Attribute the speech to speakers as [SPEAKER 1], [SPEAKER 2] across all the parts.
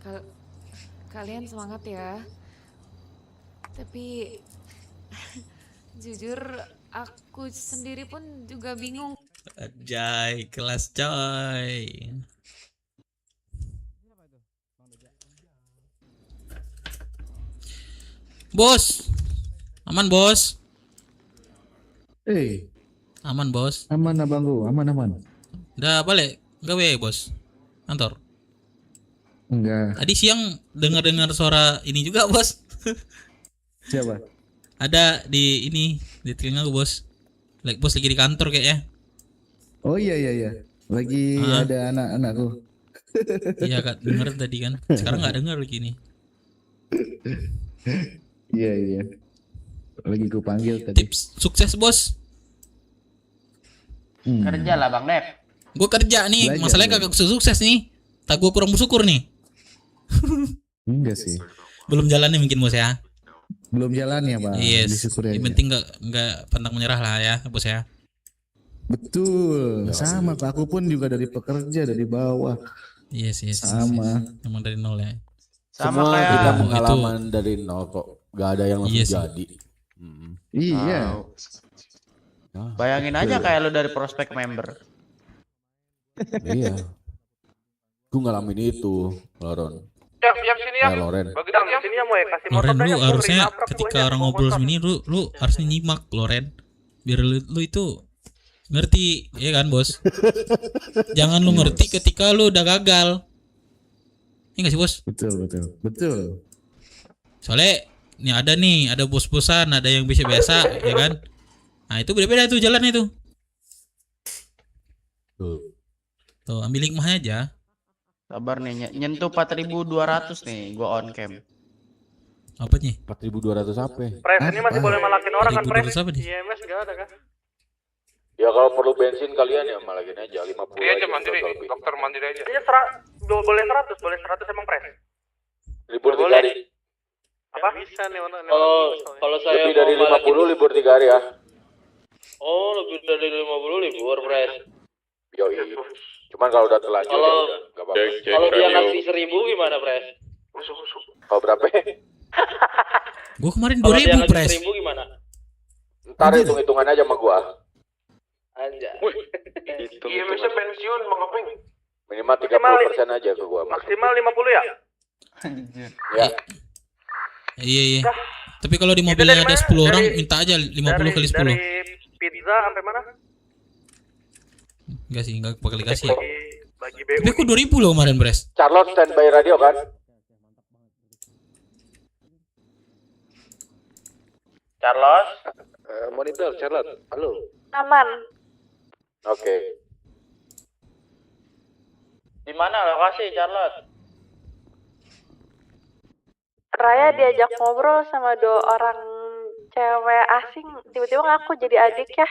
[SPEAKER 1] Kal- kalian semangat ya. Tapi jujur aku sendiri pun juga bingung.
[SPEAKER 2] Anjay, kelas coy. Bos. Aman, Bos. Aman, Bos.
[SPEAKER 3] Aman abangku, aman.
[SPEAKER 2] Udah balik gawe, Bos. Kantor.
[SPEAKER 3] Enggak.
[SPEAKER 2] Tadi siang dengar-dengar suara ini juga, Bos.
[SPEAKER 3] Siapa?
[SPEAKER 2] Ada di telinga gue, Bos. Bos lagi di kantor kayaknya.
[SPEAKER 3] Oh iya. Lagi ada anak-anakku.
[SPEAKER 2] Iya, Kak, denger tadi kan. Sekarang nggak denger lagi nih.
[SPEAKER 3] Iya. Lagi ku panggil tadi.
[SPEAKER 2] Tips sukses, Bos.
[SPEAKER 4] Kerja lah Bang Dep.
[SPEAKER 2] Gue kerja nih,
[SPEAKER 3] Belajar,
[SPEAKER 2] masalahnya kagak sukses nih. Tak gue kurang bersyukur nih.
[SPEAKER 3] Enggak sih.
[SPEAKER 2] Belum jalan nih mungkin, Bos ya.
[SPEAKER 3] Belum jalan ya, Bang.
[SPEAKER 2] Yes.
[SPEAKER 3] Disyukuri
[SPEAKER 2] Yang
[SPEAKER 3] aja.
[SPEAKER 2] penting nggak pantang menyerah lah ya, Bos ya.
[SPEAKER 3] Betul. Sama Pak, aku pun juga dari pekerja dari bawah.
[SPEAKER 2] Yes.
[SPEAKER 3] Sama.
[SPEAKER 2] Emang dari nol ya.
[SPEAKER 4] Sama
[SPEAKER 5] Semua
[SPEAKER 4] kayak
[SPEAKER 5] kita
[SPEAKER 2] itu.
[SPEAKER 5] pengalaman dari nol kok. Gak ada yang langsung
[SPEAKER 2] Iya sih.
[SPEAKER 5] jadi.
[SPEAKER 3] Iya.
[SPEAKER 4] bayangin aja kayak lu dari prospek member.
[SPEAKER 5] Iya. Gue ngalamin itu, Loren.
[SPEAKER 6] Yang sini ya.
[SPEAKER 5] Loren.
[SPEAKER 6] Bagi yang sini ya mau ya kasih
[SPEAKER 2] Loren,
[SPEAKER 6] motor
[SPEAKER 2] lu
[SPEAKER 6] saya,
[SPEAKER 2] harusnya
[SPEAKER 6] nabrak
[SPEAKER 2] ketika
[SPEAKER 6] gua,
[SPEAKER 2] orang
[SPEAKER 6] bawa
[SPEAKER 2] ngobrol
[SPEAKER 6] motor.
[SPEAKER 2] segini lu harusnya nyimak, Loren. Biar lu itu ngerti, ya kan, Bos? Jangan lu ngerti ketika lu udah gagal. Iya nggak sih, Bos?
[SPEAKER 3] Betul.
[SPEAKER 2] Soalnya ada bos-bosan, ada yang biasa-biasa, ya kan? Nah, itu beda-beda tuh jalan itu. Tuh, ambil hikmahnya aja.
[SPEAKER 4] Sabar nih, nyentuh 4.200 nih gua on cam.
[SPEAKER 2] Apa nih?
[SPEAKER 5] 4.200 apa?
[SPEAKER 6] Pres ini masih boleh malakin orang kan, Pres?
[SPEAKER 2] 4.200 apa nih?
[SPEAKER 6] IMS gak ada kan?
[SPEAKER 5] Ya kalau perlu bensin kalian ya malakin aja 50
[SPEAKER 6] Iya aja
[SPEAKER 5] aja,
[SPEAKER 6] mandiri,
[SPEAKER 5] nggak lebih.
[SPEAKER 6] dokter mandiri aja. Iya boleh 100 emang, Pres.
[SPEAKER 5] Libur 3
[SPEAKER 6] Boleh.
[SPEAKER 5] hari.
[SPEAKER 6] Apa? Bisa nih
[SPEAKER 7] Kalau saya
[SPEAKER 5] Lebih dari
[SPEAKER 7] mau
[SPEAKER 5] 50 libur 3 hari ya.
[SPEAKER 7] Oh, lebih dari 50 libur, Pres.
[SPEAKER 5] Yoi. Cuman kalau udah terlanjur
[SPEAKER 7] Kalau-
[SPEAKER 5] ya udah enggak apa-apa.
[SPEAKER 7] Kalau dia ngasih 1.000 gimana, Pres?
[SPEAKER 5] Kalau berapa?
[SPEAKER 2] Gua kemarin
[SPEAKER 7] Kalau dia
[SPEAKER 2] 2000,
[SPEAKER 7] ngasih
[SPEAKER 2] Pres.
[SPEAKER 7] 1.000 gimana?
[SPEAKER 5] Ntar hitung-hitungan aja sama gua.
[SPEAKER 7] Anjay.
[SPEAKER 6] IMS pensiun, Bang Openg.
[SPEAKER 5] Minimal 30% aja ke gua. Mas.
[SPEAKER 6] Maksimal 50 ya?
[SPEAKER 5] Ya.
[SPEAKER 2] Iya. Tapi kalau di mobilnya ada 10 orang, minta aja 50 kali 10.
[SPEAKER 6] Dari pizza sampai mana?
[SPEAKER 2] Enggak sih, enggak bakal dikasih ya.
[SPEAKER 6] Bagi
[SPEAKER 2] Tapi
[SPEAKER 6] BU.
[SPEAKER 2] aku 2000 loh kemarin, Pres.
[SPEAKER 5] Charlotte standby radio kan?
[SPEAKER 4] Carlos,
[SPEAKER 5] Monitor Charlotte. Halo.
[SPEAKER 1] Aman.
[SPEAKER 5] Oke.
[SPEAKER 4] di mana lokasi Charlotte?
[SPEAKER 1] Raya diajak ngobrol sama 2 orang cewek asing, tiba-tiba ngaku jadi adik ya.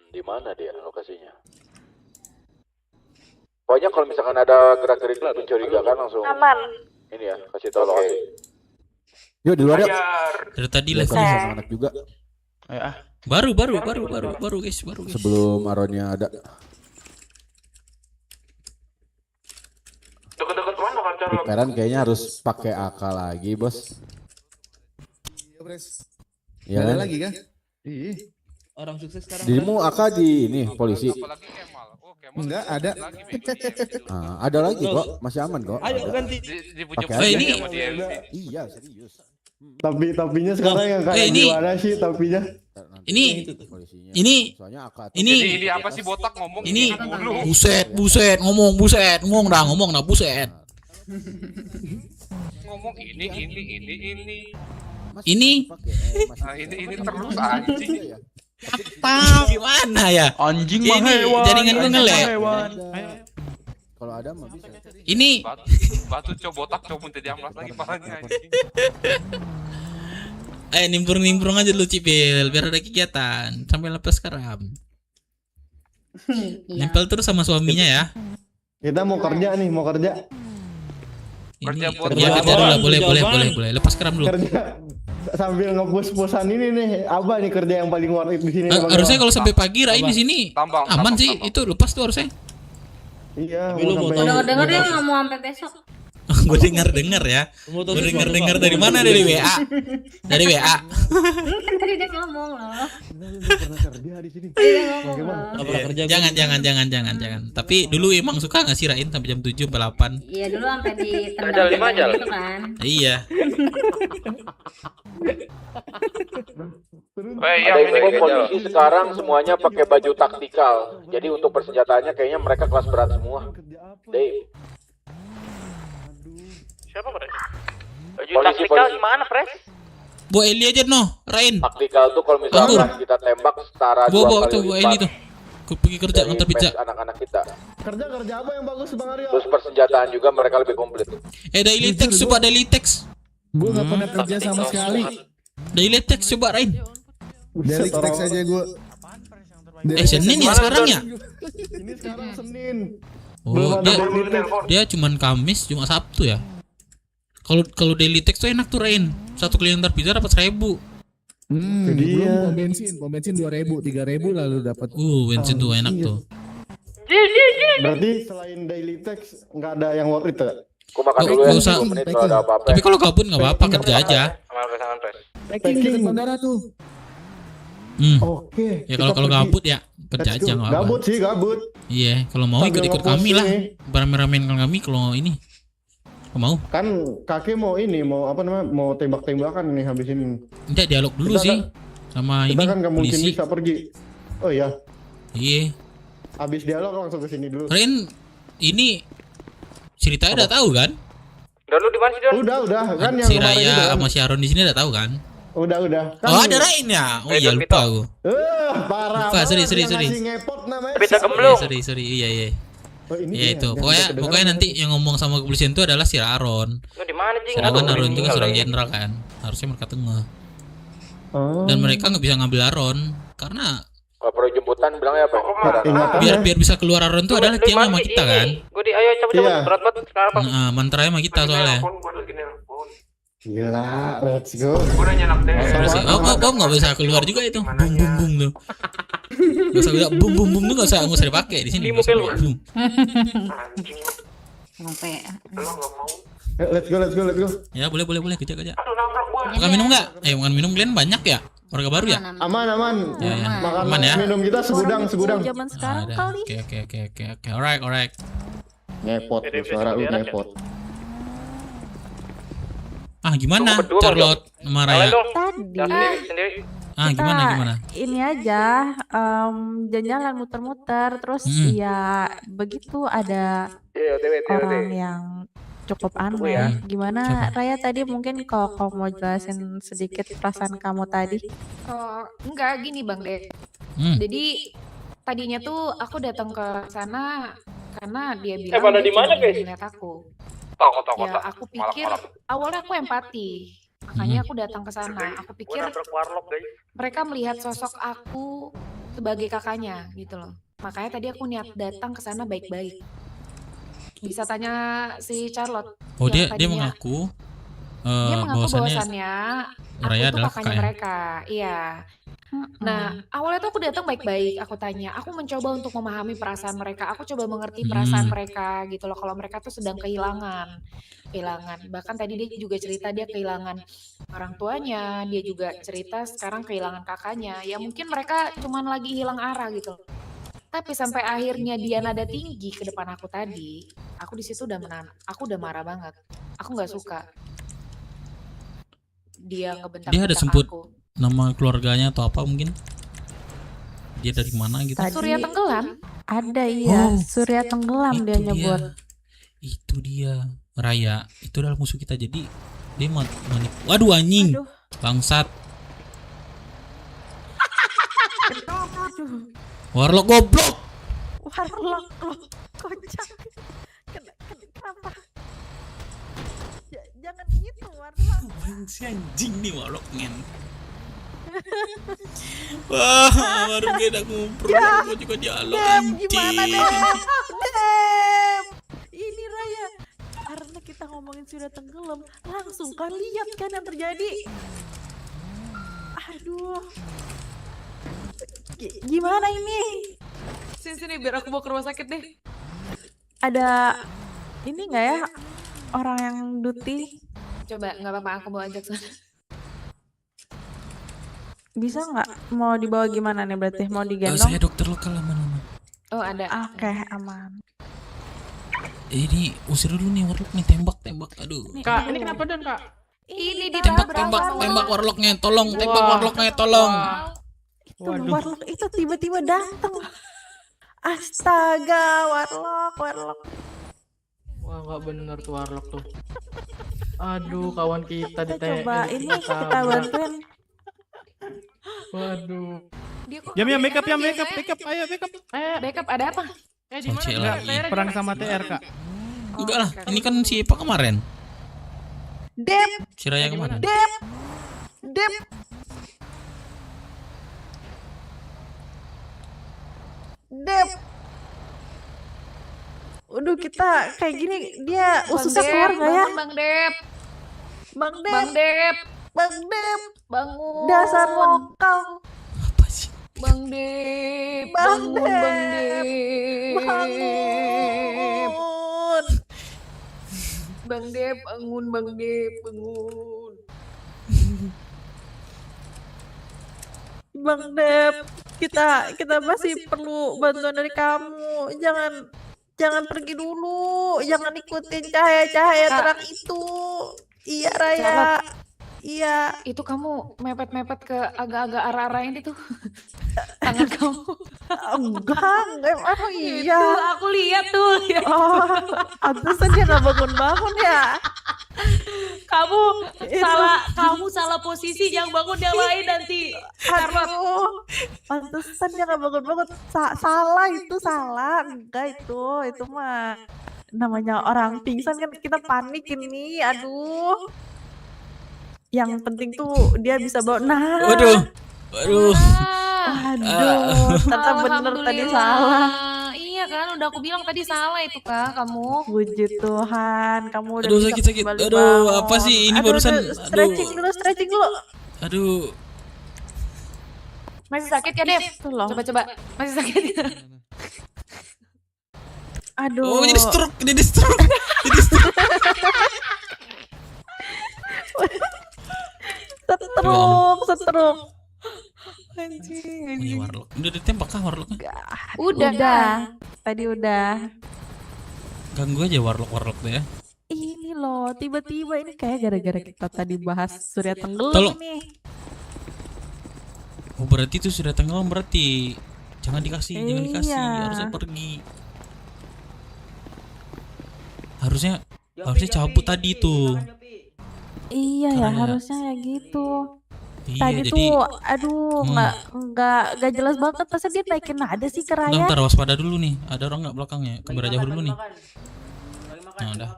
[SPEAKER 5] Di mana dia lokasinya? Pokoknya kalau misalkan ada gerak-gerik mencurigakan langsung
[SPEAKER 1] Aman.
[SPEAKER 5] ini ya, kasih tahu lokasi.
[SPEAKER 3] Yuk di luar yuk.
[SPEAKER 2] Dari tadi
[SPEAKER 3] Lihat
[SPEAKER 2] live
[SPEAKER 3] sama anak juga.
[SPEAKER 2] baru guys, baru guys.
[SPEAKER 3] Sebelum Aronnya ada.
[SPEAKER 6] Deket-deket mana kan, Charlotte?
[SPEAKER 3] Peran kayaknya harus pakai akal lagi, Bos. Iya kan?
[SPEAKER 8] lagi kan?
[SPEAKER 3] Iya.
[SPEAKER 8] Orang sukses sekarang.
[SPEAKER 3] Dirimu AK di ini polisi.
[SPEAKER 6] Apalagi Kemal. Oh, Kemal.
[SPEAKER 8] Enggak, ada.
[SPEAKER 6] Lagi BU.
[SPEAKER 3] Ah, ada lagi kok, masih aman kok.
[SPEAKER 8] Ayo
[SPEAKER 3] Ada.
[SPEAKER 8] ganti.
[SPEAKER 6] Dibujuk
[SPEAKER 3] Pakai aja.
[SPEAKER 2] ini
[SPEAKER 6] sama DLC.
[SPEAKER 3] Iya, serius.
[SPEAKER 9] Tapinya sekarang yang kayak
[SPEAKER 2] ini-
[SPEAKER 9] gimana sih tapinya?
[SPEAKER 2] Ini
[SPEAKER 3] Polisinya.
[SPEAKER 2] ini-
[SPEAKER 3] Soalnya AK
[SPEAKER 2] ini-
[SPEAKER 6] Jadi apa sih botak ngomong
[SPEAKER 2] ini
[SPEAKER 6] dulu.
[SPEAKER 2] buset, ngomong dah buset.
[SPEAKER 6] Ngomong ini.
[SPEAKER 3] Masih
[SPEAKER 2] Ini-
[SPEAKER 3] pakai, masih
[SPEAKER 6] Nah, ini
[SPEAKER 3] pakai.
[SPEAKER 6] terus anjing.
[SPEAKER 3] Ya.
[SPEAKER 2] Apa gimana ya?
[SPEAKER 4] Anjing
[SPEAKER 2] Ini jaringan gue nge-lag.
[SPEAKER 3] Kalau ada mah bisa.
[SPEAKER 2] Ini
[SPEAKER 6] Batu botak minta diamplas lagi palanya anjing.
[SPEAKER 2] nimbrung aja dulu Cipil biar ada kegiatan sampai lepas sekarang. Nempel terus sama suaminya ya.
[SPEAKER 9] Kita mau kerja nih, mau kerja.
[SPEAKER 2] Ini
[SPEAKER 6] Kerja buat
[SPEAKER 2] kerja
[SPEAKER 6] apa?
[SPEAKER 2] dulu lah, boleh.
[SPEAKER 7] Jawaban.
[SPEAKER 2] Lepas keram dulu.
[SPEAKER 9] Kerja sambil ngebus-busan ini nih. Abah nih kerja yang paling worth it di sini. Bang.
[SPEAKER 2] Harusnya kalau sampai pagi Rai di sini
[SPEAKER 6] Tambang,
[SPEAKER 2] aman
[SPEAKER 6] tambang,
[SPEAKER 2] sih,
[SPEAKER 6] tambang.
[SPEAKER 2] itu lepas tuh harusnya.
[SPEAKER 9] Iya,
[SPEAKER 7] Tapi lu
[SPEAKER 9] mau
[SPEAKER 7] mau
[SPEAKER 9] sampai
[SPEAKER 7] tahu-
[SPEAKER 10] Dengar dia nggak mau sampai besok.
[SPEAKER 2] Gue dengar ya. Gue dengar dari mana? Dari WA. Dari WA.
[SPEAKER 8] Tadi dia ngomong loh.
[SPEAKER 9] Pernah kerja di sini.
[SPEAKER 2] Iya. Jangan. Tapi dulu emang suka nggak sih Rain sampai jam 7 sampai 8?
[SPEAKER 8] Iya dulu sampai di
[SPEAKER 7] Ajal, 5 ajal.
[SPEAKER 8] gitu kan.
[SPEAKER 2] Iya.
[SPEAKER 5] Ada info polisi sekarang semuanya pakai baju taktikal. Jadi untuk persenjataannya kayaknya mereka kelas berat semua. Dave.
[SPEAKER 6] Siapa Pres? Baju
[SPEAKER 5] Polisi,
[SPEAKER 6] taktikal
[SPEAKER 5] polisi.
[SPEAKER 6] gimana Pres?
[SPEAKER 2] Bawa Eli aja no, Rain.
[SPEAKER 5] Taktikal tuh kalau misalkan kita tembak setara
[SPEAKER 2] Bawa
[SPEAKER 5] 2 kali
[SPEAKER 2] bawa
[SPEAKER 5] lipat
[SPEAKER 2] Eli tuh. Gue pergi kerja
[SPEAKER 5] dari
[SPEAKER 2] ngantar pizza.
[SPEAKER 5] match anak-anak kita.
[SPEAKER 9] Kerja apa yang bagus Bang Aryo?
[SPEAKER 5] Terus persenjataan juga mereka lebih komplit.
[SPEAKER 2] Daily text coba daily text.
[SPEAKER 3] Gue gak pernah kerja sama sekali.
[SPEAKER 2] Daily text coba Rain.
[SPEAKER 3] Dari teks aja gue.
[SPEAKER 2] Senin ya sekarang ya?
[SPEAKER 9] Ini sekarang Senin.
[SPEAKER 2] Oh,
[SPEAKER 9] Belum ada daily text.
[SPEAKER 2] dia cuman Kamis, Jumat, Sabtu ya. Kalau daily text tuh enak tuh Rain. Satu kali ngantar pizza dapat 1.000.
[SPEAKER 9] Jadi
[SPEAKER 3] Belum pom bensin 2.000, 3.000 lalu dapat.
[SPEAKER 2] Bensin tuh enak tuh.
[SPEAKER 9] berarti selain daily text nggak ada yang worth it ya?
[SPEAKER 5] Aku makan dulu ya,
[SPEAKER 2] Nggak usah.
[SPEAKER 5] 10 menit kalau ada apa-apa.
[SPEAKER 2] Tapi kalau gabut nggak apa-apa kerja aja.
[SPEAKER 6] Amal pasangan Pres.
[SPEAKER 3] Packing dekat bandara tuh.
[SPEAKER 9] Oke.
[SPEAKER 2] Ya kalau gabut ya kerja
[SPEAKER 9] Let's
[SPEAKER 2] aja
[SPEAKER 9] go.
[SPEAKER 2] nggak apa.
[SPEAKER 9] Gabut sih gabut.
[SPEAKER 2] Iya, kalau mau
[SPEAKER 9] Sambil
[SPEAKER 2] ikut
[SPEAKER 9] nge-post
[SPEAKER 2] kami lah.
[SPEAKER 9] ini.
[SPEAKER 2] Rame-ramein kami kalau ini. Kalau mau.
[SPEAKER 9] Kan kakek mau ini mau apa namanya mau tembak-tembakan nih habis ini.
[SPEAKER 2] Enggak dialog dulu
[SPEAKER 9] Kita
[SPEAKER 2] sih sama
[SPEAKER 9] Kita
[SPEAKER 2] ini
[SPEAKER 9] kan nggak mungkin
[SPEAKER 2] polisi.
[SPEAKER 9] bisa pergi. Oh iya.
[SPEAKER 2] Iya.
[SPEAKER 9] Habis dialog langsung ke sini dulu.
[SPEAKER 2] Rain ini ceritanya udah tahu kan?
[SPEAKER 6] Dan lu di mana sih Don?
[SPEAKER 9] Udah kan yang
[SPEAKER 2] Si
[SPEAKER 9] kemarin itu
[SPEAKER 2] Raya
[SPEAKER 9] kan.
[SPEAKER 2] sama si Aaron di sini udah tahu kan?
[SPEAKER 9] Udah. Kan,
[SPEAKER 2] Oh ada Rain ya? Oh iya lupa aku.
[SPEAKER 9] parah.
[SPEAKER 2] Lupa, sorry,
[SPEAKER 9] banget
[SPEAKER 2] sorry.
[SPEAKER 9] yang ngasih ngepot namanya.
[SPEAKER 6] Beda
[SPEAKER 9] siapa?
[SPEAKER 6] gemblung.
[SPEAKER 2] Sorry. Iya.
[SPEAKER 9] Oh, ini
[SPEAKER 2] Ya
[SPEAKER 9] dia,
[SPEAKER 2] itu.
[SPEAKER 9] yang
[SPEAKER 2] Pokoknya
[SPEAKER 9] kedengeran
[SPEAKER 2] nanti yang ngomong sama kepolisian itu adalah si Aaron.
[SPEAKER 6] Lu di mana Jing?
[SPEAKER 2] Sedangkan
[SPEAKER 6] Aduh,
[SPEAKER 2] Aaron itu kan
[SPEAKER 6] tinggal
[SPEAKER 2] seorang
[SPEAKER 6] lagi.
[SPEAKER 2] jenderal kan. Harusnya mereka tengah.
[SPEAKER 9] Oh.
[SPEAKER 2] Dan mereka nggak bisa ngambil Aaron karena
[SPEAKER 5] Kalau perlu jemputan bilangnya apa?
[SPEAKER 9] Ingatannya.
[SPEAKER 2] biar bisa keluar Aaron tuh adalah dia sama kita kan.
[SPEAKER 6] Gue di ayo cabut
[SPEAKER 9] Iya.
[SPEAKER 6] berat banget sekarang Pak.
[SPEAKER 2] Nah, mantranya sama kita soalnya.
[SPEAKER 9] Gila, let's go.
[SPEAKER 2] Terus sih, oh nggak bisa keluar juga itu. Bum bum bum tuh. Nggak usah bilang bum bum bum tuh nggak usah dipakai di sini.
[SPEAKER 6] Di
[SPEAKER 2] Nggak usah
[SPEAKER 6] mobil.
[SPEAKER 2] bum.
[SPEAKER 8] Sampai
[SPEAKER 9] Let's go.
[SPEAKER 2] Ya boleh kerja. Makan minum nggak? Makan minum kalian banyak ya? Warga baru ya?
[SPEAKER 9] Aman.
[SPEAKER 2] Ya.
[SPEAKER 9] Makan
[SPEAKER 2] Aman ya?
[SPEAKER 9] minum kita segudang.
[SPEAKER 1] Zaman sekarang
[SPEAKER 2] Ada.
[SPEAKER 1] kali.
[SPEAKER 2] Oke. Alright.
[SPEAKER 9] Ngepot, suara lu ngepot.
[SPEAKER 2] Gimana?
[SPEAKER 6] Tunggu berdua,
[SPEAKER 2] Charlotte sama
[SPEAKER 6] Kalian
[SPEAKER 2] Raya.
[SPEAKER 6] dong.
[SPEAKER 1] Tadi
[SPEAKER 6] Jangan sendiri.
[SPEAKER 2] Gimana?
[SPEAKER 1] ini aja jalan-jalan muter-muter terus ya begitu ada orang yang cukup aneh. Gimana
[SPEAKER 2] Siapa?
[SPEAKER 1] Raya tadi mungkin kalau kamu mau jelasin sedikit perasaan kamu tadi.
[SPEAKER 10] Oh, enggak gini Bang Dek. Jadi tadinya tuh aku datang ke sana karena dia bilang
[SPEAKER 7] pada
[SPEAKER 10] dia
[SPEAKER 7] di mana,
[SPEAKER 10] cuma
[SPEAKER 7] guys?
[SPEAKER 10] ingin ngeliat aku.
[SPEAKER 6] Kota.
[SPEAKER 10] Ya aku pikir awalnya aku empati. Makanya aku datang ke sana. Aku
[SPEAKER 6] Gue
[SPEAKER 10] pikir
[SPEAKER 6] nabrak warlock guys.
[SPEAKER 10] mereka melihat sosok aku sebagai kakaknya gitu loh. Makanya tadi aku niat datang ke sana baik-baik. Bisa tanya si Charlotte.
[SPEAKER 2] Oh dia
[SPEAKER 10] yang
[SPEAKER 2] dia
[SPEAKER 10] tadinya-
[SPEAKER 2] mengaku
[SPEAKER 10] Dia mengaku
[SPEAKER 2] bahwasannya
[SPEAKER 10] bahwasannya aku
[SPEAKER 2] Raya
[SPEAKER 10] tuh
[SPEAKER 2] adalah
[SPEAKER 10] kakaknya
[SPEAKER 2] kakaknya.
[SPEAKER 10] mereka. Iya. Nah, awalnya tuh aku datang baik-baik, aku tanya, aku mencoba untuk memahami perasaan mereka, aku coba mengerti perasaan mereka gitu loh, kalau mereka tuh sedang kehilangan. Bahkan tadi dia juga cerita dia kehilangan orang tuanya, dia juga cerita sekarang kehilangan kakaknya. Ya mungkin mereka cuman lagi hilang arah gitu loh. Tapi sampai akhirnya dia nada tinggi ke depan aku tadi, aku di situ udah menahan, aku udah marah banget. Aku nggak suka. Dia ngebentak-bentak
[SPEAKER 2] Dia ada sebut
[SPEAKER 10] aku.
[SPEAKER 2] nama keluarganya atau apa mungkin? Dia dari mana gitu?
[SPEAKER 1] Tadi
[SPEAKER 10] Surya tenggelam.
[SPEAKER 1] ada iya,
[SPEAKER 2] Oh,
[SPEAKER 1] Surya tenggelam dia nyebut.
[SPEAKER 2] Itu dia Raya. Itu adalah musuh kita jadi dia waduh anjing.
[SPEAKER 1] Aduh.
[SPEAKER 2] Bangsat. Warlock goblok.
[SPEAKER 1] Warlock loh, kocak. Kenapa? Jangan gitu Warlock.
[SPEAKER 2] Si anjing nih Warlock men. Wah, baru kita ngobrol kok juga dialog
[SPEAKER 1] Gimana
[SPEAKER 2] anjing.
[SPEAKER 1] Dem? Ini Raya. Karena kita ngomongin sudah tenggelam, langsung kan lihat kan yang terjadi. Aduh. Gimana ini?
[SPEAKER 10] Sini biar aku bawa ke rumah sakit deh.
[SPEAKER 1] Ada ini nggak ya? orang yang duty.
[SPEAKER 10] Coba nggak apa-apa aku bawa ajak sana.
[SPEAKER 1] Bisa nggak? Mau dibawa gimana nih berarti? Mau digendong?
[SPEAKER 2] Saya dokter lokal aman-aman.
[SPEAKER 10] Oh ada.
[SPEAKER 1] Oke, aman.
[SPEAKER 2] Ini usir dulu nih warlock nih, tembak. Aduh.
[SPEAKER 6] Kak, ini kenapa dan kak?
[SPEAKER 10] Ini
[SPEAKER 2] Tembak warlocknya, tolong tembak warlocknya, tolong.
[SPEAKER 1] Itu warlock itu tiba-tiba datang. Astaga, warlock.
[SPEAKER 6] Wah, nggak bener tuh warlock tuh. Aduh, kawan kita
[SPEAKER 1] Kita
[SPEAKER 6] ditanya.
[SPEAKER 1] coba ini kita bantuin.
[SPEAKER 6] Waduh.
[SPEAKER 10] Dia kok
[SPEAKER 6] Jam backup, ayo backup.
[SPEAKER 10] backup ada apa?
[SPEAKER 6] Di mana?
[SPEAKER 2] Cocok
[SPEAKER 6] Kak?
[SPEAKER 2] lagi.
[SPEAKER 6] Perang sama TR kak.
[SPEAKER 2] Enggak lah, ini kan si Epa kemarin.
[SPEAKER 1] Dep,
[SPEAKER 2] Si Raya kemarin.
[SPEAKER 1] Dep. Waduh, kita kayak gini dia ususnya keluar nggak ya?
[SPEAKER 10] Bang Dep.
[SPEAKER 1] Bang
[SPEAKER 10] Bang
[SPEAKER 1] Dep,
[SPEAKER 10] Dep.
[SPEAKER 1] Bang Dep,
[SPEAKER 10] Bangun.
[SPEAKER 1] dasar lokal.
[SPEAKER 2] Apa sih?
[SPEAKER 10] Bang Dep.
[SPEAKER 1] Bang
[SPEAKER 10] Bangun Bang
[SPEAKER 1] Dep.
[SPEAKER 10] Dep.
[SPEAKER 1] Bangun.
[SPEAKER 10] Bang Dep, bangun Bang Dep, bangun.
[SPEAKER 1] Bang Dep, kita masih perlu bantuan dari kamu. Jangan pergi dulu. Jangan ikutin cahaya-cahaya
[SPEAKER 10] Kak.
[SPEAKER 1] terang itu. Iya, Raya. Iya.
[SPEAKER 10] Itu kamu mepet-mepet ke agak-agak arah-arah ini tuh. Tangan kamu.
[SPEAKER 1] Enggak, emang
[SPEAKER 10] Itu
[SPEAKER 1] iya.
[SPEAKER 10] aku lihat tuh.
[SPEAKER 1] Oh, pantesan dia nggak bangun-bangun ya.
[SPEAKER 10] Kamu salah posisi, yang bangun yang lain nanti.
[SPEAKER 1] Aduh, pantesan dia nggak bangun-bangun. Salah itu, salah. Enggak itu mah namanya orang pingsan kan, kita panik ini. Aduh. Yang penting tuh dia bisa bawa. Nah.
[SPEAKER 2] Waduh.
[SPEAKER 1] Waduh, ternyata bener tadi salah.
[SPEAKER 10] Iya kan, udah aku bilang tadi salah itu Kak, kamu.
[SPEAKER 1] Puji Tuhan, kamu udah
[SPEAKER 2] Aduh,
[SPEAKER 1] bisa
[SPEAKER 2] sakit.
[SPEAKER 1] kembali
[SPEAKER 2] Aduh,
[SPEAKER 1] bangun.
[SPEAKER 2] apa sih ini
[SPEAKER 1] Aduh,
[SPEAKER 2] barusan?
[SPEAKER 1] stretching dulu.
[SPEAKER 2] Aduh.
[SPEAKER 10] Masih sakit ya, Dev?
[SPEAKER 1] Tuh loh.
[SPEAKER 10] Coba. Masih sakit ya?
[SPEAKER 1] Aduh.
[SPEAKER 2] Oh, jadi stroke.
[SPEAKER 1] Setruk.
[SPEAKER 2] Ini warlock. Udah ditembak kah warlocknya?
[SPEAKER 10] Udah.
[SPEAKER 1] Tadi udah.
[SPEAKER 2] Ganggu aja warlock tuh ya.
[SPEAKER 1] Ini loh, tiba-tiba ini kayak gara-gara kita tadi bahas surya tenggelam
[SPEAKER 2] Tolong.
[SPEAKER 1] nih.
[SPEAKER 2] Oh, berarti itu sudah tenggelam berarti. Jangan dikasih,
[SPEAKER 1] Iya.
[SPEAKER 2] harusnya pergi. Harusnya cabut tadi tuh.
[SPEAKER 1] Iya ya,
[SPEAKER 2] Karena-
[SPEAKER 1] harusnya ya gitu.
[SPEAKER 2] Iya,
[SPEAKER 1] Tadi
[SPEAKER 2] jadi
[SPEAKER 1] tuh, aduh, nggak jelas banget. Masa dia naikin nada sih ke Raya?
[SPEAKER 2] bentar waspada dulu nih. Ada orang nggak belakangnya? Kamera jauh dulu nih. Nah, udah.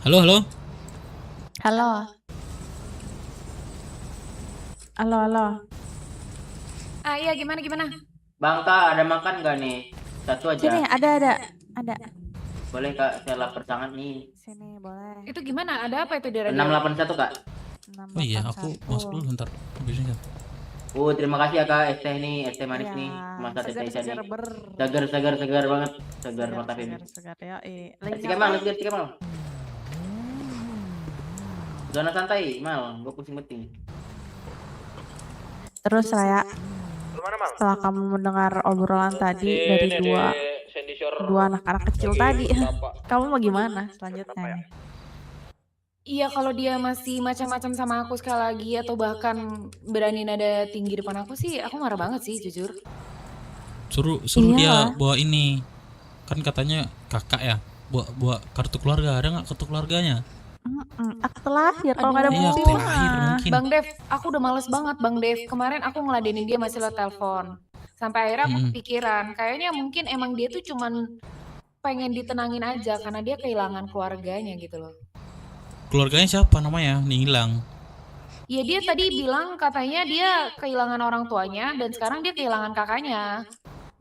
[SPEAKER 2] Halo.
[SPEAKER 1] Halo.
[SPEAKER 10] Ah iya, gimana?
[SPEAKER 4] Bang Kak, ada makan nggak nih? Satu aja.
[SPEAKER 1] Sini, ada.
[SPEAKER 4] Boleh Kak, saya lapar sangat nih.
[SPEAKER 1] Sini, boleh.
[SPEAKER 10] Itu gimana? Ada apa itu di radio?
[SPEAKER 4] 681 Kak.
[SPEAKER 2] Oh iya, aku masuk dulu bentar. Habisnya.
[SPEAKER 4] Terima kasih ya Kak, es teh nih, es teh manis
[SPEAKER 1] Iya,
[SPEAKER 4] nih. Masa teh teh
[SPEAKER 1] segar
[SPEAKER 4] nih.
[SPEAKER 1] ber.
[SPEAKER 4] Segar banget. Segar mantap ini.
[SPEAKER 1] Segar ya.
[SPEAKER 4] Let's go Mal. Zona santai, Mal. Gue pusing beting.
[SPEAKER 1] Terus Raya,
[SPEAKER 6] Gimana Mal?
[SPEAKER 1] setelah kamu mendengar obrolan tadi dari
[SPEAKER 7] Sendisor
[SPEAKER 1] dua anak-anak kecil tadi, kamu mau gimana selanjutnya?
[SPEAKER 10] Iya, kalau dia masih macam-macam sama aku sekali lagi atau bahkan berani nada tinggi depan aku sih, aku marah banget sih jujur.
[SPEAKER 2] Suruh
[SPEAKER 1] Iya.
[SPEAKER 2] dia bawa ini. Kan katanya kakak ya. Bawa kartu keluarga. Ada nggak kartu keluarganya?
[SPEAKER 1] Akte lahir kalau nggak ada
[SPEAKER 2] Iya,
[SPEAKER 1] bukti
[SPEAKER 2] akte
[SPEAKER 1] mah.
[SPEAKER 2] lahir mungkin.
[SPEAKER 10] Bang Dev, aku udah males banget Bang Dev. Kemarin aku ngeladenin dia masih lewat telepon. Sampai akhirnya aku kepikiran, kayaknya mungkin emang dia tuh cuman pengen ditenangin aja karena dia kehilangan keluarganya gitu loh.
[SPEAKER 2] Keluarganya siapa namanya? Nih hilang.
[SPEAKER 10] Ya dia tadi bilang katanya dia kehilangan orang tuanya dan sekarang dia kehilangan kakaknya.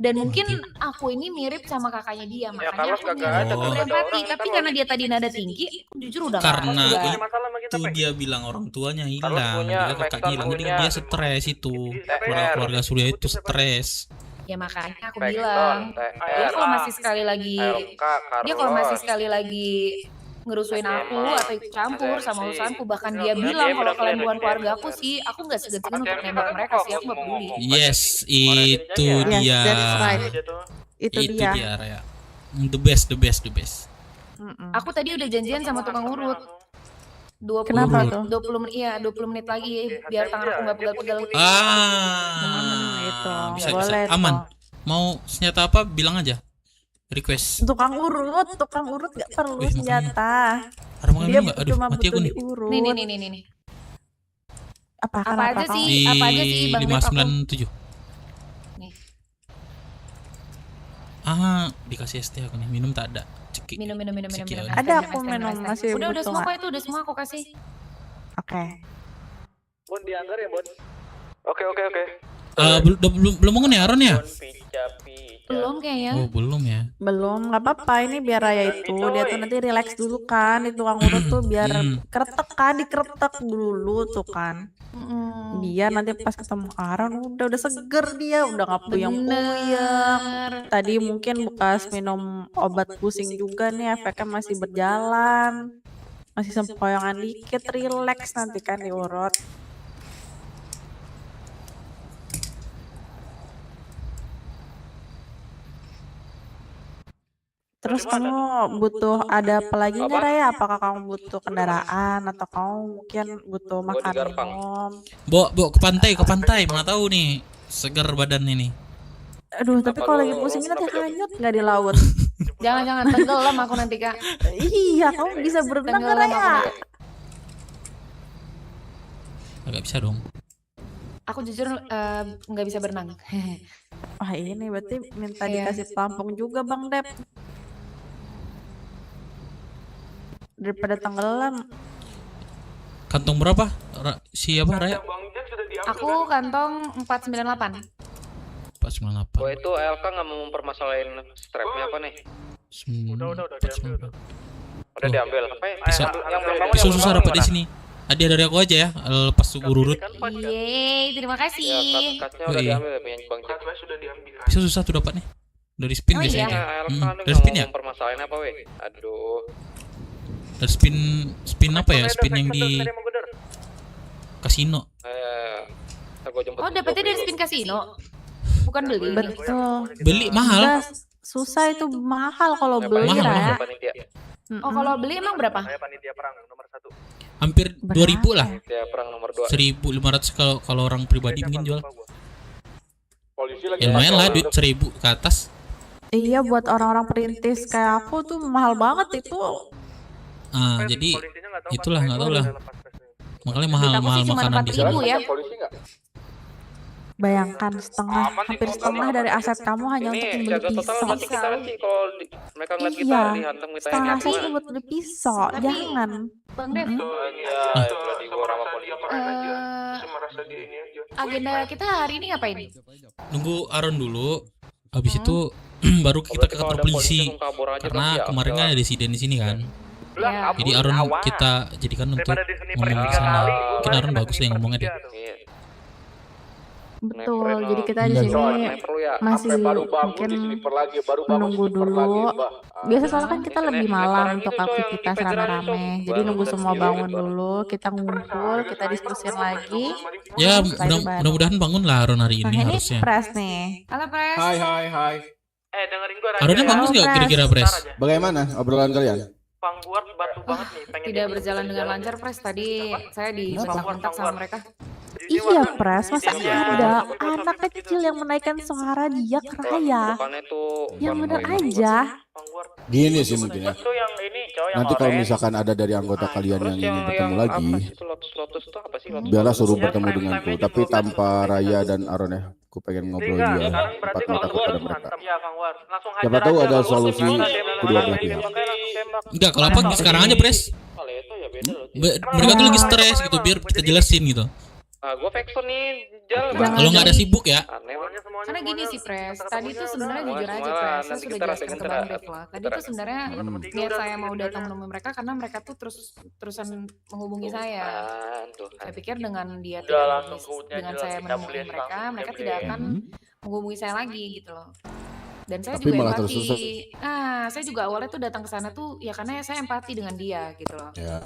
[SPEAKER 10] Dan mungkin aku ini mirip sama kakaknya dia, makanya
[SPEAKER 6] Carlos
[SPEAKER 10] aku
[SPEAKER 6] kagak ada,
[SPEAKER 2] Oh.
[SPEAKER 10] berempati. Tapi karena dia tadi nada tinggi, aku jujur udah
[SPEAKER 2] Karena
[SPEAKER 10] udah-
[SPEAKER 2] itu
[SPEAKER 6] masalah sama kita, Pe.
[SPEAKER 2] dia bilang orang tuanya
[SPEAKER 6] Carlos
[SPEAKER 2] hilang,
[SPEAKER 6] punya,
[SPEAKER 2] dia kakaknya
[SPEAKER 6] Maxton
[SPEAKER 2] hilang, jadi
[SPEAKER 6] punya.
[SPEAKER 2] dia stres itu.
[SPEAKER 6] TPR.
[SPEAKER 2] Keluarga Surya itu stres.
[SPEAKER 10] Ya makanya aku bilang, dia kalau masih sekali lagi ngerusuin aku atau ikut campur sama urusanku, bahkan dia bilang kalau kalian bukan keluarga aku sih, aku nggak segan-segan untuk nembak mereka sih, aku nggak peduli.
[SPEAKER 2] Yes, itu
[SPEAKER 1] Yes,
[SPEAKER 2] dia.
[SPEAKER 1] that's right. Itu dia.
[SPEAKER 2] Raya. The best.
[SPEAKER 10] Aku tadi udah janjian sama tukang urut. 20
[SPEAKER 1] Kenapa tuh?
[SPEAKER 10] 20 menit, iya 20 menit lagi biar tangan aku nggak pegal-pegal.
[SPEAKER 1] Itu
[SPEAKER 2] Bisa
[SPEAKER 1] boleh
[SPEAKER 2] aman.
[SPEAKER 1] tuh.
[SPEAKER 2] Mau senjata apa bilang aja. Request.
[SPEAKER 1] Tukang urut nggak perlu
[SPEAKER 2] Wih, makan
[SPEAKER 1] senjata.
[SPEAKER 2] Ada makan
[SPEAKER 1] Dia
[SPEAKER 2] minum nggak? Aduh,
[SPEAKER 1] cuma
[SPEAKER 2] mati aku
[SPEAKER 1] butuh
[SPEAKER 2] nih.
[SPEAKER 1] diurut.
[SPEAKER 10] Nih.
[SPEAKER 1] Apa
[SPEAKER 10] Apa aja
[SPEAKER 1] kamu?
[SPEAKER 10] sih?
[SPEAKER 2] Di
[SPEAKER 10] Apa aja sih, Bang Beb, aku?
[SPEAKER 2] 597.
[SPEAKER 10] Nih.
[SPEAKER 2] Dikasih ST aku nih. Minum tak ada. Ceki.
[SPEAKER 10] Minum.
[SPEAKER 2] Ceki aja.
[SPEAKER 1] Ada aku minum, masih
[SPEAKER 10] Udah
[SPEAKER 1] butuh
[SPEAKER 10] semua
[SPEAKER 1] nggak?
[SPEAKER 10] kok itu, udah semua aku kasih.
[SPEAKER 1] Oke.
[SPEAKER 7] Bon diantar ya, Bon. Oke.
[SPEAKER 2] Belum bangun ya Aron ya?
[SPEAKER 10] Belum kayaknya.
[SPEAKER 2] Oh, belum ya.
[SPEAKER 1] Belum, nggak apa-apa. Ini biar Raya itu dia tuh nanti relax dulu kan. Itu tukang urut tuh biar kretek kan, dikretek dulu tuh kan. Biar nanti pas ketemu Aaron udah seger dia, udah nggak puyeng-puyeng. Tadi mungkin bekas minum obat pusing juga nih, efeknya masih berjalan. Masih sempoyongan dikit, relax nanti kan diurut. Terus kamu butuh ada apa lagi nggak Raya? Apakah kamu butuh kendaraan atau kamu mungkin butuh makan minum?
[SPEAKER 2] Bo ke pantai, mana tahu nih segar badan ini.
[SPEAKER 1] Aduh, tapi kalau lagi pusing nanti hanyut nggak di laut.
[SPEAKER 10] Jangan tenggelam aku nanti, Kak.
[SPEAKER 1] Iya, kamu bisa berenang nggak
[SPEAKER 10] Tenggelam aku
[SPEAKER 1] Raya?
[SPEAKER 10] nanti.
[SPEAKER 2] Agak bisa dong.
[SPEAKER 10] Aku jujur nggak bisa berenang.
[SPEAKER 1] Wah ini berarti minta
[SPEAKER 10] Iya.
[SPEAKER 1] dikasih pelampung juga Bang Dep. Daripada tenggelam.
[SPEAKER 2] Kantong berapa? Siapa Raya?
[SPEAKER 10] Aku kantong 498.
[SPEAKER 2] 498.
[SPEAKER 7] Itu LK nggak mau mempermasalahin strapnya apa nih? Udah diambil. Apa ya? Yang belum kamu
[SPEAKER 2] Bisa susah dapat di sini. Hadiah dari aku aja ya, lepas urut.
[SPEAKER 10] Yeay, terima kasih.
[SPEAKER 7] Katnya udah diambil ya, punya Bang Cek.
[SPEAKER 2] Bisa susah tuh dapat nih. Dari spin
[SPEAKER 10] Oh,
[SPEAKER 2] biasanya.
[SPEAKER 10] iya?
[SPEAKER 7] LK nih
[SPEAKER 2] Dari spin ya?
[SPEAKER 7] nggak mau mempermasalahin apa weh? Aduh.
[SPEAKER 2] Dari spin apa ya? Spin yang di kasino.
[SPEAKER 7] Gua jemput.
[SPEAKER 10] Oh, dapetnya dari spin kasino. Bukan beli.
[SPEAKER 1] Betul.
[SPEAKER 2] Beli mahal.
[SPEAKER 1] Enggak, susah itu mahal kalau beli
[SPEAKER 2] Mahal,
[SPEAKER 1] Raya.
[SPEAKER 10] Oh, kalau beli emang berapa?
[SPEAKER 7] Panitia perang nomor 1.
[SPEAKER 2] Hampir 2000 lah.
[SPEAKER 7] Panitia perang nomor 2.
[SPEAKER 2] 1.500 kalau orang pribadi mungkin jual.
[SPEAKER 5] Polisi lagi
[SPEAKER 2] Ya lumayan lah,
[SPEAKER 5] patroli
[SPEAKER 2] duit 1.000 ke atas.
[SPEAKER 1] Iya, buat orang-orang perintis kayak aku tuh mahal banget itu.
[SPEAKER 2] Jadi itulah nggak tahu lah. Makanya mahal
[SPEAKER 10] Aku sih cuma
[SPEAKER 2] makanan di sana.
[SPEAKER 10] 4.000 ya.
[SPEAKER 5] polisi nggak?
[SPEAKER 1] Bayangkan hampir setengah dari aset kamu hanya untuk
[SPEAKER 7] Ini
[SPEAKER 1] membeli
[SPEAKER 7] jaga total
[SPEAKER 1] pisau.
[SPEAKER 7] mati kita nanti kalau mereka ngeliat kita
[SPEAKER 1] Iya,
[SPEAKER 7] dihantam kita
[SPEAKER 1] setengah
[SPEAKER 7] yang
[SPEAKER 1] aset itu buat beli pisau.
[SPEAKER 10] Tapi-
[SPEAKER 1] Jangan.
[SPEAKER 10] Bang Dev, agenda kita hari ini ngapain?
[SPEAKER 2] Nunggu Aaron dulu. Habis itu baru kita ke kantor polisi. Karena kemarin kan ada insiden di sini kan.
[SPEAKER 10] Ya.
[SPEAKER 2] Jadi Aaron kita jadikan untuk ngomong di sana. Mungkin Aaron bagus deh ngomongnya deh.
[SPEAKER 1] Betul. Jadi kita di
[SPEAKER 2] Hmm.
[SPEAKER 1] sini masih
[SPEAKER 5] Sampai baru bangun
[SPEAKER 1] mungkin
[SPEAKER 5] di sniper lagi, baru bangun
[SPEAKER 1] menunggu
[SPEAKER 5] sniper
[SPEAKER 1] dulu.
[SPEAKER 5] lagi, Mbak.
[SPEAKER 1] Biasa soalnya kan kita lebih malam untuk aktivitas rame-rame. Jadi nunggu semua bangun dulu, kita ngumpul, kita diskusin lagi.
[SPEAKER 2] Ya
[SPEAKER 1] Setelah itu baru.
[SPEAKER 2] mudah-mudahan bangun lah Aaron hari
[SPEAKER 1] Nah
[SPEAKER 2] ini
[SPEAKER 1] ini
[SPEAKER 2] harusnya.
[SPEAKER 1] Pres nih.
[SPEAKER 10] Halo, Pres.
[SPEAKER 9] Hai.
[SPEAKER 7] dengerin gua
[SPEAKER 2] Aaronnya bagus nggak
[SPEAKER 1] Pres.
[SPEAKER 2] kira-kira Pres?
[SPEAKER 9] Bagaimana obrolan kalian?
[SPEAKER 7] Pangguar batu banget nih, pengen
[SPEAKER 10] Tidak berjalan dengan lancar, Pres. Tadi saya dibentak-bentak sama mereka.
[SPEAKER 1] Iya Pres, masa ada anak kecil yang menaikkan suara dia ke Raya.
[SPEAKER 7] Bukannya tuh
[SPEAKER 1] Yang bener aja.
[SPEAKER 9] Gini sih mungkin ya.
[SPEAKER 7] Itu yang ini coy, yang
[SPEAKER 9] Nanti kalau
[SPEAKER 7] orange.
[SPEAKER 9] misalkan ada dari anggota kalian
[SPEAKER 7] Terus
[SPEAKER 9] yang ingin bertemu
[SPEAKER 7] apa
[SPEAKER 9] lagi,
[SPEAKER 7] sih itu Lotus tuh apa sih Lotus?
[SPEAKER 9] biarlah suruh
[SPEAKER 7] Yang
[SPEAKER 9] bertemu
[SPEAKER 7] prime
[SPEAKER 9] denganku.
[SPEAKER 7] time-nya
[SPEAKER 9] Tapi
[SPEAKER 7] juga
[SPEAKER 9] tanpa Raya dan Aaron ya. Aku pengen ngobrol
[SPEAKER 7] Enggak,
[SPEAKER 9] dia
[SPEAKER 7] sekarang berarti
[SPEAKER 9] empat
[SPEAKER 7] kalau
[SPEAKER 9] mata
[SPEAKER 7] gua
[SPEAKER 9] kepada
[SPEAKER 7] harus
[SPEAKER 9] mereka.
[SPEAKER 7] mantap ya Kang War. Langsung
[SPEAKER 9] Siapa
[SPEAKER 7] hajar
[SPEAKER 9] tahu
[SPEAKER 7] aja,
[SPEAKER 9] ada
[SPEAKER 7] Kang War.
[SPEAKER 9] solusi
[SPEAKER 7] Tembak
[SPEAKER 9] kedua
[SPEAKER 7] aja,
[SPEAKER 9] belah pihak.
[SPEAKER 7] tembak aja, langsung tembak.
[SPEAKER 2] Enggak, kalau apa sekarang aja Pres.
[SPEAKER 7] Kalau itu ya beda loh.
[SPEAKER 2] Mereka tuh lagi stres gitu biar kita jelasin gitu.
[SPEAKER 7] Gua Vexon nih, Jal.
[SPEAKER 1] Jangan
[SPEAKER 2] Kalau nggak ada sibuk ya.
[SPEAKER 7] Aneh banget semuanya.
[SPEAKER 10] Karena gini sih, Pres. Tadi tuh sebenarnya jujur aja,
[SPEAKER 7] Semuanya,
[SPEAKER 10] Pres. Saya
[SPEAKER 7] nanti
[SPEAKER 10] sudah
[SPEAKER 7] kita
[SPEAKER 10] jelaskan ke
[SPEAKER 7] rasain
[SPEAKER 10] Bang
[SPEAKER 7] kita.
[SPEAKER 10] Dev lah. Tadi tuh sebenarnya niat saya mau datang menemui mereka karena mereka tuh terusan menghubungi saya.
[SPEAKER 7] Tuh.
[SPEAKER 10] Saya pikir dengan dia
[SPEAKER 7] Udah
[SPEAKER 10] tidak
[SPEAKER 7] langsung
[SPEAKER 10] bisa-
[SPEAKER 7] quote-nya
[SPEAKER 10] dengan
[SPEAKER 7] jelas,
[SPEAKER 10] saya
[SPEAKER 7] kita
[SPEAKER 10] menemui
[SPEAKER 7] beli
[SPEAKER 10] mereka,
[SPEAKER 7] langsung,
[SPEAKER 10] mereka
[SPEAKER 7] kita
[SPEAKER 10] tidak
[SPEAKER 7] beli.
[SPEAKER 10] akan menghubungi saya lagi gitu loh. Dan saya
[SPEAKER 3] Tapi
[SPEAKER 10] juga
[SPEAKER 3] malah
[SPEAKER 10] empati.
[SPEAKER 3] terus-terusan.
[SPEAKER 10] Nah, saya juga awalnya tuh datang ke sana tuh ya karena saya empati dengan dia gitu loh.
[SPEAKER 3] Ya.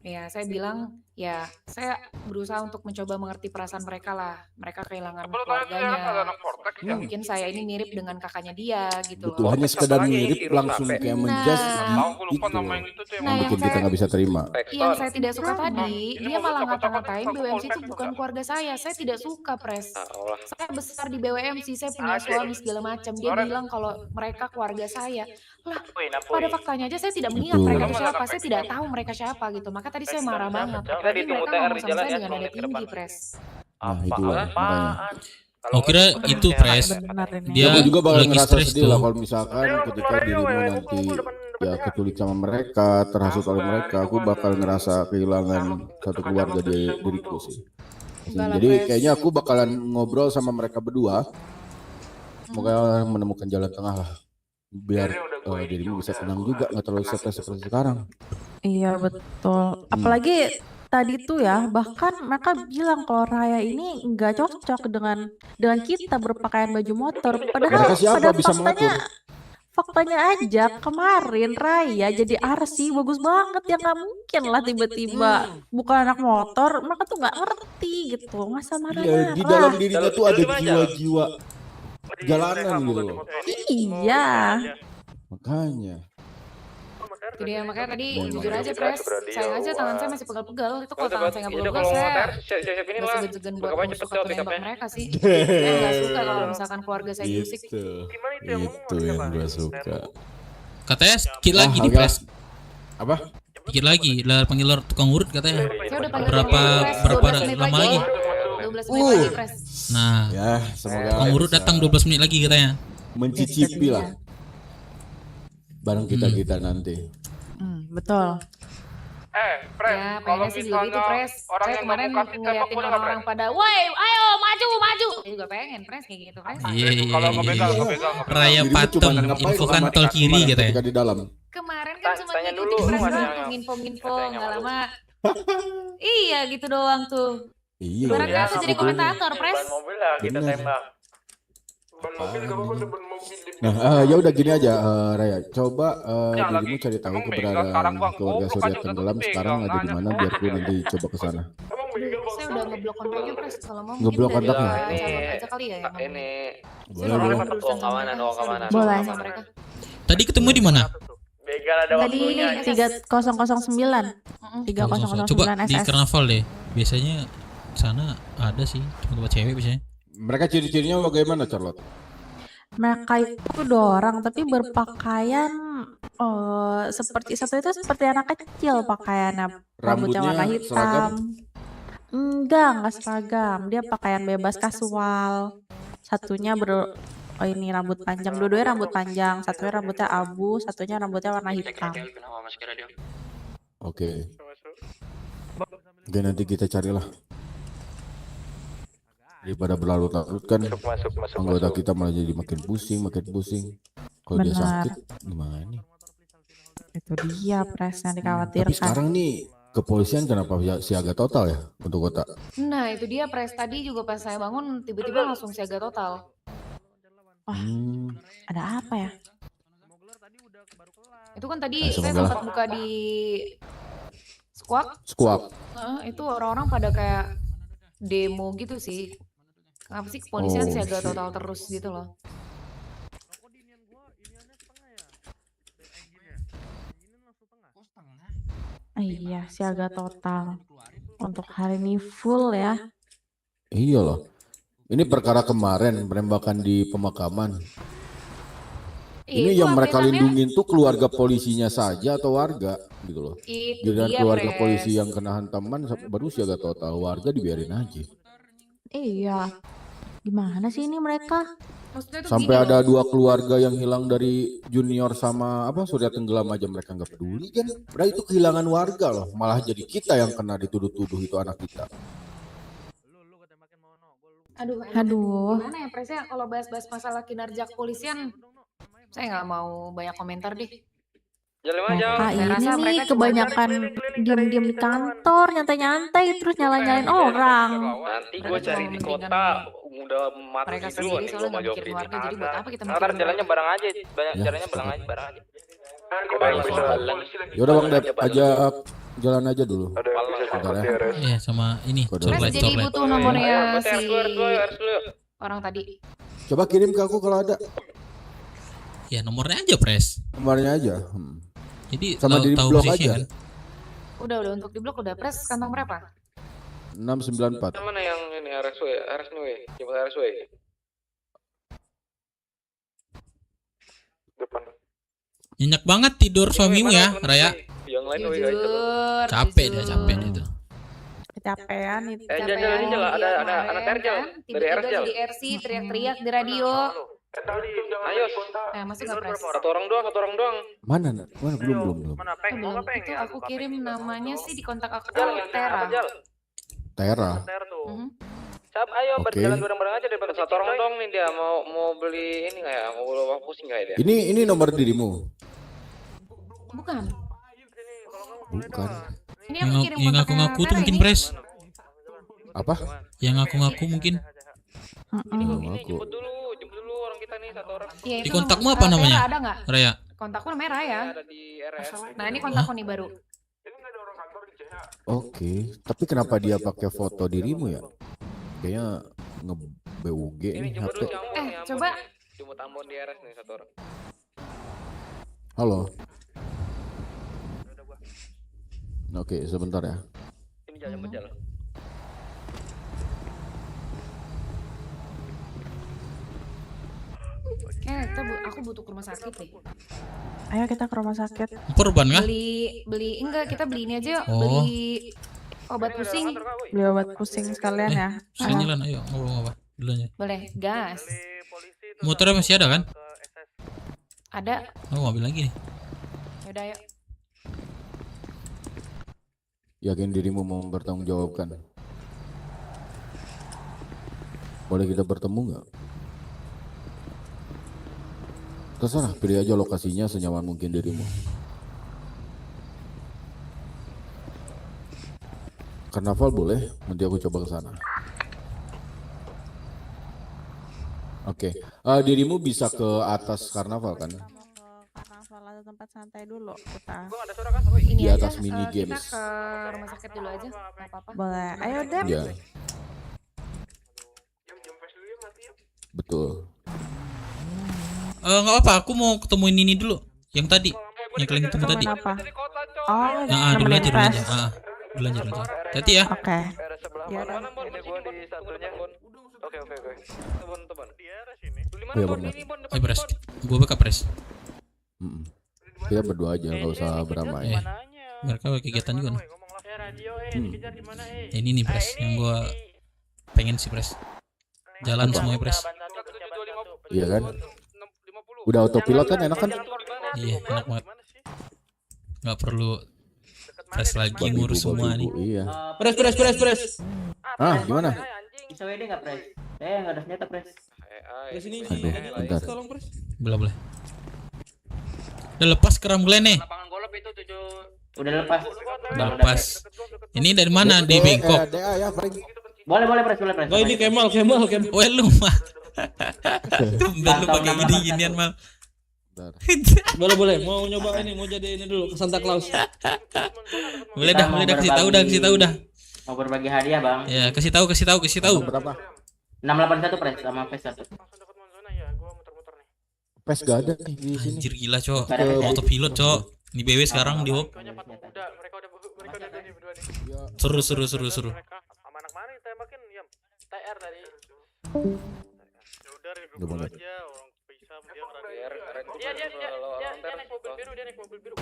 [SPEAKER 10] Ya, saya bilang ya saya berusaha untuk mencoba mengerti perasaan mereka lah. Mereka kehilangan keluarganya. Mungkin saya ini mirip dengan kakaknya dia gitu
[SPEAKER 3] Betul,
[SPEAKER 10] loh.
[SPEAKER 3] hanya sekedar mirip langsung kayak menjas
[SPEAKER 10] Nah,
[SPEAKER 3] itu
[SPEAKER 10] nah
[SPEAKER 3] yang
[SPEAKER 10] yang
[SPEAKER 3] bikin kita
[SPEAKER 10] saya
[SPEAKER 3] nggak bisa terima.
[SPEAKER 10] yang saya tidak suka tadi, dia malah ngata-ngatain BWMC itu bukan keluarga saya. Saya tidak suka, Pres. Saya besar di BWMC, saya punya suami segala macam. Dia bilang kalau mereka keluarga saya. Lah, pada faktanya aja saya tidak mengingat
[SPEAKER 3] Betul.
[SPEAKER 10] mereka itu siapa. Saya tidak tahu mereka siapa gitu. Maka tadi saya marah banget. Apalagi mereka ngomong sama saya dengan nada tinggi, Pres.
[SPEAKER 3] Nah itulah makanya.
[SPEAKER 2] Oh kira itu Pres.
[SPEAKER 1] Benar ini.
[SPEAKER 2] Dia
[SPEAKER 3] Aku juga bakal
[SPEAKER 2] lagi
[SPEAKER 3] ngerasa
[SPEAKER 2] stres
[SPEAKER 3] sedih lah
[SPEAKER 2] tuh.
[SPEAKER 3] kalau misalkan ketika dirimu nanti ya keculik sama mereka, terhasut oleh mereka, aku bakal ngerasa kehilangan satu keluarga di diriku sih.
[SPEAKER 10] Enggak lah,
[SPEAKER 3] Jadi
[SPEAKER 10] Pres.
[SPEAKER 3] kayaknya aku bakalan ngobrol sama mereka berdua, semoga menemukan jalan tengah lah, biar dirimu bisa tenang juga, nggak terlalu stres seperti sekarang.
[SPEAKER 1] Iya betul. Apalagi tadi tuh ya, bahkan mereka bilang kalau Raya ini nggak cocok dengan kita berpakaian baju motor. Padahal
[SPEAKER 3] Mereka siapa
[SPEAKER 1] pada
[SPEAKER 3] bisa mengatur?
[SPEAKER 1] faktanya aja kemarin Raya jadi RC bagus banget ya, nggak mungkin lah tiba-tiba bukan anak motor. Mereka tuh nggak ngerti gitu, nggak sama
[SPEAKER 3] Ya, di dalam dirinya tuh ada jiwa-jiwa jalanan gitu loh.
[SPEAKER 1] Iya.
[SPEAKER 3] Makanya.
[SPEAKER 10] Itu dia, makanya tadi
[SPEAKER 3] Memang.
[SPEAKER 10] jujur aja, Pres. Sayang aja tangan saya masih pegal-pegal. Itu kalau tangan saya nggak pegal-pegal, saya nggak segan-segan buat nusuk atau nembak mereka sih. Saya nggak suka kalau misalkan keluarga saya diusik.
[SPEAKER 3] Itu yang gue suka.
[SPEAKER 2] Katanya sedikit lagi di
[SPEAKER 3] oke
[SPEAKER 2] Pres.
[SPEAKER 3] lah. Apa?
[SPEAKER 2] Dikit lagi lah panggil tukang urut katanya.
[SPEAKER 10] Saya udah panggil
[SPEAKER 2] Berapa
[SPEAKER 10] tukang urut, Pres. 12 menit
[SPEAKER 2] lama lagi?
[SPEAKER 10] 12 menit lagi, Pres.
[SPEAKER 2] Nah,
[SPEAKER 3] Ya, semoga
[SPEAKER 2] tukang urut
[SPEAKER 3] bisa
[SPEAKER 2] datang 12 menit lagi katanya.
[SPEAKER 3] mencicipi lah barang kita nanti.
[SPEAKER 1] Betul.
[SPEAKER 10] Ya, pengennya sih juga gitu, Pres. Saya kemarin ngeliatin orang-orang pada, woi, ayo maju, maju. Saya juga pengen, Pres, kayak gitu, Pres.
[SPEAKER 2] Iya. Raya
[SPEAKER 3] Dirimu
[SPEAKER 2] patung,
[SPEAKER 3] cuma ngapain
[SPEAKER 2] infokan
[SPEAKER 3] selama-
[SPEAKER 2] tol kiri
[SPEAKER 3] selama
[SPEAKER 2] katanya.
[SPEAKER 3] ketika di dalam.
[SPEAKER 10] Kemarin kan cuma ngikutin Pres doang tuh, nginfo-nginfo, nggak lama. Iya, gitu doang tuh.
[SPEAKER 3] Iya.
[SPEAKER 10] Ibaratnya aku jadi komentator, Pres.
[SPEAKER 7] mobil lah kita
[SPEAKER 3] Bener.
[SPEAKER 7] tembak.
[SPEAKER 3] Nah, ya udah gini aja, Raya. Coba dirimu cari tahu keberadaan keluarga Surya Tenggelam sekarang ada di mana, biar gue nanti coba ke sana.
[SPEAKER 10] Saya udah ngeblok kontaknya, Pres. Kalau mau
[SPEAKER 3] Ngeblok
[SPEAKER 10] mungkin udah
[SPEAKER 3] kontaknya?
[SPEAKER 10] dicabut aja kali ya. Emang.
[SPEAKER 7] Ini
[SPEAKER 3] Boleh, boleh.
[SPEAKER 10] Urusan sama mereka, saya udah
[SPEAKER 1] Boleh.
[SPEAKER 10] sama mereka.
[SPEAKER 2] Tadi ketemu di mana?
[SPEAKER 7] begal ada
[SPEAKER 1] Tadi ini 3009. 3009
[SPEAKER 2] Coba di
[SPEAKER 1] SS.
[SPEAKER 2] karnaval deh. Biasanya sana ada sih tempat cewek biasanya.
[SPEAKER 3] Mereka ciri-cirinya bagaimana, Charlotte?
[SPEAKER 1] Mereka itu dua orang tapi berpakaian seperti satu itu seperti anak kecil pakaiannya, rambutnya warna
[SPEAKER 3] Rambutnya
[SPEAKER 1] hitam.
[SPEAKER 3] seragam?
[SPEAKER 1] Enggak seragam. Dia pakaian bebas kasual. Satunya ini rambut panjang, dua-duanya rambut panjang. Satunya rambutnya abu, satunya rambutnya warna hitam.
[SPEAKER 3] Oke. Oke, nanti kita carilah. Daripada berlarut-larut kan anggota kita malah jadi makin pusing. Kalau dia
[SPEAKER 1] Benar.
[SPEAKER 3] sakit gimana nih?
[SPEAKER 1] Itu dia Pres yang
[SPEAKER 3] Tapi
[SPEAKER 1] dikhawatirkan.
[SPEAKER 3] sekarang nih kepolisian kenapa siaga total ya untuk kota?
[SPEAKER 10] Nah, itu dia, Pres. Tadi juga pas saya bangun, tiba-tiba langsung siaga total.
[SPEAKER 1] Ada apa ya?
[SPEAKER 10] Itu kan tadi
[SPEAKER 3] Nah,
[SPEAKER 10] saya
[SPEAKER 3] semoga
[SPEAKER 10] sempat buka di Squawk.
[SPEAKER 3] Squawk.
[SPEAKER 10] Itu orang-orang pada kayak demo gitu sih. Kenapa sih kepolisian
[SPEAKER 3] Oh,
[SPEAKER 10] siaga
[SPEAKER 3] shit.
[SPEAKER 10] total terus gitu loh.
[SPEAKER 1] Iya, siaga total. Untuk hari ini full ya.
[SPEAKER 3] Iya loh. Ini perkara kemarin penembakan di pemakaman.
[SPEAKER 10] Iya,
[SPEAKER 3] Ini
[SPEAKER 10] itu
[SPEAKER 3] yang mereka
[SPEAKER 10] update-annya
[SPEAKER 3] lindungin tuh keluarga polisinya saja atau warga gitu loh.
[SPEAKER 10] Itu
[SPEAKER 3] Giliran
[SPEAKER 10] dia,
[SPEAKER 3] keluarga
[SPEAKER 10] Pres.
[SPEAKER 3] polisi yang kena hantaman baru siaga total, warga dibiarin aja.
[SPEAKER 1] Iya. Gimana sih ini mereka?
[SPEAKER 10] Maksudnya tuh
[SPEAKER 3] Sampai
[SPEAKER 10] gini
[SPEAKER 3] ada
[SPEAKER 10] loh.
[SPEAKER 3] 2 keluarga yang hilang dari Junior sama Surya Tenggelam aja mereka nggak peduli kan. Padahal itu kehilangan warga loh, malah jadi kita yang kena dituduh-tuduh itu anak kita.
[SPEAKER 1] Aduh.
[SPEAKER 10] Gimana ya, Pres, ya kalau bahas-bahas masalah kinerja kepolisian, saya nggak mau banyak komentar deh.
[SPEAKER 1] Mereka
[SPEAKER 10] Saya rasa
[SPEAKER 1] ini nih
[SPEAKER 10] mereka cuma
[SPEAKER 1] kebanyakan diam-diam di kantor, nyantai-nyantai terus nyala-nyalain orang.
[SPEAKER 7] Nanti gue
[SPEAKER 10] Mereka
[SPEAKER 7] cari
[SPEAKER 10] cuma
[SPEAKER 7] di
[SPEAKER 10] mementingkan
[SPEAKER 7] kota udah mati
[SPEAKER 10] Mereka
[SPEAKER 7] duluan
[SPEAKER 10] sendiri
[SPEAKER 7] nih
[SPEAKER 10] soalnya
[SPEAKER 7] gua mau
[SPEAKER 10] nggak
[SPEAKER 7] jawab
[SPEAKER 10] mikirin
[SPEAKER 7] ini.
[SPEAKER 10] warga, jadi buat apa kita
[SPEAKER 7] Ntar
[SPEAKER 10] mikirin
[SPEAKER 7] jalannya
[SPEAKER 10] mereka?
[SPEAKER 7] bareng aja,
[SPEAKER 3] Ya,
[SPEAKER 7] jalannya bareng
[SPEAKER 3] sepakat.
[SPEAKER 7] aja, bareng aja.
[SPEAKER 3] Yaudah Bang Dep, ajak jalan aja dulu. Bentar ya.
[SPEAKER 2] Iya sama ini
[SPEAKER 3] Kode.
[SPEAKER 10] Pres
[SPEAKER 2] coklat
[SPEAKER 10] jadi
[SPEAKER 2] coklat.
[SPEAKER 10] butuh nomornya
[SPEAKER 7] Ayo,
[SPEAKER 10] si
[SPEAKER 7] harus dulu.
[SPEAKER 10] orang tadi.
[SPEAKER 3] Coba kirim ke aku kalau ada.
[SPEAKER 2] Ya nomornya aja Pres.
[SPEAKER 3] Kemarinnya aja.
[SPEAKER 2] Jadi
[SPEAKER 3] Sama di
[SPEAKER 2] tahu
[SPEAKER 3] blok
[SPEAKER 2] posisinya
[SPEAKER 3] aja.
[SPEAKER 2] kan.
[SPEAKER 10] Udah untuk di blok udah. Pres kantong berapa?
[SPEAKER 3] 694.
[SPEAKER 7] Mana yang ini RSW, jemput RSW. Depan.
[SPEAKER 2] Nyenyak banget tidur suamimu ya, Raya.
[SPEAKER 7] Yang lain weh guys.
[SPEAKER 10] Jujur.
[SPEAKER 2] Capek dia,
[SPEAKER 10] jujur.
[SPEAKER 2] capek dia tuh.
[SPEAKER 1] Kecapean itu.
[SPEAKER 7] Jalan
[SPEAKER 10] Capean
[SPEAKER 7] ini jalan,
[SPEAKER 10] dia
[SPEAKER 7] ada
[SPEAKER 10] kemarin
[SPEAKER 7] Terjal
[SPEAKER 10] kan,
[SPEAKER 7] dari
[SPEAKER 10] tiba-tiba
[SPEAKER 7] RS Jal.
[SPEAKER 10] jadi RC teriak-teriak di radio.
[SPEAKER 7] Ayo,
[SPEAKER 10] Masuk nggak Pres?
[SPEAKER 7] satu orang doang.
[SPEAKER 3] Mana? Mana belum.
[SPEAKER 10] Belum. Itu aku kirim namanya sih di kontak aku
[SPEAKER 7] Tera.
[SPEAKER 10] Tera.
[SPEAKER 3] Tera.
[SPEAKER 10] Mhm.
[SPEAKER 7] Sab, ayo
[SPEAKER 3] Oke.
[SPEAKER 7] berjalan bareng-bareng aja daripada satu orang doang nih dia mau beli ini nggak ya? Mau beli uang pusing nggak ya dia?
[SPEAKER 3] Ini nomor dirimu.
[SPEAKER 10] Bukan.
[SPEAKER 3] Bukan.
[SPEAKER 10] Ini
[SPEAKER 2] Yang
[SPEAKER 10] aku kirim
[SPEAKER 2] yang
[SPEAKER 10] kontaknya
[SPEAKER 2] ngaku-ngaku tuh
[SPEAKER 10] Tera
[SPEAKER 2] mungkin
[SPEAKER 10] ini.
[SPEAKER 2] Pres.
[SPEAKER 3] Apa?
[SPEAKER 2] Yang ngaku-ngaku mungkin.
[SPEAKER 7] Ini
[SPEAKER 3] Aku.
[SPEAKER 7] jemput dulu orang kita nih satu orang.
[SPEAKER 10] Iya,
[SPEAKER 2] Di
[SPEAKER 10] itu
[SPEAKER 2] kontakmu
[SPEAKER 10] nomor-
[SPEAKER 2] apa
[SPEAKER 10] Tera
[SPEAKER 2] namanya?
[SPEAKER 10] ada nggak?
[SPEAKER 2] Raya.
[SPEAKER 10] Kontakku namanya Raya.
[SPEAKER 7] Ada di RS.
[SPEAKER 10] Nah ini kontakku nih baru.
[SPEAKER 3] Oke. Tapi kenapa dia pakai foto dirimu ya? Kayaknya nge-BUG
[SPEAKER 7] Ini
[SPEAKER 3] nih
[SPEAKER 7] jemput
[SPEAKER 3] HP.
[SPEAKER 7] dulu Ambon nih, Ambon
[SPEAKER 10] coba.
[SPEAKER 7] nih. Jemput Ambon di RS nih satu orang.
[SPEAKER 3] Halo. Oke, sebentar ya.
[SPEAKER 7] Ini jalan berjalan.
[SPEAKER 10] Aku butuh ke rumah sakit nih.
[SPEAKER 1] Ayo kita ke rumah sakit.
[SPEAKER 2] Korban kah?
[SPEAKER 10] Beli enggak, kita beli ini aja yuk.
[SPEAKER 2] Oh.
[SPEAKER 10] Beli obat pusing.
[SPEAKER 1] Beli obat pusing sekalian ya.
[SPEAKER 2] Sini lan, ayo ngobrol apa? Duluan ya.
[SPEAKER 10] Boleh, gas.
[SPEAKER 2] Motornya masih ada kan?
[SPEAKER 10] Ada.
[SPEAKER 2] Oh, mobil lagi nih.
[SPEAKER 10] Yaudah yuk.
[SPEAKER 3] Yakin dirimu mau mempertanggungjawabkan? Boleh kita bertemu nggak? Terserah, pilih aja lokasinya senyaman mungkin dirimu. Karnaval boleh, nanti aku coba ke sana. Oke, dirimu bisa ke atas karnaval kan?
[SPEAKER 1] Kita mau ke karnaval atau tempat santai dulu kita.
[SPEAKER 10] Ini
[SPEAKER 3] Di
[SPEAKER 10] aja,
[SPEAKER 3] atas mini
[SPEAKER 10] kita
[SPEAKER 3] games.
[SPEAKER 10] ke rumah sakit dulu aja. Enggak apa-apa.
[SPEAKER 1] Boleh. Ayo Dep.
[SPEAKER 3] Ya. Betul.
[SPEAKER 2] Nggak apa, aku mau ketemuin ini dulu. Yang tadi, yang kalian ketemu tadi.
[SPEAKER 1] Temen apa? Oh,
[SPEAKER 2] Dulu
[SPEAKER 1] nemenin
[SPEAKER 2] aja, dulu
[SPEAKER 1] Pres.
[SPEAKER 2] aja. Dulu aja. Hati ya.
[SPEAKER 1] Oke.
[SPEAKER 7] Ya
[SPEAKER 1] Ya udah.
[SPEAKER 7] mana Bon? Ini gua di satunya. Oke. Teman. Di RS ini. Di mana
[SPEAKER 3] Iya,
[SPEAKER 7] Bon?
[SPEAKER 3] benar.
[SPEAKER 7] Ini Bon
[SPEAKER 2] Ayo Pres, gue backup Pres.
[SPEAKER 3] Mm-mm. Kita berdua aja, nggak usah beramai.
[SPEAKER 2] Mereka ada kegiatan juga nih.
[SPEAKER 7] radio
[SPEAKER 3] dikejar
[SPEAKER 7] di mana
[SPEAKER 2] Ini nih Pres, yang gue pengen sih Pres. Jalan semuanya Pres.
[SPEAKER 3] Iya kan? Udah autopilot kan enak kan?
[SPEAKER 2] Iya, enak banget. Nggak perlu Pres lagi
[SPEAKER 3] Buat
[SPEAKER 2] ngurus
[SPEAKER 3] ibu, buat
[SPEAKER 2] semua
[SPEAKER 3] ibu,
[SPEAKER 2] nih.
[SPEAKER 3] Iya.
[SPEAKER 11] Pres.
[SPEAKER 3] Ah, gimana?
[SPEAKER 11] Bisa WD nggak Pres? Saya nggak ada senjata Pres.
[SPEAKER 3] Aduh, bentar.
[SPEAKER 2] Boleh. Udah lepas keram Glenn nih.
[SPEAKER 7] Lapangan golf itu 7.
[SPEAKER 11] Udah lepas.
[SPEAKER 2] Udah lepas. Ini dari mana? Di Bangkok.
[SPEAKER 3] DA ya, paling.
[SPEAKER 11] Boleh Pres.
[SPEAKER 6] Oh ini Kemal.
[SPEAKER 2] Weh lu mah. Tumben lu pakai gini-ginian mal.
[SPEAKER 3] Bentar.
[SPEAKER 6] Boleh. Mau nyoba ini, mau jadi ini dulu ke Santa Claus.
[SPEAKER 2] Boleh dah kasih tahu dah.
[SPEAKER 11] Mau berbagi hadiah Bang.
[SPEAKER 2] Ya, kasih tahu.
[SPEAKER 3] Berapa?
[SPEAKER 11] 681 Pres sama PS1.
[SPEAKER 3] PES gak ada nih di sini.
[SPEAKER 2] Anjir gila, Cok.
[SPEAKER 11] Nggak ada PS1.
[SPEAKER 2] Autopilot, Cok. Ini BW sekarang di hop. Seru.
[SPEAKER 7] Anak mana yang tembakin? Yam. TR tadi. Udah
[SPEAKER 3] Udah banget.
[SPEAKER 7] aja orang bisa dia naik mobil biru.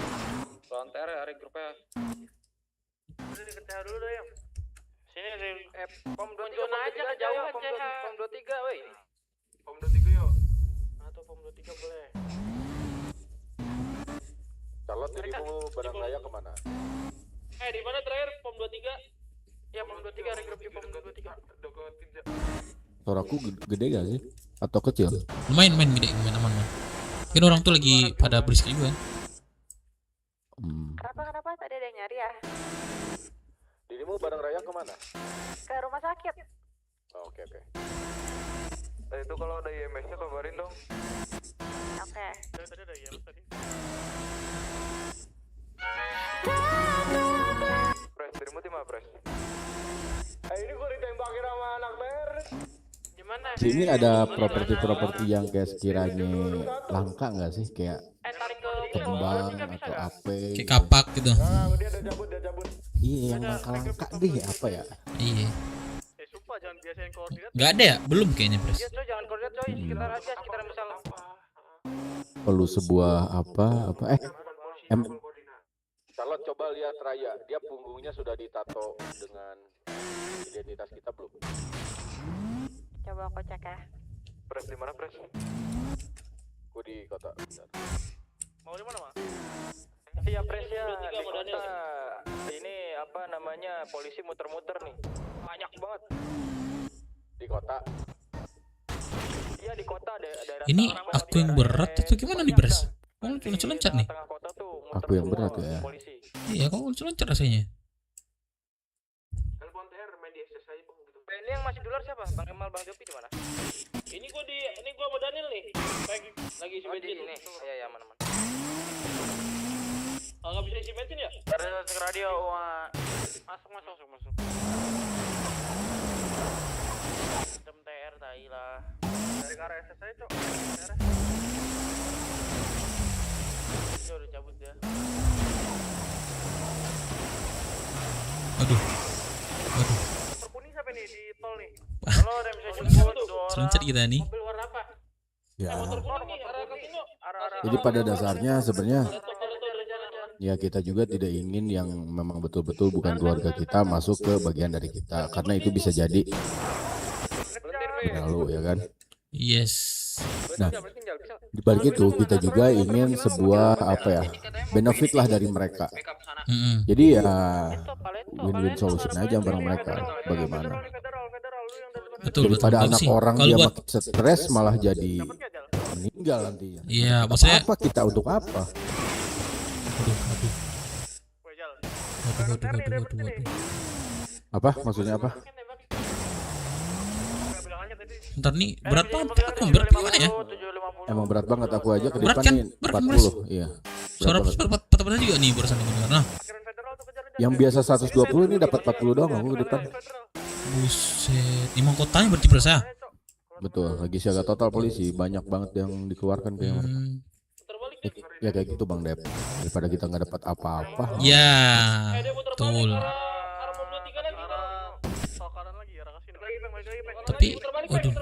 [SPEAKER 7] Lawan TR arek grupnya. Udah deket TR dulu dah, Yam. Sini ada pom 23 aja kejauhan pom 23 woi. Pom 23 yuk. Atau pom 23 boleh.
[SPEAKER 5] Calon dirimu barang raya kemana?
[SPEAKER 7] Di mana terakhir pom 23? Ya pom 23 arek grup pom 23.
[SPEAKER 3] Suaraku gede gak sih? Atau kecil?
[SPEAKER 2] Lumayan main gede, lumayan aman man. Mungkin orang tuh lagi pada berisik juga.
[SPEAKER 1] Kenapa tadi ada yang nyari ya?
[SPEAKER 5] Dirimu barang raya kemana?
[SPEAKER 1] Ke rumah sakit.
[SPEAKER 5] Oke.
[SPEAKER 7] Itu kalau ada IMS-nya kabarin dong.
[SPEAKER 8] Oke.
[SPEAKER 7] Tadi ada IMS tadi. Pres, dirimu di mana, Pres?
[SPEAKER 9] Ini gue ditembakin sama anak TR.
[SPEAKER 7] Gimana?
[SPEAKER 3] Sini ada properti-properti yang kayak sekiranya langka nggak sih, kayak
[SPEAKER 7] Tarik ke
[SPEAKER 3] kembang atau apa?
[SPEAKER 2] Kayak kapak gitu.
[SPEAKER 9] Dia cabut.
[SPEAKER 3] Iya, yang langka-langka deh apa ya?
[SPEAKER 2] Iya.
[SPEAKER 7] Sumpah jangan biasain koordinat.
[SPEAKER 2] Nggak ada ya? Belum kayaknya, Pres.
[SPEAKER 7] Iya, coy, jangan koordinat, coy. Sekitar aja, sekitar misal.
[SPEAKER 3] Perlu sebuah apa?
[SPEAKER 5] Charlotte coba lihat Raya, dia punggungnya sudah ditato dengan identitas kita belum?
[SPEAKER 8] Coba aku cek ya.
[SPEAKER 7] Pres di mana, Pres?
[SPEAKER 5] Gue di kota. Bentar.
[SPEAKER 7] Mau di mana, Mak? Iya, Pres ya. Di kota. Ini apa namanya? Polisi muter-muter nih. Banyak banget.
[SPEAKER 5] Di kota.
[SPEAKER 7] Iya, di kota daerah.
[SPEAKER 2] Ini aku yang berat atau gimana nih, Pres? Kok loncat-loncat nih?
[SPEAKER 7] Tengah kota tuh
[SPEAKER 3] Aku yang berat ya.
[SPEAKER 7] polisi.
[SPEAKER 2] Iya, kok loncat-loncat rasanya?
[SPEAKER 7] Telepon TR main di SS aja, Bang, gitu. Ini yang masih dolar siapa? Bang Kemal, Bang Jopi di mana? Ini gua sama Daniel nih. Lagi isi bensin nih. Iya, aman-aman. Enggak bisa isi bensin ya? Ada radio, wah. Masuk. Dem TR tai lah. Dari arah SS aja, Cok. Dia udah cabut dia.
[SPEAKER 2] Aduh.
[SPEAKER 7] Perkuning siapa nih di tol nih? Halo, ada yang bisa jemput dua
[SPEAKER 2] Loncat kita nih.
[SPEAKER 7] mobil warna apa?
[SPEAKER 3] Ya.
[SPEAKER 7] Motor kuning, arah kasino.
[SPEAKER 3] Jadi pada dasarnya sebenarnya ya kita juga tidak ingin yang memang betul-betul bukan keluarga kita masuk ke bagian dari kita, karena itu bisa jadi lalu ya kan.
[SPEAKER 2] Yes.
[SPEAKER 3] Nah, di balik itu kita juga ingin sebuah apa ya, benefit lah dari mereka. Jadi ya win-win solution aja bareng mereka. Bagaimana?
[SPEAKER 2] Betul.
[SPEAKER 3] Daripada anak
[SPEAKER 2] Bagus sih.
[SPEAKER 3] orang
[SPEAKER 2] Kalau
[SPEAKER 3] dia
[SPEAKER 2] buat
[SPEAKER 3] makin stres malah jadi meninggal nantinya.
[SPEAKER 2] iya, maksudnya
[SPEAKER 3] Apa kita untuk apa?
[SPEAKER 2] Waduh.
[SPEAKER 3] Apa maksudnya apa?
[SPEAKER 2] Ntar nih berat banget aku, berat gimana ya?
[SPEAKER 3] Emang berat banget aku aja ke
[SPEAKER 2] Berat
[SPEAKER 3] depan
[SPEAKER 2] kan?
[SPEAKER 3] nih
[SPEAKER 2] Berat kan,
[SPEAKER 3] 40. Iya.
[SPEAKER 2] Suara
[SPEAKER 3] Berat banget.
[SPEAKER 2] patah-patah juga nih barusan dengar. Nah,
[SPEAKER 3] Yang biasa 120 ini dapat 40 doang aku ke depan.
[SPEAKER 2] buset. Emang kotanya berarti berasa?
[SPEAKER 3] Betul, lagi siaga total polisi, banyak banget yang dikeluarkan kayak mereka. Ya kayak gitu Bang Dep. Daripada kita nggak dapat apa-apa.
[SPEAKER 2] Ya, betul. Tapi, waduh.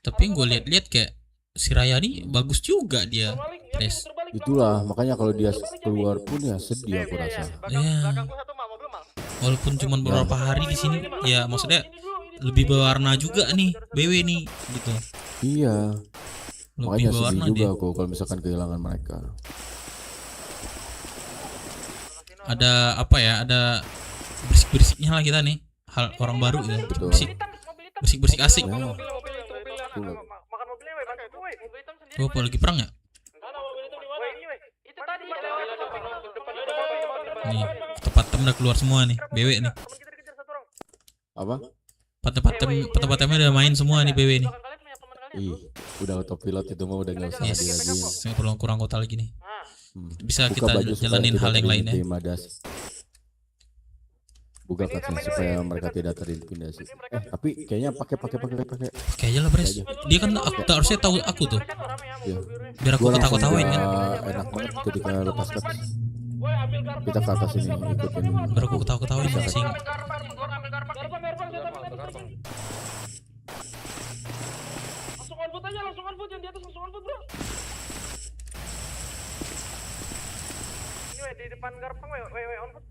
[SPEAKER 2] Tapi yang gue lihat-lihat kayak si Raya nih bagus juga dia, Pres.
[SPEAKER 3] Itulah makanya kalau dia keluar pun ya sedih aku rasa.
[SPEAKER 2] Ya. Walaupun cuma beberapa hari di sini, ya maksudnya lebih berwarna juga nih, BW nih, gitu.
[SPEAKER 3] Iya.
[SPEAKER 2] Lebih
[SPEAKER 3] Makanya sedih
[SPEAKER 2] berwarna
[SPEAKER 3] juga
[SPEAKER 2] dia.
[SPEAKER 3] aku kalau misalkan kehilangan mereka.
[SPEAKER 2] Ada apa ya? Ada berisik-berisiknya lah kita nih. Hal orang baru gitu.
[SPEAKER 3] Betul.
[SPEAKER 2] Berisik asik.
[SPEAKER 3] Ya.
[SPEAKER 2] Tuh apa lagi perang ya? Nih, patem udah keluar semua nih, BW nih.
[SPEAKER 3] Apa?
[SPEAKER 2] Patem-patemnya udah main semua nih, BW nih.
[SPEAKER 3] Ih, udah autopilot itu mah udah nggak usah
[SPEAKER 2] Yes,
[SPEAKER 3] dilagi.
[SPEAKER 2] saya perlu kurang kota lagi nih. Bisa
[SPEAKER 3] Buka
[SPEAKER 2] kita
[SPEAKER 3] baju supaya
[SPEAKER 2] jalanin
[SPEAKER 3] tidak
[SPEAKER 2] hal yang lainnya.
[SPEAKER 3] terintimidasi. Buka kaca supaya mereka tidak terintimidasi. Tapi kayaknya pakai.
[SPEAKER 2] Kayak aja lah, Bres. Dia kan aku harusnya tahu aku tuh.
[SPEAKER 3] Ya.
[SPEAKER 2] Biar aku
[SPEAKER 3] Gua langsung
[SPEAKER 2] ketawa-ketawain kan.
[SPEAKER 3] Enak banget ketika lepas kaca. Kita ke atas ini ikutin.
[SPEAKER 2] Biar aku ketawa-ketawain sih.
[SPEAKER 7] Langsung on foot yang di atas, langsung on foot, bro. Ini di depan garpang, on foot.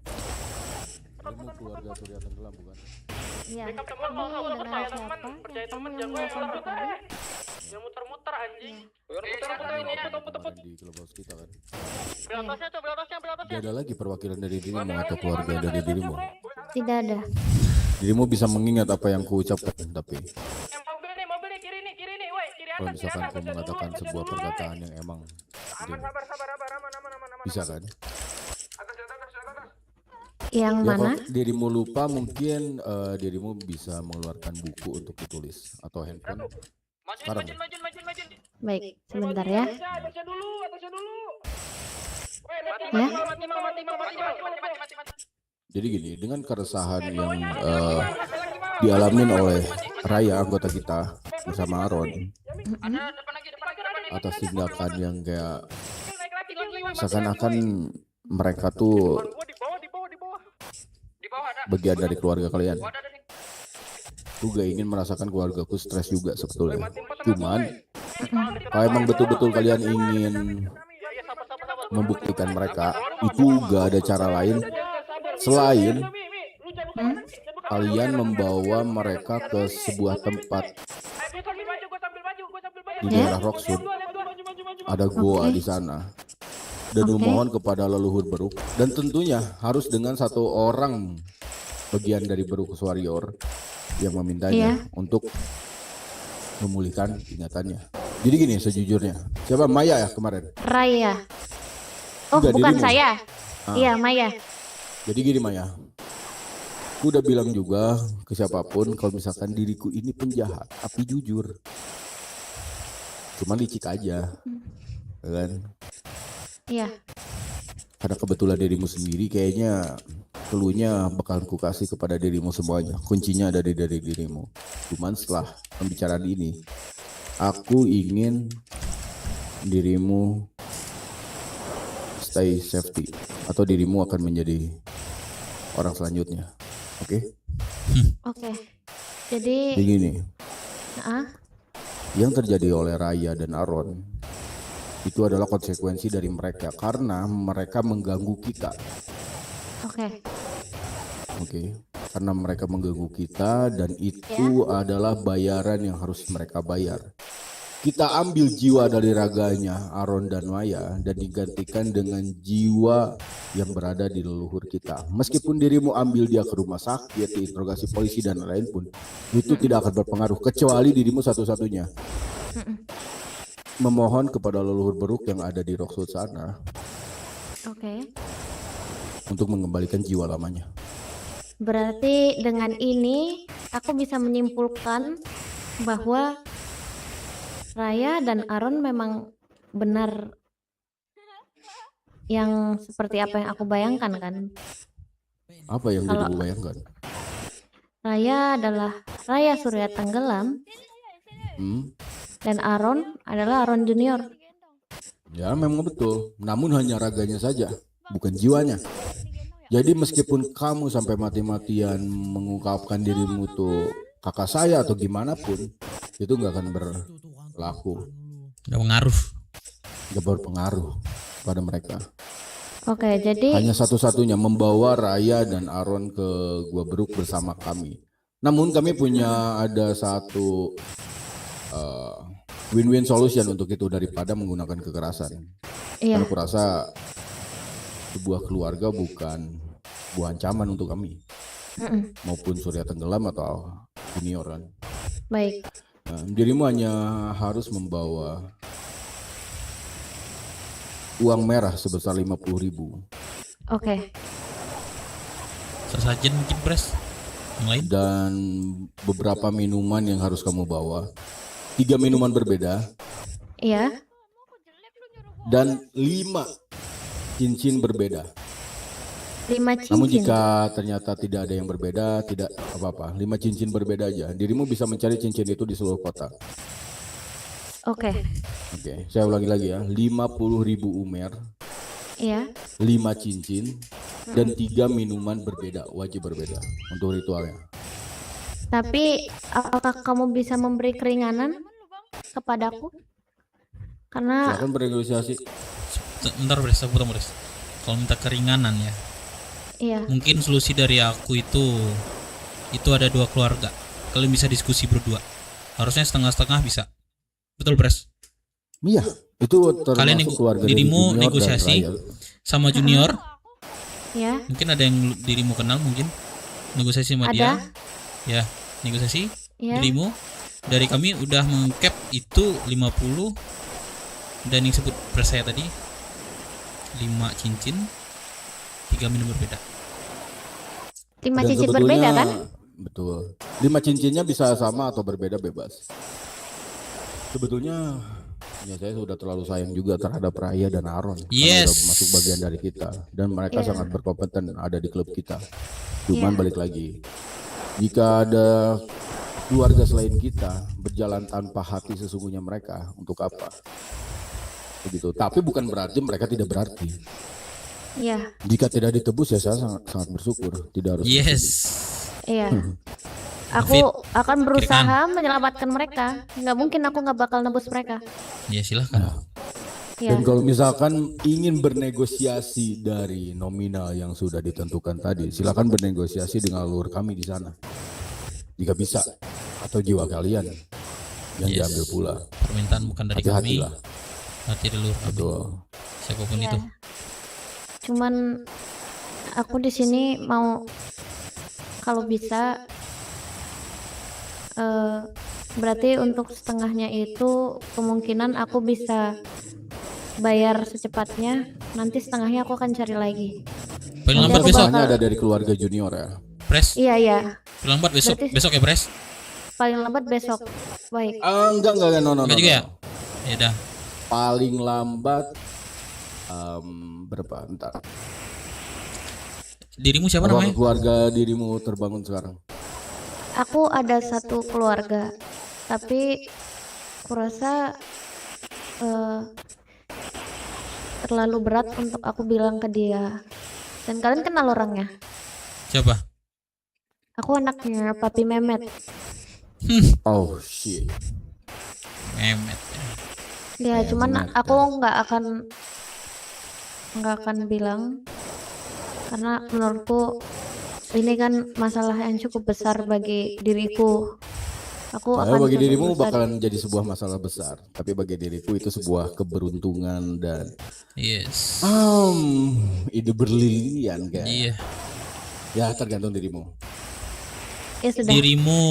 [SPEAKER 3] Kamu keluarga Surya Tenggelam bukan?
[SPEAKER 8] Iya.
[SPEAKER 7] Teman mau
[SPEAKER 8] Kamu dengan
[SPEAKER 7] percaya
[SPEAKER 8] siapa?
[SPEAKER 7] teman, percaya
[SPEAKER 8] Kamu
[SPEAKER 7] teman,
[SPEAKER 8] yang
[SPEAKER 7] jangan
[SPEAKER 8] nelfon
[SPEAKER 7] muter-muter
[SPEAKER 8] tadi?
[SPEAKER 7] aja. Jangan muter-muter anjing. Muter-muter ini ya.
[SPEAKER 3] Kemarin di clubhouse kita kan.
[SPEAKER 7] Belatasnya tuh, belatasnya.
[SPEAKER 3] Tidak ada lagi perwakilan dari dirimu atau keluarga dari dirimu.
[SPEAKER 8] Tidak ada.
[SPEAKER 3] Dirimu bisa mengingat apa yang kuucapkan, tapi
[SPEAKER 7] Mobil nih, kiri nih, woi, kiri
[SPEAKER 3] kalau
[SPEAKER 7] atas, kiri
[SPEAKER 3] misalkan
[SPEAKER 7] atas.
[SPEAKER 3] kau mengatakan sebuah perkataan yang emang
[SPEAKER 7] Aman, sabar, aman.
[SPEAKER 3] bisa kan?
[SPEAKER 8] Yang
[SPEAKER 3] Ya
[SPEAKER 8] mana?
[SPEAKER 3] kalau dirimu lupa mungkin dirimu bisa mengeluarkan buku untuk ditulis atau handphone. Sekarang.
[SPEAKER 8] Baik, sebentar ya.
[SPEAKER 7] Baca dulu.
[SPEAKER 8] Ya.
[SPEAKER 3] Jadi gini, dengan keresahan yang dialamin oleh Raya anggota kita bersama Aron atas tindakan yang kayak seakan-akan mereka tuh bagian dari keluarga kalian. Aku gak ingin merasakan keluargaku stres juga sebetulnya. Cuman kalau emang betul-betul kalian ingin membuktikan mereka, itu gak ada cara lain selain kalian membawa mereka ke sebuah tempat di daerah Rockwood. Ada goa di sana. Dan memohon kepada leluhur Beruk, dan tentunya harus dengan satu orang bagian dari Berukus Warrior yang memintanya untuk memulihkan ingatannya. Jadi gini sejujurnya, siapa Maya ya kemarin?
[SPEAKER 8] Raya. Oh,
[SPEAKER 3] Enggak,
[SPEAKER 8] bukan
[SPEAKER 3] dirimu.
[SPEAKER 8] saya.
[SPEAKER 3] Ah.
[SPEAKER 8] Iya, Maya.
[SPEAKER 3] Jadi gini Maya, aku udah bilang juga ke siapapun kalau misalkan diriku ini penjahat, tapi jujur. Cuma licik aja, kan?
[SPEAKER 8] Iya.
[SPEAKER 3] Karena kebetulan dirimu sendiri kayaknya cluenya bakal ku kasih kepada dirimu semuanya. Kuncinya ada di dari dirimu. Cuman setelah pembicaraan ini, aku ingin dirimu stay safety atau dirimu akan menjadi orang selanjutnya. Oke?
[SPEAKER 8] Oke. Jadi,
[SPEAKER 3] Begini,
[SPEAKER 8] ah,
[SPEAKER 3] yang terjadi oleh Raya dan Aron itu adalah konsekuensi dari mereka karena mereka mengganggu kita.
[SPEAKER 8] oke.
[SPEAKER 3] Oke, karena mereka mengganggu kita dan itu adalah bayaran yang harus mereka bayar. Kita ambil jiwa dari raganya Aron dan Maya dan digantikan dengan jiwa yang berada di leluhur kita. Meskipun dirimu ambil dia ke rumah sakit, diinterogasi polisi dan lain pun, itu tidak akan berpengaruh kecuali dirimu satu-satunya memohon kepada leluhur Beruk yang ada di Rockwood sana
[SPEAKER 8] Oke.
[SPEAKER 3] untuk mengembalikan jiwa lamanya.
[SPEAKER 8] Berarti dengan ini aku bisa menyimpulkan bahwa Raya dan Aron memang benar yang seperti apa yang aku bayangkan kan.
[SPEAKER 3] Apa yang
[SPEAKER 8] Kalau-
[SPEAKER 3] dirimu bayangkan?
[SPEAKER 8] Raya adalah Raya Surya Tenggelam dan Aron adalah Aron Junior.
[SPEAKER 3] Ya memang betul, namun hanya raganya saja, bukan jiwanya. Jadi meskipun kamu sampai mati-matian mengungkapkan dirimu tuh kakak saya atau gimana pun, itu nggak akan berlaku, nggak berpengaruh pada mereka.
[SPEAKER 8] Oke, jadi
[SPEAKER 3] Hanya satu-satunya membawa Raya dan Aron ke Gua Beruk bersama kami. Namun kami punya ada satu win-win solution untuk itu daripada menggunakan kekerasan.
[SPEAKER 8] Iya.
[SPEAKER 3] Karena aku rasa sebuah keluarga bukan sebuah ancaman untuk kami, maupun Surya Tenggelam atau Junior kan.
[SPEAKER 8] baik.
[SPEAKER 3] Nah, dirimu hanya harus membawa uang merah sebesar 50.000
[SPEAKER 8] Oke.
[SPEAKER 2] Sesajen mungkin Pres. Yang lain?
[SPEAKER 3] dan beberapa minuman yang harus kamu bawa. 3 minuman berbeda
[SPEAKER 8] Iya.
[SPEAKER 3] dan 5 cincin berbeda.
[SPEAKER 8] 5
[SPEAKER 3] Namun
[SPEAKER 8] cincin.
[SPEAKER 3] jika ternyata tidak ada yang berbeda, tidak apa-apa. 5 cincin berbeda aja. Dirimu bisa mencari cincin itu di seluruh kota.
[SPEAKER 8] Oke.
[SPEAKER 3] Oke, saya ulangi lagi ya. 50.000 umer,
[SPEAKER 8] Iya.
[SPEAKER 3] 5 cincin, dan 3 minuman berbeda, wajib berbeda untuk ritualnya.
[SPEAKER 8] Tapi apakah kamu bisa memberi keringanan kepadaku? Karena
[SPEAKER 3] Silakan bernegosiasi.
[SPEAKER 2] Bentar Pres, aku potong Pres. Kalau minta keringanan ya,
[SPEAKER 8] iya.
[SPEAKER 2] mungkin solusi dari aku itu ada 2 keluarga. Kalian bisa diskusi berdua. Harusnya setengah-setengah bisa. Betul Pres?
[SPEAKER 3] Iya, itu
[SPEAKER 2] Kalian
[SPEAKER 3] termasuk keluarga dari
[SPEAKER 2] dirimu
[SPEAKER 3] Junior dan
[SPEAKER 2] negosiasi
[SPEAKER 3] Raya.
[SPEAKER 2] sama Junior.
[SPEAKER 8] Ya.
[SPEAKER 2] Mungkin ada yang dirimu kenal mungkin. Negosiasi sama
[SPEAKER 8] Ada.
[SPEAKER 2] dia. Ya, negosiasi.
[SPEAKER 8] Ya.
[SPEAKER 2] Dirimu dari kami udah mengcap itu 50 dan yang sebut Pres saya tadi 5 cincin, 3 minum berbeda.
[SPEAKER 8] 5
[SPEAKER 3] Dan
[SPEAKER 8] cincin
[SPEAKER 3] sebetulnya
[SPEAKER 8] berbeda kan?
[SPEAKER 3] betul. 5 cincinnya bisa sama atau berbeda bebas. Sebetulnya ya saya sudah terlalu sayang juga terhadap Raya dan Aaron karena
[SPEAKER 2] Yes.
[SPEAKER 3] udah masuk bagian dari kita dan mereka
[SPEAKER 8] Iya.
[SPEAKER 3] sangat berkompeten ada di klub kita. Cuman
[SPEAKER 8] Iya.
[SPEAKER 3] balik lagi, jika ada keluarga selain kita berjalan tanpa hati sesungguhnya mereka untuk apa? Begitu. Tapi bukan berarti mereka tidak berarti.
[SPEAKER 8] Iya.
[SPEAKER 3] Jika tidak ditebus ya saya sangat bersyukur. Tidak harus.
[SPEAKER 2] Yes.
[SPEAKER 8] Iya.
[SPEAKER 2] David,
[SPEAKER 8] Aku akan berusaha menyelamatkan mereka. Nggak mungkin aku nggak bakal nebus mereka.
[SPEAKER 2] Ya silahkan.
[SPEAKER 8] Iya.
[SPEAKER 3] Dan kalau misalkan ingin bernegosiasi dari nominal yang sudah ditentukan tadi, silakan bernegosiasi dengan leluhur kami di sana. Jika bisa, atau jiwa kalian yang
[SPEAKER 2] Yes.
[SPEAKER 3] diambil pula.
[SPEAKER 2] Permintaan bukan dari kami.
[SPEAKER 3] Hati-hatilah.
[SPEAKER 2] Hati dulu.
[SPEAKER 3] Betul.
[SPEAKER 2] Siapapun
[SPEAKER 8] Iya.
[SPEAKER 2] itu.
[SPEAKER 8] Cuman aku di sini mau kalau bisa berarti untuk setengahnya itu kemungkinan aku bisa bayar secepatnya. Nanti setengahnya aku akan cari lagi.
[SPEAKER 2] Paling
[SPEAKER 8] Nanti
[SPEAKER 2] lambat
[SPEAKER 8] aku
[SPEAKER 2] besok.
[SPEAKER 8] bakal-
[SPEAKER 3] ada dari keluarga junior ya.
[SPEAKER 2] Pres.
[SPEAKER 8] Iya iya.
[SPEAKER 2] Paling lambat besok.
[SPEAKER 8] Berarti-
[SPEAKER 2] Besok ya Pres.
[SPEAKER 8] Paling lambat besok. Baik.
[SPEAKER 3] Enggak, no.
[SPEAKER 2] Enggak juga ya? Ya udah.
[SPEAKER 3] Paling lambat berapa? Entar.
[SPEAKER 2] Dirimu siapa
[SPEAKER 3] Apakah
[SPEAKER 2] namanya?
[SPEAKER 3] keluarga dirimu terbangun sekarang?
[SPEAKER 8] Aku ada satu keluarga, tapi kurasa terlalu berat untuk aku bilang ke dia. Dan kalian kenal orangnya?
[SPEAKER 2] Siapa?
[SPEAKER 8] Aku anaknya Papi Mehmet.
[SPEAKER 3] Oh shit.
[SPEAKER 2] Memet.
[SPEAKER 8] Ya, cuman
[SPEAKER 3] Mehmet.
[SPEAKER 8] aku nggak akan bilang karena menurutku ini kan masalah yang cukup besar bagi diriku. Aku
[SPEAKER 3] Padahal
[SPEAKER 8] akan
[SPEAKER 3] bagi
[SPEAKER 8] coba
[SPEAKER 3] dirimu
[SPEAKER 8] berusaha.
[SPEAKER 3] bakalan jadi sebuah masalah besar, tapi bagi diriku itu sebuah keberuntungan dan
[SPEAKER 2] Yes.
[SPEAKER 3] ide berlilian kan.
[SPEAKER 2] Iya.
[SPEAKER 3] Ya tergantung dirimu.
[SPEAKER 8] Ya sudah.
[SPEAKER 2] Dirimu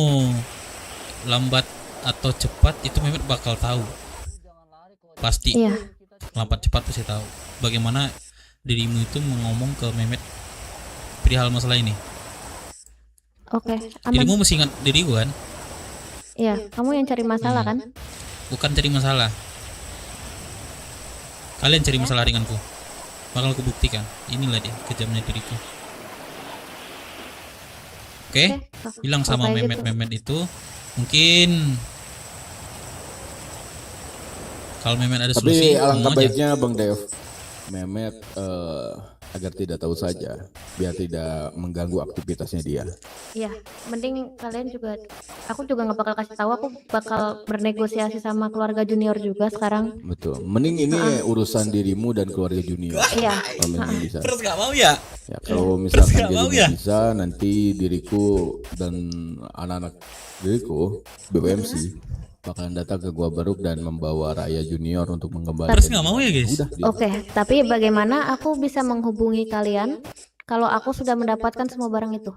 [SPEAKER 2] lambat atau cepat itu Memet bakal tahu. Pasti.
[SPEAKER 8] Iya.
[SPEAKER 2] Lambat cepat pasti tahu. Bagaimana dirimu itu ngomong ke Memet perihal masalah ini.
[SPEAKER 8] Oke, aman.
[SPEAKER 2] Dirimu mesti ingat diriku kan?
[SPEAKER 8] Iya, kamu yang cari masalah kan?
[SPEAKER 2] Bukan cari masalah. Kalian cari masalah denganku. Bakal aku buktikan. Inilah dia kejamnya diriku. Oke?
[SPEAKER 8] Oke,
[SPEAKER 2] Bilang
[SPEAKER 8] kalau
[SPEAKER 2] sama
[SPEAKER 8] kayak gitu.
[SPEAKER 2] Memet itu mungkin kalau Memet ada solusi
[SPEAKER 3] Tapi alangkah
[SPEAKER 2] ngomong aja.
[SPEAKER 3] baiknya Bang Dev, Mehmet agar tidak tahu saja, biar tidak mengganggu aktivitasnya dia.
[SPEAKER 8] Iya, mending kalian juga, aku juga nggak bakal kasih tahu, aku bakal bernegosiasi sama keluarga junior juga sekarang.
[SPEAKER 3] Betul. Mending ini urusan dirimu dan keluarga junior.
[SPEAKER 8] Iya.
[SPEAKER 3] Kalau memang bisa.
[SPEAKER 2] Terus gak mau ya?
[SPEAKER 3] Ya, kalau misalkan
[SPEAKER 2] nggak mau
[SPEAKER 3] dirimu
[SPEAKER 2] ya?
[SPEAKER 3] bisa, nanti diriku dan anak-anak diriku BBMC bakalan datang ke Gua Baruk dan membawa Raya Junior untuk mengembalikan.
[SPEAKER 2] Terus nggak mau ya, guys?
[SPEAKER 3] Udah.
[SPEAKER 8] Oke, tapi bagaimana aku bisa menghubungi kalian kalau aku sudah mendapatkan semua barang itu?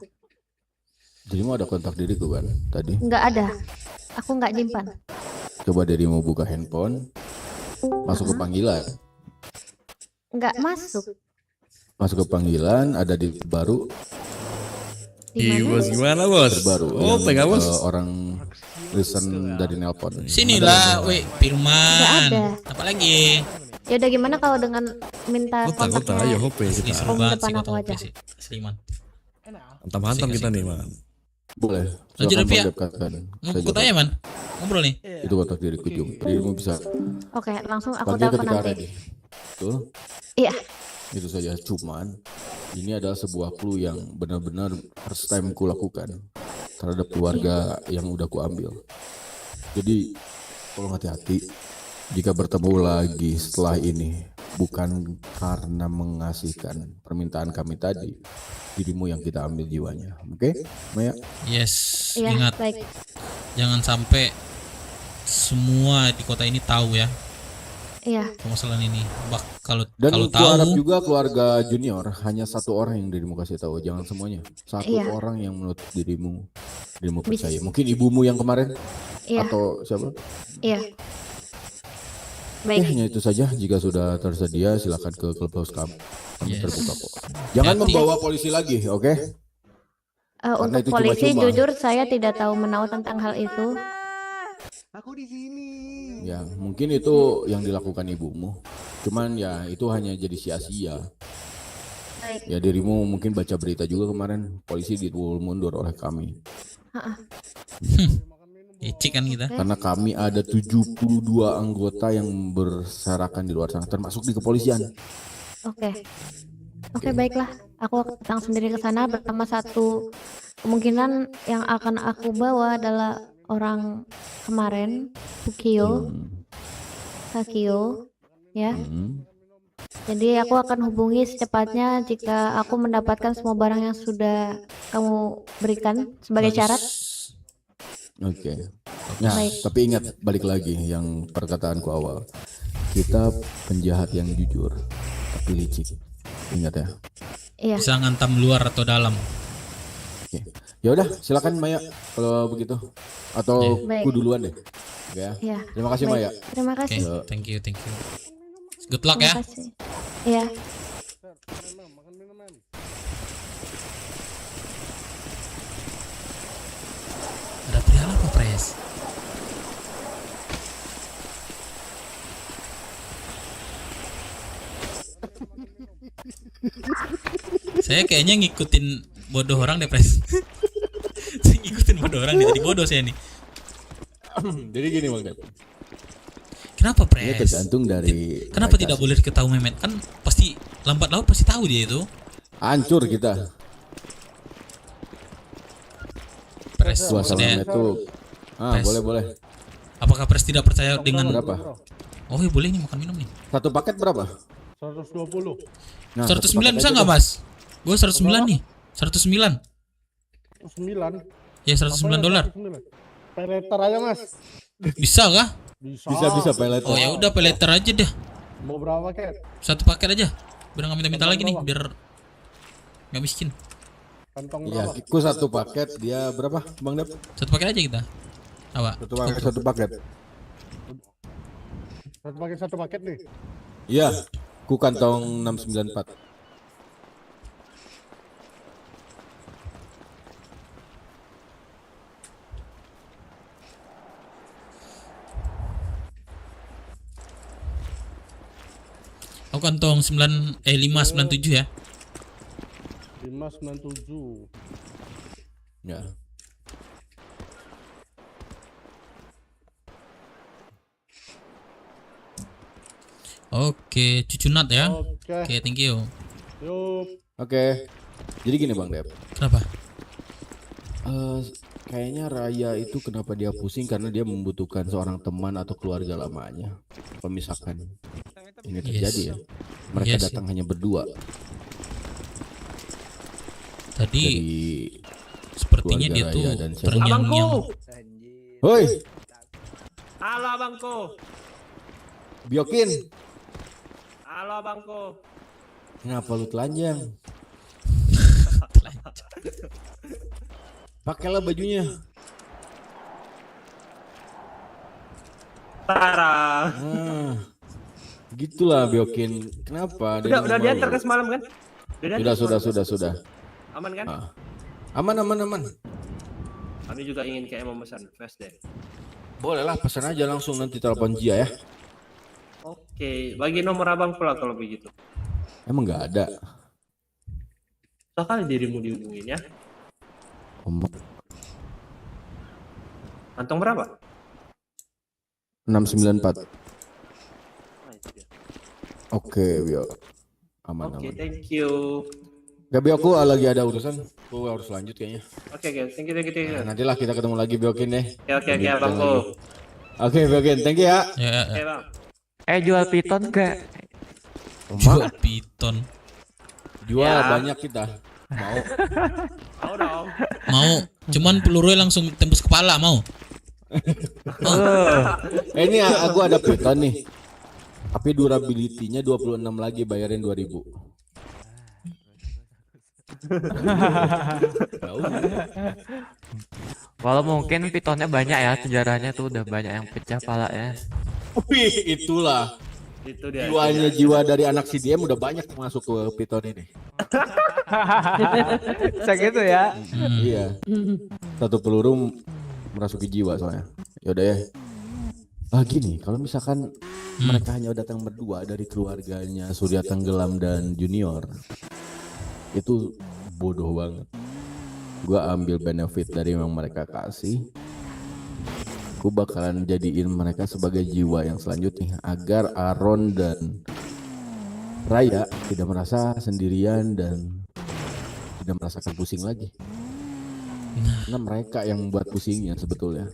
[SPEAKER 3] Dirimu ada kontak diriku kan tadi?
[SPEAKER 8] Nggak ada, aku nggak nyimpan.
[SPEAKER 3] Coba dirimu buka handphone, masuk ke panggilan.
[SPEAKER 8] Nggak masuk.
[SPEAKER 3] Masuk ke panggilan, ada di baru
[SPEAKER 8] Di mana?
[SPEAKER 12] Gimana bos?
[SPEAKER 3] baru
[SPEAKER 12] Oh, pegang bos.
[SPEAKER 3] orang listen dari nelpon.
[SPEAKER 2] Sinilah, weh,
[SPEAKER 8] Nggak
[SPEAKER 2] Firman.
[SPEAKER 8] ada.
[SPEAKER 2] Apa lagi?
[SPEAKER 8] Ya udah gimana kalau dengan minta
[SPEAKER 12] Kota ayo
[SPEAKER 8] kontaknya
[SPEAKER 12] hope
[SPEAKER 2] Ini
[SPEAKER 12] kita.
[SPEAKER 2] seru
[SPEAKER 8] Om
[SPEAKER 2] banget
[SPEAKER 8] depan
[SPEAKER 2] sih
[SPEAKER 8] aku
[SPEAKER 2] kota
[SPEAKER 8] aja.
[SPEAKER 2] OP sih. Seliman.
[SPEAKER 12] Hantam-hantam kita nih man.
[SPEAKER 3] Boleh.
[SPEAKER 2] Lanjut,
[SPEAKER 3] Silakan
[SPEAKER 2] Devi, ya.
[SPEAKER 3] mendekatkan.
[SPEAKER 2] Mau
[SPEAKER 3] Saya
[SPEAKER 2] aku tanya, Man? Ngobrol nih.
[SPEAKER 3] itu kontak diriku Jung. Dirimu bisa
[SPEAKER 8] Oke, langsung aku
[SPEAKER 3] panggil
[SPEAKER 8] telepon
[SPEAKER 3] ketika
[SPEAKER 8] nanti.
[SPEAKER 3] ready. Betul?
[SPEAKER 8] Iya.
[SPEAKER 3] Itu saja. Cuman ini adalah sebuah clue yang benar-benar first time ku lakukan terhadap keluarga yang udah ku ambil. Jadi tolong hati-hati jika bertemu lagi setelah ini, bukan karena mengasihkan permintaan kami tadi, dirimu yang kita ambil jiwanya. Oke, Maya?
[SPEAKER 2] Yes,
[SPEAKER 8] Iya,
[SPEAKER 2] ingat.
[SPEAKER 8] baik.
[SPEAKER 2] Jangan sampai semua di kota ini tahu ya
[SPEAKER 8] Iya.
[SPEAKER 2] permasalahan ini. Kalau
[SPEAKER 3] Dan
[SPEAKER 2] kalau
[SPEAKER 3] ku harap
[SPEAKER 2] tahu,
[SPEAKER 3] juga keluarga junior hanya satu orang yang dirimu kasih tahu, jangan semuanya. Satu
[SPEAKER 8] Iya.
[SPEAKER 3] orang yang menurut dirimu
[SPEAKER 8] Bisa.
[SPEAKER 3] percaya. Mungkin ibumu yang kemarin
[SPEAKER 8] Iya.
[SPEAKER 3] atau siapa?
[SPEAKER 8] Iya.
[SPEAKER 3] Oke,
[SPEAKER 8] Baik.
[SPEAKER 3] hanya itu saja. Jika sudah tersedia, silakan ke clubhouse kami. Kami
[SPEAKER 2] Yes.
[SPEAKER 3] terbuka kok. Jangan
[SPEAKER 2] Hati.
[SPEAKER 3] membawa polisi lagi, oke? Karena
[SPEAKER 8] Untuk
[SPEAKER 3] itu
[SPEAKER 8] polisi
[SPEAKER 3] cuma-cuma.
[SPEAKER 8] jujur saya tidak tahu menahu tentang hal itu.
[SPEAKER 3] Ya, mungkin itu yang dilakukan ibumu. Cuman ya itu hanya jadi sia-sia.
[SPEAKER 8] Baik.
[SPEAKER 3] Ya dirimu mungkin baca berita juga kemarin polisi mundur oleh kami.
[SPEAKER 2] Icik kan kita.
[SPEAKER 3] Karena kami ada 72 anggota yang berserakan di luar sana termasuk di kepolisian.
[SPEAKER 8] Oke, baiklah. Aku datang sendiri ke sana bersama satu kemungkinan yang akan aku bawa adalah orang kemarin, Fukio, Sakio, ya. Jadi aku akan hubungi secepatnya jika aku mendapatkan semua barang yang sudah kamu berikan sebagai syarat.
[SPEAKER 3] Oke. Nah,
[SPEAKER 8] Baik.
[SPEAKER 3] tapi ingat balik lagi yang perkataanku awal. Kita penjahat yang jujur tapi licik. Ingat ya.
[SPEAKER 8] Iya.
[SPEAKER 2] Bisa ngantam luar atau dalam.
[SPEAKER 3] Oke. Ya udah, silakan Maya kalau begitu. Atau
[SPEAKER 8] Baik.
[SPEAKER 3] ku duluan deh. Oke ya.
[SPEAKER 8] Iya.
[SPEAKER 3] Terima kasih
[SPEAKER 8] Baik.
[SPEAKER 3] Maya.
[SPEAKER 8] Terima
[SPEAKER 2] Oke,
[SPEAKER 8] kasih.
[SPEAKER 2] thank you. Good luck ya.
[SPEAKER 8] Terima kasih. Iya.
[SPEAKER 2] Ada pria apa, Pres? Saya kayaknya ngikutin bodoh orang deh, Pres. Saya ngikutin bodoh orang nih, tadi bodoh saya nih.
[SPEAKER 3] Jadi gini Bang Dep.
[SPEAKER 2] Kenapa,
[SPEAKER 3] Ini
[SPEAKER 2] Pres?
[SPEAKER 3] tergantung dari
[SPEAKER 2] Kenapa
[SPEAKER 3] mereka
[SPEAKER 2] tidak
[SPEAKER 3] sih.
[SPEAKER 2] boleh diketahui Memet? Kan pasti lambat laun pasti tahu dia itu.
[SPEAKER 3] Hancur kita.
[SPEAKER 2] Pres,
[SPEAKER 3] Suasana
[SPEAKER 2] maksudnya
[SPEAKER 3] itu.
[SPEAKER 2] Pres.
[SPEAKER 3] Boleh.
[SPEAKER 2] apakah Pres tidak percaya dengan
[SPEAKER 3] Berapa?
[SPEAKER 2] Oh, iya, boleh nih makan minum nih.
[SPEAKER 3] Satu paket berapa?
[SPEAKER 9] 120.
[SPEAKER 3] Nah,
[SPEAKER 2] 109 bisa nggak, Mas? Gue 109 nih. 109.
[SPEAKER 9] 9.
[SPEAKER 2] Ya, 109 dolar.
[SPEAKER 9] Pay later aja Mas.
[SPEAKER 2] Bisa kah?
[SPEAKER 3] Bisa pay later.
[SPEAKER 2] Oh, ya udah pay later aja deh.
[SPEAKER 9] Mau berapa paket?
[SPEAKER 2] Satu paket aja. Biar nggak minta-minta lagi nih, biar nggak miskin.
[SPEAKER 9] Kantong
[SPEAKER 3] Iya,
[SPEAKER 9] berapa?
[SPEAKER 3] ikut satu paket dia berapa, Bang Dep?
[SPEAKER 2] Satu paket aja kita. Apa?
[SPEAKER 3] Satu paket.
[SPEAKER 9] Satu paket nih.
[SPEAKER 3] Iya, ku kantong 694.
[SPEAKER 2] Aku kantong 597 ya.
[SPEAKER 9] 597.
[SPEAKER 3] Ya.
[SPEAKER 2] Oke, cucu Nat ya.
[SPEAKER 9] Oke.
[SPEAKER 2] Oke, thank you.
[SPEAKER 9] Yuk.
[SPEAKER 3] Oke. Jadi gini Bang Dep.
[SPEAKER 2] Kenapa?
[SPEAKER 3] Kayaknya Raya itu kenapa dia pusing karena dia membutuhkan seorang teman atau keluarga lamanya. Pemisahkan. Ini terjadi ya. Mereka
[SPEAKER 2] Yes.
[SPEAKER 3] datang hanya berdua.
[SPEAKER 2] Tadi
[SPEAKER 3] Jadi
[SPEAKER 2] sepertinya
[SPEAKER 3] keluarga
[SPEAKER 2] dia tuh
[SPEAKER 3] Raya dan siapa?
[SPEAKER 2] terngiang-ngiang.
[SPEAKER 3] Hoi,
[SPEAKER 7] Halo abangku.
[SPEAKER 3] Biokin.
[SPEAKER 7] Halo abangku.
[SPEAKER 3] Kenapa lu telanjang? Pakailah bajunya.
[SPEAKER 7] Parah.
[SPEAKER 3] Gitulah Biokin. Kenapa? Dari
[SPEAKER 7] Udah
[SPEAKER 3] rumah
[SPEAKER 7] diantar
[SPEAKER 3] lu?
[SPEAKER 7] ke semalam kan?
[SPEAKER 3] Sudah.
[SPEAKER 7] Aman kan?
[SPEAKER 3] Aman.
[SPEAKER 7] Kami juga ingin kayak memesan flash day.
[SPEAKER 3] Boleh lah, pesan aja langsung nanti telepon Jia ya.
[SPEAKER 7] Oke, bagi nomor abang pula kalau begitu.
[SPEAKER 3] Emang nggak ada.
[SPEAKER 7] Sekali dirimu dihubungin ya. Kantong berapa?
[SPEAKER 3] 694.
[SPEAKER 7] Nah, itu dia.
[SPEAKER 3] Oke, Bio. Aman.
[SPEAKER 7] Oke, thank you.
[SPEAKER 3] Gak Bio, aku lagi ada urusan. Aku harus lanjut kayaknya.
[SPEAKER 7] Oke, thank you.
[SPEAKER 3] Nah, nantilah kita ketemu lagi Biokin deh.
[SPEAKER 7] Oke, abangku.
[SPEAKER 3] Oke, Biokin. Thank you ya.
[SPEAKER 7] Oke, bang.
[SPEAKER 11] Jual piton gak?
[SPEAKER 2] Jual piton.
[SPEAKER 3] Jual
[SPEAKER 7] Ya.
[SPEAKER 3] banyak kita. Mau.
[SPEAKER 7] Mau dong.
[SPEAKER 2] Mau, cuman pelurunya langsung tembus kepala, mau.
[SPEAKER 3] Ini aku ada piton nih. Tapi durability-nya 26 lagi, bayarin 2000.
[SPEAKER 13] Walau mungkin pitonnya banyak ya, sejarahnya tuh udah banyak yang pecah pala ya.
[SPEAKER 3] Wih, itulah.
[SPEAKER 9] Itu dia.
[SPEAKER 3] Jiwa dari anak CDM udah banyak masuk ke Piton ini.
[SPEAKER 11] Segitu ya.
[SPEAKER 3] Iya. Satu peluru merasuki jiwa soalnya. Yaudah ya. Gini, kalau misalkan mereka hanya datang berdua dari keluarganya Surya Tenggelam dan Junior, itu bodoh banget. Gua ambil benefit dari yang mereka kasih. Gue bakalan jadiin mereka sebagai jiwa yang selanjutnya agar Aaron dan Raya tidak merasa sendirian dan tidak merasakan pusing lagi. Karena mereka yang membuat pusingnya sebetulnya.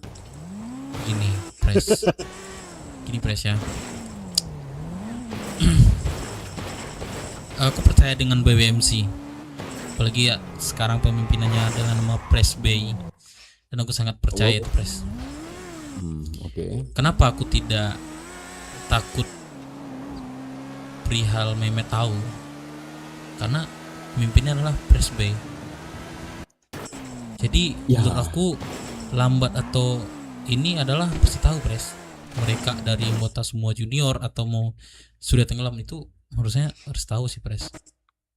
[SPEAKER 2] Gini, Pres. Gini, Pres ya. Aku percaya dengan BWMC. Apalagi ya sekarang pemimpinannya dengan nama Pres Bay. Dan aku sangat percaya itu, Pres.
[SPEAKER 3] Oke.
[SPEAKER 2] Kenapa aku tidak takut perihal Mehmet tahu? Karena pemimpinnya adalah Pres Bay. Jadi menurut aku lambat atau ini adalah pasti tahu, Pres. Mereka dari anggota semua junior atau mau Surya Tenggelam itu harusnya harus tahu sih, Pres.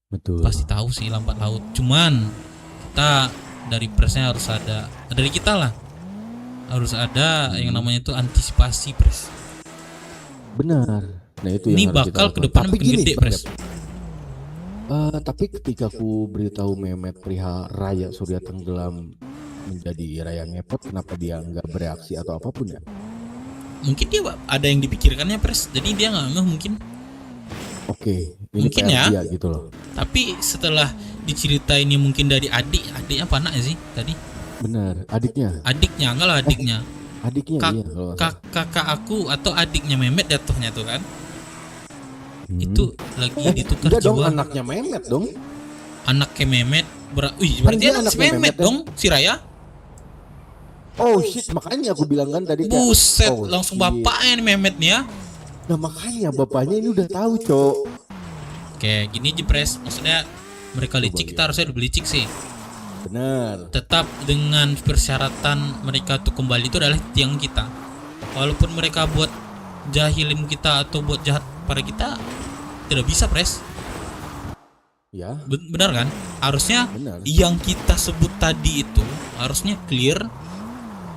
[SPEAKER 3] Betul.
[SPEAKER 2] Pasti tahu sih lambat laut. Cuman kita dari Presnya harus ada, dari kita lah harus ada yang namanya itu antisipasi, Pres.
[SPEAKER 3] Benar. Nah itu
[SPEAKER 2] ini
[SPEAKER 3] yang harus
[SPEAKER 2] bakal
[SPEAKER 3] kita
[SPEAKER 2] ke depan
[SPEAKER 3] lakukan.
[SPEAKER 2] makin gede, Pres.
[SPEAKER 3] Tapi ketika aku beritahu Mehmet perihal Raya Surya Tenggelam menjadi Raya ngepot, kenapa dia nggak bereaksi atau apapun ya?
[SPEAKER 2] Mungkin dia ada yang dipikirkannya, Pres. Jadi dia nggak ngeh mungkin.
[SPEAKER 3] Oke, ini
[SPEAKER 2] Mungkin
[SPEAKER 3] PR
[SPEAKER 2] ya.
[SPEAKER 3] dia gitu loh.
[SPEAKER 2] Tapi setelah diceritain ini mungkin dari adiknya apa anak sih tadi?
[SPEAKER 3] Benar, adiknya.
[SPEAKER 2] Adiknya, enggak lah adiknya.
[SPEAKER 3] Adiknya iya kalau nggak salah.
[SPEAKER 2] Kakak aku atau adiknya Mehmet jatuhnya tuh kan. Itu lagi ditukar
[SPEAKER 3] Enggak dong,
[SPEAKER 2] jiwa.
[SPEAKER 3] anaknya Mehmet dong.
[SPEAKER 2] Anaknya Mehmet. Wih,
[SPEAKER 3] Kan
[SPEAKER 2] berarti
[SPEAKER 3] dia
[SPEAKER 2] anak si
[SPEAKER 3] anaknya
[SPEAKER 2] Mehmet
[SPEAKER 3] Mehmet,
[SPEAKER 2] dong, si Raya.
[SPEAKER 3] Oh shit, makanya aku bilang kan tadi.
[SPEAKER 2] Buset,
[SPEAKER 3] Oh,
[SPEAKER 2] langsung
[SPEAKER 3] shit.
[SPEAKER 2] bapaknya nih Mehmet nih ya.
[SPEAKER 3] Nah makanya bapaknya ini udah tahu, Cok.
[SPEAKER 2] Oke, gini aja, Pres. Maksudnya mereka licik, kita harusnya lebih licik sih.
[SPEAKER 3] Benar.
[SPEAKER 2] Tetap dengan persyaratan mereka tuh kembali itu adalah tiang kita. Walaupun mereka buat jahilin kita atau buat jahat pada kita, tidak bisa, Pres.
[SPEAKER 3] Ya.
[SPEAKER 2] Benar kan? Harusnya
[SPEAKER 3] Benar.
[SPEAKER 2] yang kita sebut tadi itu harusnya clear.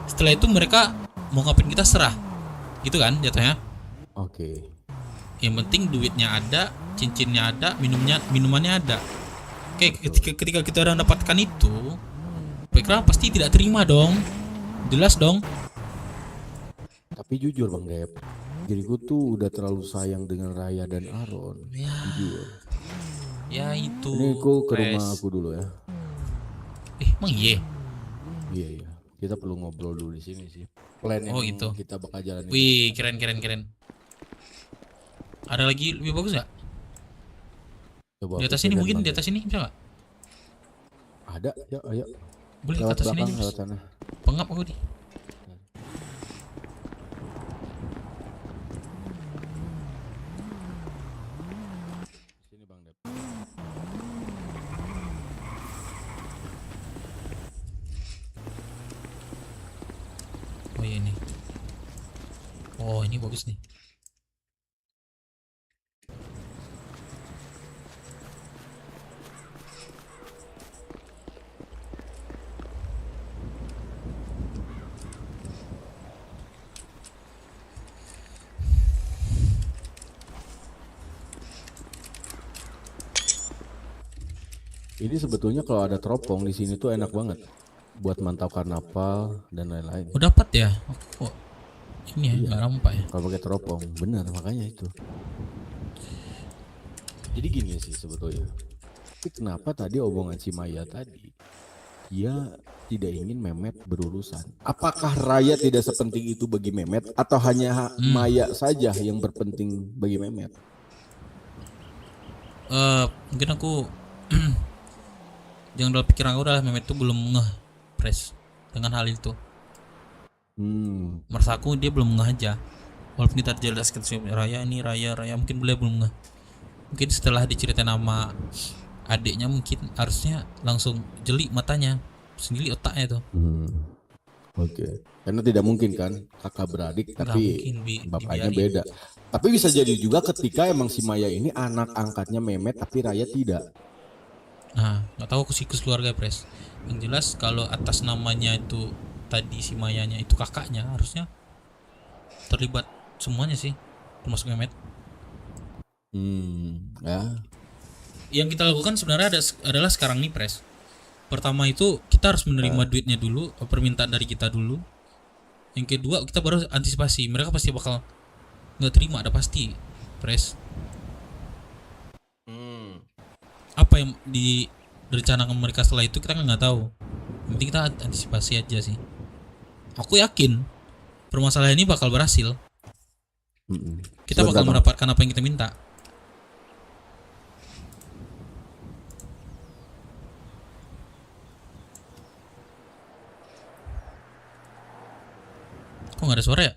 [SPEAKER 2] Setelah itu mereka mau ngapain kita serah. Gitu kan jatuhnya?
[SPEAKER 3] Oke.
[SPEAKER 2] Yang penting duitnya ada, cincinnya ada, minumannya ada. Oke, ketika kita udah dapatkan itu, mereka pasti tidak terima dong. Jelas dong.
[SPEAKER 3] Tapi jujur Bang Dep, diriku tuh udah terlalu sayang dengan Raya dan Aaron. Jujur.
[SPEAKER 2] Ya itu.
[SPEAKER 3] Ini aku ke
[SPEAKER 2] Pres.
[SPEAKER 3] rumah aku dulu ya.
[SPEAKER 2] Emang iya?
[SPEAKER 3] Iya. Kita perlu ngobrol dulu di sini sih. Plan yang
[SPEAKER 2] itu.
[SPEAKER 3] kita bakal jalanin.
[SPEAKER 2] Wih, keren. Ada lagi lebih bagus nggak?
[SPEAKER 3] Coba
[SPEAKER 2] Di atas
[SPEAKER 3] aku
[SPEAKER 2] ini
[SPEAKER 3] lihat,
[SPEAKER 2] mungkin,
[SPEAKER 3] Bang
[SPEAKER 2] di
[SPEAKER 3] Dep.
[SPEAKER 2] atas ini bisa nggak?
[SPEAKER 3] Ada, ya, ayo.
[SPEAKER 2] Boleh ke
[SPEAKER 3] Lewat
[SPEAKER 2] atas ini
[SPEAKER 3] belakang,
[SPEAKER 2] aja, Mas.
[SPEAKER 3] lewat sana.
[SPEAKER 2] Pengap aku nih.
[SPEAKER 3] Sini Bang Dep.
[SPEAKER 2] Oh iya nih. Oh ini bagus nih.
[SPEAKER 3] Ini sebetulnya kalau ada teropong di sini tuh enak banget buat mantau karnaval dan lain-lain.
[SPEAKER 2] Oh dapat ya? Oh, ini ya nggak nampak ya?
[SPEAKER 3] Kalau pakai teropong, benar makanya itu. Jadi gini sih sebetulnya. Tapi kenapa tadi omongan si Maya tadi, dia tidak ingin Mehmet berurusan? Apakah Raya tidak sepenting itu bagi Mehmet atau hanya Maya saja yang berpenting bagi Mehmet?
[SPEAKER 2] Mungkin aku jangan dalam pikiran aku udah Mehmet tuh belum ngeh, Pres, dengan hal itu. Merasa aku dia belum ngeh aja. Walaupun kita jelaskan Raya ini Raya mungkin boleh belum ngeh. Mungkin setelah diceritain nama adiknya mungkin harusnya langsung jeli matanya, sendiri otaknya tuh.
[SPEAKER 3] Oke. Karena tidak mungkin kan kakak beradik tapi
[SPEAKER 2] mungkin,
[SPEAKER 3] bapaknya
[SPEAKER 2] dibiarin.
[SPEAKER 3] beda. Tapi bisa jadi juga ketika emang si Maya ini anak angkatnya Mehmet tapi Raya tidak.
[SPEAKER 2] Nah, nggak tahu aku siklus keluarga Pres. Yang jelas kalau atas namanya itu tadi si Mayanya itu kakaknya, harusnya terlibat semuanya sih, termasuk Mehmet.
[SPEAKER 3] Ya.
[SPEAKER 2] Yang kita lakukan sebenarnya adalah sekarang nih Pres. Pertama itu kita harus menerima duitnya dulu, permintaan dari kita dulu. Yang kedua kita baru antisipasi. Mereka pasti bakal nggak terima, ada pasti Pres. Apa yang direncanakan mereka setelah itu kita nggak tahu. Yang penting kita antisipasi aja sih. Aku yakin permasalahan ini bakal berhasil. Kita bakal mendapatkan apa yang kita minta. Kok nggak ada suara ya?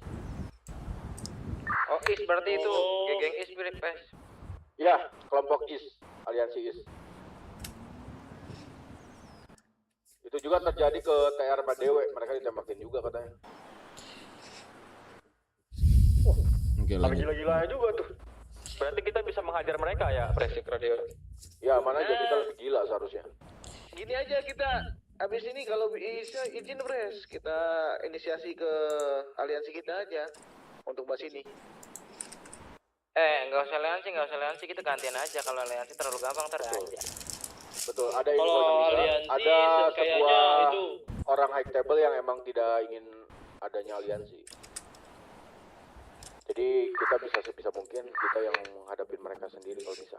[SPEAKER 7] Oh, Is berarti itu geng Is mirip Pes.
[SPEAKER 5] Ya, kelompok IS, aliansi IS. Itu juga terjadi ke TR Madewe, mereka ditembakin juga katanya.
[SPEAKER 3] Oke, lanjut.
[SPEAKER 7] Gila-gila juga tuh. Berarti kita bisa menghajar mereka ya, Presik Radio.
[SPEAKER 5] Ya, mana aja kita lebih gila seharusnya.
[SPEAKER 7] Gini aja kita, abis ini kalau bisa izin Pres, kita inisiasi ke aliansi kita aja untuk bahas ini. Nggak usah aliansi, kita gantian aja. Kalau aliansi terlalu gampang ntar aja.
[SPEAKER 5] Betul, ada informasi, ada sebuah orang high table yang emang tidak ingin adanya aliansi. Jadi kita bisa sebisa mungkin kita yang menghadapi mereka sendiri kalau bisa.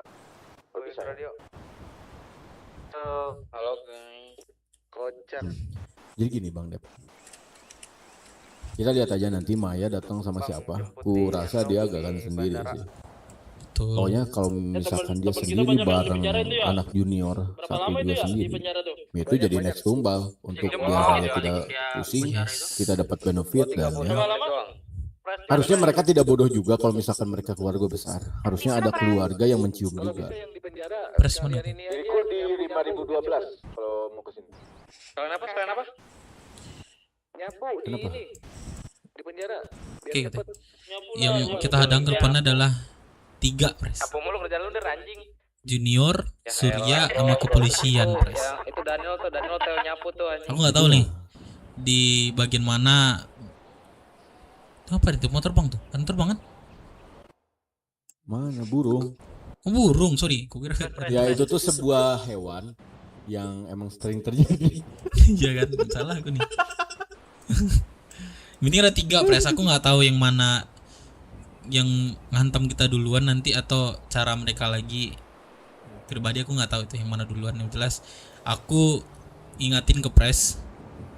[SPEAKER 5] Kalau bisa. Radio. Halo guys. Kocak.
[SPEAKER 3] Jadi gini Bang Dep. Kita lihat aja nanti Maya datang sama siapa. Ku rasa dia agak akan sendiri sih. Pokoknya kalau misalkan dia sendiri bareng anak junior 1-2 sendiri, itu jadi next tumbal untuk biar Raya tidak pusing, kita dapat benefit dan ya. Harusnya mereka tidak bodoh juga kalau misalkan mereka keluarga besar. Harusnya ada keluarga yang mencium juga.
[SPEAKER 2] Pres mana?
[SPEAKER 5] Diriku di 5012 kalau mau kesini.
[SPEAKER 7] Kalian apa? Nyapu di
[SPEAKER 3] Kenapa?
[SPEAKER 7] ini. Di penjara.
[SPEAKER 2] Oke, gitu. Yang kita hadang ke depan adalah 3 Pres.
[SPEAKER 7] Apa mulu kerjaan lu udah anjing.
[SPEAKER 2] Junior, Surya, sama kepolisian Pres.
[SPEAKER 7] Itu Daniel tuh nyapu tuh anjing.
[SPEAKER 2] Aku nggak tahu nih di bagian mana. Apa itu mau terbang tuh? Kan terbang kan?
[SPEAKER 3] Mana burung?
[SPEAKER 2] Oh, burung, sorry. Kukira.
[SPEAKER 3] Ya itu tuh sebuah hewan yang emang sering terjadi.
[SPEAKER 2] Iya kan, salah aku nih. Ini ada 3 Pres. Aku nggak tahu yang mana yang ngantam kita duluan nanti atau cara mereka lagi. Pribadi aku nggak tahu itu yang mana duluan. Yang jelas aku ingatin ke Pres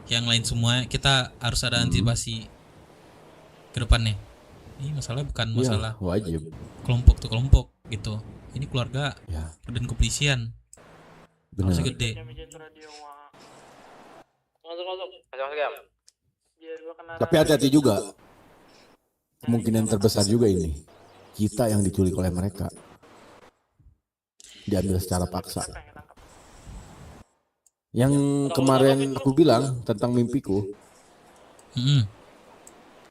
[SPEAKER 2] yang lain semua kita harus ada antisipasi ke depannya. Ini masalah bukan masalah
[SPEAKER 3] wajib
[SPEAKER 2] kelompok tuh kelompok gitu. Ini keluarga
[SPEAKER 3] ya.
[SPEAKER 2] Dan kepolisian. Harusnya gede.
[SPEAKER 7] Masuk ya.
[SPEAKER 3] Tapi hati-hati juga. Kemungkinan terbesar juga ini kita yang diculik oleh mereka, diambil secara paksa. Yang kemarin aku bilang tentang mimpiku.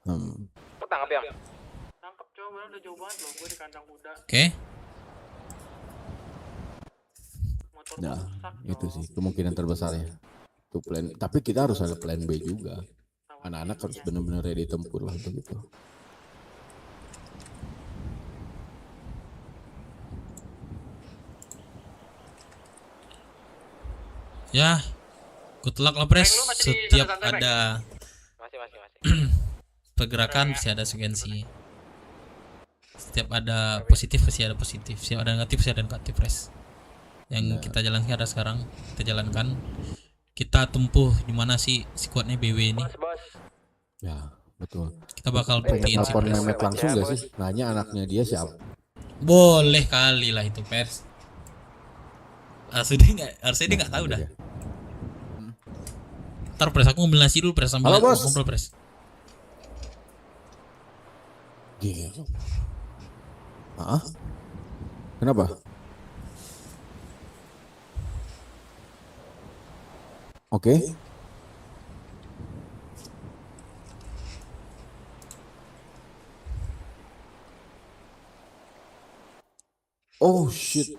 [SPEAKER 7] Tangkap ya.
[SPEAKER 6] Tangkap coba, udah jauh banget loh, gue di kandang kuda.
[SPEAKER 2] Oke.
[SPEAKER 3] Nah, itu sih kemungkinan terbesarnya. Itu plan. Tapi kita harus ada plan B juga. Anak-anak harus benar-benar ready tempur lah begitu.
[SPEAKER 2] Ya, good luck lah Pres. Setiap ada
[SPEAKER 7] Masih.
[SPEAKER 2] pergerakan pasti ada sekensi. Setiap ada positif pasti ada positif. Setiap ada negatif pasti ada negatif Pres. Yang kita jalankan ada sekarang kita jalankan. Kita tempuh di mana sih squadnya BW ini.
[SPEAKER 3] Ya, betul.
[SPEAKER 2] Kita bakal buktiin sih
[SPEAKER 3] telepon
[SPEAKER 2] Pres.
[SPEAKER 3] Mehmet langsung gak sih? Nanya anaknya dia siapa?
[SPEAKER 2] Boleh kali lah itu Pers. Harusnya dia nggak tahu dah. Ntar Pres aku ngambil nasi dulu Pres sambil
[SPEAKER 3] Halo, Bos.
[SPEAKER 2] ngobrol Pres.
[SPEAKER 3] Gila. Ah? Kenapa? Oke. Oh shit.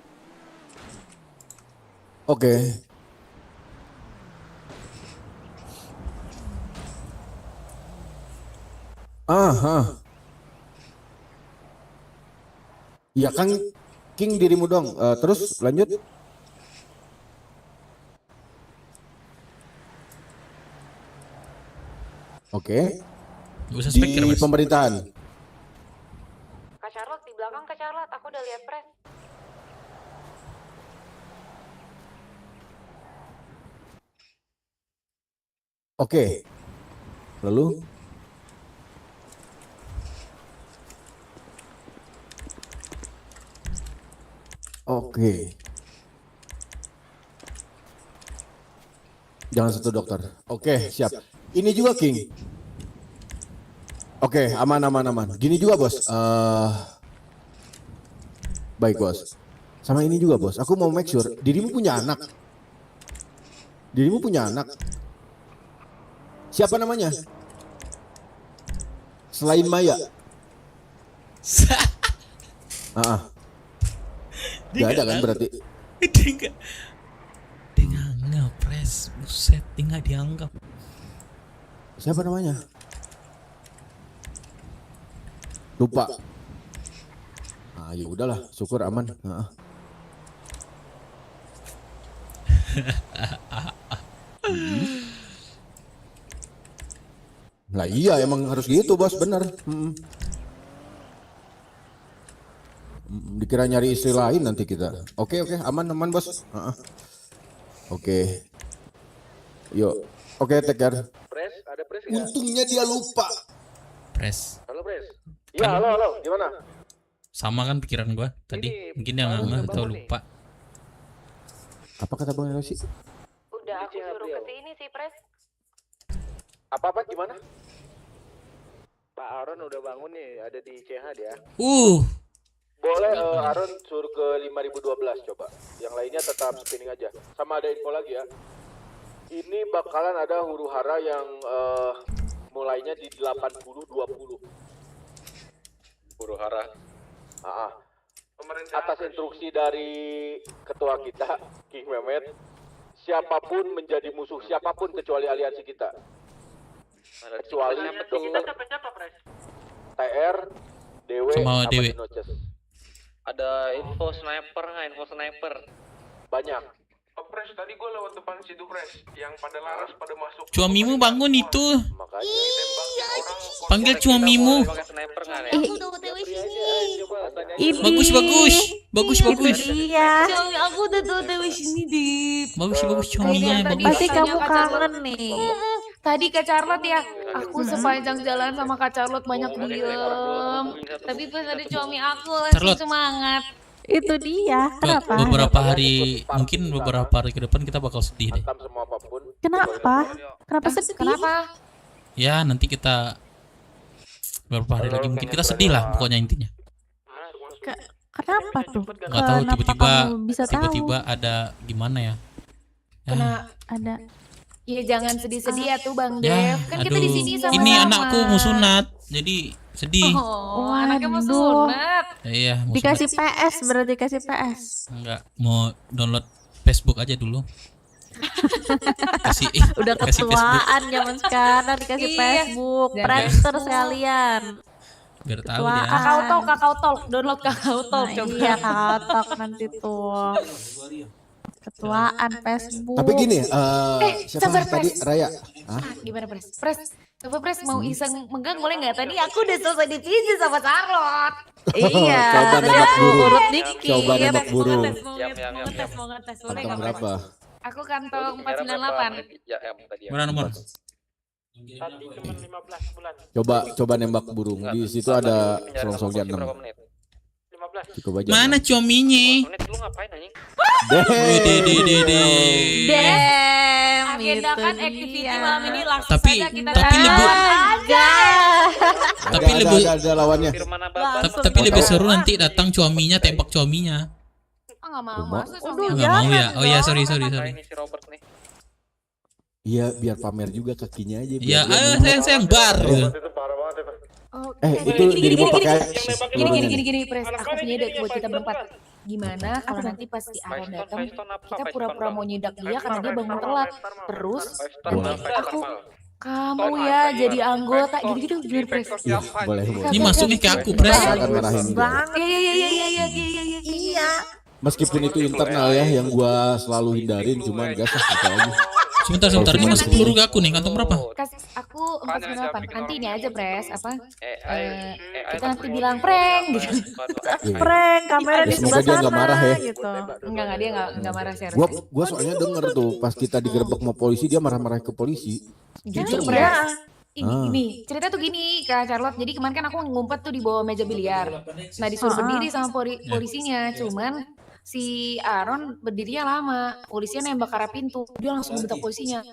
[SPEAKER 3] Oke. Aha. Iya kan King dirimu dong. Terus lanjut. Oke.
[SPEAKER 2] Bisa
[SPEAKER 3] Di
[SPEAKER 2] speaker, Mas.
[SPEAKER 3] pemerintahan.
[SPEAKER 10] Kak Charlotte di belakang, Kak Charlotte, aku udah lihat Pres.
[SPEAKER 3] Oke. Lalu oke. Jangan sentuh dokter. Oke, siap. Ini juga King. Oke, aman. Gini juga bos. Baik bos. Sama ini juga bos. Aku mau make sure dirimu punya anak. Dirimu punya anak. Siapa namanya? Selain Maya. Gak ada kan berarti?
[SPEAKER 2] Dia nggak ngepres, buset, dia nggak dianggap.
[SPEAKER 3] Siapa namanya? Lupa. Ah ya udahlah, syukur aman. Lah iya emang harus gitu bos, bener. Dikira nyari istri lain nanti kita. Oke, aman bos. Oke. Yuk. Oke, take care.
[SPEAKER 5] Pres, ada Pres nggak?
[SPEAKER 3] Untungnya dia lupa.
[SPEAKER 2] Pres.
[SPEAKER 5] Halo Pres. Iya, halo, gimana?
[SPEAKER 2] Sama kan pikiran gua tadi. Mungkin dia nggak atau lupa.
[SPEAKER 3] Apa kata Bang Erosi?
[SPEAKER 10] Udah aku suruh ke sini sih, Pres.
[SPEAKER 5] Apa gimana? Pak Aaron udah bangun nih, ada di CH dia. Boleh Aaron suruh ke 5012 coba. Yang lainnya tetap spinning aja. Sama ada info lagi ya. Ini bakalan ada huru hara yang mulainya di 80-20. Huru hara. Atas instruksi dari ketua kita, King Mehmet, siapapun menjadi musuh siapapun kecuali aliansi kita. Kecuali TR, Dewe,
[SPEAKER 2] sama Dewe.
[SPEAKER 7] Ada info sniper nggak? Info sniper.
[SPEAKER 5] Banyak.
[SPEAKER 7] Pres, tadi gue lewat depan situ Pres, yang pada laras pada masuk.
[SPEAKER 2] Cuamimu bangun itu.
[SPEAKER 5] Makanya.
[SPEAKER 2] Panggil cuamimu.
[SPEAKER 8] Aku udah OTW sini.
[SPEAKER 2] Bagus.
[SPEAKER 8] Iya. Suami aku udah OTW sini, Dip.
[SPEAKER 2] Bagus cuaminya.
[SPEAKER 1] Pasti kamu kangen nih.
[SPEAKER 10] Tadi Kak Charlotte ya, aku sepanjang jalan sama Kak Charlotte banyak diem. Tapi pas ada suami aku langsung
[SPEAKER 2] Charlotte.
[SPEAKER 10] semangat.
[SPEAKER 1] Itu dia. Kenapa?
[SPEAKER 2] Beberapa hari ke depan kita bakal sedih deh.
[SPEAKER 1] Kenapa? Kenapa sedih?
[SPEAKER 10] Kenapa?
[SPEAKER 2] Ya nanti kita beberapa hari lagi mungkin kita sedih lah pokoknya intinya.
[SPEAKER 1] Kenapa tuh?
[SPEAKER 2] Nggak tahu
[SPEAKER 1] Kenapa kamu bisa
[SPEAKER 2] tiba-tiba ada gimana ya?
[SPEAKER 10] Kena
[SPEAKER 1] ada.
[SPEAKER 10] Ya jangan sedih-sedih ya tuh Bang
[SPEAKER 2] Ya,
[SPEAKER 10] Dev. Kan kita di sini sama-sama.
[SPEAKER 2] ini anakku mau sunat, jadi sedih.
[SPEAKER 10] Oh, anaknya mau sunat.
[SPEAKER 2] Iya, mau
[SPEAKER 1] Dikasih
[SPEAKER 2] sunat.
[SPEAKER 1] PS berarti dikasih PS.
[SPEAKER 2] Enggak, mau download Facebook aja dulu.
[SPEAKER 1] Udah
[SPEAKER 2] kasih
[SPEAKER 1] ketuaan zaman sekarang dikasih Facebook, Friendster sekalian.
[SPEAKER 2] Biar tahu dia.
[SPEAKER 10] Kakao Talk, download Kakao Talk coba.
[SPEAKER 1] Iya, Kakao Talk nanti tuh. Ketuaan Facebook.
[SPEAKER 3] Tapi gini, siapa
[SPEAKER 10] sabar,
[SPEAKER 3] tadi
[SPEAKER 10] Pres.
[SPEAKER 3] Raya?
[SPEAKER 10] Gimana Pres? Coba Pres mau iseng megang boleh nggak? Tadi aku udah selesai dipijit sama Charlotte.
[SPEAKER 1] Iya.
[SPEAKER 3] Coba
[SPEAKER 1] tadi
[SPEAKER 3] nembak
[SPEAKER 1] aku
[SPEAKER 3] burung.
[SPEAKER 1] urut dikit.
[SPEAKER 3] Coba nembak burung.
[SPEAKER 10] Mau ngetes boleh
[SPEAKER 3] Kantong
[SPEAKER 10] nggak Pres?
[SPEAKER 3] berapa?
[SPEAKER 10] Aku kantong 498.
[SPEAKER 2] Berapa nomor?
[SPEAKER 7] Tadi cuma 15 bulan.
[SPEAKER 3] Coba nembak burung. Di situ ada selongsongnya 6.
[SPEAKER 7] 15.
[SPEAKER 3] Cukup aja.
[SPEAKER 2] Mana cuaminya?
[SPEAKER 7] Menit lu ngapain anjing?
[SPEAKER 10] Agendakan activity malam ini langsung
[SPEAKER 2] Tapi-
[SPEAKER 10] saja kita
[SPEAKER 2] tapi lebih- Tapi lebih
[SPEAKER 3] ada lawannya.
[SPEAKER 2] tapi lebih seru nanti datang cuaminya tembak cuaminya.
[SPEAKER 10] nggak mau masa
[SPEAKER 2] Oh, nggak mau ya? Oh iya sorry.
[SPEAKER 7] Ini si Robert nih.
[SPEAKER 3] Iya, biar pamer juga kakinya aja.
[SPEAKER 2] Ya,
[SPEAKER 3] biar dia
[SPEAKER 2] ayo sayang bar.
[SPEAKER 3] itu dirimu pakai.
[SPEAKER 10] Gini Pres, aku punya ide buat kita berempat. gimana kalau nanti pas si Aaron datang kita pura-pura mau nyidak dia karena dia bangun telat. Terus aku kamu ya jadi anggota gitu-gitu gimana Pres?
[SPEAKER 3] Iya, boleh.
[SPEAKER 2] Ini masuknya ke aku, Pres.
[SPEAKER 3] Akan marahin dia.
[SPEAKER 10] Iya.
[SPEAKER 3] Meskipun itu internal ya yang gua selalu hindarin, cuman gas apa lagi.
[SPEAKER 2] Sebentar, ini masuk peluru ke aku nih, kantong berapa?
[SPEAKER 10] Kasih aku 498. Nanti ini aja Pres, apa? Kita nanti bilang prank gitu.
[SPEAKER 1] Prank, kamera di
[SPEAKER 3] Semoga
[SPEAKER 1] sebelah
[SPEAKER 3] dia
[SPEAKER 1] sana
[SPEAKER 3] nggak marah ya.
[SPEAKER 1] gitu.
[SPEAKER 10] Enggak dia enggak marah sih.
[SPEAKER 3] Gua soalnya denger tuh pas kita digerebek sama polisi dia marah-marah ke polisi.
[SPEAKER 10] Jujur Pres. Ini cerita tuh gini Kak Charlotte. Jadi kemarin kan aku ngumpet tuh di bawah meja biliar. Nah disuruh berdiri sama polisinya. Cuman si Aaron berdirinya lama. Polisinya nembak ke arah pintu. Dia langsung bentak polisinya.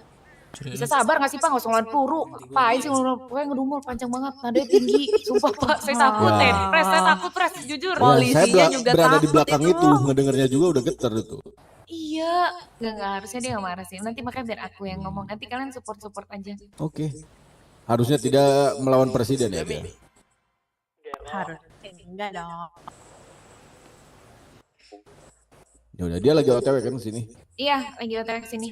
[SPEAKER 10] Bisa sabar gak sih Pak? Nggak usah ngeluarin peluru. Apain sih ngeluarin? Pokoknya ngedumul panjang banget. Nadanya tinggi. Sumpah Pak, saya takut Pres. Saya takut Pres, jujur.
[SPEAKER 1] Polisinya juga
[SPEAKER 3] berada di
[SPEAKER 1] takut
[SPEAKER 3] belakang itu, ngedengernya juga udah geter itu.
[SPEAKER 10] Iya. Nggak harusnya dia nggak marah sih. Nanti makanya biar aku yang ngomong. Nanti kalian support aja.
[SPEAKER 3] Oke. Harusnya tidak melawan presiden ya dia.
[SPEAKER 1] Harus. Enggak dong.
[SPEAKER 3] Ya udah dia lagi OTW kan sini.
[SPEAKER 10] Iya, lagi OTW kesini.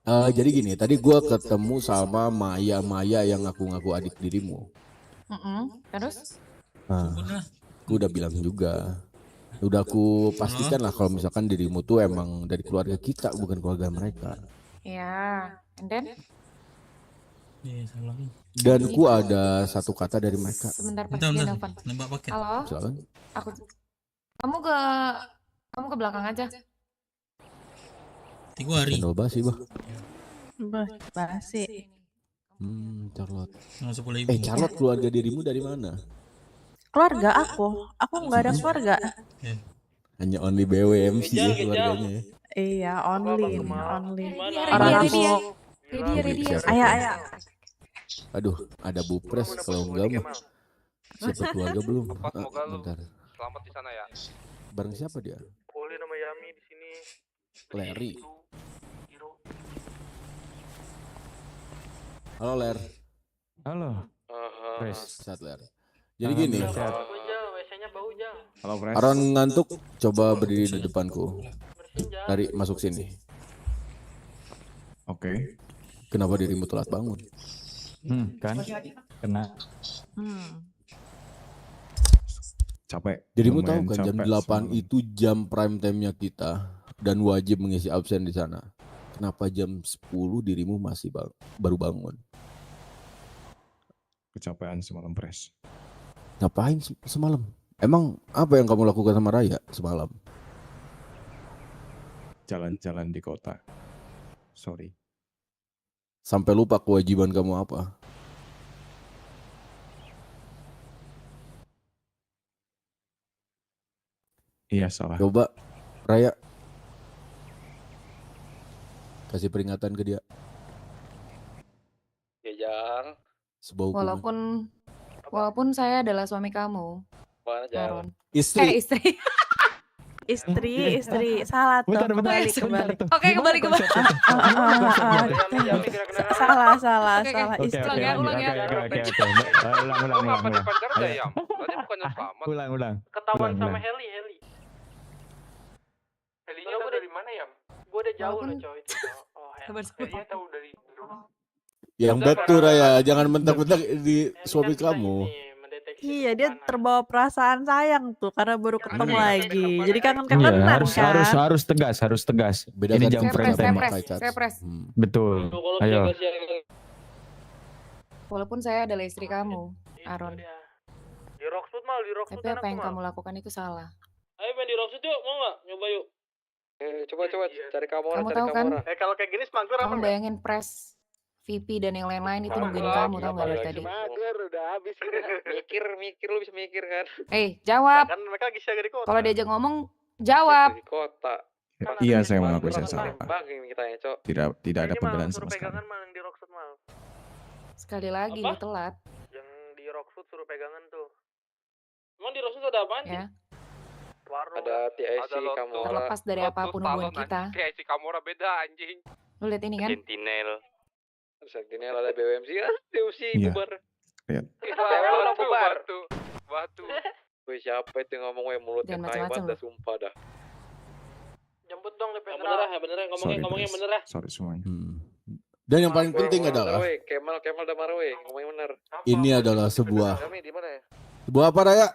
[SPEAKER 3] Jadi gini, tadi gua ketemu sama Maya yang ngaku-ngaku adik dirimu.
[SPEAKER 10] Terus?
[SPEAKER 3] Gua udah bilang juga. Udah aku pastikan lah kalau misalkan dirimu tuh emang dari keluarga kita, bukan keluarga mereka.
[SPEAKER 10] Ya, and then?
[SPEAKER 3] Dan ku ada satu kata dari mereka.
[SPEAKER 10] Sebentar Pak, dia nelfon. Halo?
[SPEAKER 3] Silakan.
[SPEAKER 10] Kamu ke belakang aja.
[SPEAKER 2] Tiga hari.
[SPEAKER 3] Cendol basi, bah.
[SPEAKER 1] Basi.
[SPEAKER 3] Charlotte.
[SPEAKER 2] Charlotte.
[SPEAKER 3] Charlotte, keluarga dirimu dari mana?
[SPEAKER 1] Keluarga aku nggak ada keluarga.
[SPEAKER 3] Hanya only BWMC ya keluarganya ya.
[SPEAKER 1] Iya, only.
[SPEAKER 10] Orang aku. Ready.
[SPEAKER 1] Ayah.
[SPEAKER 3] Aduh, ada Bupres kalau enggak mah. Siapa keluarga belum? Bentar.
[SPEAKER 7] Selamat di sana ya.
[SPEAKER 3] Bareng siapa dia?
[SPEAKER 7] Boleh nama Yami di sini.
[SPEAKER 3] Larry. Halo Ler.
[SPEAKER 12] Halo. Pres.
[SPEAKER 3] Saat Ler. Jadi gini.
[SPEAKER 7] WC-nya bau Jang.
[SPEAKER 12] Halo Pres.
[SPEAKER 3] Aaron ngantuk, coba berdiri di depanku. Dari masuk sini.
[SPEAKER 12] Oke.
[SPEAKER 3] Kenapa dirimu telat bangun?
[SPEAKER 12] Kan kena capek.
[SPEAKER 3] Dirimu tahu
[SPEAKER 12] Lumayan
[SPEAKER 3] kan jam
[SPEAKER 12] capek
[SPEAKER 3] 8
[SPEAKER 12] semalam.
[SPEAKER 3] itu jam prime time-nya kita dan wajib mengisi absen di sana. Kenapa jam 10 dirimu masih baru bangun?
[SPEAKER 12] Kecapean semalam Pres.
[SPEAKER 3] Ngapain semalam? Emang apa yang kamu lakukan sama Raya semalam?
[SPEAKER 12] Jalan-jalan di kota. Sorry.
[SPEAKER 3] Sampai lupa kewajiban kamu apa?
[SPEAKER 12] Iya salah.
[SPEAKER 3] Coba Raya kasih peringatan ke dia.
[SPEAKER 7] Ya Jang.
[SPEAKER 3] Sebuah hukuman.
[SPEAKER 10] Walaupun saya adalah suami kamu.
[SPEAKER 7] Mana Jang?
[SPEAKER 3] Istri.
[SPEAKER 1] Istri. Salah tuh. Kembali.
[SPEAKER 10] Oke, kembali.
[SPEAKER 1] Salah. Istri.
[SPEAKER 10] Ulang ya.
[SPEAKER 12] Ulang.
[SPEAKER 7] Ketahuan sama Heli. Helinya tahu dari mana ya? Gue udah jauh loh coy. Oh, Helinya tahu dari
[SPEAKER 3] Yang betul Raya, jangan mentak-mentak di suami kamu.
[SPEAKER 1] Iya, dia terbawa perasaan sayang tuh karena baru ketemu lagi. Jadi
[SPEAKER 12] Iya,
[SPEAKER 1] kangen-kangenan kan.
[SPEAKER 12] harus tegas.
[SPEAKER 3] Beda
[SPEAKER 12] Ini
[SPEAKER 3] kan
[SPEAKER 12] jam
[SPEAKER 3] jam
[SPEAKER 12] prime time.
[SPEAKER 10] Saya pres.
[SPEAKER 12] Betul. Ayo.
[SPEAKER 10] Walaupun saya adalah istri kamu, Aaron.
[SPEAKER 7] Di Rockfoot mal,
[SPEAKER 10] Tapi apa yang kamu lakukan itu salah.
[SPEAKER 7] Ayo main di Rockfoot yuk, mau nggak? Nyoba yuk. Coba cari kamera.
[SPEAKER 10] Kamu tahu kan?
[SPEAKER 7] Kalau kayak gini semangkur apa
[SPEAKER 10] Kamu bayangin Pres, VP dan yang lain-lain itu nungguin kamu, tau gak dari tadi?
[SPEAKER 7] Semangkur udah habis. mikir lu bisa mikir kan?
[SPEAKER 10] Jawab.
[SPEAKER 7] Kan mereka lagi siaga di kota.
[SPEAKER 10] Kalau diajak ngomong, jawab.
[SPEAKER 7] Di kota.
[SPEAKER 12] Iya, saya mengakui saya salah.
[SPEAKER 7] Bang ini kita ya, Cok.
[SPEAKER 12] Tidak ada pembelaan sama sekali.
[SPEAKER 7] Pegangan mal yang di Rockfoot mal.
[SPEAKER 10] Sekali lagi lu telat.
[SPEAKER 7] Yang di Rockfoot suruh pegangan tuh. Emang di Rockfoot ada apaan sih?
[SPEAKER 10] Ya.
[SPEAKER 7] Ada TIC Kamora.
[SPEAKER 10] Terlepas dari apapun hubungan kita.
[SPEAKER 7] TIC Kamora beda anjing.
[SPEAKER 10] Lu lihat ini kan?
[SPEAKER 7] Sentinel ada BWMC kan? BWMC
[SPEAKER 12] Iya.
[SPEAKER 7] bubar.
[SPEAKER 12] Lihat.
[SPEAKER 7] Batu. Wih, siapa itu yang ngomong mulutnya
[SPEAKER 10] Jangan
[SPEAKER 7] kayak
[SPEAKER 10] macam-macam
[SPEAKER 7] banget,
[SPEAKER 10] loh.
[SPEAKER 7] sumpah dah.
[SPEAKER 6] Jemput dong di
[SPEAKER 7] Yang bener lah, yang bener, ngomongnya
[SPEAKER 12] Sorry,
[SPEAKER 7] bener lah.
[SPEAKER 12] Sorry semuanya.
[SPEAKER 3] Dan yang paling penting adalah
[SPEAKER 7] Kemal Damar weh, ngomongnya bener.
[SPEAKER 3] ini adalah sebuah
[SPEAKER 5] Kami di mana ya?
[SPEAKER 3] apa Raya?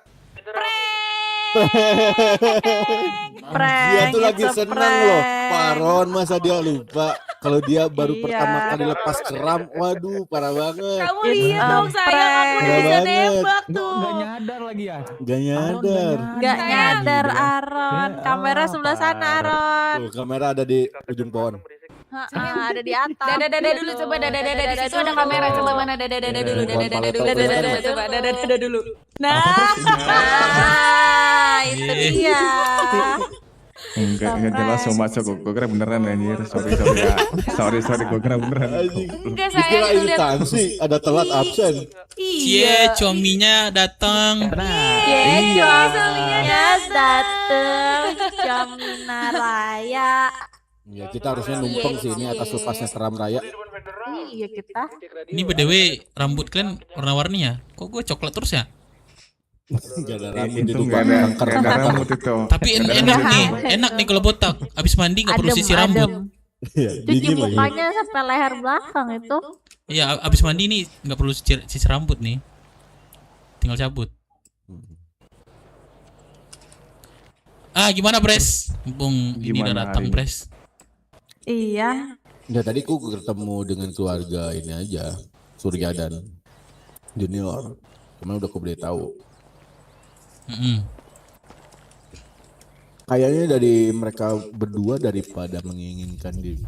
[SPEAKER 3] Dia tuh lagi senang loh. Paron masa dia lupa kalau dia baru
[SPEAKER 1] Iya.
[SPEAKER 3] pertama kali lepas keram. Waduh, parah banget.
[SPEAKER 10] Kamu lihat dong sayang, aku udah
[SPEAKER 3] Parah
[SPEAKER 10] bisa
[SPEAKER 3] banget.
[SPEAKER 10] nembak
[SPEAKER 11] Nggak
[SPEAKER 10] tuh.
[SPEAKER 11] nyadar lagi ya.
[SPEAKER 3] Gak nyadar.
[SPEAKER 1] Nggak
[SPEAKER 10] Sayang.
[SPEAKER 1] nyadar Aron.
[SPEAKER 11] Ya,
[SPEAKER 1] Kamera sebelah sana Aron.
[SPEAKER 3] Tuh, kamera ada di ujung pohon.
[SPEAKER 1] Ada di atas.
[SPEAKER 10] Dada dulu coba dada di situ ada kamera coba mana dada dulu dada dulu coba dada dulu.
[SPEAKER 1] Nah, itu dia.
[SPEAKER 12] Enggak jelas so masuk gue kira beneran anjir. Sorry ya. Sorry gue kira beneran.
[SPEAKER 10] Enggak
[SPEAKER 3] Dikira
[SPEAKER 10] sayang itu lihat.
[SPEAKER 3] instansi, ada telat absen.
[SPEAKER 2] Cie, cominya datang.
[SPEAKER 1] Suaminya dateng. Camina Raya.
[SPEAKER 3] Ya kita harusnya numpang sih ini atas lepasnya keram Raya.
[SPEAKER 1] Iya kita.
[SPEAKER 2] Ini BTW rambut kalian warna-warni ya? Kok gue coklat terus ya?
[SPEAKER 3] Gak ada rambut di
[SPEAKER 12] Itu
[SPEAKER 3] depan kanker.
[SPEAKER 12] nggak ada rambut itu.
[SPEAKER 2] Tapi enak nih kalau botak. Abis mandi nggak perlu sisir rambut.
[SPEAKER 3] Iya,
[SPEAKER 1] Cuci
[SPEAKER 3] dingin lagi.
[SPEAKER 1] mukanya sampai leher belakang itu.
[SPEAKER 2] Iya, abis mandi nih nggak perlu sisir rambut nih. Tinggal cabut. Gimana Bres? Mumpung ini udah
[SPEAKER 12] Gimana
[SPEAKER 2] datang
[SPEAKER 12] hari ini?
[SPEAKER 2] Bres.
[SPEAKER 1] Iya.
[SPEAKER 3] Ya tadi ku ketemu dengan keluarga ini aja, Surya dan Junior. Kemarin udah aku beritahu. Kayaknya dari mereka berdua daripada menginginkan diri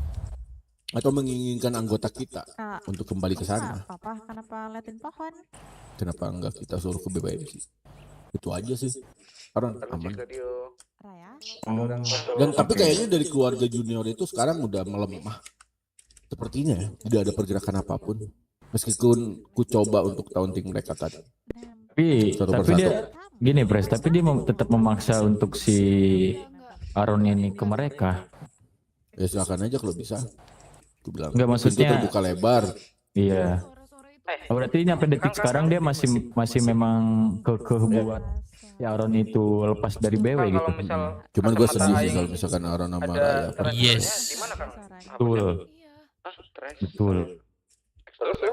[SPEAKER 3] atau menginginkan anggota kita untuk kembali ke sana.
[SPEAKER 1] Papa, kenapa liatin pohon?
[SPEAKER 3] Kenapa enggak kita suruh ke BBMC? Itu aja sih. Orang aman.
[SPEAKER 1] Raya?
[SPEAKER 3] Dan tapi kayaknya dari keluarga Junior itu sekarang udah melemah. Sepertinya ya, tidak ada pergerakan apapun. Meskipun ku coba untuk taunting mereka tadi.
[SPEAKER 11] Tapi dia gini Pres, tapi dia tetap memaksa untuk si Aron ini ke mereka.
[SPEAKER 3] Ya silakan aja kalau bisa. Aku bilang.
[SPEAKER 11] Enggak, maksudnya-
[SPEAKER 3] pintu terbuka lebar.
[SPEAKER 11] Iya. Berarti sampai detik sekarang dia masih memang buat si Aron itu lepas dari BW gitu.
[SPEAKER 3] Cuman gue sedih sih kalau misalkan Aron sama Raya.
[SPEAKER 2] Yes.
[SPEAKER 11] Betul. Betul.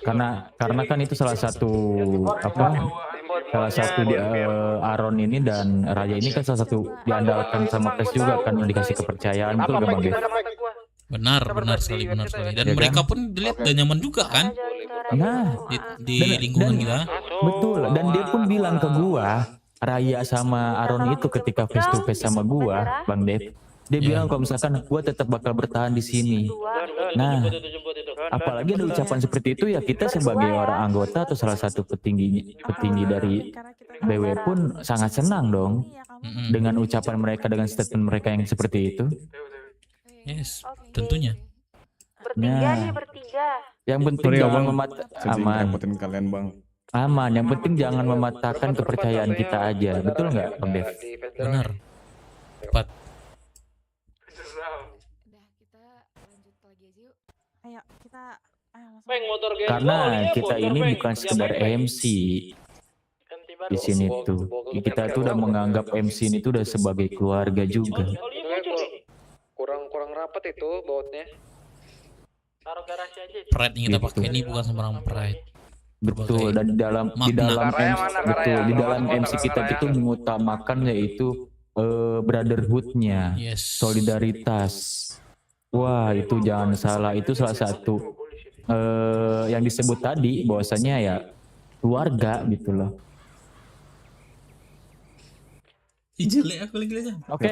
[SPEAKER 11] Karena kan itu salah satu Aron ini dan Raya ini kan salah satu diandalkan sama Pres juga kan, dikasih kepercayaan tuh gak Bang Dev?
[SPEAKER 2] Benar sekali. Dan
[SPEAKER 11] Ya
[SPEAKER 2] mereka
[SPEAKER 11] kan?
[SPEAKER 2] pun dilihat udah nyaman juga kan
[SPEAKER 11] Nah,
[SPEAKER 2] di lingkungan kita.
[SPEAKER 11] betul. Dan dia pun bilang ke gua, Raya sama Aron itu ketika face to face sama gua, Bang Dev, dia bilang kalau misalkan gua tetap bakal bertahan di sini. Nah, apalagi ada ucapan seperti itu ya, kita sebagai orang anggota atau salah satu petinggi dari BW pun sangat senang dong dengan ucapan mereka, dengan statement mereka yang seperti itu.
[SPEAKER 2] Yes, tentunya.
[SPEAKER 11] Nah, yang penting
[SPEAKER 12] Sorry,
[SPEAKER 11] jangan
[SPEAKER 12] Abang.
[SPEAKER 11] aman.
[SPEAKER 12] Ngerepotin kalian Bang.
[SPEAKER 11] Aman, yang penting jangan mematahkan kepercayaan kita aja. Betul nggak, Bang Dev?
[SPEAKER 2] Benar. Tepat.
[SPEAKER 1] Ayo kita
[SPEAKER 7] Peng motor gas.
[SPEAKER 11] Karena kita ini bukan sekedar MC di sini tuh. Kita tuh udah menganggap MC ini tuh udah sebagai keluarga juga.
[SPEAKER 7] Kurang rapat itu bautnya.
[SPEAKER 6] Taruh garasi aja.
[SPEAKER 2] Pride yang kita
[SPEAKER 11] Gitu.
[SPEAKER 2] pakai ini bukan sembarang pride.
[SPEAKER 11] Betul, dan di dalam MC kita itu mengutamakan yaitu brotherhood-nya,
[SPEAKER 2] Yes.
[SPEAKER 11] solidaritas. Wah, itu jangan salah, itu salah satu yang disebut tadi bahwasanya ya keluarga gitu loh.
[SPEAKER 2] Jelek aku lagi aja.
[SPEAKER 11] Oke,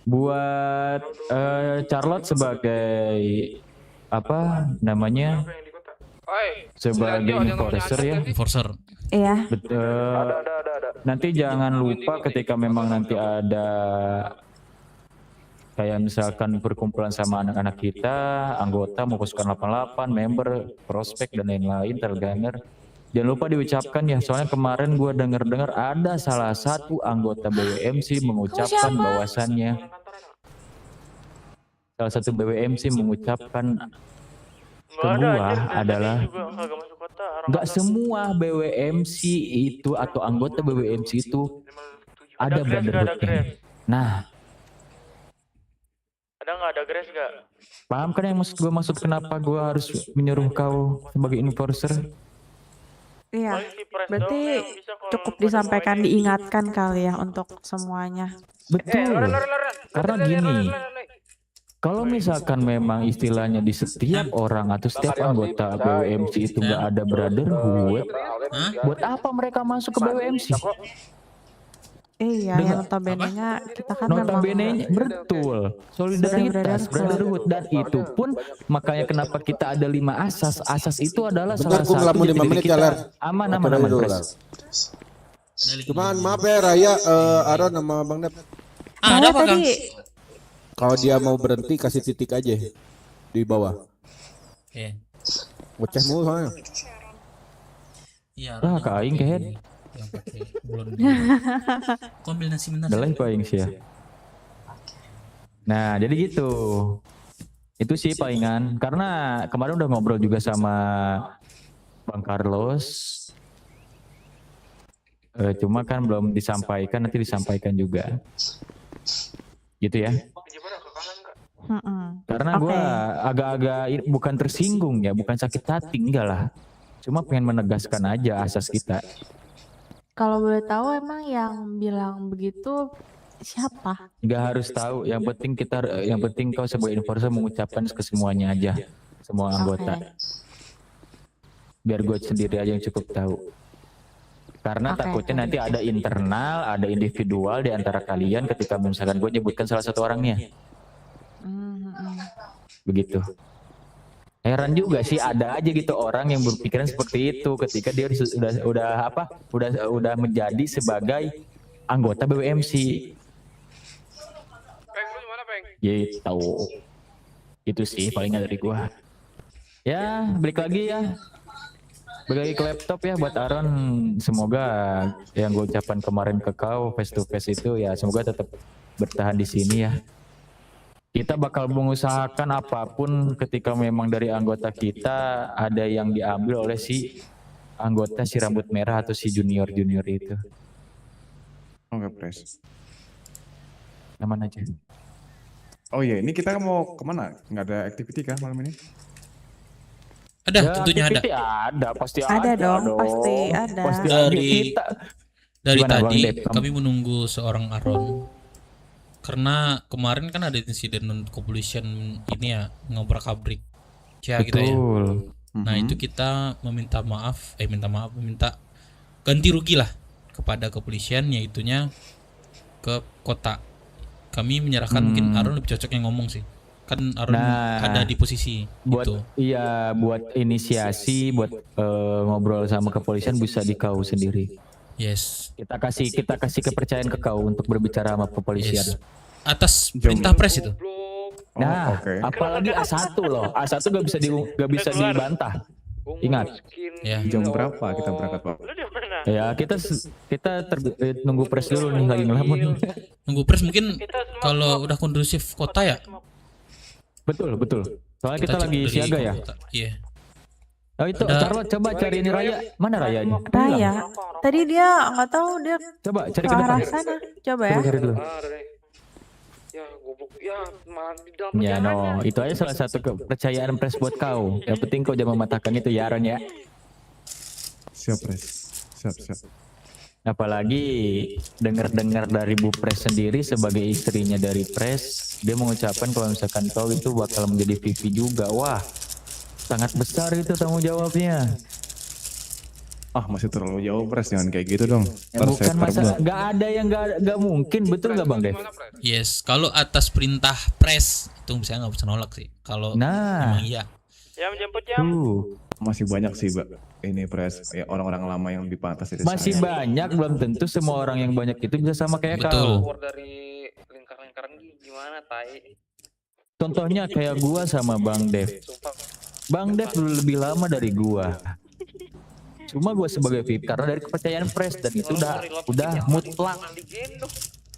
[SPEAKER 11] buat Charlotte sebagai apa namanya? Sebagai enforcer ya.
[SPEAKER 2] Enforcer.
[SPEAKER 1] Iya.
[SPEAKER 11] Nanti jangan lupa ketika memang nanti ada kayak misalkan perkumpulan sama anak-anak kita, anggota mau pasukan 88, member, prospek dan lain-lain, terganger. Jangan lupa diucapkan ya, soalnya kemarin gue dengar ada salah satu anggota BWMC mengucapkan bahwasannya salah satu BWMC mengucapkan ke gua adalah nggak semua BWMC itu atau anggota BWMC itu ada brotherhood-nya. Nah,
[SPEAKER 7] Ada grace gak?
[SPEAKER 11] paham kan yang maksud gue, maksud kenapa gue harus menyuruh kau sebagai enforcer?
[SPEAKER 1] Iya, berarti cukup disampaikan, diingatkan kali ya untuk semuanya.
[SPEAKER 11] Betul, karena gini, kalau misalkan memang istilahnya di setiap orang atau setiap anggota BWMC itu nggak ada brotherhood, buat apa mereka masuk ke BWMC?
[SPEAKER 1] Iya, yang notabene-nya kita kan
[SPEAKER 11] Notabene betul, solidaritas, brotherhood, dan itu pun makanya kenapa kita ada 5 asas. Asas itu adalah salah satu
[SPEAKER 3] ngelamun 5 menit ya, Ler.
[SPEAKER 11] aman, Pres.
[SPEAKER 3] Cuman maaf ya Raya, Aron sama Bang Dep.
[SPEAKER 2] Ada apa, Kang?
[SPEAKER 3] Kalau dia mau berhenti kasih titik aja di bawah.
[SPEAKER 2] Iya.
[SPEAKER 3] Ngoceh mulu soalnya.
[SPEAKER 2] Iya.
[SPEAKER 11] Lah ke aing kehead.
[SPEAKER 2] Yang pakai blonde. Kombinasi benar.
[SPEAKER 11] Adalah itu aing sih ya. Nah, jadi gitu. Itu sih palingan, karena kemarin udah ngobrol juga sama Bang Carlos. Cuma kan belum disampaikan, nanti disampaikan juga. Gitu ya. Karena gue agak-agak bukan tersinggung ya, bukan sakit hati, enggak lah. Cuma pengen menegaskan aja asas kita.
[SPEAKER 1] Kalau boleh tahu emang yang bilang begitu siapa?
[SPEAKER 11] Nggak harus tahu, yang penting kau sebagai enforcer mengucapkan ke semuanya aja, semua anggota. Biar gue sendiri aja yang cukup tahu. Karena takutnya nanti ada internal, ada individual di antara kalian ketika misalkan gue nyebutkan salah satu orangnya. Begitu. Heran juga sih, ada aja gitu orang yang berpikiran seperti itu ketika dia udah menjadi sebagai anggota BWMC. Gitu. Itu sih palingnya dari gua. Ya, balik lagi ke laptop ya buat Aaron. Semoga yang gue ucapkan kemarin ke kau face to face itu ya semoga tetap bertahan di sini ya. Kita bakal mengusahakan apapun ketika memang dari anggota kita ada yang diambil oleh si anggota si rambut merah atau si junior itu.
[SPEAKER 12] Oke, Pres.
[SPEAKER 11] Aman aja.
[SPEAKER 12] Oh iya, ini kita mau kemana? Nggak ada activity kah malam ini?
[SPEAKER 2] Ada,
[SPEAKER 11] ya,
[SPEAKER 2] tentunya ada.
[SPEAKER 11] Ada, pasti
[SPEAKER 1] ada dong. Pasti ada.
[SPEAKER 11] Pasti
[SPEAKER 2] dari tadi kami menunggu seorang Aron. Karena kemarin kan ada insiden kepolisian ini ya, ngobrak-abrik ya gitu ya. Nah itu kita meminta ganti rugi lah kepada kepolisian, yaitunya ke kota. Kami menyerahkan, mungkin Aron lebih cocok yang ngomong sih. Kan Aron ada di posisi
[SPEAKER 11] buat
[SPEAKER 2] itu.
[SPEAKER 11] Iya, buat inisiasi, buat ngobrol sama kepolisian bisa di kau sendiri.
[SPEAKER 2] Yes.
[SPEAKER 11] Kita kasih kepercayaan ke kau untuk berbicara sama kepolisian.
[SPEAKER 2] Yes. Atas perintah pres itu.
[SPEAKER 11] Nah, apalagi A1 loh. A1 gak bisa dibantah. Ingat.
[SPEAKER 2] Ya.
[SPEAKER 12] Jam berapa kita berangkat, Pak?
[SPEAKER 11] Ya, kita nunggu pres dulu nih, lagi ngelamun.
[SPEAKER 2] Nunggu pres mungkin kalau udah kondusif kota ya.
[SPEAKER 11] Betul. Soalnya kita lagi siaga ya.
[SPEAKER 2] Iya.
[SPEAKER 11] Oh itu, Charlotte coba cari ini Raya. Mana Rayanya?
[SPEAKER 1] Raya. Tadi dia nggak tahu, dia
[SPEAKER 11] coba cari
[SPEAKER 1] ke
[SPEAKER 11] ke depan.
[SPEAKER 1] arah sana. Coba ya.
[SPEAKER 11] Cari dulu.
[SPEAKER 7] Ya, goblok. Ya, di dalam
[SPEAKER 11] Ya itu aja salah satu kepercayaan pres buat kau. Yang penting kau jangan mematahkan itu ya Aaron ya.
[SPEAKER 12] Siap, Pres. Siap.
[SPEAKER 11] Apalagi dengar dari Bu Pres sendiri sebagai istrinya dari Pres, dia mengucapkan kalau misalkan kau itu bakal menjadi VP juga. Wah, sangat besar itu tanggung jawabnya.
[SPEAKER 12] Masih terlalu jauh, Pres, jangan kayak gitu dong.
[SPEAKER 11] Ya, bukan masalah, nggak ada yang nggak mungkin, betul nggak Bang Dev?
[SPEAKER 2] Yes, kalau atas perintah pres itu saya nggak bisa nolak sih. Kalau memang iya.
[SPEAKER 7] Jam jemput jam.
[SPEAKER 12] Masih banyak sih, Mbak. Ini Pres, ya orang-orang lama yang lebih pantas dari
[SPEAKER 11] Masih banyak, belum tentu semua orang yang banyak itu bisa sama kayak kau.
[SPEAKER 7] Keluar dari lingkaran gimana, tai?
[SPEAKER 11] Contohnya kayak gua sama Bang Dev. Bang Dev dulu lebih lama dari gua. Cuma gua sebagai VIP karena dari kepercayaan pres, dan itu udah mutlak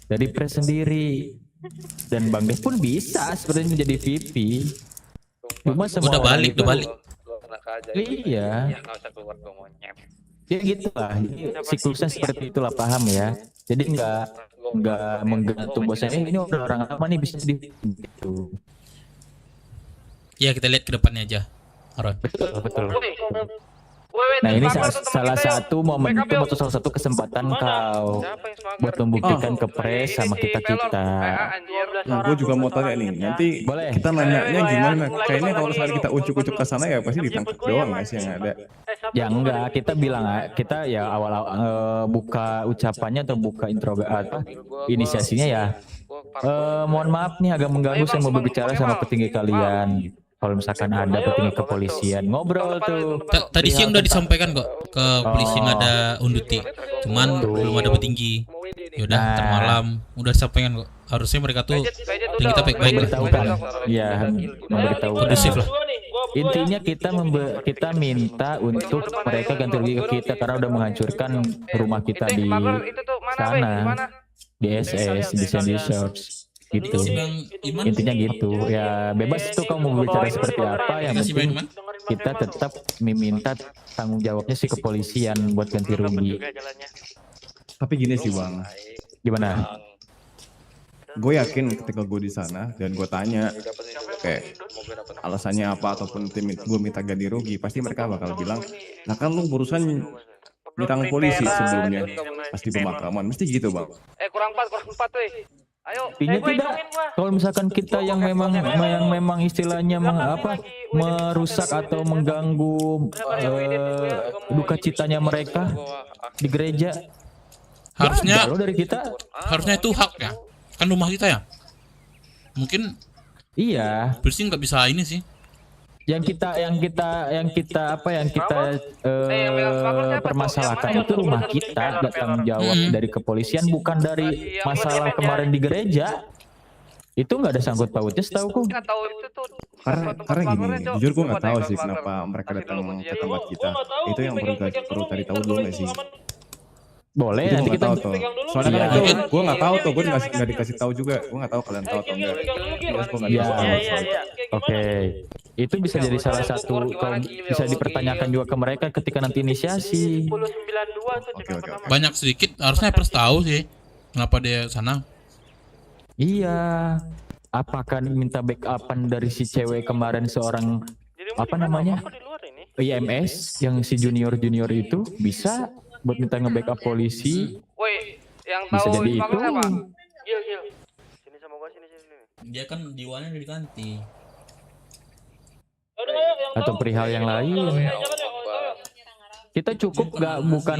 [SPEAKER 11] dari pres sendiri. Dan Bang Dev pun bisa sebenarnya menjadi VIP. Cuma semua
[SPEAKER 2] udah balik.
[SPEAKER 11] Iya.
[SPEAKER 7] Ya nggak usah keluar gue monyet.
[SPEAKER 11] Ya gitu lah. Jadi siklusnya seperti itulah, paham ya. Jadi nggak menggantung bahwasanya ini orang lama nih bisa di gitu.
[SPEAKER 2] Ya kita lihat ke depannya aja, Aron.
[SPEAKER 11] Betul. Nah ini salah satu momentum atau salah satu kesempatan kau buat membuktikan ke pres sama kita.
[SPEAKER 12] Nah, gue juga mau tanya nih, nanti kita nanyanya gimana? Kayaknya kalau misalnya kita ucuk-ucuk ke sana ya pasti ditangkap doang nggak sih yang ada?
[SPEAKER 11] Ya enggak, kita bilang kita ya awal buka ucapannya atau buka inisiasinya ya. Mohon maaf nih agak mengganggu, saya mau berbicara sama petinggi kalian. Kalau misalkan ada petinggi kepolisian ngobrol tuh.
[SPEAKER 2] Tadi siang udah disampaikan kok ke polisi nggak ada unduti, cuman belum ada petinggi. Yaudah, ntar malam udah disampaikan kok. Harusnya mereka tuh petinggi kita baik-baik lah.
[SPEAKER 11] Iya, memberitahu.
[SPEAKER 2] Kondusif lah.
[SPEAKER 11] Intinya kita minta untuk mereka ganti rugi ke kita karena udah menghancurkan rumah kita di sana, di SS, di Sandy Shops. Gitu. Intinya gitu. Ya bebas tuh kamu mau bicara seperti apa, yang penting kita tetap meminta tanggung jawabnya si kepolisian buat ganti rugi.
[SPEAKER 12] Tapi gini sih Bang.
[SPEAKER 11] Gimana?
[SPEAKER 12] Gue yakin ketika gue di sana dan gue tanya kayak alasannya apa ataupun tim gue minta ganti rugi, pasti mereka bakal bilang, nah kan lu urusan nyerang polisi sebelumnya pas di pemakaman, mesti gitu Bang.
[SPEAKER 7] Kurang 4 weh. Ayo,
[SPEAKER 11] Intinya tidak. Kalau misalkan kita yang memang istilahnya merusak atau mengganggu duka citanya mereka di gereja,
[SPEAKER 2] harusnya
[SPEAKER 11] dari kita.
[SPEAKER 2] Harusnya itu hak ya, kan rumah kita ya. Mungkin
[SPEAKER 11] iya.
[SPEAKER 2] bersih nggak bisa ini sih.
[SPEAKER 11] Yang kita permasalahkan itu rumah kita, nggak tanggung jawab dari kepolisian, bukan dari masalah kemarin di gereja. Itu nggak ada sangkut pautnya setauku.
[SPEAKER 12] Karena gini, jujur gue nggak tahu sih kenapa mereka datang ke tempat kita. Itu yang perlu cari tahu dulu nggak sih?
[SPEAKER 11] Boleh, nanti kita
[SPEAKER 12] tahu tuh. Soalnya kan itu gue nggak tahu tuh, gue nggak dikasih tahu juga. Gue nggak tahu kalian tahu atau enggak.
[SPEAKER 11] Oke. Itu bisa jadi salah satu, kalau bisa dipertanyakan juga ke mereka ketika nanti inisiasi.
[SPEAKER 2] Banyak sedikit harusnya pers tahu sih kenapa dia sana.
[SPEAKER 11] Iya. Apakah minta backupan dari si cewek kemarin, seorang apa namanya? IMS yang si junior itu bisa buat minta nge-backup polisi.
[SPEAKER 7] Woi, yang
[SPEAKER 11] bisa
[SPEAKER 7] tahu
[SPEAKER 11] jadi itu.
[SPEAKER 7] Gil. Sini sama gua sini.
[SPEAKER 2] Dia kan jiwanya udah diganti.
[SPEAKER 11] Atau perihal yang lain. Kita cukup bukan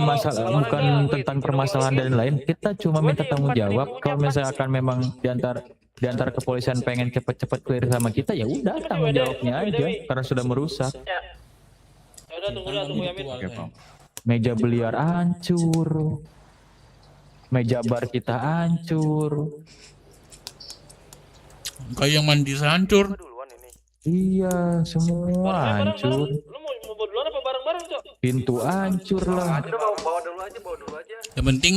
[SPEAKER 11] tentang permasalahan dan lain. Kita cuma minta tanggung jawab. Kalau misalkan memang di antara kepolisian pengen cepet-cepet clear sama kita, ya udah tanggung jawabnya aja karena sudah merusak.
[SPEAKER 7] Ya udah tunggu ya Min.
[SPEAKER 11] Meja biliar hancur. Meja bar kita hancur.
[SPEAKER 2] Kayak yang mandi hancur.
[SPEAKER 11] Iya, semua hancur.
[SPEAKER 7] Lu mau bawa duluan apa bareng-bareng, Cok?
[SPEAKER 11] Pintu hancur lah.
[SPEAKER 7] Bawa dulu aja.
[SPEAKER 2] Yang penting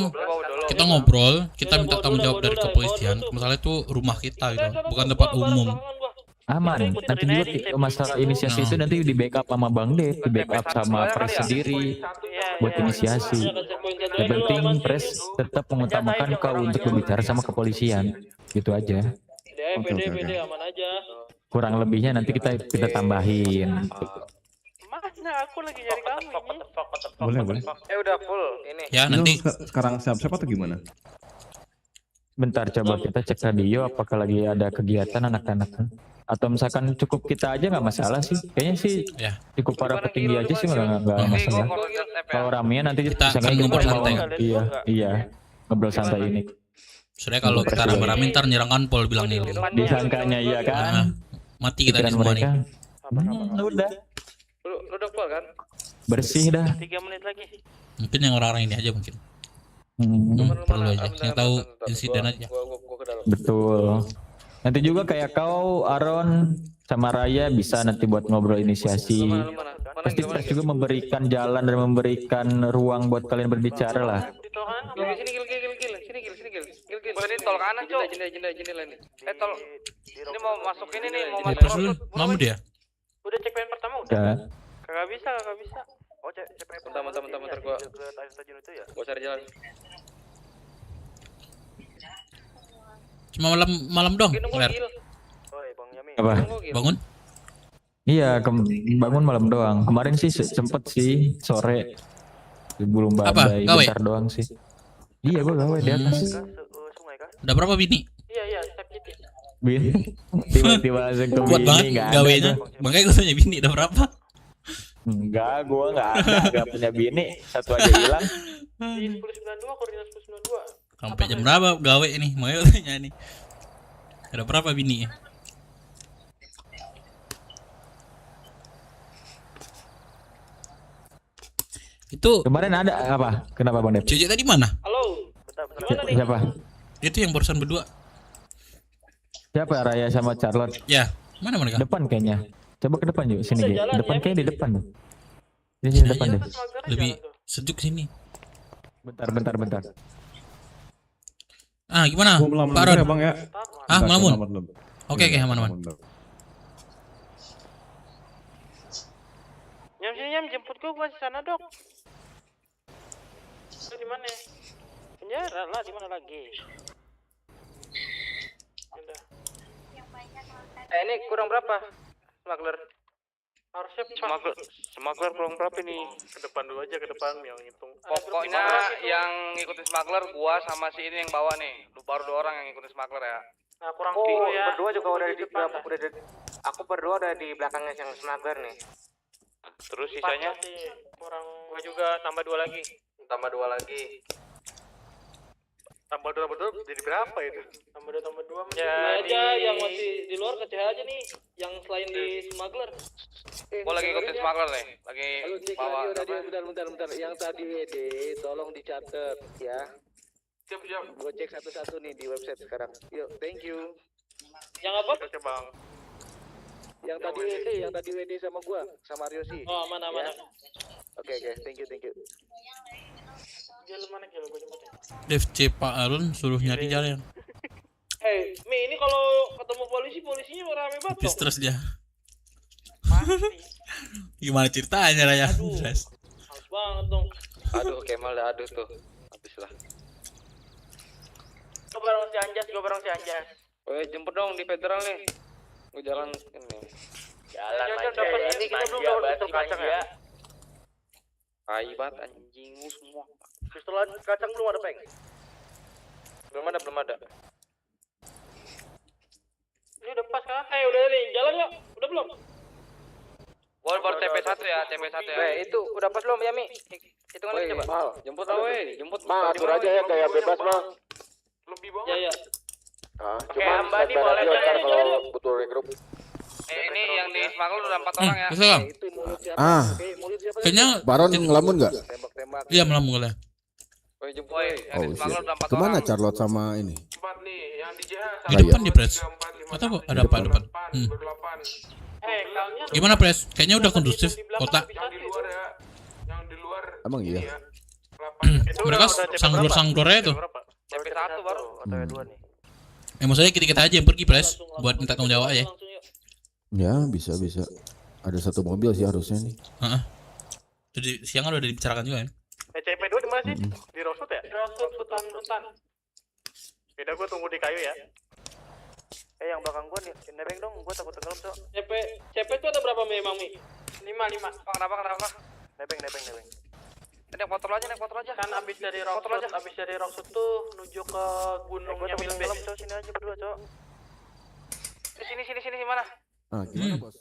[SPEAKER 2] kita ngobrol, kita minta tanggung jawab dari kepolisian. Masalah itu rumah kita gitu, bukan tempat umum.
[SPEAKER 11] Aman. Nanti juga masalah inisiasi itu nanti di backup sama Bang Ded, di backup sama pres sendiri buat inisiasi. Yang penting pres tetap mengutamakan kau untuk berbicara sama kepolisian. Gitu aja.
[SPEAKER 7] Pede aman aja.
[SPEAKER 11] Kurang lebihnya nanti kita tambahin.
[SPEAKER 7] Mana aku lagi nyari kamu ini.
[SPEAKER 12] Boleh.
[SPEAKER 7] Udah full ini.
[SPEAKER 2] Ya nanti
[SPEAKER 12] sekarang siap-siap atau gimana?
[SPEAKER 11] Bentar, coba kita cek radio apakah lagi ada kegiatan anak-anak. Atau misalkan cukup kita aja nggak masalah sih. Kayaknya sih cukup para petinggi aja sih nggak masalah. Kalau ramenya nanti
[SPEAKER 2] kita ngobrol santai.
[SPEAKER 11] Iya, ngobrol santai ini.
[SPEAKER 2] Soalnya kalau kita rame-rame ntar nyerang Anpol bilang nih.
[SPEAKER 11] Disangkanya iya kan.
[SPEAKER 2] Mati kita di semua nih.
[SPEAKER 11] Udah.
[SPEAKER 7] Lu udah full kan?
[SPEAKER 11] Bersih dah.
[SPEAKER 7] 3 menit lagi.
[SPEAKER 2] Mungkin yang orang-orang ini aja mungkin. Perlu aja. Yang tahu insiden aja.
[SPEAKER 11] Betul. Nanti juga kayak kau, Aron, sama Raya bisa nanti buat ngobrol inisiasi. Pasti kita juga memberikan jalan dan memberikan ruang buat kalian berbicara lah.
[SPEAKER 7] Sini gil. Ini tol kanan, Cok. Jendela ini. Tol. Ini mau masuk ini nih, mau masuk.
[SPEAKER 2] Mamu dia.
[SPEAKER 7] Udah cek poin pertama udah. Kagak bisa. Oh, CPP. Bentar gua. Gua cari jalan.
[SPEAKER 2] Cuma malam dong. Ler.
[SPEAKER 11] Apa?
[SPEAKER 2] Bangun.
[SPEAKER 11] Iya, bangun malam doang. Kemarin sih sempet sih sore belum
[SPEAKER 2] Apa?
[SPEAKER 11] badai
[SPEAKER 2] Gawe?
[SPEAKER 11] bentar doang sih. Iya, gua gawe di atas.
[SPEAKER 2] Udah berapa bini?
[SPEAKER 7] Iya, step gitu.
[SPEAKER 11] Tiba-tiba langsung ke
[SPEAKER 2] Kuat
[SPEAKER 11] bini,
[SPEAKER 2] banget
[SPEAKER 11] nggak ada
[SPEAKER 2] gawenya.
[SPEAKER 11] gua.
[SPEAKER 2] Makanya gue tanya bini udah berapa?
[SPEAKER 11] Enggak, gua nggak punya bini, satu aja hilang.
[SPEAKER 7] Di 1092 koordinat 1092.
[SPEAKER 2] Sampai jam berapa gawe nih? Makanya gue tanya nih. Ada berapa bini? Itu
[SPEAKER 11] Kemarin ada apa? Kenapa Bang Dep?
[SPEAKER 2] Cece tadi mana?
[SPEAKER 7] Halo. Gimana nih?
[SPEAKER 11] Siapa?
[SPEAKER 2] Itu yang barusan berdua.
[SPEAKER 11] Siapa? Raya sama Charlotte.
[SPEAKER 2] Ya, mana mereka?
[SPEAKER 11] Depan kayaknya. Coba ke depan yuk, sini
[SPEAKER 7] Bisa
[SPEAKER 11] Ge.
[SPEAKER 7] jalan
[SPEAKER 11] Depan
[SPEAKER 7] ya,
[SPEAKER 11] kayaknya di
[SPEAKER 7] Mi?
[SPEAKER 11] depan. Di
[SPEAKER 2] Sini
[SPEAKER 11] sini depan
[SPEAKER 2] aja.
[SPEAKER 11] deh.
[SPEAKER 2] Lebih sejuk sini.
[SPEAKER 11] Bentar.
[SPEAKER 2] Ah, gimana?
[SPEAKER 12] Gua melamun
[SPEAKER 2] Pak
[SPEAKER 12] dulu
[SPEAKER 2] Ron?
[SPEAKER 12] ya bang ya.
[SPEAKER 2] Ah,
[SPEAKER 12] Bentar,
[SPEAKER 2] melamun.
[SPEAKER 12] gua melamun dulu.
[SPEAKER 2] Oke,
[SPEAKER 12] Iya,
[SPEAKER 2] aman.
[SPEAKER 12] melamun dulu.
[SPEAKER 7] Nyam jemput gua di sana, Dok. Lu di mana? Penjara lah, di mana lagi? Udah. Ini kurang berapa? Smuggler. Harusnya smuggler kurang berapa nih? Ke depan dulu aja, ke depan yang hitung. Pokoknya yang ngikutin smuggler gua sama si ini yang bawa nih. Lu baru 2 orang yang ngikutin smuggler ya. Nah, kurang ya.
[SPEAKER 5] Berdua juga udah di aku berdua udah di belakangnya yang smuggler nih.
[SPEAKER 7] Terus sisanya kurang, gua juga tambah 2 lagi. Tambah 2 lagi. Tambah 2 jadi berapa itu? Tambah 2 ya aja yang masih di luar kecil aja nih, yang selain di smuggler. Gua lagi ikutin smuggler nih, lagi bawa.
[SPEAKER 5] Bentar. Yang tadi WD tolong dicatat ya.
[SPEAKER 7] Siap.
[SPEAKER 5] Gua cek satu-satu nih di website sekarang. Yuk, thank you.
[SPEAKER 7] Yang apa? Oke, Bang.
[SPEAKER 5] Yang tadi WD sama gua, sama Ryosi.
[SPEAKER 7] Oh, aman.
[SPEAKER 5] Ya. Oke, thank you.
[SPEAKER 7] Jalan mana jalan gua jemput.
[SPEAKER 2] FC Pak Arun suruh nyari jalan.
[SPEAKER 7] Mi, ini kalau ketemu polisinya rame banget.
[SPEAKER 2] Habis terus dia. Gimana ceritanya Raya? Stres.
[SPEAKER 7] Harus banget dong.
[SPEAKER 5] Aduh, Kemal dah aduh tuh. Habis lah.
[SPEAKER 7] Gua bareng si Anjas.
[SPEAKER 5] Woi, jemput dong di federal nih. Gua jalan ini.
[SPEAKER 7] Jalan ini kita belum dapat pistol kacang ya.
[SPEAKER 5] Tai banget anjing semua.
[SPEAKER 7] Pistol kacang belum ada, Peng.
[SPEAKER 5] Belum ada.
[SPEAKER 7] Ini udah pas kan? Udah nih, jalan yuk. Udah belum?
[SPEAKER 5] Gua baru TP1 ya. Itu udah pas belum ya, Mi? Hitungan lagi coba. Mal, jemput lah, jemput. Mal, atur aja ya kayak bebas, Mal.
[SPEAKER 7] Lebih banget. Ya.
[SPEAKER 5] Cuma
[SPEAKER 7] Mbak boleh
[SPEAKER 5] kalau butuh regroup.
[SPEAKER 7] Ini yang di smuggler udah 4 orang ya.
[SPEAKER 2] Bisa Bang? Kayaknya
[SPEAKER 3] Baron ngelamun nggak?
[SPEAKER 5] Tembak-tembak.
[SPEAKER 2] iya melamun lah.
[SPEAKER 5] Woi, jemput.
[SPEAKER 3] Oh
[SPEAKER 5] Yang di smuggler udah 4
[SPEAKER 3] Kemana
[SPEAKER 5] orang.
[SPEAKER 3] Charlotte sama ini?
[SPEAKER 2] Di depan di Pres. Atau apa? Ada apa depan? Gimana Pres? Kayaknya udah kondusif kota.
[SPEAKER 3] Emang iya.
[SPEAKER 2] Mereka sanggur-sanggurnya itu.
[SPEAKER 5] TP1 baru.
[SPEAKER 2] Maksudnya kita aja yang pergi Pres buat minta tanggung jawab aja.
[SPEAKER 3] Ya bisa. Ada satu mobil sih harusnya nih.
[SPEAKER 2] Heeh. Jadi siang udah dibicarakan juga kan?
[SPEAKER 7] CP2 di mana sih? Di Rosewood ya? Rosewood, hutan. Beda, gua tunggu di kayu ya.
[SPEAKER 5] Yang belakang gua nih, nebeng dong, gua takut tenggelam, Cok.
[SPEAKER 7] CP itu ada berapa memang, Mi? 5.
[SPEAKER 5] Kenapa? Nebeng. Naik motor aja.
[SPEAKER 7] Kan abis dari Rosewood tuh menuju ke gunungnya Milbase.
[SPEAKER 5] Cok, sini aja berdua, Cok. Sini mana?
[SPEAKER 3] Ah gimana bos?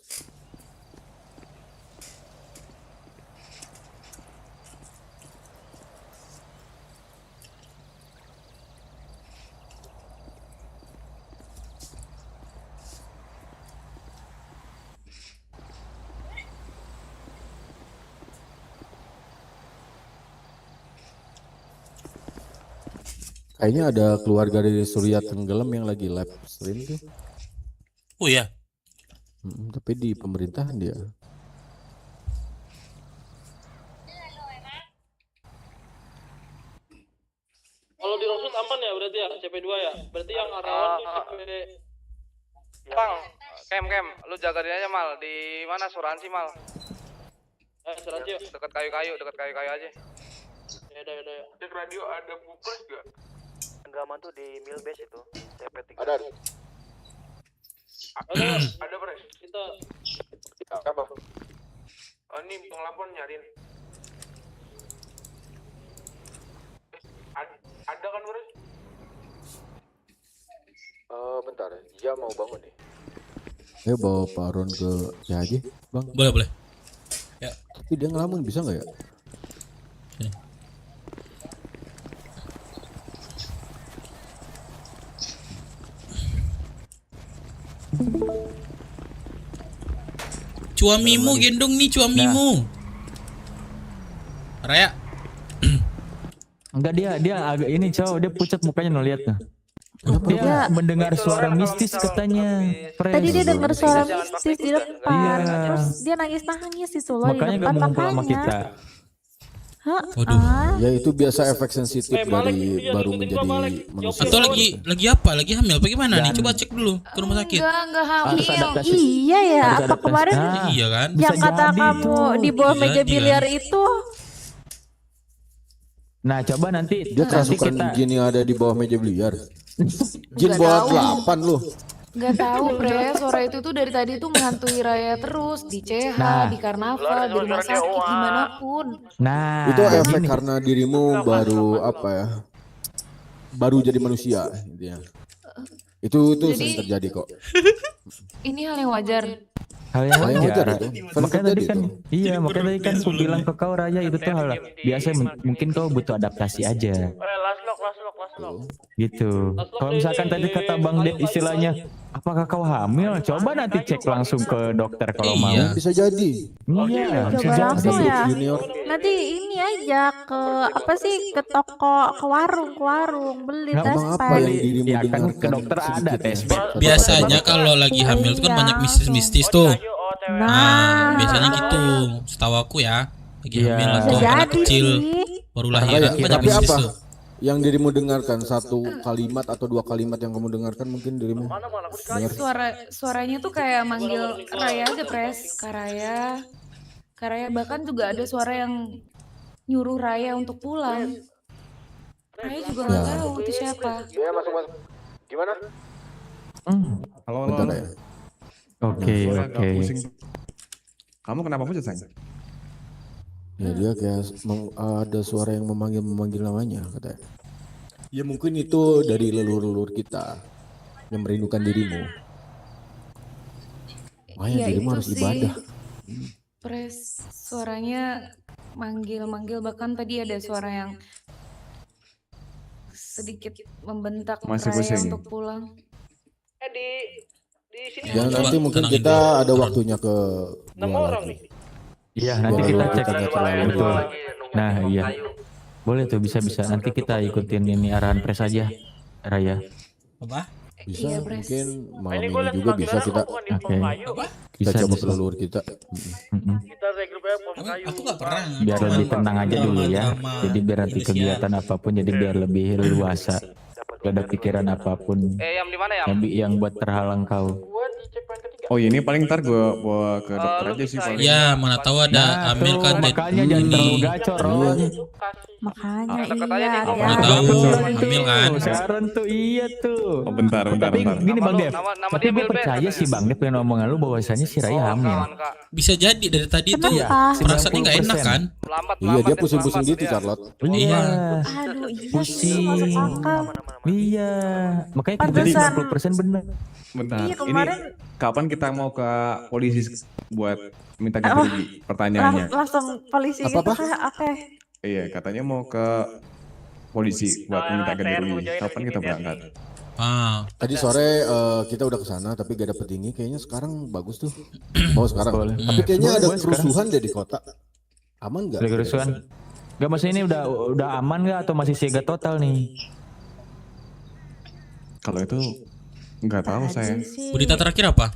[SPEAKER 3] Kayaknya ada keluarga dari Surya Tenggelam yang lagi live stream tuh.
[SPEAKER 2] Oh iya.
[SPEAKER 3] Tapi di pemerintahan dia.
[SPEAKER 7] Kalau di Rosewood aman ya berarti ya, CP2 ya? Berarti yang rawan tuh CP...
[SPEAKER 5] Bang, Kem, lu jagain aja Mal. Di mana Suransi Mal?
[SPEAKER 7] Radio, dekat kayu-kayu aja. Ya udah. Cek radio ada bukles gak? Enggak, aman tuh di mill base itu. CP3.
[SPEAKER 5] Ada.
[SPEAKER 7] Ada Pres. Kita
[SPEAKER 5] Apa?
[SPEAKER 7] oh, ini pengelapor nyariin. Ada kan Pres?
[SPEAKER 5] Bentar, dia mau bangun nih.
[SPEAKER 3] Ayo bawa Pak Aron ke ya aja, Bang.
[SPEAKER 2] Boleh. Ya.
[SPEAKER 3] Tapi dia ngelamun bisa nggak ya?
[SPEAKER 2] Sini. Cuamimu gendong nih cuamimu. Raya.
[SPEAKER 11] Enggak, dia agak ini cowok, dia pucat mukanya no, lihat tuh. Dia mendengar suara mistis katanya.
[SPEAKER 1] Tadi dia dengar suara mistis di depan.
[SPEAKER 11] Iya.
[SPEAKER 1] Terus dia nangis itu loh di
[SPEAKER 11] Makanya
[SPEAKER 1] depan
[SPEAKER 11] gak mau ngumpul sama
[SPEAKER 1] makanya.
[SPEAKER 11] kita.
[SPEAKER 1] Hah?
[SPEAKER 2] Waduh.
[SPEAKER 3] Ya itu biasa efek sensitif dari baru menjadi manusia.
[SPEAKER 2] Atau lagi apa? Lagi hamil? Apa gimana nih? Coba cek dulu ke rumah sakit.
[SPEAKER 10] Enggak
[SPEAKER 11] Harus
[SPEAKER 10] hamil.
[SPEAKER 11] adaptasi.
[SPEAKER 1] Iya ya,
[SPEAKER 11] Harus
[SPEAKER 1] apa
[SPEAKER 11] adaptasi.
[SPEAKER 1] kemarin
[SPEAKER 11] Nah,
[SPEAKER 2] Iya kan?
[SPEAKER 11] bisa
[SPEAKER 1] yang kata
[SPEAKER 11] jadi
[SPEAKER 1] kamu
[SPEAKER 11] tuh.
[SPEAKER 1] di bawah
[SPEAKER 2] Bisa
[SPEAKER 1] meja
[SPEAKER 2] jadi
[SPEAKER 1] biliar
[SPEAKER 2] kan?
[SPEAKER 1] itu?
[SPEAKER 11] Nah coba nanti
[SPEAKER 3] Dia
[SPEAKER 11] nanti
[SPEAKER 3] kerasukan
[SPEAKER 11] kita
[SPEAKER 3] jin yang ada di bawah meja biliar. Jin
[SPEAKER 10] Nggak
[SPEAKER 3] bawa
[SPEAKER 10] tahu.
[SPEAKER 3] 8 loh.
[SPEAKER 10] Gak tahu Pres, suara itu tuh dari tadi tuh menghantui Raya terus di CH,
[SPEAKER 11] Nah.
[SPEAKER 10] di Karnaval, di rumah sakit, dimanapun.
[SPEAKER 11] nah
[SPEAKER 3] Itu efek
[SPEAKER 11] gini.
[SPEAKER 3] karena dirimu baru apa ya? Baru jadi manusia intinya. Itu
[SPEAKER 10] Jadi-
[SPEAKER 3] sering terjadi kok.
[SPEAKER 10] Ini hal yang wajar.
[SPEAKER 11] Hal yang
[SPEAKER 3] Hal yang
[SPEAKER 11] wajar.
[SPEAKER 3] wajar itu. Sering
[SPEAKER 11] Makanya tadi
[SPEAKER 3] terjadi
[SPEAKER 11] kan,
[SPEAKER 3] itu.
[SPEAKER 11] iya makanya tadi kan aku bilang ke kau Raya itu tuh hal biasa, mungkin kau butuh adaptasi aja.
[SPEAKER 7] Last lock.
[SPEAKER 11] Gitu. Kalau misalkan tadi kata Bang Ded istilahnya, apakah kau hamil? Coba nanti cek langsung ke dokter kalau mau.
[SPEAKER 2] Iya.
[SPEAKER 3] Bisa jadi.
[SPEAKER 11] Iya, bisa
[SPEAKER 1] Coba langsung
[SPEAKER 11] jadi.
[SPEAKER 1] ya.
[SPEAKER 3] Junior.
[SPEAKER 1] Nanti ini aja ke apa sih ke toko, ke warung beli
[SPEAKER 11] Nggak,
[SPEAKER 1] tes
[SPEAKER 3] Emang apa
[SPEAKER 1] pack.
[SPEAKER 3] yang dirimu
[SPEAKER 11] Iya kan,
[SPEAKER 3] dengarkan
[SPEAKER 11] ke dokter ada
[SPEAKER 3] sedikit
[SPEAKER 11] tes
[SPEAKER 3] ya?
[SPEAKER 11] pack.
[SPEAKER 2] Biasanya kalau lagi hamil itu kan
[SPEAKER 1] Iya.
[SPEAKER 2] banyak mistis-mistis tuh.
[SPEAKER 1] Nah,
[SPEAKER 2] Biasanya gitu. Setahu aku ya. Lagi
[SPEAKER 11] Iya.
[SPEAKER 2] hamil
[SPEAKER 1] bisa
[SPEAKER 2] atau anak
[SPEAKER 1] jadi
[SPEAKER 2] kecil
[SPEAKER 1] sih.
[SPEAKER 2] baru
[SPEAKER 3] Raya,
[SPEAKER 2] lahiran banyak
[SPEAKER 3] tapi
[SPEAKER 2] mistis
[SPEAKER 3] apa?
[SPEAKER 2] tuh.
[SPEAKER 3] Yang dirimu dengarkan satu kalimat atau dua kalimat yang kamu dengarkan mungkin dirimu dengar.
[SPEAKER 10] Suaranya tuh kayak manggil Raya aja Pres, Karaya bahkan juga ada suara yang nyuruh Raya untuk pulang. Raya juga nggak
[SPEAKER 3] Ya.
[SPEAKER 10] tahu itu siapa.
[SPEAKER 5] Ya masuk. Gimana?
[SPEAKER 12] Halo.
[SPEAKER 3] Bentar ya.
[SPEAKER 11] Oke,
[SPEAKER 12] Saya agak
[SPEAKER 11] oke.
[SPEAKER 12] pusing. Kamu kenapa pucat sayang?
[SPEAKER 3] Ya dia kayak ada suara yang memanggil namanya katanya. Ya mungkin itu dari leluhur kita yang merindukan dirimu. Makanya
[SPEAKER 10] Ya
[SPEAKER 3] dirimu
[SPEAKER 10] itu
[SPEAKER 3] harus
[SPEAKER 10] sih.
[SPEAKER 3] ibadah.
[SPEAKER 10] Pres, suaranya manggil bakakan tadi ada suara yang sedikit membentak
[SPEAKER 12] Masih
[SPEAKER 10] Raya
[SPEAKER 12] pusing.
[SPEAKER 10] untuk pulang.
[SPEAKER 7] Di sini
[SPEAKER 3] Ya
[SPEAKER 2] Coba
[SPEAKER 3] nanti mungkin
[SPEAKER 2] tenangin
[SPEAKER 3] kita
[SPEAKER 2] dulu.
[SPEAKER 3] ada waktunya ke
[SPEAKER 7] 6
[SPEAKER 3] gua
[SPEAKER 7] orang
[SPEAKER 3] lagi.
[SPEAKER 7] nih.
[SPEAKER 11] Iya, nanti
[SPEAKER 3] Gua
[SPEAKER 11] kita
[SPEAKER 3] lalu
[SPEAKER 11] cek.
[SPEAKER 3] kita terlalu
[SPEAKER 11] Betul.
[SPEAKER 3] dulu.
[SPEAKER 11] Nah, iya. Boleh tuh, bisa. Nanti kita ikutin ini arahan Pres aja, Raya.
[SPEAKER 2] Apa?
[SPEAKER 3] Bisa
[SPEAKER 10] Iya, Pres.
[SPEAKER 3] mungkin malam ini juga bisa kita
[SPEAKER 11] Oke.
[SPEAKER 3] kita
[SPEAKER 11] Bisa,
[SPEAKER 3] coba ke
[SPEAKER 11] bisa.
[SPEAKER 3] leluhur kita.
[SPEAKER 11] Mm-mm.
[SPEAKER 7] Kita regrupnya pom kayu.
[SPEAKER 2] Aku gak pernah.
[SPEAKER 11] Biar lebih tenang aja dulu ya.
[SPEAKER 2] Drama
[SPEAKER 11] Jadi biar nanti
[SPEAKER 2] Indonesia.
[SPEAKER 11] kegiatan apapun jadi biar lebih leluasa. Gak ada pikiran apapun
[SPEAKER 7] Yang di mana ya?
[SPEAKER 11] yang buat terhalang kau.
[SPEAKER 7] Gua di checkpoint ketiga.
[SPEAKER 12] Oh ini paling ntar gue bawa ke dokter aja sih paling.
[SPEAKER 2] Ya, mana tahu ada
[SPEAKER 11] Nah,
[SPEAKER 2] hamil
[SPEAKER 11] tuh,
[SPEAKER 2] kan Ded.
[SPEAKER 11] makanya jangan terlalu
[SPEAKER 2] Ini.
[SPEAKER 11] gacor, Ron.
[SPEAKER 1] Makanya
[SPEAKER 7] Deket
[SPEAKER 1] iya
[SPEAKER 7] aja nih.
[SPEAKER 2] Mana
[SPEAKER 1] hati-hati.
[SPEAKER 2] tahu
[SPEAKER 11] Betul,
[SPEAKER 2] hamil kan.
[SPEAKER 11] Sekarang tuh iya tuh.
[SPEAKER 12] Oh bentar.
[SPEAKER 11] Tapi gini Bang Dev,
[SPEAKER 7] Nama
[SPEAKER 11] tapi
[SPEAKER 7] dia
[SPEAKER 11] gue
[SPEAKER 7] Bill
[SPEAKER 11] percaya
[SPEAKER 7] Bear
[SPEAKER 11] sih Bang Dev yang omongan lu bahwasannya si Raya hamil.
[SPEAKER 2] Bisa jadi dari tadi tuh
[SPEAKER 1] Kenapa?
[SPEAKER 2] perasaannya nggak enak
[SPEAKER 11] 90%.
[SPEAKER 2] kan?
[SPEAKER 7] Lambat.
[SPEAKER 3] Iya dia pusing-pusing gitu Charlotte.
[SPEAKER 11] Iya.
[SPEAKER 1] Aduh iya sih
[SPEAKER 11] Pusing.
[SPEAKER 1] masuk akal.
[SPEAKER 11] Iya. Makanya kita jadi
[SPEAKER 1] Pantesan.
[SPEAKER 11] 90% bener.
[SPEAKER 12] Bentar.
[SPEAKER 1] Iya,
[SPEAKER 12] Ini
[SPEAKER 1] kemarin-
[SPEAKER 12] kapan kita mau ke polisi buat minta ganti rugi? Pertanyaannya.
[SPEAKER 1] Langsung polisi gitu
[SPEAKER 3] Apa-apa?
[SPEAKER 1] kayak oke.
[SPEAKER 12] Iya katanya mau ke polisi buat minta ganti rugi. Kapan kita berangkat?
[SPEAKER 2] Ah,
[SPEAKER 3] Tadi sore kita udah kesana tapi gak dapet ini. Kayaknya sekarang bagus tuh. Mau sekarang.
[SPEAKER 11] Boleh.
[SPEAKER 3] Tapi kayaknya
[SPEAKER 11] Boleh,
[SPEAKER 3] ada
[SPEAKER 11] boleh sekarang.
[SPEAKER 3] kerusuhan deh di kota. Aman gak?
[SPEAKER 11] Ada kerusuhan. Gak maksudnya ini udah aman gak atau masih siaga total nih?
[SPEAKER 12] Kalau itu nggak tahu saya.
[SPEAKER 1] Tadi sih
[SPEAKER 2] berita terakhir apa?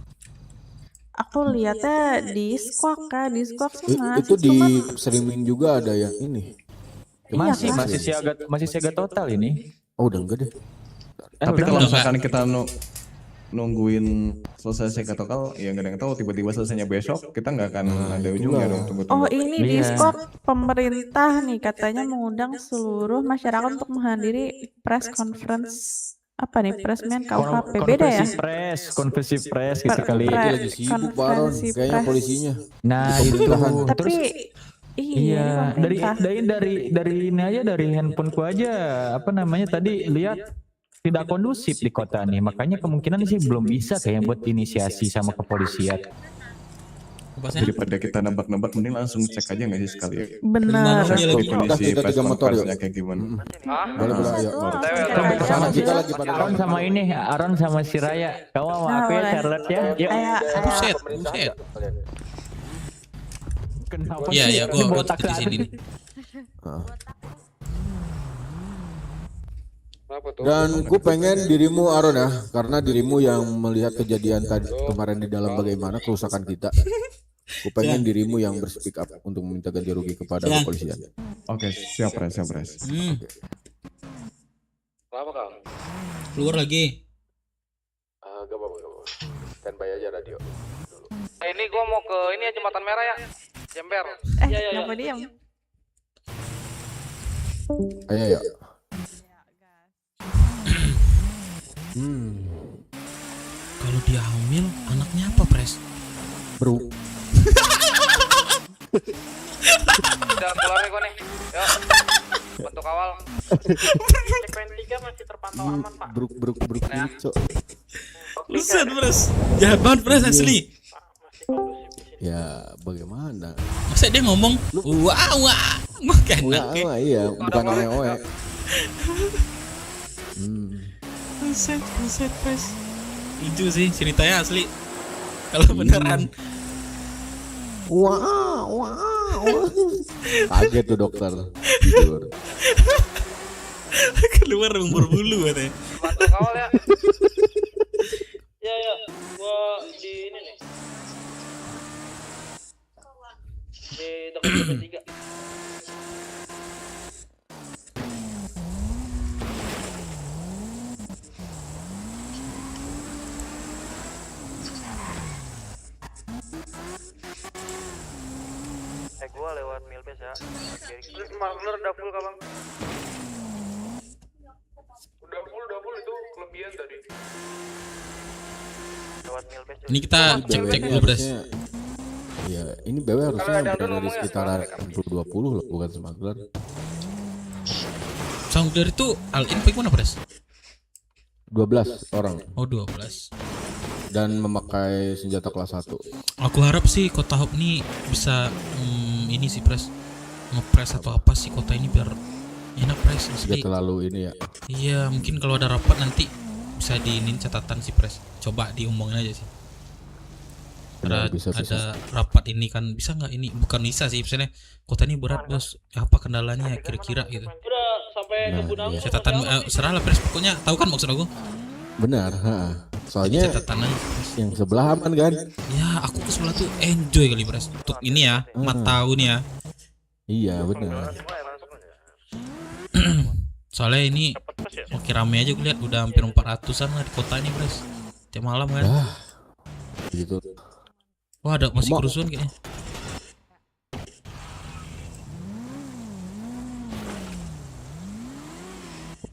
[SPEAKER 1] aku lihatnya di Squawk kan, di Squawk sih
[SPEAKER 3] Itu
[SPEAKER 1] masih
[SPEAKER 3] di
[SPEAKER 1] cuman
[SPEAKER 3] streaming juga ada yang ini.
[SPEAKER 1] Iya,
[SPEAKER 11] Masih siaga total ini.
[SPEAKER 3] Oh udah enggak deh.
[SPEAKER 12] Tapi
[SPEAKER 11] Udah,
[SPEAKER 12] kalau
[SPEAKER 2] udah
[SPEAKER 12] misalkan kita nungguin selesai sekatokal, ya nggak ada yang tahu. Tiba-tiba selesainya besok, kita nggak akan ada ujungnya dong.
[SPEAKER 1] Oh
[SPEAKER 12] Tunggu-tunggu.
[SPEAKER 1] ini Discord pemerintah nih katanya mengundang seluruh masyarakat untuk menghadiri press conference apa nih pressman KUHP beda ya?
[SPEAKER 11] Konversi pres gitu kali.
[SPEAKER 3] Dia lagi sibuk Baron,
[SPEAKER 1] konferensi
[SPEAKER 3] kayaknya
[SPEAKER 1] pers.
[SPEAKER 3] polisinya.
[SPEAKER 11] Nah itu.
[SPEAKER 1] Tapi
[SPEAKER 11] Terus iya
[SPEAKER 1] pemerintah.
[SPEAKER 11] dari ini aja, dari handphoneku aja apa namanya tadi lihat tidak kondusif di kota nih, makanya kemungkinan sih belum bisa kayak buat inisiasi sama kepolisian.
[SPEAKER 12] Daripada kita nebak-nebak, mending langsung cek aja nggak sih sekali ya.
[SPEAKER 1] Benar.
[SPEAKER 12] Cek
[SPEAKER 2] Dia lagi.
[SPEAKER 12] kondisi
[SPEAKER 3] Udah,
[SPEAKER 12] press
[SPEAKER 3] tiga motor,
[SPEAKER 12] conference-nya
[SPEAKER 3] yuk.
[SPEAKER 12] kayak gimana.
[SPEAKER 3] Boleh ayo.
[SPEAKER 1] Sama
[SPEAKER 3] Kita lagi pada
[SPEAKER 11] Aron sama ini, Aron sama si Raya, kamu sama aku ya
[SPEAKER 1] boleh.
[SPEAKER 11] Charlotte ya. Yuk.
[SPEAKER 1] Kayak
[SPEAKER 2] Buset.
[SPEAKER 11] Kenapa
[SPEAKER 2] Iya
[SPEAKER 11] sih
[SPEAKER 2] ya, gua
[SPEAKER 11] botak
[SPEAKER 2] di sini.
[SPEAKER 11] sekali?
[SPEAKER 3] Dan gue pengen dirimu Aron ya, karena dirimu yang melihat kejadian tadi kemarin di dalam bagaimana kerusakan kita. Gue pengen dirimu yang berspeak up untuk meminta ganti rugi kepada kepolisian.
[SPEAKER 12] Oke, siap Pres, siap Pres.
[SPEAKER 5] Kenapa Kang?
[SPEAKER 2] Keluar lagi.
[SPEAKER 5] Gak apa-apa. Standby aja radio.
[SPEAKER 7] Ini gua mau ke ini ya jembatan merah ya. Jember.
[SPEAKER 1] kenapa diam?
[SPEAKER 3] Ayo ya.
[SPEAKER 2] Kalau dia hamil, anaknya apa, Pres?
[SPEAKER 3] Bro.
[SPEAKER 7] Udah keluar nih gua nih. Yuk. Bentuk awal.
[SPEAKER 6] Checkpoint 3 masih terpantau aman, Pak.
[SPEAKER 3] Bruk cok.
[SPEAKER 2] Buset, Pres. Jahat banget, Pres, asli.
[SPEAKER 3] Ya bagaimana?
[SPEAKER 2] Masa dia ngomong, wah, makan
[SPEAKER 3] Wah, iya, bukan oe-oe.
[SPEAKER 2] Buset, Pres. Lucu sih ceritanya asli. Kalau beneran.
[SPEAKER 3] Wah. Kaget tuh dokter. Tidur.
[SPEAKER 2] Keluar berbulu katanya.
[SPEAKER 7] Bentuk awal ya. Ya. Gua di ini nih. Di dekat jembatan 3. Gua lewat Milbes ya. Bener udah full Bang. Udah full itu kelebihan tadi. Lewat Milbes.
[SPEAKER 2] Ini kita cek dulu, Pres.
[SPEAKER 3] Iya, ini BW harusnya berada di sekitaran 20 loh, bukan 19.
[SPEAKER 2] Soundclear itu all-in pack mana, Pres?
[SPEAKER 3] 12 orang
[SPEAKER 2] Oh, 12.
[SPEAKER 3] dan memakai senjata kelas 1.
[SPEAKER 2] Aku harap sih Kota Hop ini bisa ini sih, Pres. Ngepres atau apa sih kota ini biar enak, Pres.
[SPEAKER 3] Tidak terlalu ini ya.
[SPEAKER 2] Iya, mungkin kalau ada rapat nanti bisa diinin catatan sih, Pres. Coba diomongin aja sih.
[SPEAKER 3] Benar, bisa.
[SPEAKER 2] Ada rapat ini kan bisa nggak ini? Bukan bisa sih, misalnya kota ini berat, Bos. Apa kendalanya kira-kira gitu.
[SPEAKER 7] Udah sampai ke Gunung.
[SPEAKER 3] Iya.
[SPEAKER 2] Catatan serah lah, Pres. Pokoknya tahu kan maksud aku?
[SPEAKER 3] Benar, soalnya
[SPEAKER 2] Catatan aja.
[SPEAKER 3] yang sebelah aman kan?
[SPEAKER 2] Ya, aku ke sebelah tuh enjoy kali, Pres. Untuk ini ya, tahu nih ya.
[SPEAKER 3] Iya, benar.
[SPEAKER 2] Soalnya ini oke rame aja gue lihat udah hampir 400-an lah di kota ini, Pres. Tiap malam kan.
[SPEAKER 3] Gitu.
[SPEAKER 2] Wah, ada masih kerusuhan kayaknya.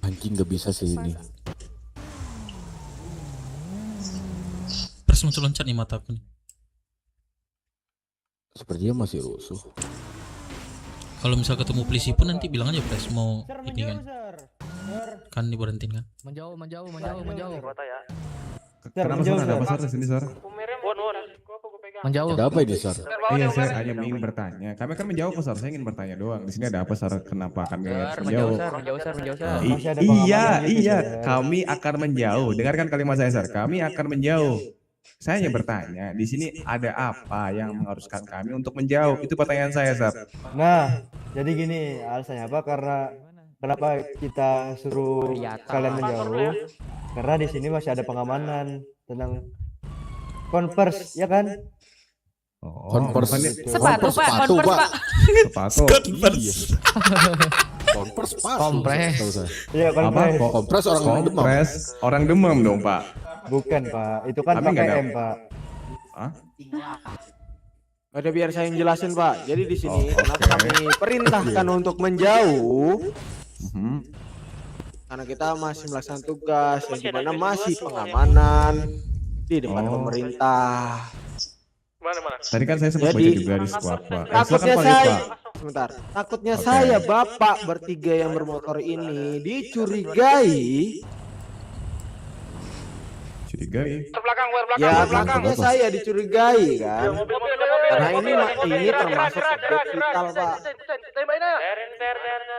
[SPEAKER 3] Anjing gak bisa sih ini.
[SPEAKER 2] Pres muncul loncat nih mataku nih.
[SPEAKER 3] Sepertinya masih rusuh.
[SPEAKER 2] Kalau misal ketemu polisi pun nanti bilang aja, Pres, mau ini kan. Kan diberhentiin kan.
[SPEAKER 6] Menjauh.
[SPEAKER 7] Kota ya.
[SPEAKER 12] Kenapa Sar? Ada apa Sar di sini Sar?
[SPEAKER 6] Menjauh.
[SPEAKER 3] Ada apa ini, Sar?
[SPEAKER 12] Iya Sar, hanya ingin bertanya. Kami akan menjawab Sar, saya ingin bertanya doang. Di sini ada apa Sar? Kenapa kami harus menjauh?
[SPEAKER 6] Menjauh.
[SPEAKER 12] Iya, kami akan menjauh. Dengarkan kalimat saya Sar, kami akan menjauh. Saya hanya bertanya, di sini ada apa yang mengharuskan kami untuk menjauh? Itu pertanyaan saya Sar.
[SPEAKER 9] Nah, jadi gini, alasannya apa? Kenapa kita suruh kalian menjauh? Karena di sini masih ada pengamanan tentang Converse, ya kan?
[SPEAKER 3] Converse.
[SPEAKER 10] Sepatu, Pak. Converse, Pak.
[SPEAKER 12] Sepatu.
[SPEAKER 3] Converse pas.
[SPEAKER 6] Kompres.
[SPEAKER 3] Tahu saya.
[SPEAKER 9] Iya,
[SPEAKER 12] Apa?
[SPEAKER 9] Converse.
[SPEAKER 3] Kompres orang demam.
[SPEAKER 12] Kompres orang demam dong Pak.
[SPEAKER 9] Bukan Pak, itu kan
[SPEAKER 12] Kami nggak ada.
[SPEAKER 9] KM Pak.
[SPEAKER 12] Hah?
[SPEAKER 5] Ada biar saya yang jelasin Pak. Jadi di sini
[SPEAKER 12] Oh,
[SPEAKER 5] kenapa
[SPEAKER 12] oke.
[SPEAKER 5] kami perintahkan untuk menjauh?
[SPEAKER 12] Mhm.
[SPEAKER 5] Karena kita masih melaksanakan tugas yang dimana masih pengamanan di depan
[SPEAKER 12] Oh.
[SPEAKER 5] pemerintah.
[SPEAKER 7] Mana?
[SPEAKER 12] Tadi kan saya sempat baca
[SPEAKER 5] Jadi,
[SPEAKER 12] juga di squad Pak.
[SPEAKER 5] Takutnya
[SPEAKER 12] Silakan, Pak,
[SPEAKER 5] saya,
[SPEAKER 12] Pak.
[SPEAKER 5] sebentar. Takutnya
[SPEAKER 12] Oke.
[SPEAKER 5] saya bapak bertiga yang bermotor ini dicurigai.
[SPEAKER 12] Curigai.
[SPEAKER 7] Belakang,
[SPEAKER 5] Ya,
[SPEAKER 7] belakang.
[SPEAKER 5] takutnya saya dicurigai kan. Karena ini termasuk subjek vital Pak.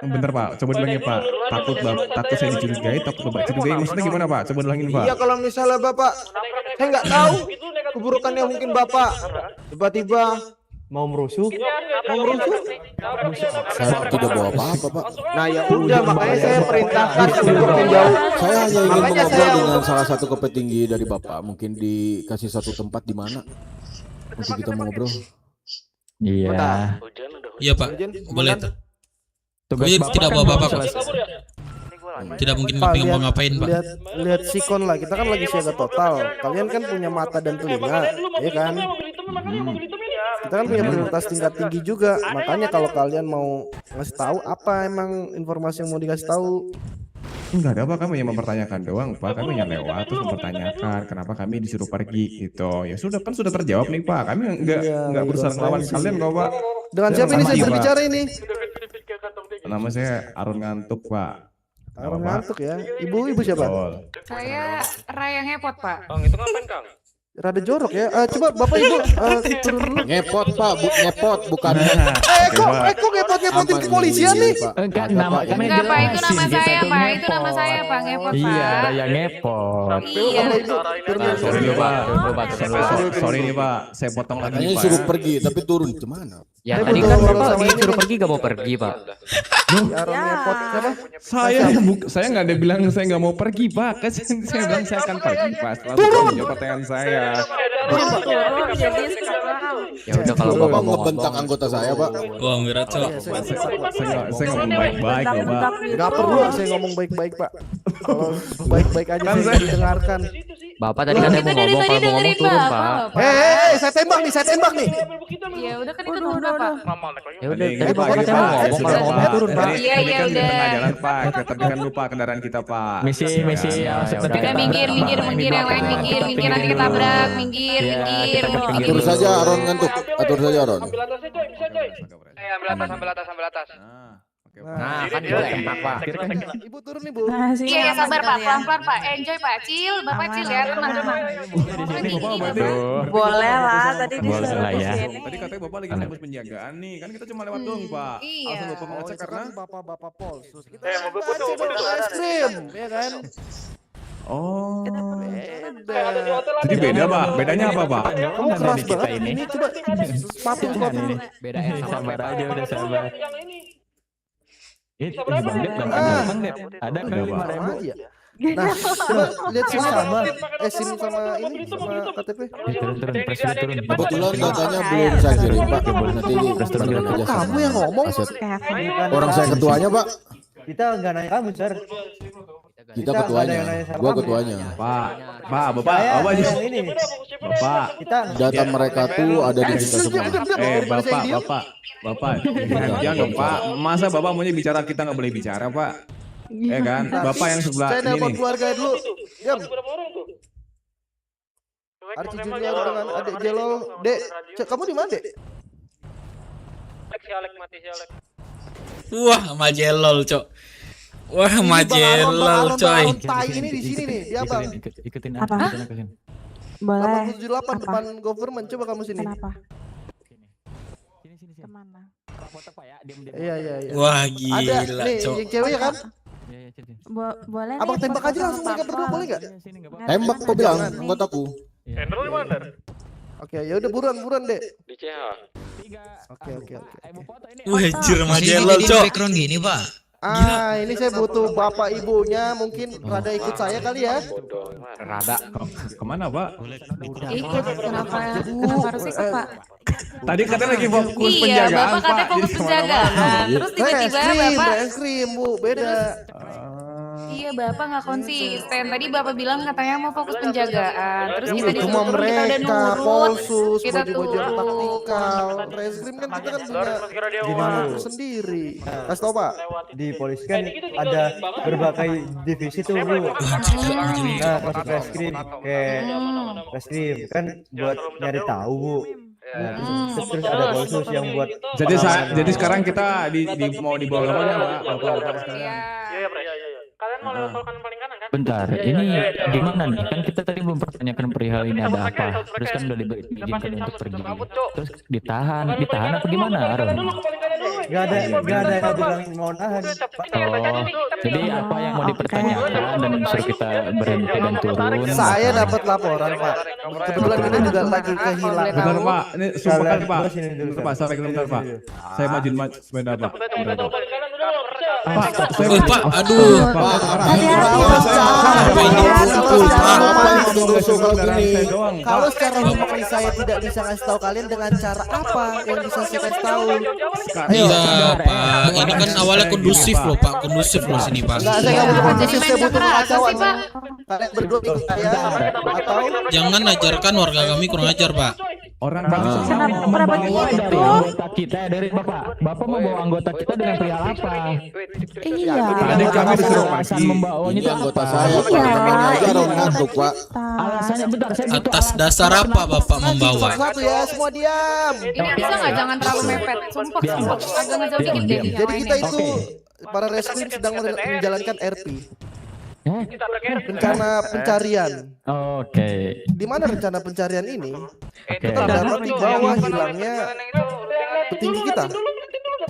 [SPEAKER 12] Bentar Pak, coba ulangin Pak. Takut saya dicurigai, takut Bapak curigai. Maksudnya gimana Pak? Coba ulangin Pak.
[SPEAKER 5] Iya, kalau misalnya bapak, saya nggak tahu keburukannya mungkin bapak tiba-tiba
[SPEAKER 9] Mau merusuh?
[SPEAKER 3] Saya tidak bawa apa-apa, Pak.
[SPEAKER 5] Nah ya udah, makanya saya perintahkan untuk menjauh.
[SPEAKER 3] Saya hanya ingin
[SPEAKER 5] Makanya
[SPEAKER 3] mengobrol
[SPEAKER 5] saya
[SPEAKER 3] dengan salah satu petinggi dari Bapak. Mungkin dikasih satu tempat di mana untuk kita mengobrol.
[SPEAKER 11] Iya.
[SPEAKER 2] Iya Pak, boleh.
[SPEAKER 11] Tugas
[SPEAKER 2] Iya,
[SPEAKER 11] Bapak
[SPEAKER 2] tidak
[SPEAKER 11] kan
[SPEAKER 2] bawa
[SPEAKER 11] belum
[SPEAKER 2] apa-apa kok.
[SPEAKER 11] selesai.
[SPEAKER 2] Tidak mungkin
[SPEAKER 13] Pak,
[SPEAKER 2] ngapain Pak.
[SPEAKER 13] lihat sikon lah, kita kan lagi siaga total. Kalian kan punya mata dan telinga, ya kan? Kita kan punya prioritas tingkat tinggi juga. Makanya kalau kalian mau ngasih tahu apa emang informasi yang mau dikasih tahu.
[SPEAKER 12] Enggak ada Pak, kami yang mempertanyakan doang Pak. Kami yang lewat terus mempertanyakan kenapa kami disuruh pergi gitu. Ya sudah kan sudah terjawab nih Pak. Kami enggak berusaha melawan kalian kok Pak.
[SPEAKER 13] Dengan siapa ini
[SPEAKER 12] Sama
[SPEAKER 13] saya
[SPEAKER 12] Pak.
[SPEAKER 13] berbicara ini?
[SPEAKER 12] Nama saya Arun Ngantuk Pak.
[SPEAKER 13] Orang ngantuk ya. Ibu siapa?
[SPEAKER 12] Betul.
[SPEAKER 10] Saya Raya ngepot, Pak.
[SPEAKER 7] Kang, itu ngapain Kang?
[SPEAKER 13] Rada jorok ya. Coba Bapak Ibu turun dulu.
[SPEAKER 3] Ngepot Pak, ngepot bukan.
[SPEAKER 13] Kok ngepot-ngepotin kepolisian nih?
[SPEAKER 11] Enggak, nama kan
[SPEAKER 10] Enggak, Pak, itu nama
[SPEAKER 11] dijelasin, kita
[SPEAKER 10] saya,
[SPEAKER 11] tuh
[SPEAKER 10] Pak. Itu nama
[SPEAKER 11] ngepot.
[SPEAKER 10] saya, Pak. Ngepot,
[SPEAKER 11] Iya,
[SPEAKER 10] Pak.
[SPEAKER 11] Raya ngepot.
[SPEAKER 10] Iya.
[SPEAKER 12] Sorry nih Pak. Sorry nih Pak. Saya potong lagi
[SPEAKER 3] Katanya
[SPEAKER 12] nih Pak.
[SPEAKER 3] suruh pergi, tapi turun gimana?
[SPEAKER 13] Ya tadi kan Bapak
[SPEAKER 11] disuruh pergi gak mau pergi Pak.
[SPEAKER 13] Orang ngepot siapa?
[SPEAKER 12] Saya nggak ada bilang saya nggak mau pergi Pak. Kan saya bilang saya akan pergi Pak. Setelah Bapak menjawab pertanyaan saya.
[SPEAKER 1] Turun jadi sekarang.
[SPEAKER 11] Ya udah kalau
[SPEAKER 3] Bapak
[SPEAKER 11] Bapak mau
[SPEAKER 3] ngebentak anggota saya, Pak.
[SPEAKER 2] Wah, ngira cok.
[SPEAKER 12] Saya ngomong baik-baik loh Pak.
[SPEAKER 13] Gak perlu saya ngomong baik-baik Pak. Kalau baik-baik aja saya didengarkan.
[SPEAKER 11] Bapak tadi katanya mau ngomong, kalau mau ngomong turun Pak.
[SPEAKER 13] Saya tembak nih.
[SPEAKER 10] Ya udah kan itu nomor berapa?
[SPEAKER 11] Ya udah,
[SPEAKER 12] Ini
[SPEAKER 11] tadi
[SPEAKER 12] Pak,
[SPEAKER 11] Bapak
[SPEAKER 12] ini
[SPEAKER 11] katanya mau
[SPEAKER 12] Pak.
[SPEAKER 11] ngomong, kalau ngomong turun Pak.
[SPEAKER 10] Iya,
[SPEAKER 12] Ini
[SPEAKER 10] iya,
[SPEAKER 12] kan di
[SPEAKER 10] udah.
[SPEAKER 12] tengah jalan Pak. Tapi kan lupa kendaraan kita Pak.
[SPEAKER 11] Misi
[SPEAKER 12] Ya,
[SPEAKER 11] yang
[SPEAKER 10] Udah minggir yang lain minggir nanti ketabrak, minggir.
[SPEAKER 3] Atur saja Aron ngantuk. Atur saja Aron.
[SPEAKER 7] Ambil atasnya coy, bisa coy. Ambil atas.
[SPEAKER 11] Nah, kan dia tembak Pak.
[SPEAKER 13] Ibu turun nih Bu.
[SPEAKER 1] Nah, sini
[SPEAKER 10] Iya,
[SPEAKER 1] aman
[SPEAKER 10] sabar Pak,
[SPEAKER 1] kalian.
[SPEAKER 10] pelan-pelan Pak. Enjoy Pak, chill. Bapak
[SPEAKER 1] Aman,
[SPEAKER 10] chill ya, tenang.
[SPEAKER 11] Aduh.
[SPEAKER 1] Boleh lah, tadi
[SPEAKER 11] Boleh
[SPEAKER 1] disuruh
[SPEAKER 11] lah ya.
[SPEAKER 1] kesini.
[SPEAKER 12] Tadi katanya Bapak lagi nembus penjagaan nih. Kan kita cuma lewat doang Pak.
[SPEAKER 10] Iya.
[SPEAKER 12] Alasan Bapak mengecek karena
[SPEAKER 13] Bapak-bapak Polsus. Kita
[SPEAKER 7] mobil
[SPEAKER 13] baca dong es krim, ya kan?
[SPEAKER 12] oh.
[SPEAKER 7] Ada di hotel
[SPEAKER 12] Jadi beda Pak. Bedanya apa Pak?
[SPEAKER 13] Kamu keras banget ini. Coba sepatu dulu.
[SPEAKER 11] Beda sabar aja udah sabar.
[SPEAKER 7] Yang ini.
[SPEAKER 11] Itu Bang Det, Bang Det. Ada kan 5.000.
[SPEAKER 13] Iya. Nah, coba lihat SIM sama. SIM sama ini sama KTP.
[SPEAKER 11] Turun, presiden turun.
[SPEAKER 3] Kebetulan datanya belum saya kirim Pak. Nanti benerin aja sama
[SPEAKER 13] Kamu yang ngomong.
[SPEAKER 3] Aset.
[SPEAKER 1] Kayak
[SPEAKER 3] Orang saya ketuanya Pak.
[SPEAKER 9] Kita nggak nanya kamu, Sir.
[SPEAKER 3] Kita ketuanya. Gua ketuanya.
[SPEAKER 12] Bapak, Bapak
[SPEAKER 9] Saya
[SPEAKER 12] aja.
[SPEAKER 9] yang ini.
[SPEAKER 12] Bapak.
[SPEAKER 9] Kita
[SPEAKER 3] Data mereka tuh ada di kita semua.
[SPEAKER 12] Bapak, jangan dong Pak. Masa Bapak maunya bicara kita nggak boleh bicara Pak? Ya kan, Bapak yang sebelah
[SPEAKER 13] Saya
[SPEAKER 12] ini
[SPEAKER 13] nelpon
[SPEAKER 12] nih.
[SPEAKER 13] keluarga dulu. Diam.
[SPEAKER 7] Berapa orang tuh?
[SPEAKER 13] Arci Junior dengan adik Jelol. Dek, kamu di mana, Dek?
[SPEAKER 7] Si Alek mati si Alek.
[SPEAKER 2] Wah, majelol cok. Wah,
[SPEAKER 13] Bang
[SPEAKER 2] majelol
[SPEAKER 13] Aron
[SPEAKER 2] coy.
[SPEAKER 13] tai ini di sini nih. Dia Bang.
[SPEAKER 11] Ikutin
[SPEAKER 1] Apa? Boleh.
[SPEAKER 13] 878 depan government. Coba kamu sini.
[SPEAKER 1] Kenapa? Kemana?
[SPEAKER 13] Iya.
[SPEAKER 2] Wah,
[SPEAKER 13] Ada
[SPEAKER 2] gila
[SPEAKER 13] nih
[SPEAKER 2] cok.
[SPEAKER 13] yang cewek ya kan?
[SPEAKER 1] Boleh.
[SPEAKER 13] Abang
[SPEAKER 1] nih,
[SPEAKER 13] tembak aja langsung mereka
[SPEAKER 1] apa-apa.
[SPEAKER 13] berdua boleh nggak?
[SPEAKER 3] Tembak kok bilang anggotaku.
[SPEAKER 7] Endro di mana?
[SPEAKER 13] Oke, ya udah buruan Dek.
[SPEAKER 7] Di CH.
[SPEAKER 13] Oke.
[SPEAKER 2] Wah, anjir majelol cok.
[SPEAKER 11] gini Pak.
[SPEAKER 13] Ini saya butuh bapak ibunya mungkin rada ikut saya kali ya.
[SPEAKER 12] Rada. Kemana Pak?
[SPEAKER 10] Ikut, kenapa harus ikut Pak?
[SPEAKER 12] Tadi katanya lagi fokus
[SPEAKER 10] Iya,
[SPEAKER 12] penjagaan
[SPEAKER 10] Bapak katanya
[SPEAKER 12] Pak.
[SPEAKER 10] fokus
[SPEAKER 12] Jadi
[SPEAKER 10] penjagaan. Terus
[SPEAKER 13] Es
[SPEAKER 10] tiba-tiba
[SPEAKER 13] krim,
[SPEAKER 10] Bapak
[SPEAKER 13] es krim Bu, beda.
[SPEAKER 10] Iya, Bapak nggak konsisten. Tadi Bapak bilang katanya mau fokus penjagaan. Terus kita
[SPEAKER 13] Iya, cuma
[SPEAKER 10] disuruh turun, kita udah
[SPEAKER 13] mereka,
[SPEAKER 10] nurut.
[SPEAKER 13] Polsus,
[SPEAKER 10] Kita
[SPEAKER 13] baju-baju yang
[SPEAKER 10] turun.
[SPEAKER 13] taktikal, Reskrim kan kita kan punya
[SPEAKER 9] Gini
[SPEAKER 13] warna
[SPEAKER 9] dulu.
[SPEAKER 13] sendiri. Kasih tau Pak.
[SPEAKER 9] Di polisi kan ada berbagai divisi tuh Bu. Nah, masuk reskrim kayak reskrim kan buat nyari tahu Bu. Nah, terus ada polsus yang buat
[SPEAKER 12] Jadi sekarang kita mau dibawa ke mana, Pak? Bapak sekarang.
[SPEAKER 7] Kalian mau lewat tol kanan paling kanan kan?
[SPEAKER 11] Bentar, ini gimana nih? Kan kita tadi mempertanyakan perihal ini ada apa. Terus kan udah diizinkan untuk pergi. Terus ditahan apa gimana, Aron?
[SPEAKER 9] Gak ada yang bilang mau nahan.
[SPEAKER 11] Oh, jadi apa yang mau dipertanyakan dan suruh kita berhenti dan turun?
[SPEAKER 13] Saya dapat laporan Pak. Kebetulan kita juga lagi kehilangan.
[SPEAKER 12] Bentar Pak, ini sumpah kan Pak.
[SPEAKER 9] Terus ini dulu,
[SPEAKER 12] Pak, sampai bentar Pak. Saya majuin sepeda Pak.
[SPEAKER 2] Pak, aduh.
[SPEAKER 13] Kalau secara hukum saya tidak bisa kasih tahu kalian dengan cara apa yang bisa saya kasih tahu.
[SPEAKER 2] Iya, Pak. Ini kan awalnya kondusif loh, Pak. Kondusif loh sini, Pak.
[SPEAKER 13] Enggak, saya nggak butuh kondusif, saya butuh kekacauan. Kalian berdua ikut saya atau
[SPEAKER 2] Jangan ajarkan warga kami kurang ajar, Pak.
[SPEAKER 12] Orang kami
[SPEAKER 1] Kenapa gitu?
[SPEAKER 11] Anggota kita dari Bapak. Bapak membawa anggota kita dengan perihal apa?
[SPEAKER 1] Iya.
[SPEAKER 12] Tadi kami disuruh
[SPEAKER 11] Alasan
[SPEAKER 12] pergi.
[SPEAKER 11] membawanya itu
[SPEAKER 3] Anggota
[SPEAKER 11] apa?
[SPEAKER 3] saya ngantuk Pak.
[SPEAKER 11] Alasannya bentar, saya butuh
[SPEAKER 2] Atas dasar apa Bapak membawa?
[SPEAKER 13] satu ya, semua diam.
[SPEAKER 10] Ini bisa nggak jangan terlalu mepet. Sumpah. Agak ngejauh dikit deh.
[SPEAKER 13] Jadi kita itu para reskrim sedang menjalankan RP. Rencana pencarian.
[SPEAKER 11] Oke.
[SPEAKER 13] Di mana rencana pencarian ini?
[SPEAKER 11] Oke.
[SPEAKER 13] Terdapat di bawah hilangnya petinggi kita.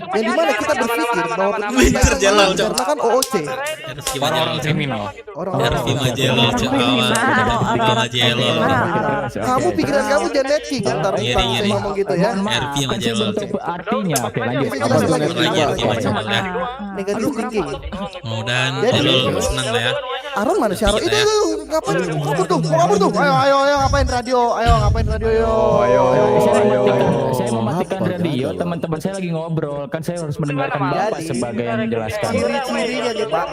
[SPEAKER 13] Yang dimana kita berpikir bahwa petinggi kita
[SPEAKER 2] Jalal, Cok.
[SPEAKER 13] karena kan OOC.
[SPEAKER 2] Orang kriminal.
[SPEAKER 13] Orang-orang
[SPEAKER 2] RV Majelol, Cok. RV Majelol.
[SPEAKER 13] Kamu pikiran kamu Janet King ntar
[SPEAKER 2] Ngiri, ngiri.
[SPEAKER 13] ngomong gitu ya.
[SPEAKER 2] RV Majelol, Cok.
[SPEAKER 11] Artinya, oke lanjut.
[SPEAKER 13] Bisa jelasin lagi.
[SPEAKER 2] Lagi RV Majelol ya.
[SPEAKER 13] Negatif thinking.
[SPEAKER 2] Mudah-mudahan Jelol senang lah ya.
[SPEAKER 13] Aron mana sih Aron? Itu ngapain? Mau kabur tuh, mau kabur tuh. Ayo ngapain radio? Ayo ngapain radio yo?
[SPEAKER 11] Saya mematikan radio, teman-teman saya lagi ngobrol, kan saya harus mendengarkan Bapak sebagai yang menjelaskan.
[SPEAKER 13] Ciri-cirinya nih Pak.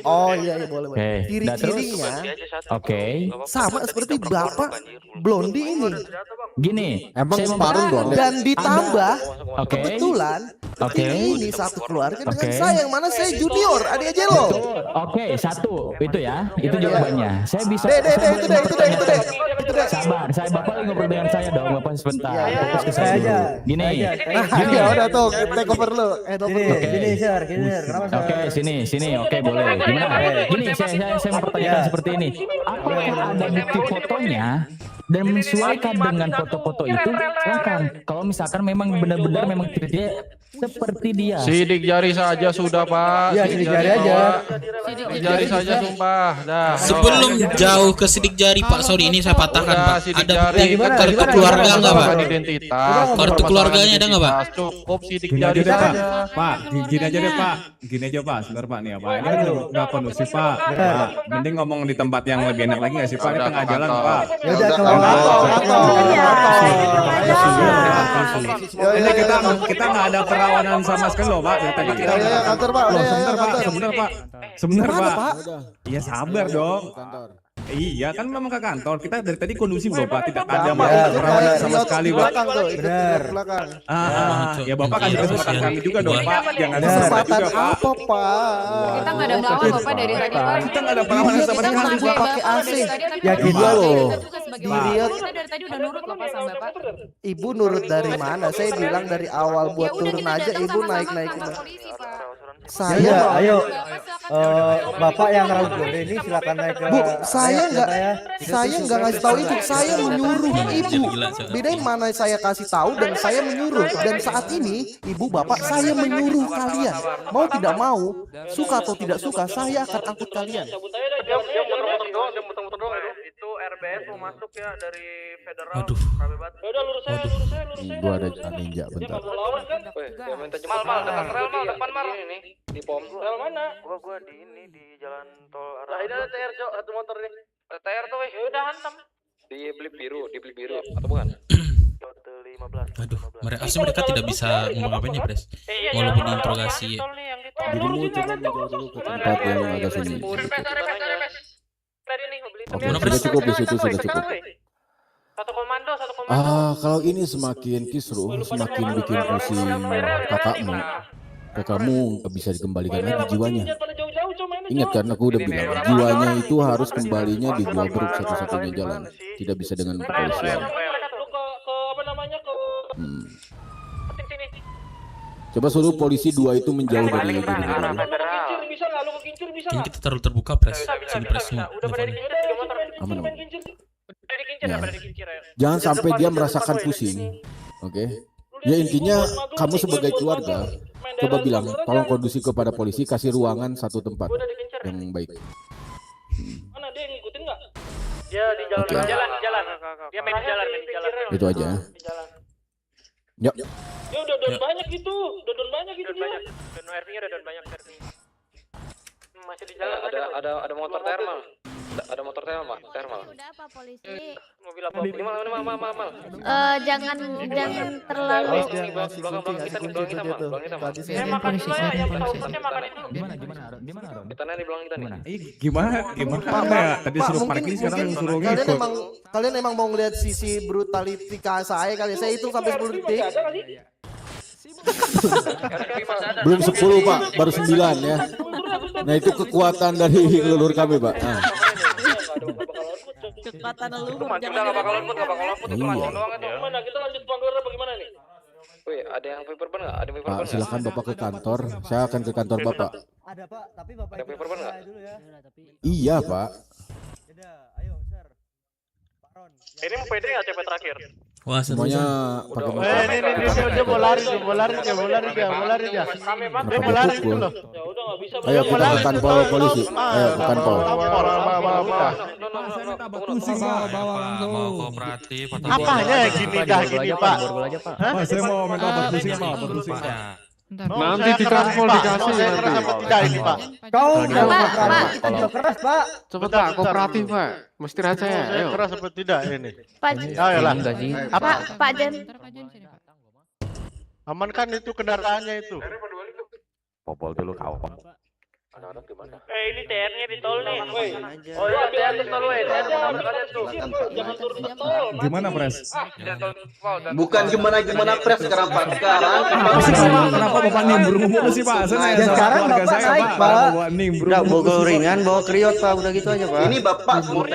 [SPEAKER 13] Oh iya boleh.
[SPEAKER 11] Oke, nah terus?
[SPEAKER 13] Ciri-cirinya
[SPEAKER 11] Oke.
[SPEAKER 13] sama seperti Bapak Blondie ini.
[SPEAKER 11] Gini,
[SPEAKER 3] Emang
[SPEAKER 11] saya
[SPEAKER 3] separuh
[SPEAKER 11] mempertanyakan-
[SPEAKER 3] dong.
[SPEAKER 13] Dan ditambah
[SPEAKER 11] Oke.
[SPEAKER 13] kebetulan
[SPEAKER 11] Oke.
[SPEAKER 13] ini satu keluarga dengan
[SPEAKER 11] Oke.
[SPEAKER 13] saya yang mana saya junior, adik aja lo.
[SPEAKER 11] Oke, satu itu ya, itu jawabannya. Saya bisa.
[SPEAKER 13] Itu deh.
[SPEAKER 11] Sabar, saya Bapak lagi ngobrol dengan saya dong, Bapak sebentar.
[SPEAKER 13] Iya.
[SPEAKER 11] Fokus ke
[SPEAKER 9] Saya
[SPEAKER 11] saya
[SPEAKER 9] aja.
[SPEAKER 11] dulu. Gini,
[SPEAKER 13] Ya udah tuh, take over lu.
[SPEAKER 9] Gini, Sir. Kenapa, Sir?
[SPEAKER 11] Oke, sini, oke boleh. Gimana? Gini, saya mempertanyakan seperti ini. Apakah ada bukti fotonya dan menyesuaikan dengan foto-foto itu? Silakan. Kalau misalkan memang benar-benar memang dia seperti dia.
[SPEAKER 7] Sidik jari saja sudah Pak.
[SPEAKER 9] Iya, sidik jari aja.
[SPEAKER 7] Sidik jari saja sumpah. Dah.
[SPEAKER 2] Sebelum jauh ke sidik jari Pak, sorry ini saya patahkan
[SPEAKER 7] Udah,
[SPEAKER 2] Pak.
[SPEAKER 7] sidik
[SPEAKER 2] Ada
[SPEAKER 7] jari.
[SPEAKER 2] bukti
[SPEAKER 9] Gimana?
[SPEAKER 2] kartu
[SPEAKER 9] Gimana?
[SPEAKER 2] keluarga
[SPEAKER 9] Gimana?
[SPEAKER 2] nggak Pak?
[SPEAKER 7] Permasalahan identitas.
[SPEAKER 2] Kartu keluarganya ada nggak, Pak?
[SPEAKER 7] Permasalahan Cukup sidik
[SPEAKER 12] Gini
[SPEAKER 7] jari
[SPEAKER 12] aja deh Pak.
[SPEAKER 7] saja.
[SPEAKER 12] Pak, gini aja deh Pak. Gini aja Pak, sebentar Pak nih ya Pak. Ini kan nggak kondusif Pak. Pak, mending ngomong di tempat yang lebih enak lagi nggak sih Pak? Ini
[SPEAKER 7] Udah,
[SPEAKER 12] tengah
[SPEAKER 7] ke
[SPEAKER 12] jalan
[SPEAKER 7] kantor.
[SPEAKER 12] Pak.
[SPEAKER 9] Ya udah
[SPEAKER 13] Iya.
[SPEAKER 9] kalau
[SPEAKER 12] Ini kita nggak ada perlawanan sama sekali loh Pak. Dari tadi kita
[SPEAKER 13] Ya, kantor Pak.
[SPEAKER 12] Loh,
[SPEAKER 13] Ya,
[SPEAKER 12] sebentar Pak,
[SPEAKER 13] kantor.
[SPEAKER 12] sebentar Pak. Sebentar
[SPEAKER 13] Mana,
[SPEAKER 12] Pak.
[SPEAKER 13] Pak?
[SPEAKER 12] Iya sabar dong. Iya kan memang ke kantor. Kita dari tadi kondusif loh Pak. Tidak ada
[SPEAKER 13] Itu
[SPEAKER 12] perlawanan
[SPEAKER 13] kayak
[SPEAKER 12] sama
[SPEAKER 13] lihat
[SPEAKER 12] sekali Pak.
[SPEAKER 13] belakang tuh, itu
[SPEAKER 9] Bener.
[SPEAKER 13] belakang.
[SPEAKER 12] Ya Bapak kasih kesempatan kami juga dong Pak. Jangan
[SPEAKER 9] Bener.
[SPEAKER 12] kesempatan
[SPEAKER 13] Kesempatan
[SPEAKER 12] juga Pak.
[SPEAKER 13] apa Pak?
[SPEAKER 10] Kita nggak ada melawan Bapak dari tadi Pak.
[SPEAKER 12] Kita nggak ada perlawanan sama
[SPEAKER 10] Kita
[SPEAKER 12] sekali
[SPEAKER 10] menghargai
[SPEAKER 12] Pak.
[SPEAKER 13] pakai
[SPEAKER 10] Bapak
[SPEAKER 13] AC.
[SPEAKER 10] dari tadi, tapi
[SPEAKER 9] Yakin
[SPEAKER 10] Bapak
[SPEAKER 13] loh.
[SPEAKER 10] kita juga sebagai
[SPEAKER 13] Di
[SPEAKER 10] Bapak.
[SPEAKER 13] Riyadh.
[SPEAKER 10] Kita dari tadi udah nurut loh Pak sama Bapak.
[SPEAKER 13] Ibu nurut dari mana? Saya bilang dari awal buat
[SPEAKER 10] Ya udah
[SPEAKER 13] turun
[SPEAKER 10] kita
[SPEAKER 13] aja
[SPEAKER 10] datang
[SPEAKER 13] ibu
[SPEAKER 10] sama-sama
[SPEAKER 13] naik
[SPEAKER 10] ke
[SPEAKER 13] naik.
[SPEAKER 10] kantor polisi Pak.
[SPEAKER 13] Saya
[SPEAKER 9] Ya,
[SPEAKER 13] mau-
[SPEAKER 9] ayo.
[SPEAKER 10] Bapak silakan.
[SPEAKER 9] Bapak yang rawat Blondie ini silakan naik ke.
[SPEAKER 13] Bu, saya nggak,
[SPEAKER 9] ya.
[SPEAKER 13] saya nggak ngasih tahu itu, saya menyuruh ibu.
[SPEAKER 2] Gila, Cok.
[SPEAKER 13] Bedain mana saya kasih tahu dan saya menyuruh. Dan saat ini, ibu bapak saya menyuruh kalian. Mau tidak mau, suka atau tidak suka, saya akan angkut kalian.
[SPEAKER 7] Itu RBS mau masuk ya dari federal.
[SPEAKER 2] Waduh.
[SPEAKER 7] Udah lurus aja.
[SPEAKER 3] Gua ada ninja bentar.
[SPEAKER 7] Mal depan rel mal depan mal. Ini di pom. Rel mana? Gua di ini di jalan tol arah. Lah ini ada TR Cok, satu motor nih. Ada TR tuh, ya udah hantam. Di blip biru atau bukan?
[SPEAKER 2] Aduh, mereka tidak bisa ngomong apa-apa nih, Pres. Walaupun diinterogasi.
[SPEAKER 3] dirimu coba menjauh dulu ke tempat yang agak sunyi. Oke, sudah cukup di situ, sudah cukup.
[SPEAKER 7] Satu komando.
[SPEAKER 3] Kalau ini semakin kisruh, semakin bikin pusing kakakmu. Kakakmu nggak bisa dikembalikan lagi jiwanya. Ingat kan aku udah bilang, jiwanya itu harus kembalinya di dua grup satu-satunya jalan. Tidak bisa dengan kepolisian. Coba suruh polisi 2 itu menjauh dari dirimu dulu.
[SPEAKER 2] Ini kita taruh terbuka, Pres. Sini Pres semua.
[SPEAKER 3] Aman. Ya. Jangan sampai dia merasakan pusing. Oke. Ya intinya kamu sebagai keluarga coba bilang tolong kondusif kepada polisi, kasih ruangan satu tempat yang baik.
[SPEAKER 7] Mana dia ngikutin nggak? Dia di jalan. Dia main di jalan.
[SPEAKER 3] Itu aja. Ya.
[SPEAKER 7] Ya udah don banyak gitu. Don RV-nya udah don banyak RV. Masih di jalan. Ada motor thermal. Ada motor thermal.
[SPEAKER 8] Udah apa polisi?
[SPEAKER 7] Mobil apa? Mal.
[SPEAKER 8] Jangan terlalu.
[SPEAKER 7] Belakang kita. Kita nih di belakang kita nih.
[SPEAKER 12] Gimana ya? Tadi suruh parkir sekarang suruh ngikut.
[SPEAKER 13] Kalian emang mau ngeliat sisi brutality saya kali. Saya hitung sampai 10 detik.
[SPEAKER 3] Belum 10 Pak, baru 9 ya. Nah itu kekuatan dari leluhur kami Pak. Nah.
[SPEAKER 1] Kekuatan leluhur.
[SPEAKER 7] Nggak bakal luput.
[SPEAKER 3] Iya.
[SPEAKER 7] Mana kita lanjut panggilan apa gimana nih? Wih, ada yang paperban nggak? Ada paperban
[SPEAKER 3] Pak, silakan Bapak ke kantor. Saya akan ke kantor Bapak.
[SPEAKER 9] Ada Pak, tapi Bapak
[SPEAKER 7] Ada paperban nggak?
[SPEAKER 9] dulu ya.
[SPEAKER 3] Iya Pak.
[SPEAKER 9] Ayo, Sir. Pak Ron.
[SPEAKER 7] Ini mau PD nggak CP terakhir?
[SPEAKER 2] Wah,
[SPEAKER 3] Semuanya pakai motor.
[SPEAKER 9] Dia mau lari dia. Dia mau lari itu loh.
[SPEAKER 7] Ya udah nggak bisa.
[SPEAKER 3] Ayo kita ke kantor polisi. Ayo ke kantor.
[SPEAKER 2] Mau kooperatif atau
[SPEAKER 9] Apanya ya gini Pak?
[SPEAKER 12] Pak, saya mau minta obat pusing Pak.
[SPEAKER 9] Nanti ditranspol dikasih tidak ini Pak. Kau kita juga keras Pak.
[SPEAKER 6] Cepet Pak, kooperatif Pak. Mesti raja ya. Ayo.
[SPEAKER 9] Keras apa tidak ini?
[SPEAKER 8] Pak
[SPEAKER 9] Ayolah.
[SPEAKER 8] Pak Jen.
[SPEAKER 9] Amankan itu kendaraannya itu.
[SPEAKER 11] Popol dulu kau.
[SPEAKER 5] Anak-anak gimana?
[SPEAKER 7] Ini TR-nya di tol nih. Oh iya, di atas tol weh. Jangan turun ke tol.
[SPEAKER 12] Gimana Pres?
[SPEAKER 5] Bukan gimana Pres sekarang Pak.
[SPEAKER 12] Kenapa Bapak nimbrung mulu sih Pak? Saya nanya sama keluarga saya Pak. Bapak nimbrung.
[SPEAKER 4] Udah bawa ringan, bawa kriot Pak, udah gitu aja Pak.
[SPEAKER 5] Ini Bapak mau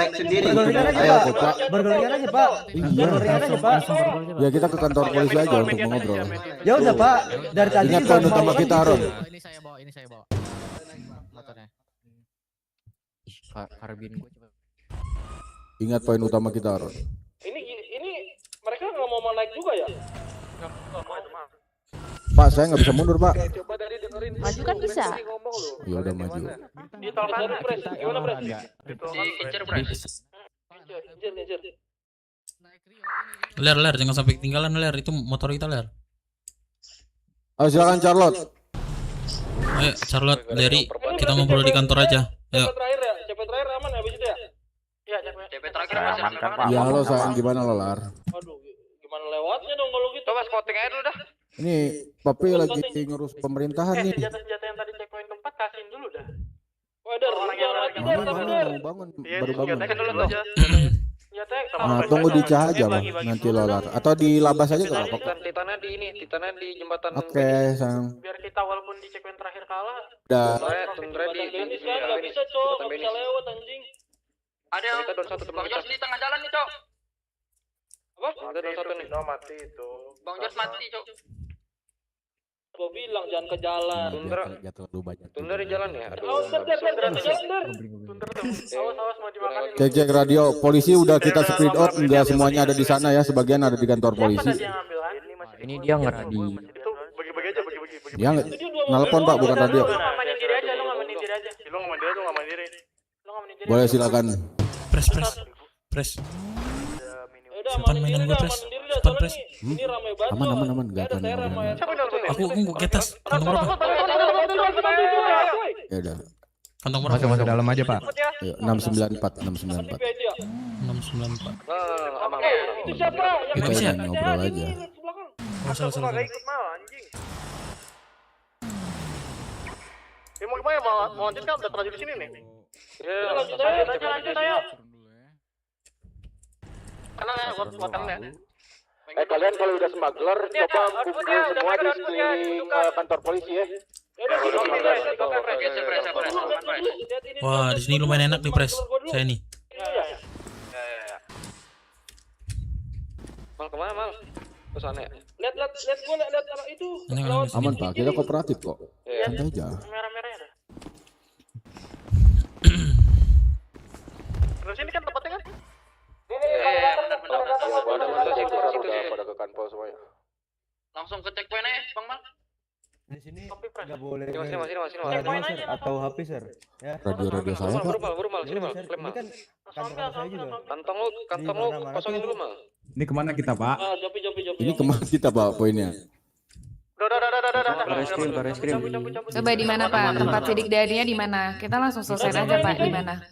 [SPEAKER 5] naik sendiri.
[SPEAKER 3] Ayo Bapak.
[SPEAKER 9] Bergolingan aja Pak. Bergolingan aja Pak.
[SPEAKER 3] Ya kita ke kantor polisi aja untuk mengobrol.
[SPEAKER 9] Ya udah Pak. Dari tadi
[SPEAKER 3] Ingat poin utama kita Ron.
[SPEAKER 6] Ini saya bawa. Motornya. Karbin gua coba.
[SPEAKER 3] Ingat poin utama kita Ron.
[SPEAKER 7] Ini mereka nggak mau naik juga ya?
[SPEAKER 3] Pak saya nggak bisa mundur Pak.
[SPEAKER 7] Coba dari dengerin.
[SPEAKER 1] Maju kan bisa.
[SPEAKER 3] Ya udah maju.
[SPEAKER 7] Di tol kan Pres. Gimana Pres?
[SPEAKER 2] Dikejar, Pres.
[SPEAKER 7] Ngejar.
[SPEAKER 2] Ler, jangan sampai ketinggalan Ler. Itu motor kita Ler.
[SPEAKER 3] Ayo silakan Charlotte.
[SPEAKER 2] Ayo Charlotte, Larry, kita ngobrol di kantor aja. Ayo.
[SPEAKER 7] CP terakhir aman habis itu ya? Iya, CP terakhir aman kan Pak.
[SPEAKER 3] Ya halo sayang, gimana lo Lar?
[SPEAKER 7] Aduh, gimana lewatnya dong kalau gitu? Coba scouting aja dulu dah.
[SPEAKER 3] Ini Papi lagi ngurus pemerintahan nih.
[SPEAKER 7] Senjata-senjata yang tadi checkpoint 4 kasihin dulu dah. Waduh, orang yang mati
[SPEAKER 3] Mana
[SPEAKER 7] tapi
[SPEAKER 3] mau bangun, baru bangun.
[SPEAKER 7] dulu aja.
[SPEAKER 3] Nah, tunggu di Cah aja Bang, nanti lo Lar. Atau di Labas aja gak apa-apa.
[SPEAKER 7] Titannya di jembatan.
[SPEAKER 3] Oke, sayang.
[SPEAKER 7] Biar kita walaupun di checkpoint terakhir kalah.
[SPEAKER 3] Udah.
[SPEAKER 7] Tundra di kan nggak bisa cok, nggak bisa lewat anjing. Ada yang kita satu teman kita di tengah jalan nih cok. Apa? Ada satu nih. Mati itu. Bang Jos mati cok. Gua bilang jangan ke jalan. Tundra.
[SPEAKER 3] Gak terlalu banyak.
[SPEAKER 7] Tundra di jalan ya. Awas Tundra. Awas mau dimakan.
[SPEAKER 3] Cek radio, polisi udah kita speed out, enggak semuanya ada di sana ya, sebagian ada di kantor polisi.
[SPEAKER 6] Ini dia ngeradi.
[SPEAKER 7] Itu bagi-bagi aja, bagi-bagi.
[SPEAKER 3] Dia nelpon Pak, bukan radio.
[SPEAKER 7] Lu nggak mainin diri aja, lu nggak mainin diri aja. Lu nggak mainin diri, lu nggak mainin diri.
[SPEAKER 3] Boleh silakan.
[SPEAKER 2] Pres. Simpan mainan gua Pres. Simpan Pres.
[SPEAKER 7] Ini ramai banget.
[SPEAKER 3] Aman, gak akan.
[SPEAKER 2] Aku ke atas. Kantong berapa?
[SPEAKER 3] Ya udah.
[SPEAKER 2] Kantong berapa?
[SPEAKER 12] Masuk dalam aja Pak.
[SPEAKER 3] Yuk, 694.
[SPEAKER 2] 694.
[SPEAKER 7] Itu siapa?
[SPEAKER 3] Kita yang ngobrol aja.
[SPEAKER 7] Salah.
[SPEAKER 2] Nggak bisa.
[SPEAKER 7] Anjing.
[SPEAKER 3] Iya,
[SPEAKER 2] Oh, salah.
[SPEAKER 7] Ikut mal anjing. Mau gimana? Mau lanjut kan? Udah terlanjur di sini nih. Ya, lanjut ayo. Karena buatannya.
[SPEAKER 5] Kalian kalau udah smuggler, coba kumpul semua di sekeliling kantor polisi ya.
[SPEAKER 2] Wah, di sini lumayan enak nih, Pres. Saya nih.
[SPEAKER 7] Mal kemana, Mal? Kesana ya? Lihat gua lihat anak itu.
[SPEAKER 3] Aman Pak, kita kooperatif kok. Santai aja.
[SPEAKER 7] Merah-merahnya ada. Terus ini kan tempatnya kan?
[SPEAKER 5] Pada ke kantor semuanya.
[SPEAKER 7] Langsung ke checkpoint aja, Bang Mal.
[SPEAKER 9] Di sini nggak boleh
[SPEAKER 7] Sini.
[SPEAKER 9] radio sir atau HP sir. Ya.
[SPEAKER 3] Radio saya Pak.
[SPEAKER 7] Buru mal, sini mal.
[SPEAKER 9] Ini kan kantor saya juga.
[SPEAKER 7] Kantong lu kosongin dulu mal.
[SPEAKER 12] Ini kemana kita Pak?
[SPEAKER 7] Jopi.
[SPEAKER 3] Ini kemana kita Pak poinnya?
[SPEAKER 4] Bareskrim.
[SPEAKER 10] Coba di mana Pak? Tempat sidik dadinya di mana? Kita langsung selesai aja Pak, di mana?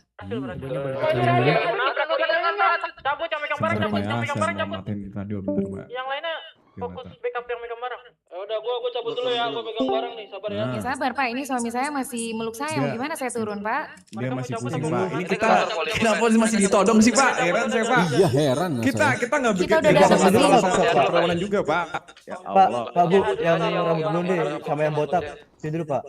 [SPEAKER 7] Cabut yang megang barang,
[SPEAKER 12] Bentar Pak ya, saya mau matiin radio bentar Mbak.
[SPEAKER 7] Yang lainnya fokus backup yang megang barang. Ya udah, gua cabut dulu ya, gua megang barang nih, sabar ya.
[SPEAKER 10] Ya sabar Pak, ini suami saya masih meluk saya. Mau gimana saya turun Pak?
[SPEAKER 12] Dia masih pusing Pak. Ini kita kenapa masih ditodong sih Pak? Heran saya Pak.
[SPEAKER 3] Iya heran.
[SPEAKER 12] Kita nggak
[SPEAKER 10] Kita
[SPEAKER 12] bikin
[SPEAKER 10] udah dapat
[SPEAKER 12] perlawanan juga Pak. Ya
[SPEAKER 9] Pak,
[SPEAKER 12] Allah.
[SPEAKER 9] Pak Bu, yang rambut blonde sama yang botak. Sini dulu Pak.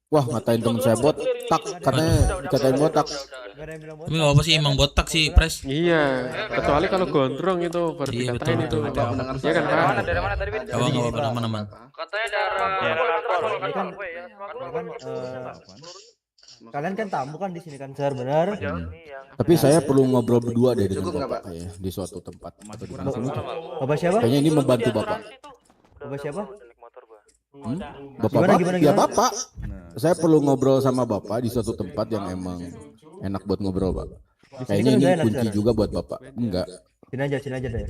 [SPEAKER 3] Wah, ngatain temen saya botak, katanya dikatain botak.
[SPEAKER 2] Tapi nggak apa sih, emang botak sih, Pres.
[SPEAKER 5] Iya, kecuali kalau gondrong itu baru
[SPEAKER 2] Iya,
[SPEAKER 5] dikatain
[SPEAKER 2] betul,
[SPEAKER 5] itu.
[SPEAKER 2] betul.
[SPEAKER 5] Iya kan Pak?
[SPEAKER 7] Dari mana tadi?
[SPEAKER 2] Nggak apa-apa, aman-aman.
[SPEAKER 7] Katanya dari
[SPEAKER 9] Ini kan kalian kan tamu kan di sini kan sir, benar?
[SPEAKER 3] Tapi saya perlu ngobrol berdua deh dengan Bapak kayaknya di suatu tempat atau di mana sini.
[SPEAKER 9] Bapak siapa?
[SPEAKER 3] Kayaknya ini membantu Bapak.
[SPEAKER 9] Bapak siapa?
[SPEAKER 3] Bapak
[SPEAKER 9] Gimana?
[SPEAKER 3] ya Bapak. Saya perlu ngobrol sama Bapak di suatu tempat yang emang enak buat ngobrol Pak. Kayaknya ini kunci juga buat Bapak. Enggak.
[SPEAKER 9] Sini aja deh.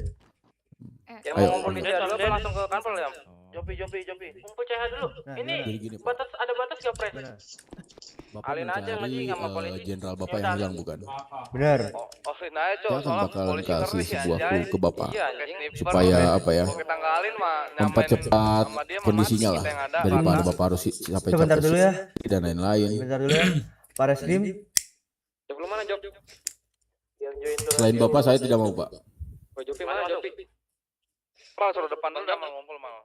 [SPEAKER 7] Ya
[SPEAKER 3] Ayo.
[SPEAKER 7] mau ngumpul di sini dia langsung ke kantor ya. Jopi. Kumpul CH dulu. Ini
[SPEAKER 3] Jadi gini, Pak.
[SPEAKER 7] ada batas gak Pres?
[SPEAKER 3] Bapak
[SPEAKER 7] Alin aja
[SPEAKER 3] mencari
[SPEAKER 7] sama polisi.
[SPEAKER 3] jenderal Bapak yang hilang bukan?
[SPEAKER 9] Benar.
[SPEAKER 7] Offline aja
[SPEAKER 3] Saya akan bakalan kasih sebuah clue ke Bapak
[SPEAKER 7] Iya,
[SPEAKER 3] supaya apa ya,
[SPEAKER 7] kita ngalin mah
[SPEAKER 3] mempercepat kondisinya lah daripada Bapak harus sampai
[SPEAKER 9] Sebentar dulu ya.
[SPEAKER 3] dan lain-lain.
[SPEAKER 9] Bentar dulu ya. Pak Reskrim.
[SPEAKER 7] Jopi mana Jop? Yang join dulu.
[SPEAKER 3] Selain Bapak saya tidak mau Pak.
[SPEAKER 7] Jopi mana Jopi? Mal suruh depan dulu dah mal ngumpul mal.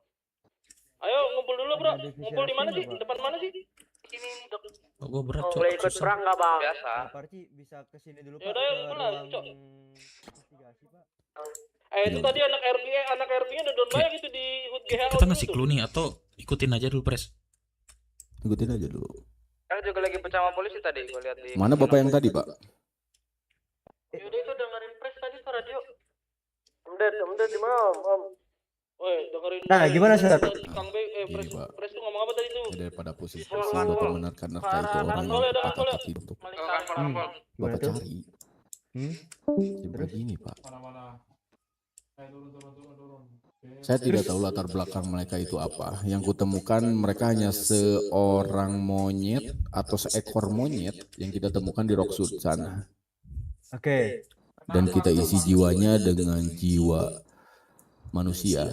[SPEAKER 7] Ayo ngumpul dulu bro. Ngumpul di mana sih? Depan mana sih? Ini Dok.
[SPEAKER 2] Oh, gue berat, Cok.
[SPEAKER 7] Boleh ikut perang enggak bang? Biasa.
[SPEAKER 9] Pak Parci bisa kesini dulu Pak.
[SPEAKER 7] Yaudah,
[SPEAKER 9] ke
[SPEAKER 7] mana,
[SPEAKER 9] ruang
[SPEAKER 7] Cok?
[SPEAKER 9] investigasi, Pak.
[SPEAKER 7] Itu tadi anak RP-nya udah down banyak itu di HUT GHO.
[SPEAKER 2] Kita ngasih clue nih atau ikutin aja dulu, Pres.
[SPEAKER 3] Ikutin aja dulu.
[SPEAKER 7] Kan juga lagi pecah sama polisi tadi, gua lihat di.
[SPEAKER 3] Mana Bapak yang tadi Pak?
[SPEAKER 7] Yaudah itu dengerin Pres tadi tuh radio. Udah di mana Om? Woi, dengerin.
[SPEAKER 9] Nah, gimana sir?
[SPEAKER 7] Kang B, Pres tuh ngomong apa tadi tuh?
[SPEAKER 3] Daripada posisi Bapak benarkan Narka itu orang yang patah hati untuk Bapak cari. Seperti ini Pak. Saya tidak tahu latar belakang mereka itu apa. Yang kutemukan mereka hanya seorang monyet atau seekor monyet yang kita temukan di Rocksud sana.
[SPEAKER 9] Oke.
[SPEAKER 3] Dan kita isi jiwanya dengan jiwa manusia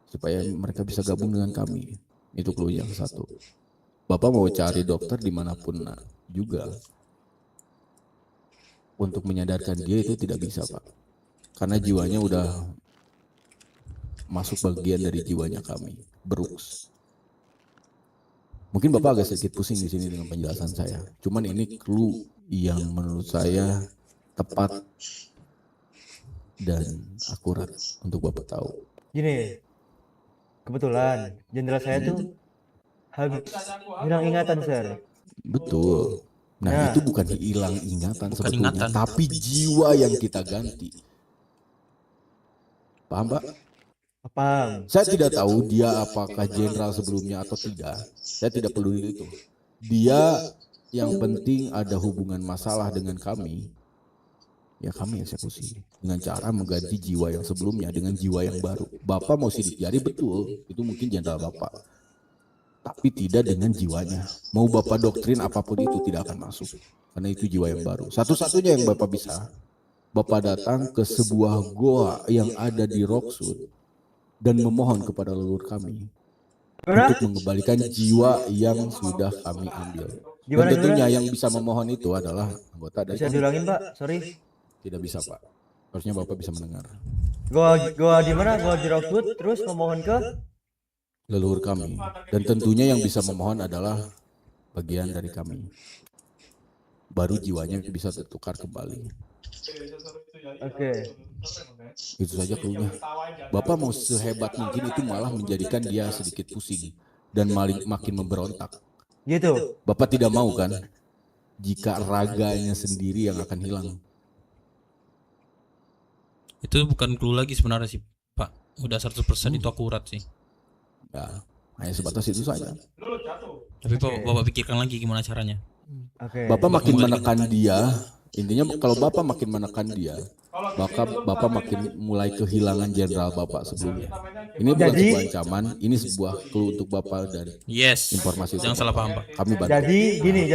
[SPEAKER 3] supaya mereka bisa gabung dengan kami. Itu clue yang satu. Bapak mau cari dokter dimanapun juga untuk menyadarkan dia itu tidak bisa Pak, karena jiwanya udah masuk bagian dari jiwanya kami, Brooks. Mungkin Bapak agak sedikit pusing di sini dengan penjelasan saya. Cuman ini clue yang menurut saya tepat dan akurat untuk Bapak tahu.
[SPEAKER 9] Gini, kebetulan jenderal saya tuh habis hilang ingatan sir.
[SPEAKER 3] Betul. Nah, itu bukan hilang ingatan sebetulnya, tapi jiwa yang kita ganti. Paham Pak?
[SPEAKER 9] Paham.
[SPEAKER 3] Saya tidak tahu dia apakah jenderal sebelumnya atau tidak. Saya tidak peduli itu. Dia yang penting ada hubungan masalah dengan kami. Ya kami eksekusi dengan cara mengganti jiwa yang sebelumnya dengan jiwa yang baru. Bapak mau sidik jari betul, itu mungkin jenderal Bapak. Tapi tidak dengan jiwanya. Mau Bapak doktrin apapun itu tidak akan masuk. Karena itu jiwa yang baru. Satu-satunya yang Bapak bisa, Bapak datang ke sebuah goa yang ada di Rocksud dan memohon kepada leluhur kami untuk mengembalikan jiwa yang sudah kami ambil. Dan tentunya yang bisa memohon itu adalah anggota dari
[SPEAKER 9] Bisa diulangin Pak, sorry.
[SPEAKER 3] Tidak bisa Pak. Harusnya Bapak bisa mendengar.
[SPEAKER 9] Gua di mana? Gua di Rockwood terus memohon ke
[SPEAKER 3] Leluhur kami. Dan tentunya yang bisa memohon adalah bagian dari kami. Baru jiwanya bisa tertukar kembali.
[SPEAKER 9] Oke.
[SPEAKER 3] Itu saja cluenya. Bapak mau sehebat mungkin itu malah menjadikan dia sedikit pusing dan makin memberontak.
[SPEAKER 9] Gitu.
[SPEAKER 3] Bapak tidak mau kan jika raganya sendiri yang akan hilang.
[SPEAKER 2] Itu bukan clue lagi sebenarnya sih, Pak. Udah 100% itu akurat sih.
[SPEAKER 3] Ya, hanya sebatas itu saja.
[SPEAKER 2] Tapi Bapak pikirkan lagi gimana caranya.
[SPEAKER 3] Bapak makin menekan dia. Intinya kalau Bapak makin menekan dia, maka Bapak makin mulai kehilangan jenderal Bapak sebelumnya. Ini bukan sebuah ancaman, ini sebuah clue untuk Bapak dari informasi.
[SPEAKER 2] Jangan salah paham Pak.
[SPEAKER 3] Kami bantu.
[SPEAKER 9] Jadi gini.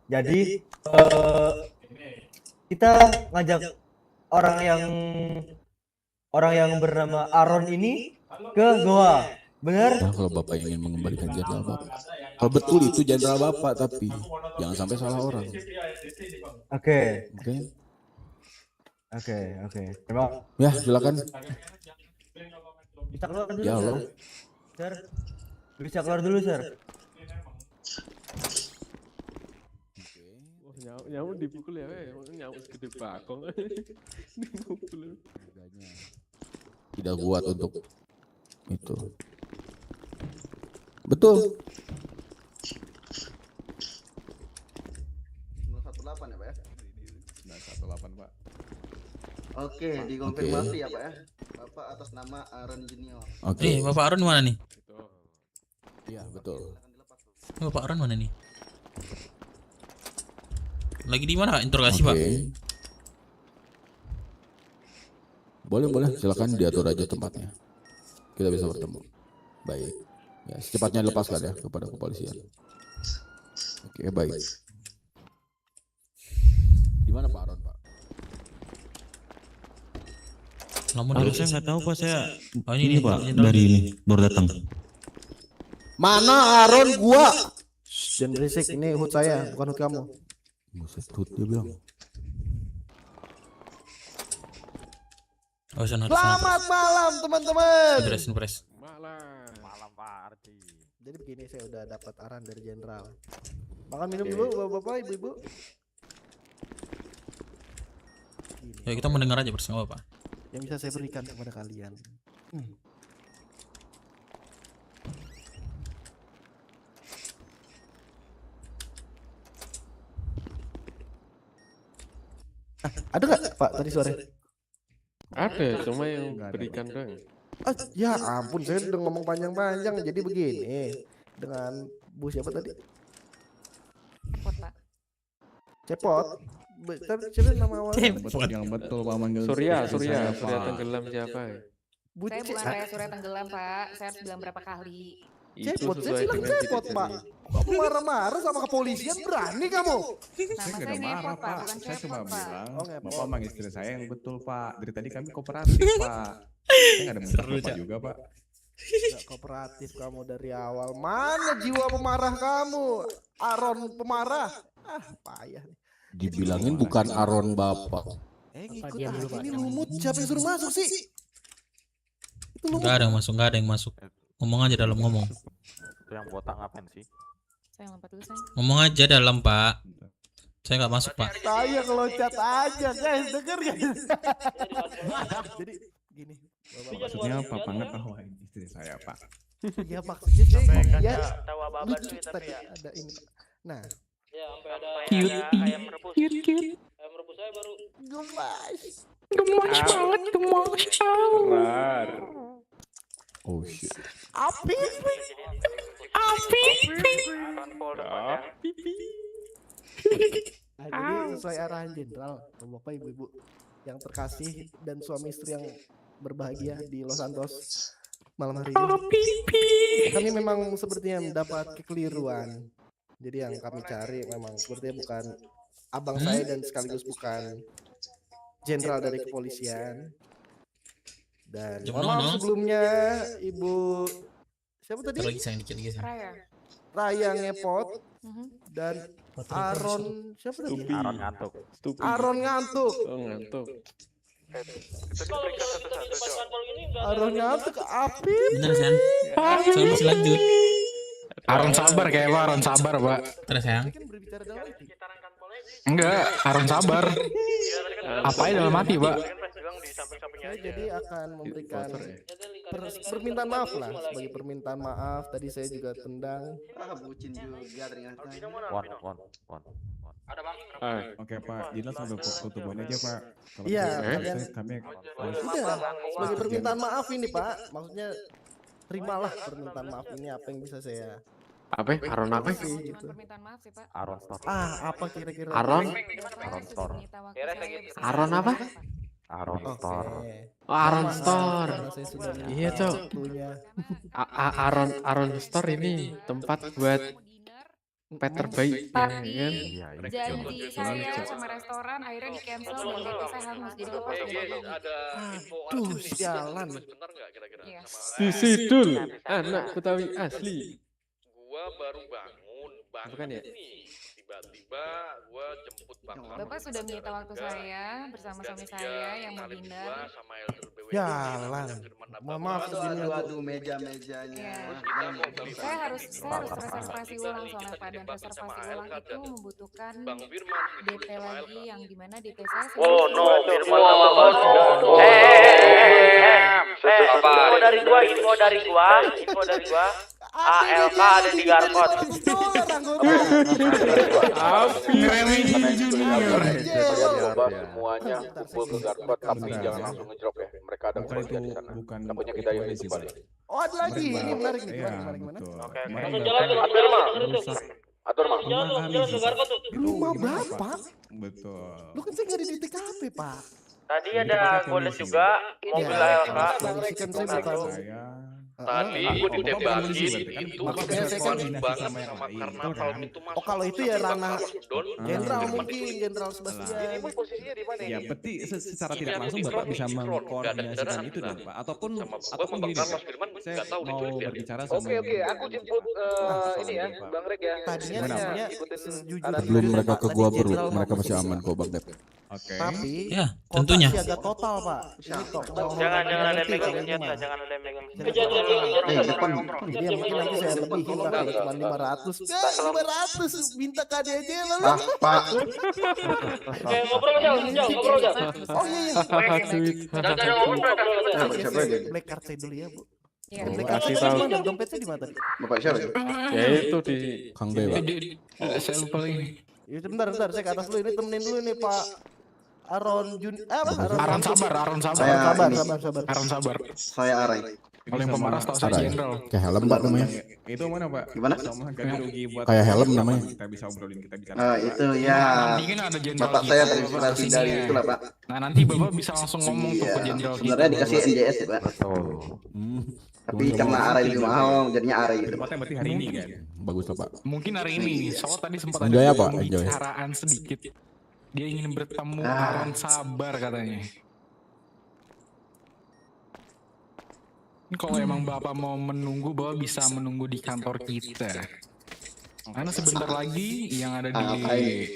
[SPEAKER 9] Jadi kita ngajak orang yang bernama Aaron ini ke goa. Benar?
[SPEAKER 3] Nah, kalau Bapak ingin mengembalikan jenderal Bapak. Kalau betul itu jenderal Bapak, tapi jangan sampai salah orang.
[SPEAKER 9] Oke. Terima.
[SPEAKER 3] Ya, silakan.
[SPEAKER 9] Bisa keluar dulu.
[SPEAKER 3] Ya, halo.
[SPEAKER 9] Sir. Bisa keluar dulu, Sir.
[SPEAKER 5] Nyamuk dipukul ya, nyamuk segede bakong. Dipukul.
[SPEAKER 3] Tidak kuat untuk itu. Betul.
[SPEAKER 4] 118 ya Pak ya?
[SPEAKER 12] 918 Pak.
[SPEAKER 4] Oke, dikonfirmasi ya Pak ya. Bapak atas nama Aaron Junior.
[SPEAKER 3] Oke.
[SPEAKER 2] Bapak Aaron mana nih?
[SPEAKER 3] Iya, betul.
[SPEAKER 2] Bapak Aaron mana nih? Lagi di mana interogasi Pak?
[SPEAKER 3] Boleh, silakan diatur aja tempatnya. Kita bisa bertemu. Baik. Ya, secepatnya lepaskan ya kepada kepolisian. Oke, baik. Di mana Pak Aaron, Pak?
[SPEAKER 11] Saya nggak tahu Pak, saya ini Pak dari ini baru datang.
[SPEAKER 13] Mana Aaron gua? Jangan berisik, ini HUD saya, bukan HUD kamu.
[SPEAKER 3] Buset, HUD dia bilang.
[SPEAKER 13] Selamat malam teman-teman.
[SPEAKER 2] Impres.
[SPEAKER 13] Malam Pak Arti. Jadi begini, saya udah dapat arahan dari jenderal. Makan minum dulu bapak-bapak, ibu-ibu.
[SPEAKER 2] Ya kita mendengar aja bersama Bapak.
[SPEAKER 13] Yang bisa saya berikan kepada kalian. Ada nggak Pak tadi sore?
[SPEAKER 5] Ada, cuma yang berikan doang.
[SPEAKER 13] Ya ampun, saya udah ngomong panjang-panjang. Jadi begini, dengan Bu siapa tadi?
[SPEAKER 10] Cepot Pak.
[SPEAKER 13] Cepot. Siapa nama awalnya?
[SPEAKER 12] Yang betul Pak manggil.
[SPEAKER 5] Surya tenggelam siapa ya?
[SPEAKER 10] Saya bukan saya Surya tenggelam Pak. Saya harus bilang berapa kali.
[SPEAKER 13] Cepot, saya bilang cepot Pak. Kamu marah-marah sama kepolisian, berani kamu?
[SPEAKER 12] Saya nggak ada marah Pak. Saya cuma bilang Bapak manggil istri saya yang betul Pak. Dari tadi kami kooperatif Pak. Saya nggak ada masalah Bapak juga Pak.
[SPEAKER 13] Gak kooperatif kamu dari awal. Mana jiwa pemarah kamu? Aaron pemarah. Payah nih.
[SPEAKER 3] Dibilangin bukan Aaron Bapak.
[SPEAKER 13] Ngikut ini lumut. Siapa yang suruh masuk sih? Itu lumut.
[SPEAKER 2] Gak ada yang masuk. Ngomong aja dalam ngomong.
[SPEAKER 7] Itu yang botak ngapain sih?
[SPEAKER 10] Saya lompat dulu saya.
[SPEAKER 2] Ngomong aja dalam Pak. Saya nggak masuk Pak.
[SPEAKER 13] Saya ngeloncat aja guys, denger guys. Jadi gini.
[SPEAKER 12] Maksudnya Pak Panget tahu istri saya Pak.
[SPEAKER 13] Iya maksudnya
[SPEAKER 7] Sampai
[SPEAKER 13] ya
[SPEAKER 7] kaca tawa babat
[SPEAKER 13] lucu
[SPEAKER 7] tuh tapi
[SPEAKER 13] tadi
[SPEAKER 7] ya.
[SPEAKER 13] ada ini. Nah,
[SPEAKER 7] Ya sampai ada ayam rebus. Ayam rebus saya baru.
[SPEAKER 13] gemas banget.
[SPEAKER 12] Rar. Oh shit.
[SPEAKER 13] Api. Nah, jadi sesuai arahan jenderal, bapak ibu-ibu yang terkasih dan suami istri yang berbahagia di Los Santos malam hari ini. Kami memang sepertinya mendapat kekeliruan. Jadi yang kami cari memang sepertinya bukan abang saya dan sekaligus bukan jenderal dari kepolisian. Dan mohon maaf sebelumnya Ibu siapa tadi?
[SPEAKER 2] Ntar lagi sayang dikit lagi sayang.
[SPEAKER 10] Raya.
[SPEAKER 13] Raya ngepot dan Aaron siapa tadi?
[SPEAKER 5] Aaron ngantuk.
[SPEAKER 13] Aaron ngantuk.
[SPEAKER 5] Oh, ngantuk.
[SPEAKER 13] Aaron ngantuk Apip.
[SPEAKER 2] Bener sayang. Soal masih lanjut.
[SPEAKER 14] Aron sabar kayak apa? Aron sabar, Pak.
[SPEAKER 2] Terus sayang.
[SPEAKER 14] Enggak, Aron sabar. Apain dalam hati, Pak?
[SPEAKER 13] Saya jadi akan memberikan permintaan maaf lah, sebagai permintaan maaf tadi saya juga tendang.
[SPEAKER 4] Bucin juga ternyata.
[SPEAKER 7] Ada bang.
[SPEAKER 12] Oke Pak, Dina sampai tutupan aja Pak. Kalau
[SPEAKER 13] Iya,
[SPEAKER 12] gitu,
[SPEAKER 13] kalian
[SPEAKER 12] kami
[SPEAKER 13] sudah sebagai permintaan maaf ini Pak, maksudnya terimalah permintaan maaf ini apa yang bisa saya
[SPEAKER 5] Apa? Aron apa?
[SPEAKER 13] kasih gitu.
[SPEAKER 10] Permintaan maaf sih, Pak.
[SPEAKER 5] Aron Store.
[SPEAKER 13] Apa kira-kira?
[SPEAKER 5] Aron?
[SPEAKER 10] Aron
[SPEAKER 5] Store.
[SPEAKER 10] Aron
[SPEAKER 5] apa?
[SPEAKER 13] Aron
[SPEAKER 5] Store.
[SPEAKER 13] Oke.
[SPEAKER 5] Oh, Aron
[SPEAKER 13] Maaf,
[SPEAKER 5] Store.
[SPEAKER 13] karena saya sudah
[SPEAKER 5] Iya,
[SPEAKER 13] minta
[SPEAKER 5] Cok.
[SPEAKER 13] waktunya.
[SPEAKER 5] Aron Store ini tempat buat pet terbaik, ya kan?
[SPEAKER 10] Tapi janji saya sama restoran akhirnya di cancel dan DP saya hangus jadi bapak sudah rugi.
[SPEAKER 13] Aduh, sialan.
[SPEAKER 10] Iya.
[SPEAKER 5] Si Sidul, anak Betawi asli.
[SPEAKER 7] Gua baru bangun,
[SPEAKER 5] Bukan ya?
[SPEAKER 7] nih. Tiba-tiba gua jemput bapak.
[SPEAKER 10] Bapak sudah menyita waktu saya bersama suami saya yang mau dinner.
[SPEAKER 13] Jalan. Maaf sebelumnya Bu.
[SPEAKER 4] Waduh, meja-mejanya.
[SPEAKER 10] Iya. Saya harus reservasi ulang soalnya Pak, dan reservasi ulang itu membutuhkan DP lagi yang dimana DP saya
[SPEAKER 7] Oh no, Firman sama bos. Info dari gua. ALK ada di Garkot. Semuanya kumpul ke Garkot, tapi jangan langsung ngejrop ya. Mereka ada kebagian di sana. Takutnya kita yang dibalik.
[SPEAKER 13] Oh, ada lagi. Ini menarik nih.
[SPEAKER 12] Iya,
[SPEAKER 13] Gimana?
[SPEAKER 12] betul.
[SPEAKER 7] Oke.
[SPEAKER 12] Kemarin
[SPEAKER 7] Jalan
[SPEAKER 12] Bapak
[SPEAKER 7] tuh,
[SPEAKER 12] rusak
[SPEAKER 7] Atur mah.
[SPEAKER 12] rumah kami, rusak.
[SPEAKER 13] Rumah
[SPEAKER 12] Gimana,
[SPEAKER 13] Bapak?
[SPEAKER 12] Betul.
[SPEAKER 13] Lu kan saya nggak di TKP Pak.
[SPEAKER 7] Tadi ada Golden juga, mobil ALK.
[SPEAKER 13] Kan saya bukan.
[SPEAKER 7] Tadi
[SPEAKER 12] Bapak
[SPEAKER 7] gue
[SPEAKER 12] polisi
[SPEAKER 7] ditebakin
[SPEAKER 12] berarti kan?
[SPEAKER 7] itu
[SPEAKER 12] Bapak
[SPEAKER 7] banget
[SPEAKER 12] bisa koordinasi
[SPEAKER 7] banget
[SPEAKER 12] sama yang
[SPEAKER 7] sama
[SPEAKER 12] lain,
[SPEAKER 7] karnaval
[SPEAKER 12] kan?
[SPEAKER 7] itu
[SPEAKER 13] Oh, kalau itu ya ranah jenderal
[SPEAKER 12] Ah.
[SPEAKER 13] mungkin, Jenderal Sebastian.
[SPEAKER 7] Ini posisinya di mana
[SPEAKER 12] Ya,
[SPEAKER 7] ini?
[SPEAKER 12] berarti secara tidak
[SPEAKER 7] Iya,
[SPEAKER 12] langsung
[SPEAKER 7] di
[SPEAKER 12] Bapak
[SPEAKER 7] Kron,
[SPEAKER 12] bisa
[SPEAKER 7] di Kron. Nggak ada
[SPEAKER 12] mengkoordinasikan
[SPEAKER 7] kendaraan
[SPEAKER 12] itu
[SPEAKER 7] kita.
[SPEAKER 12] dong Pak. Ataupun
[SPEAKER 7] Sama gua
[SPEAKER 12] ataupun
[SPEAKER 7] Bang
[SPEAKER 12] gini
[SPEAKER 7] Carlos
[SPEAKER 12] Pak.
[SPEAKER 7] Firman,
[SPEAKER 12] Saya
[SPEAKER 7] nggak tahu nih,
[SPEAKER 12] mau
[SPEAKER 7] cuy, lihat.
[SPEAKER 12] berbicara sama
[SPEAKER 7] Oke, aku jemput ini ya, Bang Rek ya.
[SPEAKER 13] Tadinya
[SPEAKER 12] Gimana,
[SPEAKER 13] sebenarnya
[SPEAKER 7] ikutin
[SPEAKER 13] sejujurnya
[SPEAKER 3] Sebelum mereka ke
[SPEAKER 13] tadi
[SPEAKER 3] gua bro,
[SPEAKER 13] Jenderal
[SPEAKER 3] mereka
[SPEAKER 13] mau
[SPEAKER 3] masih
[SPEAKER 13] posisi.
[SPEAKER 3] aman kok Bang Dep.
[SPEAKER 12] Oke.
[SPEAKER 13] Tapi
[SPEAKER 2] Ya,
[SPEAKER 13] kota
[SPEAKER 2] tentunya.
[SPEAKER 13] siaga total Pak. Ini kok
[SPEAKER 7] Jangan ada yang
[SPEAKER 13] ngerti
[SPEAKER 7] megang
[SPEAKER 13] kalian
[SPEAKER 7] senjata,
[SPEAKER 13] mah.
[SPEAKER 7] jangan ada yang megang.
[SPEAKER 4] Depan.
[SPEAKER 13] Jadi ya mungkin nanti saya lebihin lah kalau cuma 500. 500 minta KD aja lalu.
[SPEAKER 4] Pak.
[SPEAKER 7] Ngobrol jauh.
[SPEAKER 13] Oh iya iya.
[SPEAKER 7] Jangan ngobrol.
[SPEAKER 4] Siapa aja?
[SPEAKER 13] Black card saya dulu ya Bu.
[SPEAKER 10] Iya.
[SPEAKER 13] Black card
[SPEAKER 5] kasih
[SPEAKER 13] saya
[SPEAKER 5] tahu.
[SPEAKER 13] di mana? Dompetnya di mana tadi?
[SPEAKER 4] Bapak siapa?
[SPEAKER 5] Ya itu di
[SPEAKER 3] Kang B Pak.
[SPEAKER 14] Saya lupa lagi.
[SPEAKER 13] Ya bentar saya ke atas dulu ini temenin dulu nih Pak Aron
[SPEAKER 14] Aron sabar.
[SPEAKER 13] Sabar.
[SPEAKER 14] Aron sabar.
[SPEAKER 4] Saya Arai.
[SPEAKER 14] Kalau yang pemarah tahu saya
[SPEAKER 3] Ada ya?
[SPEAKER 14] jenderal.
[SPEAKER 3] Kayak helm Pak namanya.
[SPEAKER 12] Itu mana Pak?
[SPEAKER 4] Gimana?
[SPEAKER 12] Sama ganti rugi buat
[SPEAKER 3] Kayak helm namanya.
[SPEAKER 12] Kita bisa obrolin, kita bicara.
[SPEAKER 4] Itu ya.
[SPEAKER 14] Nanti kan ada jenderal
[SPEAKER 4] Bapak
[SPEAKER 14] kita,
[SPEAKER 4] saya
[SPEAKER 14] Bapak
[SPEAKER 4] terinspirasi
[SPEAKER 14] kesini
[SPEAKER 4] dari
[SPEAKER 14] ya.
[SPEAKER 4] itulah Pak.
[SPEAKER 14] Nah nanti Bapak bisa langsung ngomong tuh ke jenderal kita.
[SPEAKER 4] Sebenarnya dikasih NJS ya Pak.
[SPEAKER 3] Hmm.
[SPEAKER 4] Tapi karena Arai lebih mahal, jadinya Arai gitu.
[SPEAKER 12] Tempatnya berarti hari ini kan?
[SPEAKER 3] Bagus lah Pak.
[SPEAKER 14] Mungkin hari ini, soalnya tadi sempat ada
[SPEAKER 3] Enjoy apa? Enjoy.
[SPEAKER 14] pembicaraan sedikit. Dia ingin bertemu
[SPEAKER 4] Ah.
[SPEAKER 14] Aron sabar katanya. Ini kalau emang Bapak mau menunggu, Bapak bisa menunggu di kantor kita. Karena sebentar lagi yang ada di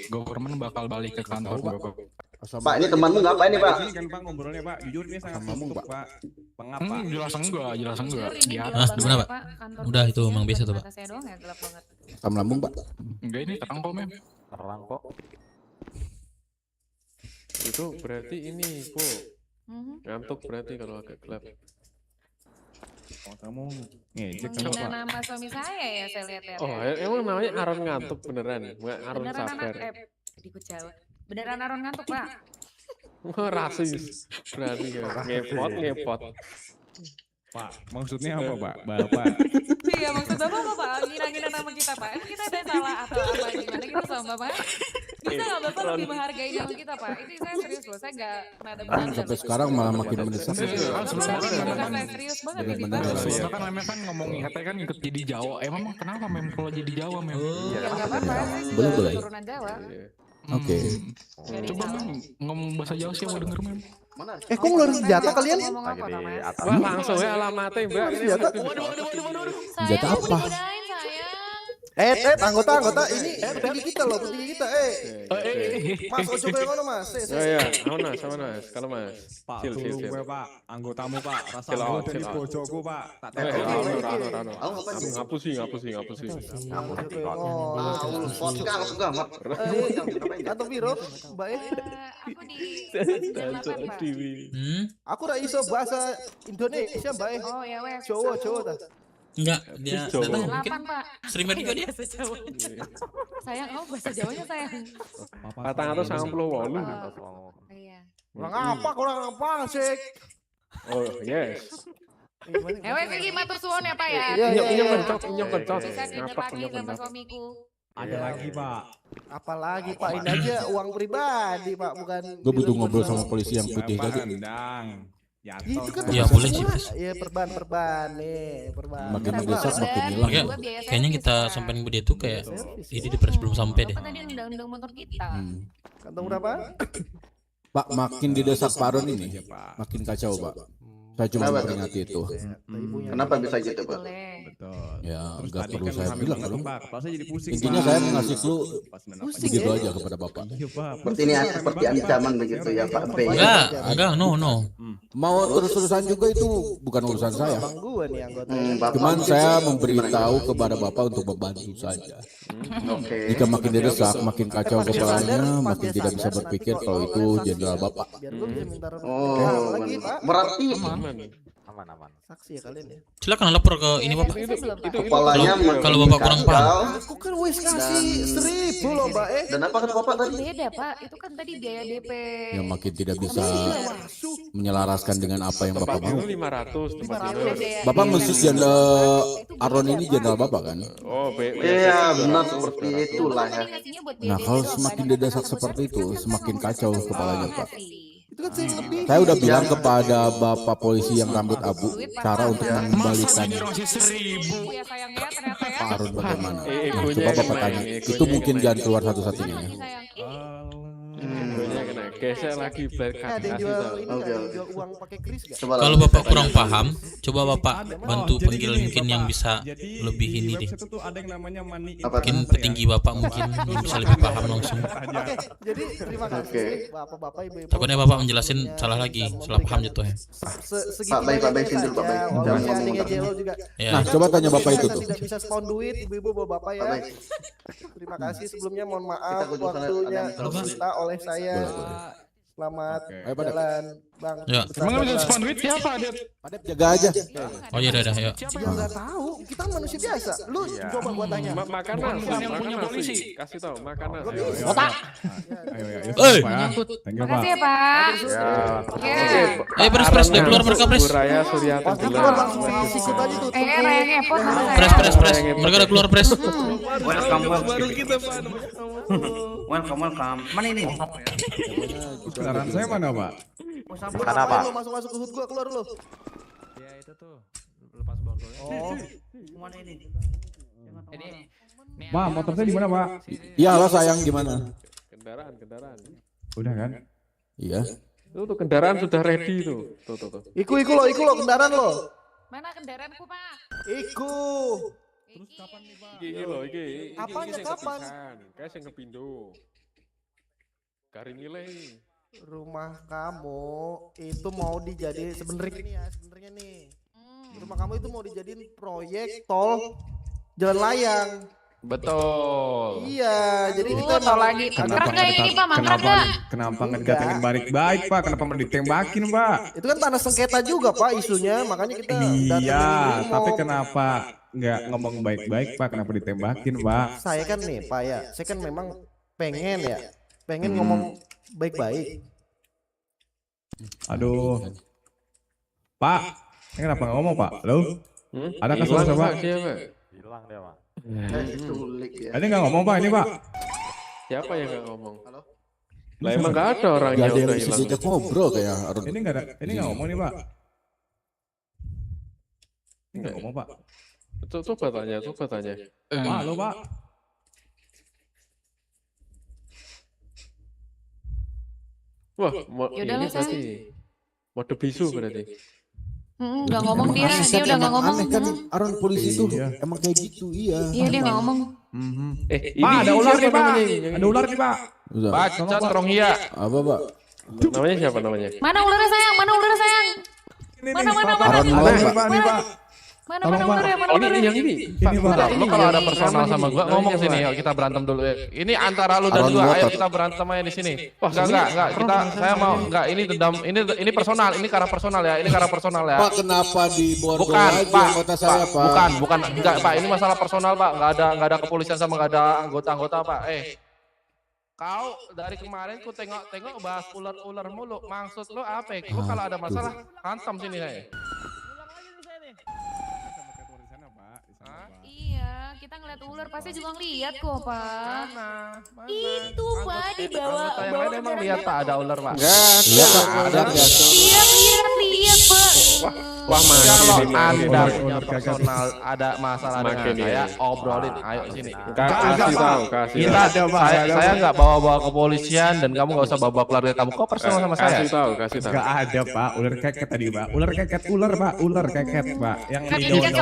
[SPEAKER 14] government bakal balik ke kantor Bapak.
[SPEAKER 4] Pak, ini temanmu ngapain nih Pak?
[SPEAKER 12] Ini kan Pak ngobrolnya Pak, jujur ini sangat
[SPEAKER 3] Samamu,
[SPEAKER 12] suntuk
[SPEAKER 3] Pak.
[SPEAKER 12] Pak. Pengapa?
[SPEAKER 14] Jelas enggak.
[SPEAKER 10] Jujur ini
[SPEAKER 14] Di
[SPEAKER 10] gelap
[SPEAKER 14] atas.
[SPEAKER 2] di mana,
[SPEAKER 10] banget,
[SPEAKER 2] Pak?
[SPEAKER 10] Kantor
[SPEAKER 2] Udah, itu
[SPEAKER 10] polisinya
[SPEAKER 2] emang biasa tuh,
[SPEAKER 10] bukan
[SPEAKER 2] Pak.
[SPEAKER 10] mata saya doang ya gelap banget.
[SPEAKER 3] Asam lambung Pak.
[SPEAKER 14] Enggak ini terang kok, Mem.
[SPEAKER 5] terang kok. Itu berarti ini, Po. Ngantuk berarti kalau agak gelap.
[SPEAKER 12] Oh, kamu ngejek sama
[SPEAKER 10] Menghina
[SPEAKER 12] Pak.
[SPEAKER 10] nama suami saya ya saya lihat-lihat.
[SPEAKER 5] Oh,
[SPEAKER 10] ya.
[SPEAKER 5] emang namanya Aron ngantuk beneran? Bukan Aron
[SPEAKER 10] Beneran
[SPEAKER 5] sabar.
[SPEAKER 10] tadi ku jawab. Beneran Aron ngantuk Pak.
[SPEAKER 5] Wah, rasis. Berani ya. Ngepot.
[SPEAKER 12] Pak, maksudnya apa Pak? Bapak.
[SPEAKER 10] Iya maksud Bapak apa Pak? Ngina-ngina nama kita Pak. Emang kita ada salah atau apa gimana kita sama Bapak? Bisa nggak Bapak lebih menghargai nama kita Pak? Ini saya serius loh, saya nggak ada bercanda.
[SPEAKER 3] Sampai sekarang malah makin mendesak.
[SPEAKER 10] Bukan saya serius banget ini Pak.
[SPEAKER 14] Sebelumnya kan Mem kan ngomong katanya kan ikut jadi Jawa. Emang kenapa Mem kalau jadi Jawa Mem?
[SPEAKER 10] Ya nggak apa-apa, saya
[SPEAKER 3] Boleh,
[SPEAKER 10] juga
[SPEAKER 3] boleh.
[SPEAKER 10] keturunan Jawa.
[SPEAKER 3] Oke.
[SPEAKER 10] Dari
[SPEAKER 14] Coba
[SPEAKER 10] Jawa.
[SPEAKER 14] Mem ngomong bahasa Jawa sih mau denger Mem.
[SPEAKER 13] Kok ngeluarin senjata kalian?
[SPEAKER 5] Wah, langsung ya alamatnya, Mbak. Ini
[SPEAKER 13] Senjata?
[SPEAKER 3] Senjata apa?
[SPEAKER 13] Anggota ini petinggi kita loh, petinggi kita. Mas ojo kayak ngono, Mas.
[SPEAKER 5] Ya, sama Mas. Kalau Mas.
[SPEAKER 12] Pak,
[SPEAKER 5] Sil.
[SPEAKER 12] Pak, anggotamu Pak, rasa
[SPEAKER 5] Sil,
[SPEAKER 12] lu dari
[SPEAKER 5] sil.
[SPEAKER 12] bojoku Pak. Tak
[SPEAKER 5] Rano. Ngapusi.
[SPEAKER 13] Atau biro, Mbak.
[SPEAKER 10] Aku di
[SPEAKER 13] Aku ra iso bahasa Indonesia, Mbak.
[SPEAKER 10] Oh ya wes.
[SPEAKER 13] Jawa ta.
[SPEAKER 2] Enggak, dia
[SPEAKER 5] Jawa.
[SPEAKER 2] nggak tahu, mungkin
[SPEAKER 10] 8, Pak.
[SPEAKER 2] streamer juga dia.
[SPEAKER 10] Sayang, kamu bahasa Jawanya sayang.
[SPEAKER 5] 498.
[SPEAKER 10] Iya.
[SPEAKER 13] Kurang apa sih?
[SPEAKER 5] Oh, yes.
[SPEAKER 10] Wes iki matur suwun ya, Pak ya.
[SPEAKER 5] Inyong kencot.
[SPEAKER 10] Bisa dinner lagi sama suamiku.
[SPEAKER 12] Ada lagi Pak.
[SPEAKER 13] Apalagi Pak, ini aja uang pribadi Pak, bukan.
[SPEAKER 3] Gue butuh ngobrol sama polisi yang putih tadi.
[SPEAKER 13] Itu kan
[SPEAKER 2] Ya, boleh sih.
[SPEAKER 13] Iya, perban nih, perban.
[SPEAKER 3] Makin mendesak makin hilang.
[SPEAKER 2] Kayaknya kita sampein ke dia tuh kayak ini di press belum sampai deh.
[SPEAKER 10] Apa tadi undang-undang motor kita?
[SPEAKER 13] Kantong berapa?
[SPEAKER 3] Pak, makin didesak Pak Aron ini, makin kacau Pak. Saya cuma memperingati itu.
[SPEAKER 4] Kenapa bisa gitu, Pak?
[SPEAKER 12] Betul.
[SPEAKER 3] Ya,
[SPEAKER 12] Terus
[SPEAKER 3] nggak
[SPEAKER 12] tadi
[SPEAKER 3] perlu
[SPEAKER 12] kan
[SPEAKER 3] saya
[SPEAKER 12] kami
[SPEAKER 3] bilang
[SPEAKER 12] dengar,
[SPEAKER 3] dong.
[SPEAKER 12] Pak, kepala saya jadi pusing.
[SPEAKER 3] Intinya
[SPEAKER 12] Pak.
[SPEAKER 3] saya ngasih clue
[SPEAKER 13] Pusing
[SPEAKER 3] begitu
[SPEAKER 13] ya?
[SPEAKER 3] aja kepada Bapak.
[SPEAKER 12] Iya Pak.
[SPEAKER 4] Seperti ini seperti ancaman begitu ya Pak B.
[SPEAKER 2] Enggak, no.
[SPEAKER 3] Mau terus-terusan juga itu bukan urusan saya.
[SPEAKER 13] Bang gua nih anggota.
[SPEAKER 3] Cuman saya memberitahu kepada Bapak untuk membantu saja.
[SPEAKER 4] Oke.
[SPEAKER 3] Jika makin didesak, makin kacau kepalanya, makin tidak bisa berpikir kalau itu jenderal Bapak.
[SPEAKER 13] Biar gua bisa minta
[SPEAKER 4] Oh,
[SPEAKER 13] lagi, Pak.
[SPEAKER 4] berarti
[SPEAKER 5] Aman.
[SPEAKER 13] Saksi ya kalian ya.
[SPEAKER 2] Silakan lapor ke ini Bapak.
[SPEAKER 4] kepalanya
[SPEAKER 2] Kalau Bapak kurang paham.
[SPEAKER 13] Aku kan wis kasih 1.000 loh, Mbak.
[SPEAKER 4] Dan apa kata Bapak tadi?
[SPEAKER 10] Beda, Pak. Itu kan tadi biaya DP.
[SPEAKER 3] Yang makin tidak bisa menyelaraskan dengan apa yang Bapak mau.
[SPEAKER 5] 500 tempat
[SPEAKER 10] Beda
[SPEAKER 5] tidur.
[SPEAKER 10] biaya.
[SPEAKER 3] Bapak mensus jenderal Aron ini jenderal Bapak kan?
[SPEAKER 5] Oh,
[SPEAKER 4] Iya, benar seperti itulah ya.
[SPEAKER 10] Ngasihnya buat
[SPEAKER 3] Nah,
[SPEAKER 10] biaya
[SPEAKER 3] kalau
[SPEAKER 10] doang,
[SPEAKER 3] semakin
[SPEAKER 10] kan?
[SPEAKER 3] didesak seperti itu, semakin kacau kepalanya Pak.
[SPEAKER 13] Itu kan saya lebih.
[SPEAKER 3] Saya udah bilang kepada Bapak polisi yang rambut abu cara untuk mengembalikan
[SPEAKER 10] Ya sayangnya ternyata ya.
[SPEAKER 3] Pak Aron bagaimana. Nah,
[SPEAKER 5] Egonya
[SPEAKER 3] coba Bapak
[SPEAKER 5] kena,
[SPEAKER 3] tanya.
[SPEAKER 5] egonya
[SPEAKER 3] Itu mungkin
[SPEAKER 5] kena.
[SPEAKER 3] jalan keluar satu-satunya.
[SPEAKER 10] Lagi sayang.
[SPEAKER 5] Egonya kena. Gesek lagi belakang.
[SPEAKER 13] Ada yang
[SPEAKER 5] Kasih
[SPEAKER 13] jual
[SPEAKER 5] tahu.
[SPEAKER 13] ini nggak? Ada yang jual uang pakai kris nggak?
[SPEAKER 4] Coba
[SPEAKER 2] Kalau
[SPEAKER 4] lah.
[SPEAKER 2] Bapak kurang paham, coba Bapak bantu
[SPEAKER 12] Jadi
[SPEAKER 2] panggil
[SPEAKER 12] gini,
[SPEAKER 2] mungkin
[SPEAKER 12] Bapak.
[SPEAKER 2] yang bisa
[SPEAKER 12] Jadi
[SPEAKER 2] lebih
[SPEAKER 12] di
[SPEAKER 2] ini deh.
[SPEAKER 12] website itu ada yang namanya money
[SPEAKER 4] Apa?
[SPEAKER 2] Mungkin
[SPEAKER 12] influencer
[SPEAKER 2] petinggi
[SPEAKER 12] ya.
[SPEAKER 2] Bapak mungkin yang bisa lebih paham langsung.
[SPEAKER 13] Oke, jadi terima kasih bapak-bapak, ibu-ibu.
[SPEAKER 2] Takutnya Bapak menjelasin salah lagi, salah paham jatuhnya.
[SPEAKER 4] Pak Bay, Pak Bay, sini dulu, Pak Bay. Jangan
[SPEAKER 13] Walaupun
[SPEAKER 4] ngomong
[SPEAKER 13] adiknya
[SPEAKER 4] bentar.
[SPEAKER 13] Jelo juga.
[SPEAKER 2] Ya.
[SPEAKER 3] Nah, coba tanya Bapak itu tuh.
[SPEAKER 13] Tidak bisa spawn duit, ibu-ibu bawa bapak ya.
[SPEAKER 4] Pak Bay.
[SPEAKER 13] Terima kasih sebelumnya, mohon
[SPEAKER 4] Kita
[SPEAKER 13] maaf
[SPEAKER 4] kunjung sana,
[SPEAKER 13] waktunya
[SPEAKER 4] ada yang
[SPEAKER 13] tercipta oleh saya. Selamat
[SPEAKER 12] Oke.
[SPEAKER 3] Ayo, Padep.
[SPEAKER 13] jalan, Bang.
[SPEAKER 2] Ya.
[SPEAKER 14] Emang nggak bisa spawn duit siapa, Dit?
[SPEAKER 3] Padep jaga aja.
[SPEAKER 2] Oh iya, dah, yuk.
[SPEAKER 13] Ya nggak tahu, kita kan manusia biasa. Lu coba gua tanya.
[SPEAKER 5] Makanan,
[SPEAKER 14] Bukan yang punya
[SPEAKER 5] makanan
[SPEAKER 14] polisi.
[SPEAKER 5] sih. Kasih tahu makanan.
[SPEAKER 12] Otak. Ayo ya.
[SPEAKER 2] Hei.
[SPEAKER 12] Thank you Pak.
[SPEAKER 10] Makasih ya, Pak. Oke.
[SPEAKER 2] Ayo press, udah keluar mereka press.
[SPEAKER 5] Raya Suryati
[SPEAKER 13] Pasti keluar langsung sikut aja tuh.
[SPEAKER 10] Raya ngepot sama saya.
[SPEAKER 2] Press. Mereka udah keluar press.
[SPEAKER 4] Welcome. Mana ini?
[SPEAKER 12] Kendaraan saya mana Pak?
[SPEAKER 13] Sana Pak. Lu masuk ke hood gua, keluar lu.
[SPEAKER 6] Ya itu tuh lepas borgolnya.
[SPEAKER 13] Oh.
[SPEAKER 4] Mana ini?
[SPEAKER 12] Pak, motor saya di mana Pak?
[SPEAKER 3] Iya, halo sayang gimana?
[SPEAKER 5] Kendaraan.
[SPEAKER 12] Udah kan?
[SPEAKER 3] Iya.
[SPEAKER 5] Tuh kendaraan sudah ready tuh. Tuh.
[SPEAKER 13] Iku lo kendaraan lo.
[SPEAKER 10] Mana kendaraanku, Pak?
[SPEAKER 13] Iku.
[SPEAKER 10] Terus kapan nih, Pak?
[SPEAKER 5] Iki lho, iki.
[SPEAKER 13] Apanya
[SPEAKER 5] sing
[SPEAKER 13] kapan?
[SPEAKER 5] kepisan. Kayak sing kepindo. Garing nilai.
[SPEAKER 13] Rumah kamu itu mau dijadiin sebenarnya nih. Rumah kamu itu mau dijadiin proyek tol jalan layang.
[SPEAKER 5] Betul.
[SPEAKER 13] Iya, jadi kita
[SPEAKER 10] Tol lagi. Mangkrak nggak ini, Pak? Mangkrak nggak?
[SPEAKER 12] Kenapa nggak didatengin baik-baik Pak? Kenapa mau ditembakin Pak?
[SPEAKER 13] itu kan tanah sengketa juga Pak isunya, makanya kita
[SPEAKER 12] Iya,
[SPEAKER 13] datengin
[SPEAKER 12] tapi
[SPEAKER 13] Brimob.
[SPEAKER 12] kenapa nggak ngomong baik-baik Pak? Kenapa ditembakin Pak?
[SPEAKER 13] Saya kan nih Pak ya, saya kan memang pengen ngomong baik-baik.
[SPEAKER 12] Aduh, Pak, ini kenapa nggak ngomong Pak? Halo? Ada
[SPEAKER 5] Hilang,
[SPEAKER 12] kasus Pak?
[SPEAKER 5] siapa?
[SPEAKER 7] Hilang dia, Pak.
[SPEAKER 4] Sulik ya.
[SPEAKER 12] Ini nggak ngomong Pak ini Pak?
[SPEAKER 5] Siapa yang nggak ngomong? Lah emang nggak ada orangnya
[SPEAKER 3] Gak ada yang
[SPEAKER 5] udah
[SPEAKER 3] bisa
[SPEAKER 5] hilang.
[SPEAKER 3] diajak ngobrol kayak Aron.
[SPEAKER 12] Ini nggak ngomong nih Pak? Ini nggak ngomong Pak?
[SPEAKER 5] Coba tanya.
[SPEAKER 12] Pak, halo Pak.
[SPEAKER 5] Wah,
[SPEAKER 10] Yaudahlah,
[SPEAKER 5] ini berarti Mode bisu berarti.
[SPEAKER 10] Nggak ngomong dia udah nggak ngomong.
[SPEAKER 3] Aneh kan Aron polisi tuh emang kayak gitu, iya.
[SPEAKER 10] Iya dia nggak ngomong.
[SPEAKER 12] Pak, ada ular nih, Pak. Ada ular nih, Pak.
[SPEAKER 5] Bacot Ronghia.
[SPEAKER 3] Apa, Pak?
[SPEAKER 5] Namanya siapa namanya?
[SPEAKER 10] Mana ularnya sayang? Mana ularnya sayang? Mana? Mana ularnya? Mana ularnya?
[SPEAKER 5] Ini yang ini. Pak, lu kalau ada personal sama gua ngomong sini, yuk kita berantem dulu. Ini antara lu dan gua, ayo kita berantem aja di sini. Wah, enggak. Saya mau enggak ini dendam, ini personal, ini karena personal ya,
[SPEAKER 3] Pak, kenapa di borgol
[SPEAKER 5] Bukan,
[SPEAKER 3] aja
[SPEAKER 5] Pak.
[SPEAKER 3] anggota saya, Pak?
[SPEAKER 5] Bukan. Enggak, Pak. Ini masalah personal, Pak. Enggak ada kepolisian sama enggak ada anggota-anggota, Pak. Kau dari kemarin ku tengok bahas ular mulu. Maksud lu apa? Kau kalau ada masalah hantam sini saya.
[SPEAKER 10] Iya, kita ngeliat ular pasti juga ngeliat kok, Pak. Itu, Pak, di bawah.
[SPEAKER 5] Emang lihat Pak ada ular, Pak?
[SPEAKER 3] Lihat, ada.
[SPEAKER 10] Lihat, Pak.
[SPEAKER 5] Wah, kalau Anda punya personal ada masalah dengan saya, obrolin. Ayo sini.
[SPEAKER 12] Kasih tahu.
[SPEAKER 5] Saya nggak bawa kepolisian dan kamu nggak usah bawa keluarga kamu. Kok personal sama saya?
[SPEAKER 12] Kasih tahu. Gak ada, Pak. Ular keket tadi, Pak. Ular keket, Pak. Ular keket, Pak. Yang
[SPEAKER 10] Kan ini kan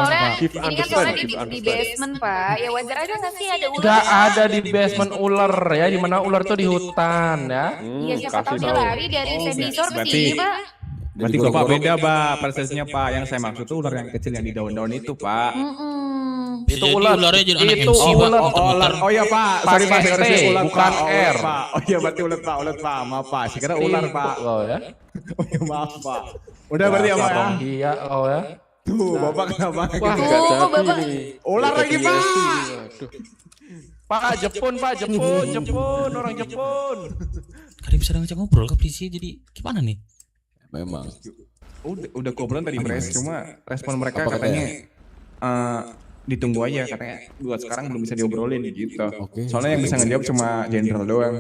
[SPEAKER 10] soalnya di basement, Pak. Ya wajar aja nggak sih ada ular?
[SPEAKER 5] Nggak ada di basement ular ya, di mana ular tuh di hutan ya.
[SPEAKER 10] Iya, siapa tahu dia lari dari sensor ke sini, Pak.
[SPEAKER 12] Berarti Bapak beda, Pak. Persesnya, Pak. Yang saya maksud tuh ular yang kecil yang di daun-daun itu, Pak.
[SPEAKER 5] Itu ularnya jadi anak
[SPEAKER 12] Itu
[SPEAKER 5] MC, Pak.
[SPEAKER 12] ular. Oh iya, Pak. Sorry, Pak.
[SPEAKER 5] Pakai
[SPEAKER 12] Harusnya
[SPEAKER 5] T,
[SPEAKER 12] ular,
[SPEAKER 5] bukan
[SPEAKER 12] Pak.
[SPEAKER 5] R.
[SPEAKER 12] Pak. Oh iya, berarti ular, Pak. Maaf, Pak. Saya kira ular, Pak.
[SPEAKER 5] Oh ya.
[SPEAKER 12] Oh iya, maaf, Pak. Udah berarti ya, Pak ya?
[SPEAKER 5] Iya, oh ya.
[SPEAKER 12] Tuh, Bapak kenapa?
[SPEAKER 5] Wah, nggak jadi nih.
[SPEAKER 12] Ular lagi, Pak.
[SPEAKER 5] Pak, Jepun, orang Jepun.
[SPEAKER 2] Kalian bisa ngajak ngobrol ke polisi, jadi gimana nih?
[SPEAKER 3] Memang.
[SPEAKER 12] Udah ngobrol tadi Pres, cuma respon mereka katanya ditunggu aja katanya buat sekarang belum bisa diobrolin gitu. Soalnya yang bisa ngejawab cuma jenderal doang.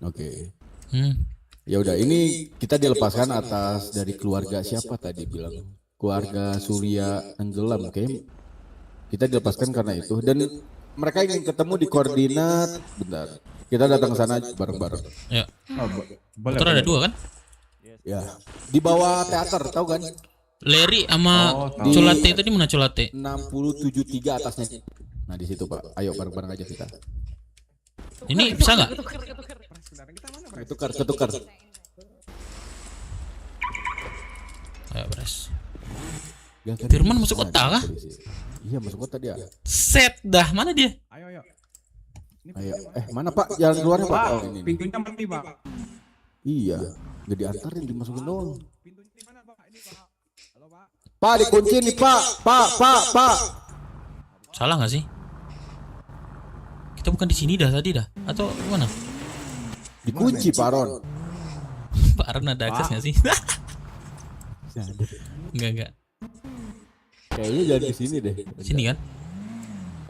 [SPEAKER 3] Oke. Ya udah, ini kita dilepaskan atas dari keluarga siapa tadi bilang? Keluarga Surya tenggelam, oke? Kita dilepaskan karena itu dan mereka ingin ketemu di koordinat. Bentar, kita datang ke sana bareng-bareng.
[SPEAKER 2] Ya.
[SPEAKER 3] Motor
[SPEAKER 2] ada 2 kan?
[SPEAKER 3] Ya, di bawah teater, tahu kan?
[SPEAKER 2] Leri sama Culate itu di mana Culate?
[SPEAKER 3] 673 atasnya. Nah di situ Pak, ayo bareng-bareng aja kita.
[SPEAKER 2] Ini bisa nggak?
[SPEAKER 3] Ketukar.
[SPEAKER 2] Ayo Pres. Firman masuk kota kah?
[SPEAKER 3] Iya masuk kota dia.
[SPEAKER 2] Set dah, mana dia?
[SPEAKER 12] Ayo.
[SPEAKER 3] Ayo, mana Pak? Jalan keluarnya Pak? Oh, ini.
[SPEAKER 12] Pintunya mati, Pak.
[SPEAKER 3] Iya, gak diantarin, dimasukin doang. Pak, dikunci nih Pak. Pak.
[SPEAKER 2] Salah nggak sih? Kita bukan di sini dah tadi dah, atau gimana?
[SPEAKER 3] Dikunci Pak Ron.
[SPEAKER 2] Pak Ron ada akses nggak sih? Enggak.
[SPEAKER 3] Kayaknya jangan di sini deh.
[SPEAKER 2] Sini kan?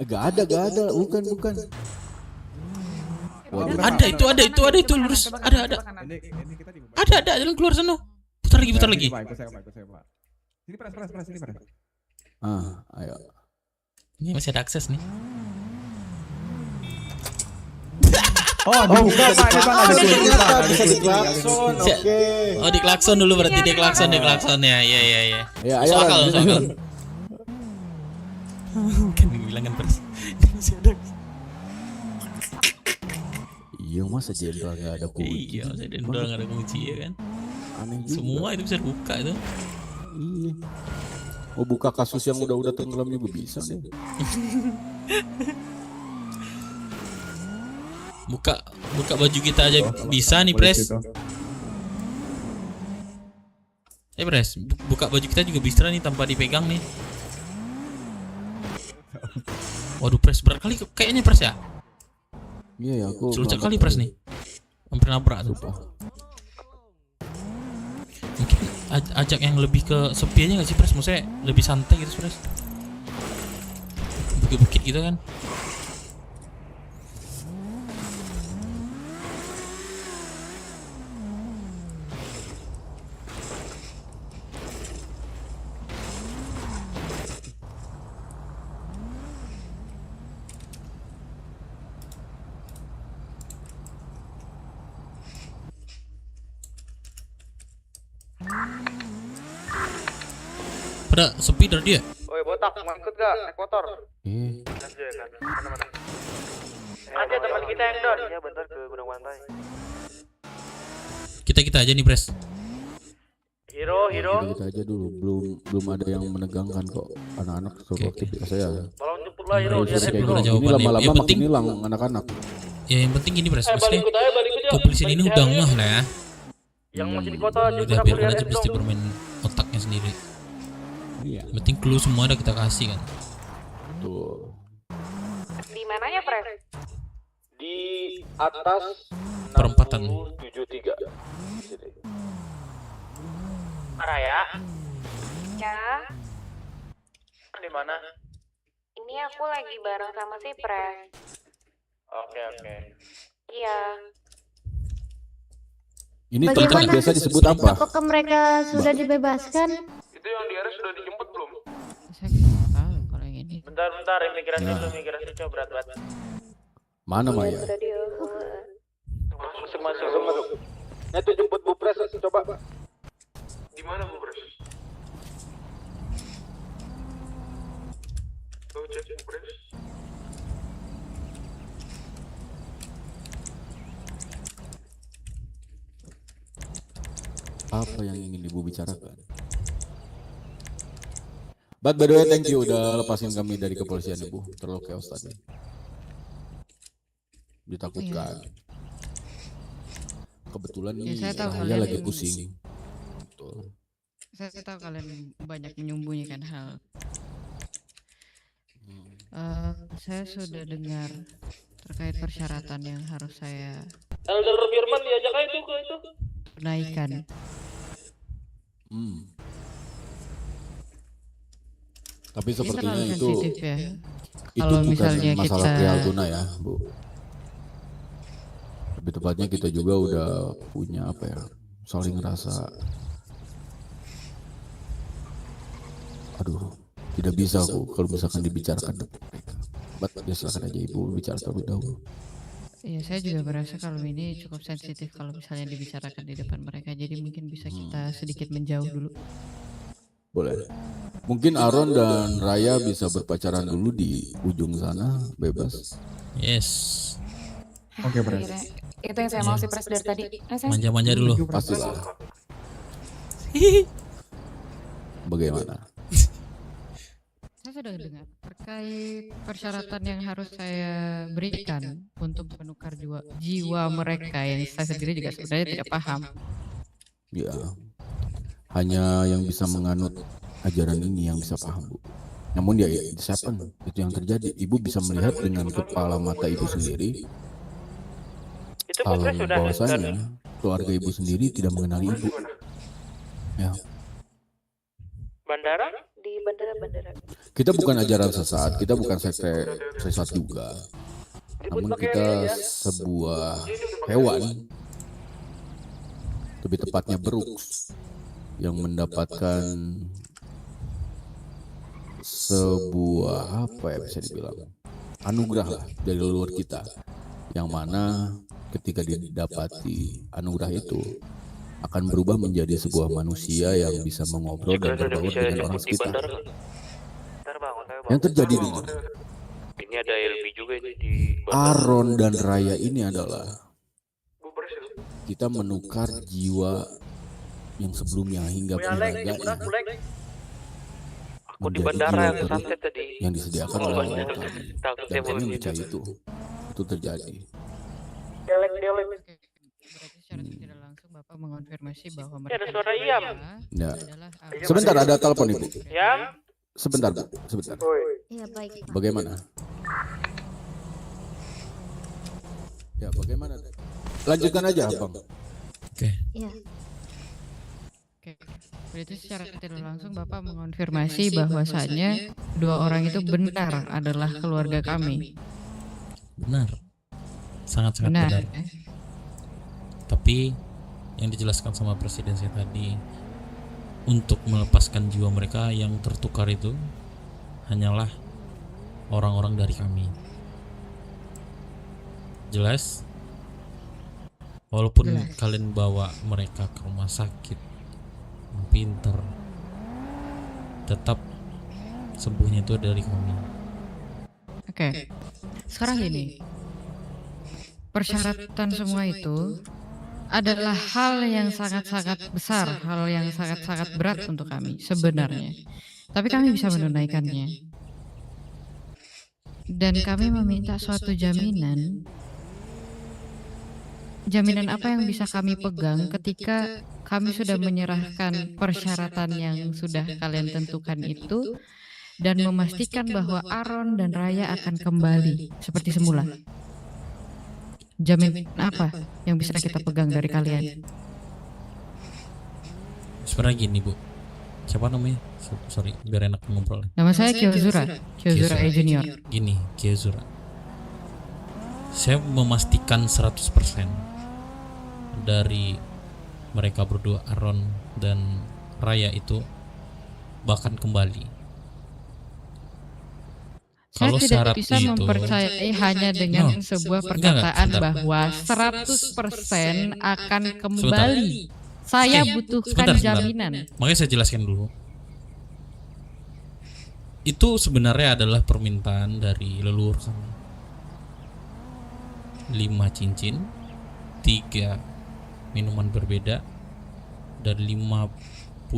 [SPEAKER 3] Gak ada, bukan.
[SPEAKER 2] Ada itu lurus. Ada. Ada jalan keluar sana. Putar lagi.
[SPEAKER 12] Sini Pres, sini Pres.
[SPEAKER 3] Ayo.
[SPEAKER 2] Ini masih ada akses nih.
[SPEAKER 3] Bukan Pak, bisa diklakson. Oke.
[SPEAKER 2] Oh, diklakson dulu berarti dia klakson ya. Iya.
[SPEAKER 3] Ya,
[SPEAKER 2] masuk akal. Kan bilang kan Pres. Masih ada.
[SPEAKER 3] Iya, masa jenderal nggak ada kunci?
[SPEAKER 2] Iya, masa jenderal nggak ada kunci ya kan?
[SPEAKER 3] Aneh juga.
[SPEAKER 2] Semua itu bisa dibuka itu.
[SPEAKER 3] Iya. Oh, buka kasus yang udah tenggelam juga bisa deh.
[SPEAKER 2] buka baju kita aja bisa nih Pres. Pres, buka baju kita juga bisa nih tanpa dipegang nih. Waduh Pres, berat kali kayaknya Pres ya.
[SPEAKER 3] Iya ya, aku
[SPEAKER 2] Selucak kali Pres nih. Hampir nabrak tuh. Mungkin ajak yang lebih ke sepi aja gak sih Pres? Maksudnya lebih santai gitu Pres. Bukit-bukit gitu kan. Pada sepi dari dia.
[SPEAKER 7] Woi botak, ngikut gak naik motor? Mana-mana. Ada teman kita yang down. Iya bentar ke gudang pantai.
[SPEAKER 2] Kita aja nih, Pres.
[SPEAKER 7] Hiro.
[SPEAKER 3] Kita aja dulu, belum ada yang menegangkan kok. Anak-anak suruh aktivitas saya.
[SPEAKER 7] Tolong jemput lah Hiro.
[SPEAKER 3] Ini lama-lama makin hilang anak-anak.
[SPEAKER 2] Ya yang penting ini, Pres. Maksudnya kepolisian ini udah ngeh lah ya.
[SPEAKER 7] Yang masih di kota
[SPEAKER 2] Udah biarkan aja pasti bermain otaknya sendiri.
[SPEAKER 3] Iya.
[SPEAKER 2] Yang penting clue semua udah kita kasih kan.
[SPEAKER 3] Tuh.
[SPEAKER 10] Di mananya, Pres?
[SPEAKER 5] Di atas
[SPEAKER 2] Perempatan.
[SPEAKER 5] 73.
[SPEAKER 7] Raya.
[SPEAKER 10] Ya,
[SPEAKER 7] Di mana?
[SPEAKER 10] ini aku lagi bareng sama si Pres.
[SPEAKER 7] Oke.
[SPEAKER 10] Iya.
[SPEAKER 3] Ini tempat biasa disebut apa?
[SPEAKER 8] Apakah mereka sudah dibebaskan?
[SPEAKER 7] Itu yang di RS sudah dijemput belum?
[SPEAKER 8] Saya nggak tahu kalau yang ini.
[SPEAKER 7] Bentar, imigrasi
[SPEAKER 3] Nah.
[SPEAKER 7] belum, imigrasi coba berat.
[SPEAKER 3] Mana Maya?
[SPEAKER 5] Masuk. Itu jemput Bu Pres, coba.
[SPEAKER 7] Di mana Bu Pres? Tuh cek Bu Pres.
[SPEAKER 3] Apa yang ingin Ibu bicarakan? But by the way, thank you udah lepasin kami dari kepolisian Ibu. Terlalu chaos tadi. Ditakutkan. Kebetulan nih
[SPEAKER 8] saya tahu
[SPEAKER 3] Raya
[SPEAKER 8] kalian
[SPEAKER 3] lagi pusing. Betul.
[SPEAKER 8] Saya tahu kalian banyak menyembunyikan hal. Saya sudah dengar terkait persyaratan yang harus saya
[SPEAKER 7] Elder Firman diajak aja itu ke itu.
[SPEAKER 8] naikkan.
[SPEAKER 3] Tapi
[SPEAKER 8] Ini
[SPEAKER 3] sepertinya
[SPEAKER 8] terlalu
[SPEAKER 3] itu
[SPEAKER 8] sensitif ya.
[SPEAKER 3] itu
[SPEAKER 8] Kalau
[SPEAKER 3] bukan
[SPEAKER 8] misalnya
[SPEAKER 3] masalah
[SPEAKER 8] kita
[SPEAKER 3] real guna ya, Bu. Lebih tepatnya kita juga udah punya apa ya, saling rasa. Aduh, tidak bisa aku kalau misalkan dibicarakan depan mereka. But ya silakan aja Ibu bicara terlebih dahulu.
[SPEAKER 8] ya saya juga merasa kalau ini cukup sensitif kalau misalnya dibicarakan di depan mereka. Jadi mungkin bisa kita sedikit menjauh dulu.
[SPEAKER 3] Boleh. Mungkin Aaron dan Raya bisa berpacaran dulu di ujung sana, bebas.
[SPEAKER 2] Yes.
[SPEAKER 12] Oke, Pres.
[SPEAKER 10] Itu yang saya mau si Pres dari tadi.
[SPEAKER 2] Manja-manja dulu.
[SPEAKER 3] Pastilah. Bagaimana?
[SPEAKER 8] Saya sudah dengar terkait persyaratan yang harus saya berikan untuk menukar jiwa mereka yang saya sendiri juga sebenarnya tidak paham.
[SPEAKER 3] Ya, hanya yang bisa menganut ajaran ini yang bisa paham, Bu. Namun ya siapa itu yang terjadi? Ibu bisa melihat dengan kepala mata Ibu sendiri.
[SPEAKER 7] Itu Bu Pres sudah
[SPEAKER 3] Bahwasanya keluarga Ibu sendiri tidak mengenali Ibu. Ya.
[SPEAKER 7] bandara?
[SPEAKER 10] Di bandara.
[SPEAKER 3] Kita bukan ajaran sesat, kita bukan sekte sesat juga. Namun kita sebuah hewan, lebih tepatnya Brooks, yang mendapatkan sebuah apa ya bisa dibilang anugerah lah dari leluhur kita, yang mana ketika didapati anugerah itu akan berubah menjadi sebuah manusia yang bisa mengobrol dan berbaur dengan orang sekitar. Yang terjadi di mana?
[SPEAKER 7] Ini ada LB juga ini di
[SPEAKER 3] Aaron dan Raya ini adalah kita menukar jiwa yang sebelumnya hingga penjaganya
[SPEAKER 7] aku di bandara yang
[SPEAKER 3] jiwa
[SPEAKER 7] sunset tadi.
[SPEAKER 3] yang disediakan oleh Allah kami. Dan kami percaya itu terjadi.
[SPEAKER 8] Berarti secara tidak langsung Bapak mengonfirmasi bahwa mereka
[SPEAKER 7] Ada suara Iam.
[SPEAKER 3] Ya.
[SPEAKER 8] adalah
[SPEAKER 3] Sebentar, ada telepon Ibu.
[SPEAKER 7] Yang
[SPEAKER 3] Sebentar, Bu. Sebentar.
[SPEAKER 8] Iya baik.
[SPEAKER 3] Bagaimana? Ya, bagaimana? Lanjutkan aja, Bang.
[SPEAKER 2] Oke.
[SPEAKER 8] Iya. Oke. Berarti secara tidak langsung Bapak mengonfirmasi bahwasannya dua orang itu benar adalah keluarga kami.
[SPEAKER 2] Benar. Sangat-sangat
[SPEAKER 8] Benar.
[SPEAKER 2] benar. Tapi yang dijelaskan sama presiden saya tadi, untuk melepaskan jiwa mereka yang tertukar itu hanyalah orang-orang dari kami. Jelas? Walaupun
[SPEAKER 8] Jelas.
[SPEAKER 2] kalian bawa mereka ke rumah sakit, pinter, tetap sembuhnya itu dari kami.
[SPEAKER 15] Oke. Sekarang gini. Persyaratan semua itu adalah hal yang sangat-sangat besar, hal yang sangat-sangat berat untuk kami sebenarnya. Tapi kami bisa menunaikannya. Dan kami meminta suatu jaminan. Jaminan apa yang bisa kami pegang ketika kami sudah menyerahkan persyaratan yang sudah kalian tentukan itu dan memastikan bahwa Aaron dan Raya akan kembali seperti semula. Jaminan apa yang bisa kita pegang dari kalian?
[SPEAKER 2] Sebenarnya gini Bu, siapa namanya? Sorry, biar enak ngobrol.
[SPEAKER 15] Nama saya Kyozura E Junior.
[SPEAKER 2] Gini, Kyozura, saya memastikan 100% dari mereka berdua, Aaron dan Raya itu bahkan kembali.
[SPEAKER 15] Saya
[SPEAKER 2] Kalau
[SPEAKER 15] tidak
[SPEAKER 2] syarat
[SPEAKER 15] bisa
[SPEAKER 2] itu
[SPEAKER 15] mempercayai hanya dengan sebuah perkataan bahwa 100% akan kembali. Saya butuhkan jaminan.
[SPEAKER 2] Makanya saya jelaskan dulu. Itu sebenarnya adalah permintaan dari leluhur kami. 5 cincin, 3 minuman berbeda, dan 50.000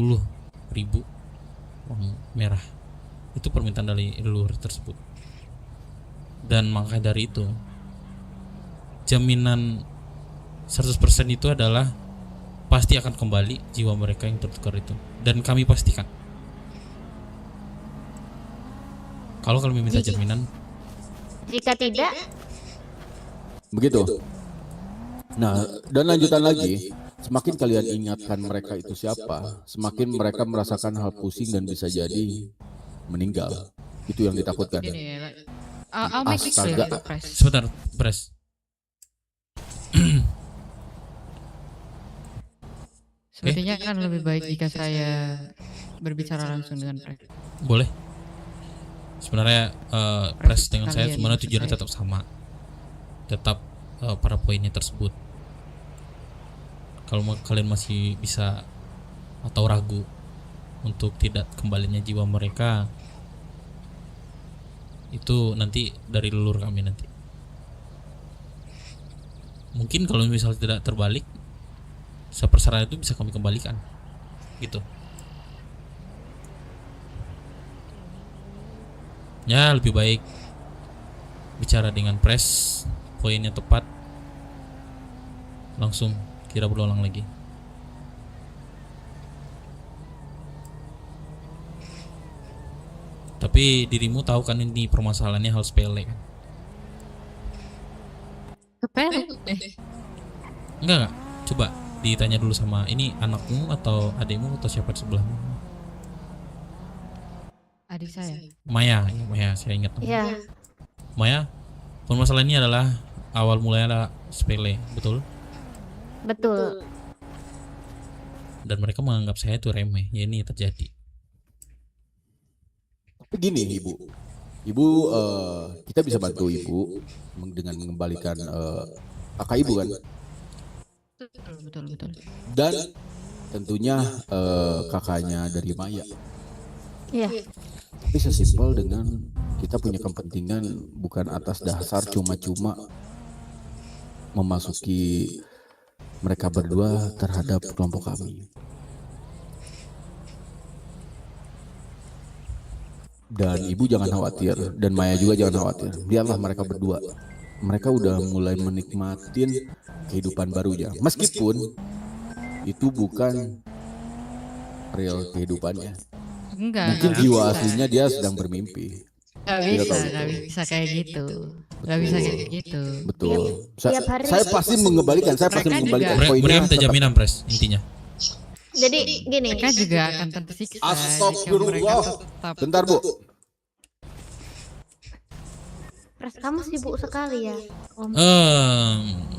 [SPEAKER 2] uang merah. Itu permintaan dari leluhur tersebut. Dan maka dari itu jaminan 100% itu adalah pasti akan kembali jiwa mereka yang tertukar itu, dan kami pastikan. Kalau kalian meminta jaminan,
[SPEAKER 8] Jika tidak,
[SPEAKER 3] Begitu. Nah, dan lanjutan lagi, semakin kalian ingatkan mereka itu siapa, semakin mereka merasakan hal pusing dan bisa jadi meninggal. Itu yang ditakutkan.
[SPEAKER 15] I'll make it clear, Pres.
[SPEAKER 2] sebentar, Pres.
[SPEAKER 15] Sepertinya kan lebih baik jika saya berbicara langsung dengan Pres.
[SPEAKER 2] Boleh. Sebenarnya Pres dengan saya
[SPEAKER 15] kalian
[SPEAKER 2] sebenarnya
[SPEAKER 15] maksud
[SPEAKER 2] tujuannya
[SPEAKER 15] saya.
[SPEAKER 2] tetap sama, tetap para poinnya tersebut. Kalau kalian masih bisa atau ragu untuk tidak kembalinya jiwa mereka, itu nanti dari leluhur kami nanti. Mungkin kalau misalnya tidak terbalik, sepersyaratan itu bisa kami kembalikan, gitu. Ya lebih baik bicara dengan Pres, poinnya tepat, langsung kira berulang lagi. Tapi dirimu tahu kan ini permasalahannya hal sepele kan?
[SPEAKER 15] Sepele?
[SPEAKER 2] Enggak. Coba ditanya dulu sama ini anakmu atau adikmu atau siapa di sebelahmu?
[SPEAKER 15] Adik saya.
[SPEAKER 2] Maya, ya, Maya, saya ingat.
[SPEAKER 8] ya,
[SPEAKER 2] Maya, permasalahan ini adalah awal mulanya sepele, betul?
[SPEAKER 8] betul.
[SPEAKER 2] Dan mereka menganggap saya itu remeh. Ya ini terjadi.
[SPEAKER 3] Begini Ibu, kita bisa bantu Ibu dengan mengembalikan kakak Ibu kan,
[SPEAKER 15] Betul.
[SPEAKER 3] dan tentunya kakaknya dari Maya.
[SPEAKER 8] Iya.
[SPEAKER 3] Tapi sesimpel dengan kita punya kepentingan bukan atas dasar cuma-cuma memasuki mereka berdua terhadap kelompok kami. Dan Ibu jangan khawatir, dan Maya juga jangan khawatir. Biarlah mereka berdua. Mereka udah mulai menikmatin kehidupan barunya. Meskipun itu bukan real kehidupannya.
[SPEAKER 15] Enggak.
[SPEAKER 3] Mungkin jiwa aslinya dia sedang bermimpi.
[SPEAKER 15] Gak bisa kayak gitu. Gak bisa kayak gitu.
[SPEAKER 3] Betul.
[SPEAKER 8] Tiap hari-
[SPEAKER 3] Saya pasti mengembalikan.
[SPEAKER 2] Beri minta jaminan, Pres, intinya.
[SPEAKER 8] Jadi gini,
[SPEAKER 15] Mereka juga akan tersiksa.
[SPEAKER 3] Astagfirullah. Bentar Bu.
[SPEAKER 8] Pres kamu sibuk sekali ya, Om.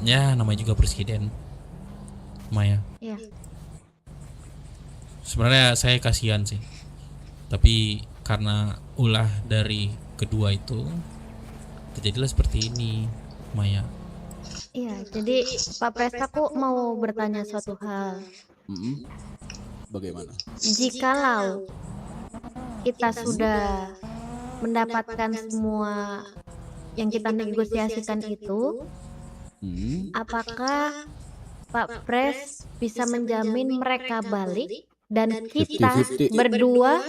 [SPEAKER 2] Ya namanya juga presiden, Maya.
[SPEAKER 8] Ya.
[SPEAKER 2] Sebenarnya saya kasihan sih, tapi karena ulah dari kedua itu terjadilah seperti ini, Maya.
[SPEAKER 8] Iya, jadi Pak Pres aku mau bertanya suatu hal.
[SPEAKER 3] Bagaimana?
[SPEAKER 8] Jikalau kita sudah mendapatkan semua yang kita negosiasikan itu, apakah Pak Pres bisa menjamin mereka balik dan kita
[SPEAKER 3] 50-50.
[SPEAKER 8] berdua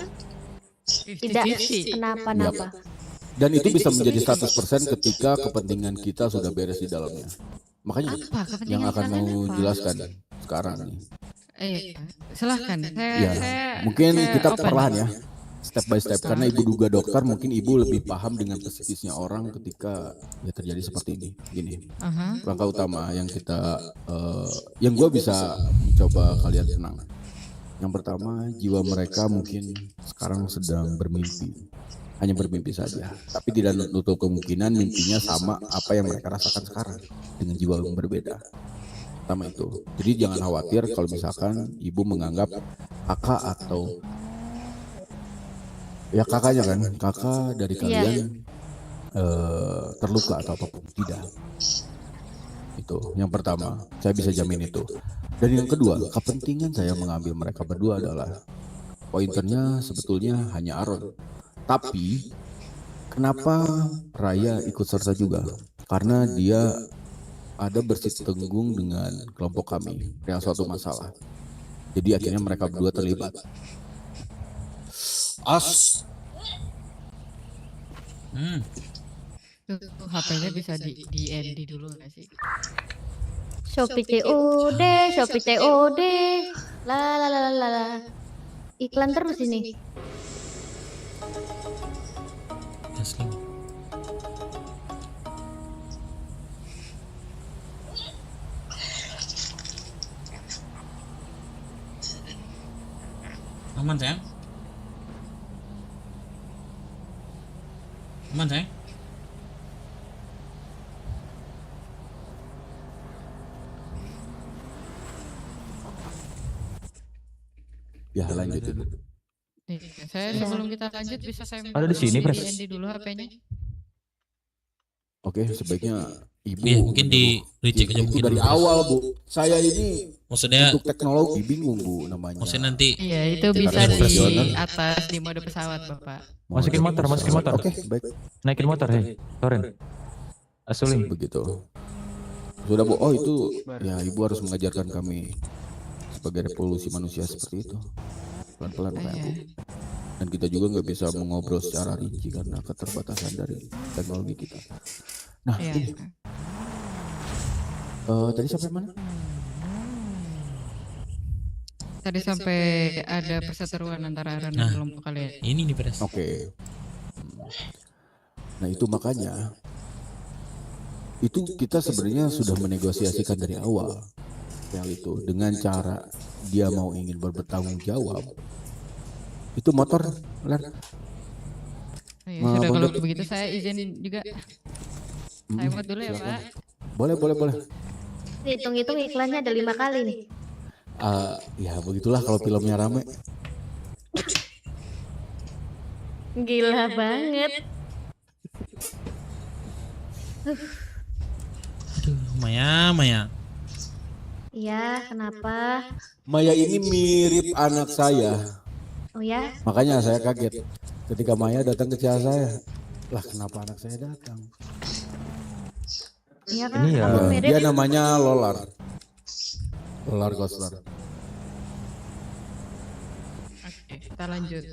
[SPEAKER 8] tidak
[SPEAKER 15] 50-50.
[SPEAKER 8] kenapa-napa?
[SPEAKER 3] Dan itu bisa menjadi 100% ketika kepentingan kita sudah beres di dalamnya. Makanya
[SPEAKER 15] Apa kepentingan
[SPEAKER 3] yang akan
[SPEAKER 15] kalian
[SPEAKER 3] mau
[SPEAKER 15] apa?
[SPEAKER 3] jelaskan sekarang nih.
[SPEAKER 15] Silahkan.
[SPEAKER 3] Ya, mungkin kita perlahan ya, step by step, karena ibu juga dokter, mungkin ibu lebih paham dengan psikisnya orang ketika ya terjadi seperti ini. Gini, langkah utama yang kita, yang gue bisa mencoba kalian tenang. Yang pertama, jiwa mereka mungkin sekarang sedang bermimpi, hanya bermimpi saja, tapi tidak menutup kemungkinan mimpinya sama apa yang mereka rasakan sekarang dengan jiwa yang berbeda. Pertama itu, jadi jangan khawatir kalau misalkan ibu menganggap kakak atau ya kakaknya kan, kakak dari kalian terluka atau apapun, tidak. Itu yang pertama, saya bisa jamin itu. Dan yang kedua, kepentingan saya mengambil mereka berdua adalah pointernya sebetulnya hanya Aron. Tapi kenapa Raya ikut serta juga? Karena dia ada bersitegung dengan kelompok kami yang suatu masalah. Jadi akhirnya mereka berdua terlibat.
[SPEAKER 15] Tuh, HP-nya bisa di end dulu nggak sih?
[SPEAKER 8] Shopee COD, Shopee COD, la la la la la. Iklan terus ini.
[SPEAKER 2] Aman sayang? Aman sayang?
[SPEAKER 3] Ya lanjut dulu.
[SPEAKER 15] Saya sebelum kita lanjut bisa saya
[SPEAKER 11] Ada di sini, Pres.
[SPEAKER 15] di end dulu HP-nya.
[SPEAKER 3] Oke, sebaiknya ibu.
[SPEAKER 2] Iya, mungkin di reject aja
[SPEAKER 3] itu
[SPEAKER 2] mungkin
[SPEAKER 3] dari
[SPEAKER 2] dulu, Pres.
[SPEAKER 3] awal bu. Saya ini
[SPEAKER 2] Maksudnya
[SPEAKER 3] untuk teknologi bingung bu namanya.
[SPEAKER 2] maksudnya nanti
[SPEAKER 15] Iya, itu bisa di atas di mode pesawat, Bapak.
[SPEAKER 11] Masukin motor.
[SPEAKER 3] Oke, baik.
[SPEAKER 11] Naikin motor, hei. Toren. Asuli.
[SPEAKER 3] Begitu. Sudah bu. Oh itu ya ibu harus mengajarkan kami sebagai revolusi manusia seperti itu. Pelan-pelan Pak Bu. Dan kita juga nggak bisa mengobrol secara rinci karena keterbatasan dari teknologi kita. Nah, ini. Tadi sampai mana?
[SPEAKER 15] Tadi sampai ada perseteruan antara Aron dan kelompok kalian.
[SPEAKER 2] ini nih Pres.
[SPEAKER 3] Oke. Nah itu makanya itu kita sebenarnya sudah menegosiasikan dari awal yang itu dengan cara dia mau ingin bertanggung jawab. Itu motor Ler.
[SPEAKER 15] Ya, sudah kalau begitu saya izin juga. Saya buat dulu ya Pak.
[SPEAKER 3] Boleh.
[SPEAKER 8] Hitung-hitung iklannya ada 5 kali nih.
[SPEAKER 3] Ya begitulah kalau filmnya rame.
[SPEAKER 8] Gila banget.
[SPEAKER 2] Aduh, Maya.
[SPEAKER 8] Iya, kenapa?
[SPEAKER 3] Maya ini mirip anak saya.
[SPEAKER 8] Oh ya?
[SPEAKER 3] Makanya saya kaget ketika Maya datang ke CH saya. Lah kenapa anak saya datang?
[SPEAKER 8] Iya kan?
[SPEAKER 11] Ini ya.
[SPEAKER 8] Kamu mirip.
[SPEAKER 3] Dia namanya Lolar Ghostler.
[SPEAKER 15] Oke, kita lanjut.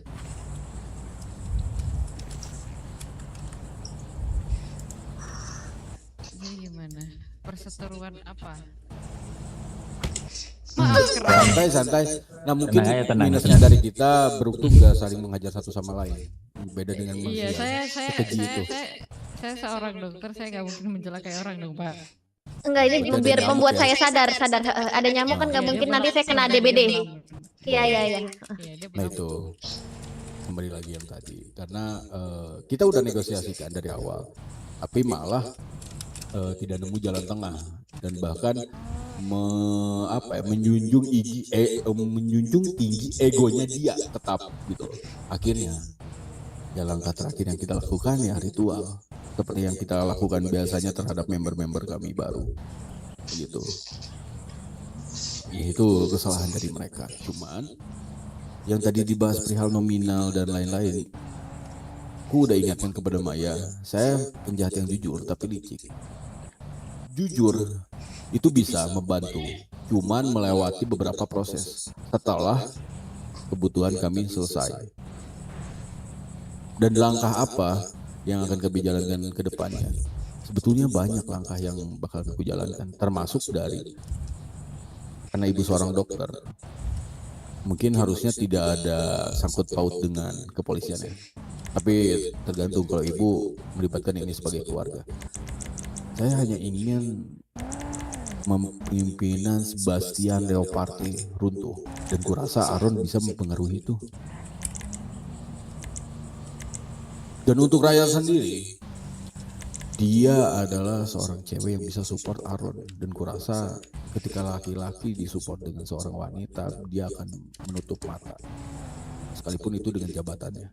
[SPEAKER 15] Ini gimana? Perseteruan apa?
[SPEAKER 3] Santai. Nah mungkin
[SPEAKER 11] Tenang.
[SPEAKER 3] minusnya dari kita beruntung nggak saling mengajar satu sama lain. Beda dengan manusia.
[SPEAKER 15] Iya,
[SPEAKER 3] Sekeji itu.
[SPEAKER 15] saya seorang dokter, saya nggak mungkin mencelakai orang dong Pak.
[SPEAKER 8] Enggak, ini biar membuat saya sadar. Ada nyamuk kan nggak mungkin nanti saya kena DBD. Iya.
[SPEAKER 3] Nah itu kembali lagi yang tadi karena kita udah negosiasikan dari awal, tapi malah tidak nemu jalan tengah dan bahkan menjunjung tinggi egonya dia tetap gitu. Akhirnya ya langkah terakhir yang kita lakukan ya ritual seperti yang kita lakukan biasanya terhadap member-member kami baru gitu. Itu kesalahan dari mereka. Cuman yang tadi dibahas perihal nominal dan lain-lain, ku udah ingatkan kepada Maya, saya penjahat yang jujur tapi licik. Jujur itu bisa membantu, cuman melewati beberapa proses setelah kebutuhan kami selesai. Dan langkah apa yang akan kami jalankan ke depannya? Sebetulnya banyak langkah yang bakal aku jalankan, termasuk dari karena ibu seorang dokter. Mungkin harusnya tidak ada sangkut paut dengan kepolisian ya. Tapi tergantung kalau ibu melibatkan ini sebagai keluarga. Saya hanya ingin pimpinan Sebastian Leopardi runtuh. Dan kurasa Aaron bisa mempengaruhi itu. Dan untuk Raya sendiri, dia adalah seorang cewek yang bisa support Aaron. Dan kurasa ketika laki-laki disupport dengan seorang wanita, dia akan menutup mata. Sekalipun itu dengan jabatannya.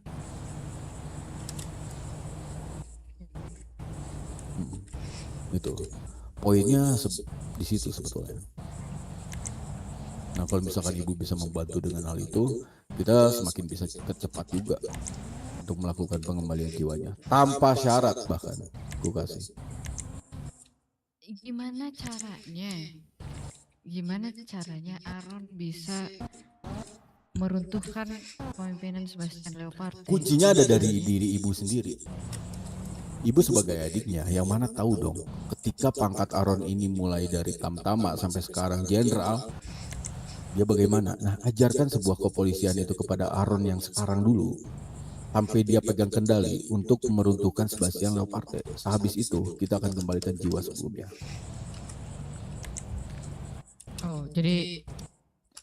[SPEAKER 3] Itu poinnya di situ sebetulnya. Nah kalau misalkan ibu bisa membantu dengan hal itu, kita semakin bisa cepat juga untuk melakukan pengembalian jiwanya tanpa syarat, bahkan gue kasih.
[SPEAKER 15] Gimana caranya Aaron bisa meruntuhkan kepemimpinan Sebastian Leopardi?
[SPEAKER 3] Kuncinya ada dari diri ibu sendiri. Ibu sebagai adiknya yang mana tahu dong, ketika pangkat Aaron ini mulai dari tamtama sampai sekarang jenderal, dia bagaimana? Nah, ajarkan sebuah kepolisian itu kepada Aaron yang sekarang dulu, sampai dia pegang kendali untuk meruntuhkan Sebastian Leopardi. Sehabis itu, kita akan kembalikan jiwa sebelumnya.
[SPEAKER 15] Oh, jadi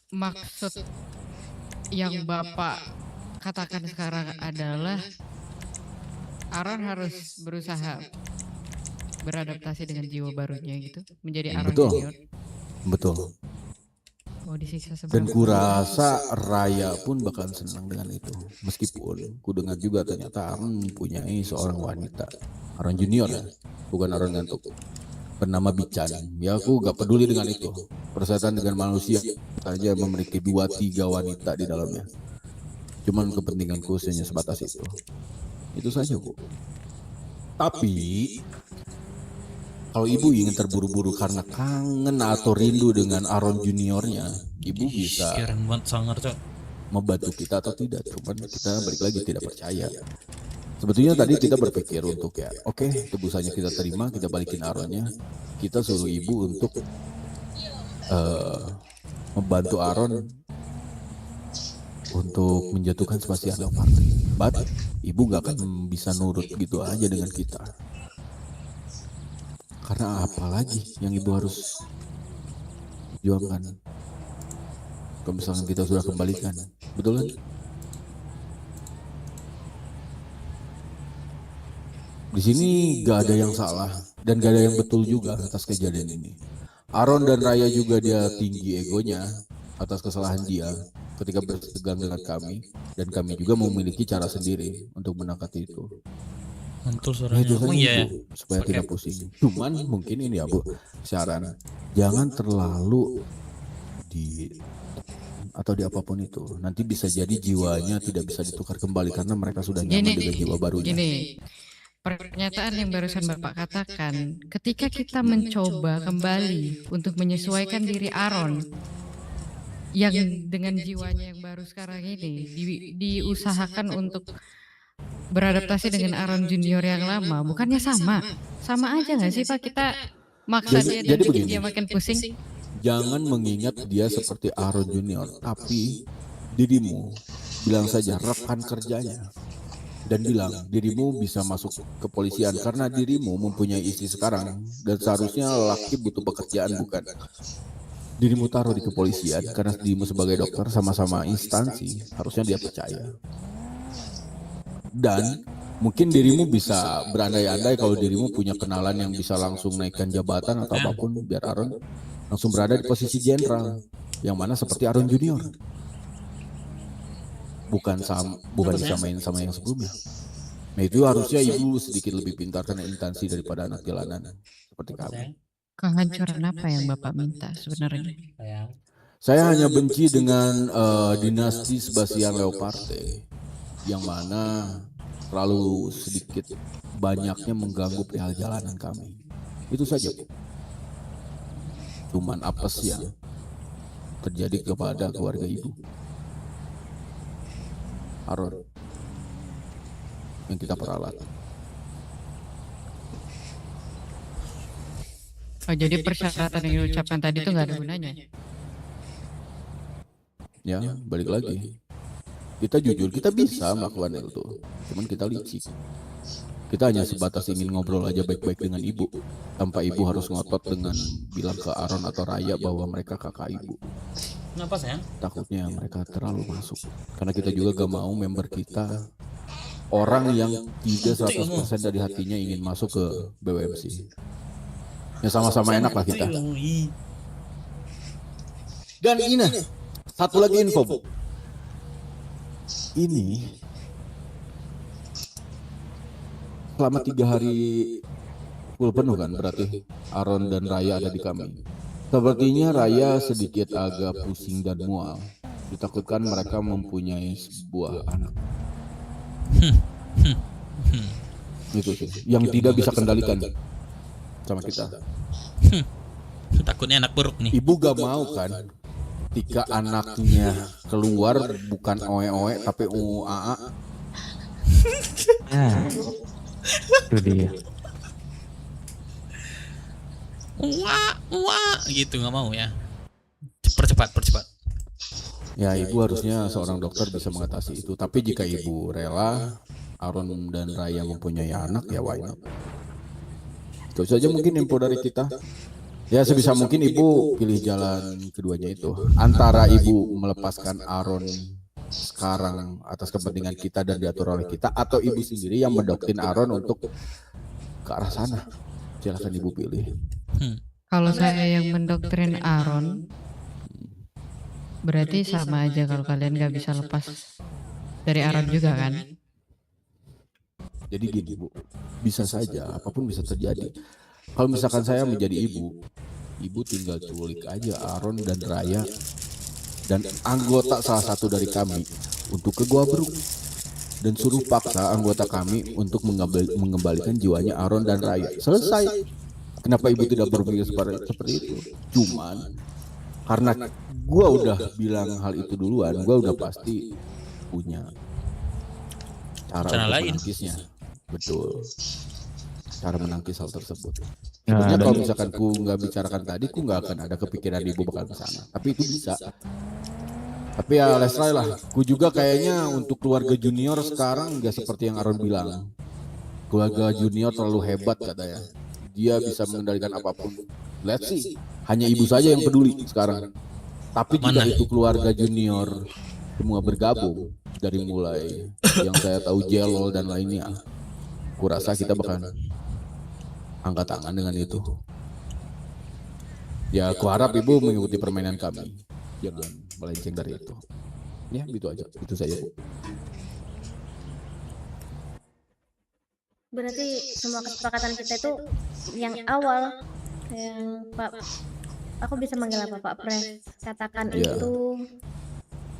[SPEAKER 15] maksud yang Bapak katakan sekarang adalah Aaron harus berusaha beradaptasi dengan jiwa barunya gitu, menjadi Aaron
[SPEAKER 3] Betul.
[SPEAKER 15] Junior.
[SPEAKER 3] Betul.
[SPEAKER 15] Oh, disiksa
[SPEAKER 3] Dan
[SPEAKER 15] seberapa?
[SPEAKER 3] kurasa Raya pun bakalan senang dengan itu. Meskipun ku dengar juga ternyata Aaron mempunyai seorang wanita, Aaron Junior ya, bukan Aaron ngantuk, bernama Bican. Ya aku gak peduli dengan itu. Persetan dengan manusia saja memiliki 2-3 wanita di dalamnya. Cuman kepentinganku hanya sebatas itu. Itu saja Bu. Tapi kalau ibu ingin terburu-buru karena kangen atau rindu dengan Aaron juniornya, ibu bisa membantu kita atau tidak. Cuman kita balik lagi tidak percaya. Sebetulnya tadi kita berpikir untuk ya, oke, tebusannya kita terima, kita balikin Aaronnya. Kita suruh ibu untuk membantu Aaron untuk menjatuhkan Sebastian Leopardi. But ibu gak akan bisa nurut gitu aja dengan kita. Karena apa lagi yang ibu harus juangkan? Kalau misalkan kita sudah kembalikan, betul kan? Di sini gak ada yang salah dan gak ada yang betul juga atas kejadian ini. Aaron dan Raya juga dia tinggi egonya atas kesalahan dia ketika bertegang dengan kami, dan kami juga memiliki cara sendiri untuk menangkap itu.
[SPEAKER 2] Mantul
[SPEAKER 3] Nah, itu
[SPEAKER 2] suaranya.
[SPEAKER 3] saja
[SPEAKER 2] Oh iya.
[SPEAKER 3] Bu, supaya tidak pusing. Cuman mungkin ini ya Bu, saran jangan terlalu atau di apapun itu. Nanti bisa jadi jiwanya tidak bisa ditukar kembali karena mereka sudah nyaman dengan jiwa barunya.
[SPEAKER 15] Gini, pernyataan yang barusan Bapak katakan, ketika kita mencoba kembali untuk menyesuaikan diri Aaron yang dengan jiwanya yang baru sekarang ini diusahakan untuk beradaptasi dengan Aaron Junior yang lama, bukannya sama aja nggak sih Pak? Kita maksa dia dan bikin dia makin pusing.
[SPEAKER 3] Jangan mengingat dia seperti Aaron Junior, tapi dirimu bilang saja rekan kerjanya dan bilang dirimu bisa masuk kepolisian karena dirimu mempunyai istri sekarang dan seharusnya laki butuh pekerjaan, bukan? Dirimu taruh di kepolisian karena dirimu sebagai dokter sama-sama instansi, harusnya dia percaya. Dan mungkin dirimu bisa berandai-andai kalau dirimu punya kenalan yang bisa langsung naikkan jabatan atau apapun, biar Aaron langsung berada di posisi jenderal, yang mana seperti Aaron Junior. Bukan disamain sama yang sebelumnya. Nah itu harusnya ibu sedikit lebih pintar karena instansi daripada anak jalanan seperti kami.
[SPEAKER 15] Kehancuran apa yang Bapak minta sebenarnya?
[SPEAKER 3] Saya hanya benci dengan dinasti Sebastian Leoparte yang mana terlalu sedikit banyaknya mengganggu perihal jalanan kami. Itu saja. Cuman apes yang terjadi kepada keluarga ibu. Aron yang kita peralat.
[SPEAKER 15] Oh, jadi persyaratan yang diucapkan tadi itu nggak ada gunanya.
[SPEAKER 3] Ya, balik lagi. Kita jujur, kita bisa melakukan itu. Cuman kita licik. Kita hanya sebatas ingin ngobrol aja baik-baik dengan ibu. Tanpa ibu harus ngotot dengan bilang ke Aron atau Raya bahwa mereka kakak ibu.
[SPEAKER 2] Kenapa sayang?
[SPEAKER 3] Takutnya mereka terlalu masuk. Karena kita juga gak mau member kita orang yang tidak 100% dari hatinya ingin masuk ke BWMC. Ya sama-sama enak lah kita. Dan ini satu lagi info, Bu. Ini selama 3 hari full penuh kan, berarti Aron dan Raya ada di kami. Sepertinya Raya sedikit agak pusing dan mual. Ditakutkan mereka mempunyai sebuah anak. Itu sih, yang tidak bisa kendalikan sama kita.
[SPEAKER 2] Takutnya anak buruk nih.
[SPEAKER 3] Ibu gak mau kan ketika anaknya keluar bukan oe-oe tapi UAA.
[SPEAKER 11] Nah, itu dia.
[SPEAKER 2] Wah, gitu nggak mau ya. Percepat.
[SPEAKER 3] Ya, ibu harusnya seorang dokter bisa mengatasi itu. Tapi jika ibu rela Aron dan Raya mempunyai anak, ya why not? Itu saja mungkin info dari kita. Ya sebisa mungkin ibu pilih jalan keduanya itu. Antara ibu melepaskan Aron sekarang atas kepentingan kita dan diatur oleh kita, atau ibu sendiri yang mendoktrin Aron untuk ke arah sana. Silakan ibu pilih.
[SPEAKER 15] Kalau saya yang mendoktrin Aron, berarti sama aja kalau kalian gak bisa lepas dari Aron juga kan?
[SPEAKER 3] Jadi gini Bu, bisa saja apapun bisa terjadi. Kalau misalkan saya menjadi ibu tinggal culik aja Aron dan Raya dan anggota salah satu dari kami untuk ke Gua Bruk dan suruh paksa anggota kami untuk mengembalikan jiwanya Aron dan Raya. Selesai. Kenapa ibu tidak berpikir seperti itu? Cuman karena gua udah bilang hal itu duluan, gua udah pasti punya cara
[SPEAKER 2] lain.
[SPEAKER 3] Menangkisnya. Betul. Cara menangkis hal tersebut. Sebenarnya kalau misalkan ku nggak bicarakan tadi, ku nggak akan ada kepikiran ibu bakal ke sana. Tapi itu bisa. Tapi ya let's try lah. Ku juga kayaknya untuk keluarga junior sekarang nggak seperti yang Aron bilang. Keluarga junior terlalu hebat katanya. Dia bisa mengendalikan apapun. Let's see. Hanya ibu saja yang peduli sekarang. Tapi jika itu keluarga junior semua bergabung dari mulai yang saya tahu Jelol dan lainnya, kurasa kita bakal angkat tangan dengan itu. Ya, aku harap ibu mengikuti permainan kami. Jangan melenceng dari itu. Ya, gitu aja. Itu saja, Bu.
[SPEAKER 8] Berarti semua kesepakatan kita itu yang awal, yang Pak, aku bisa manggil apa Pak Pres, katakan itu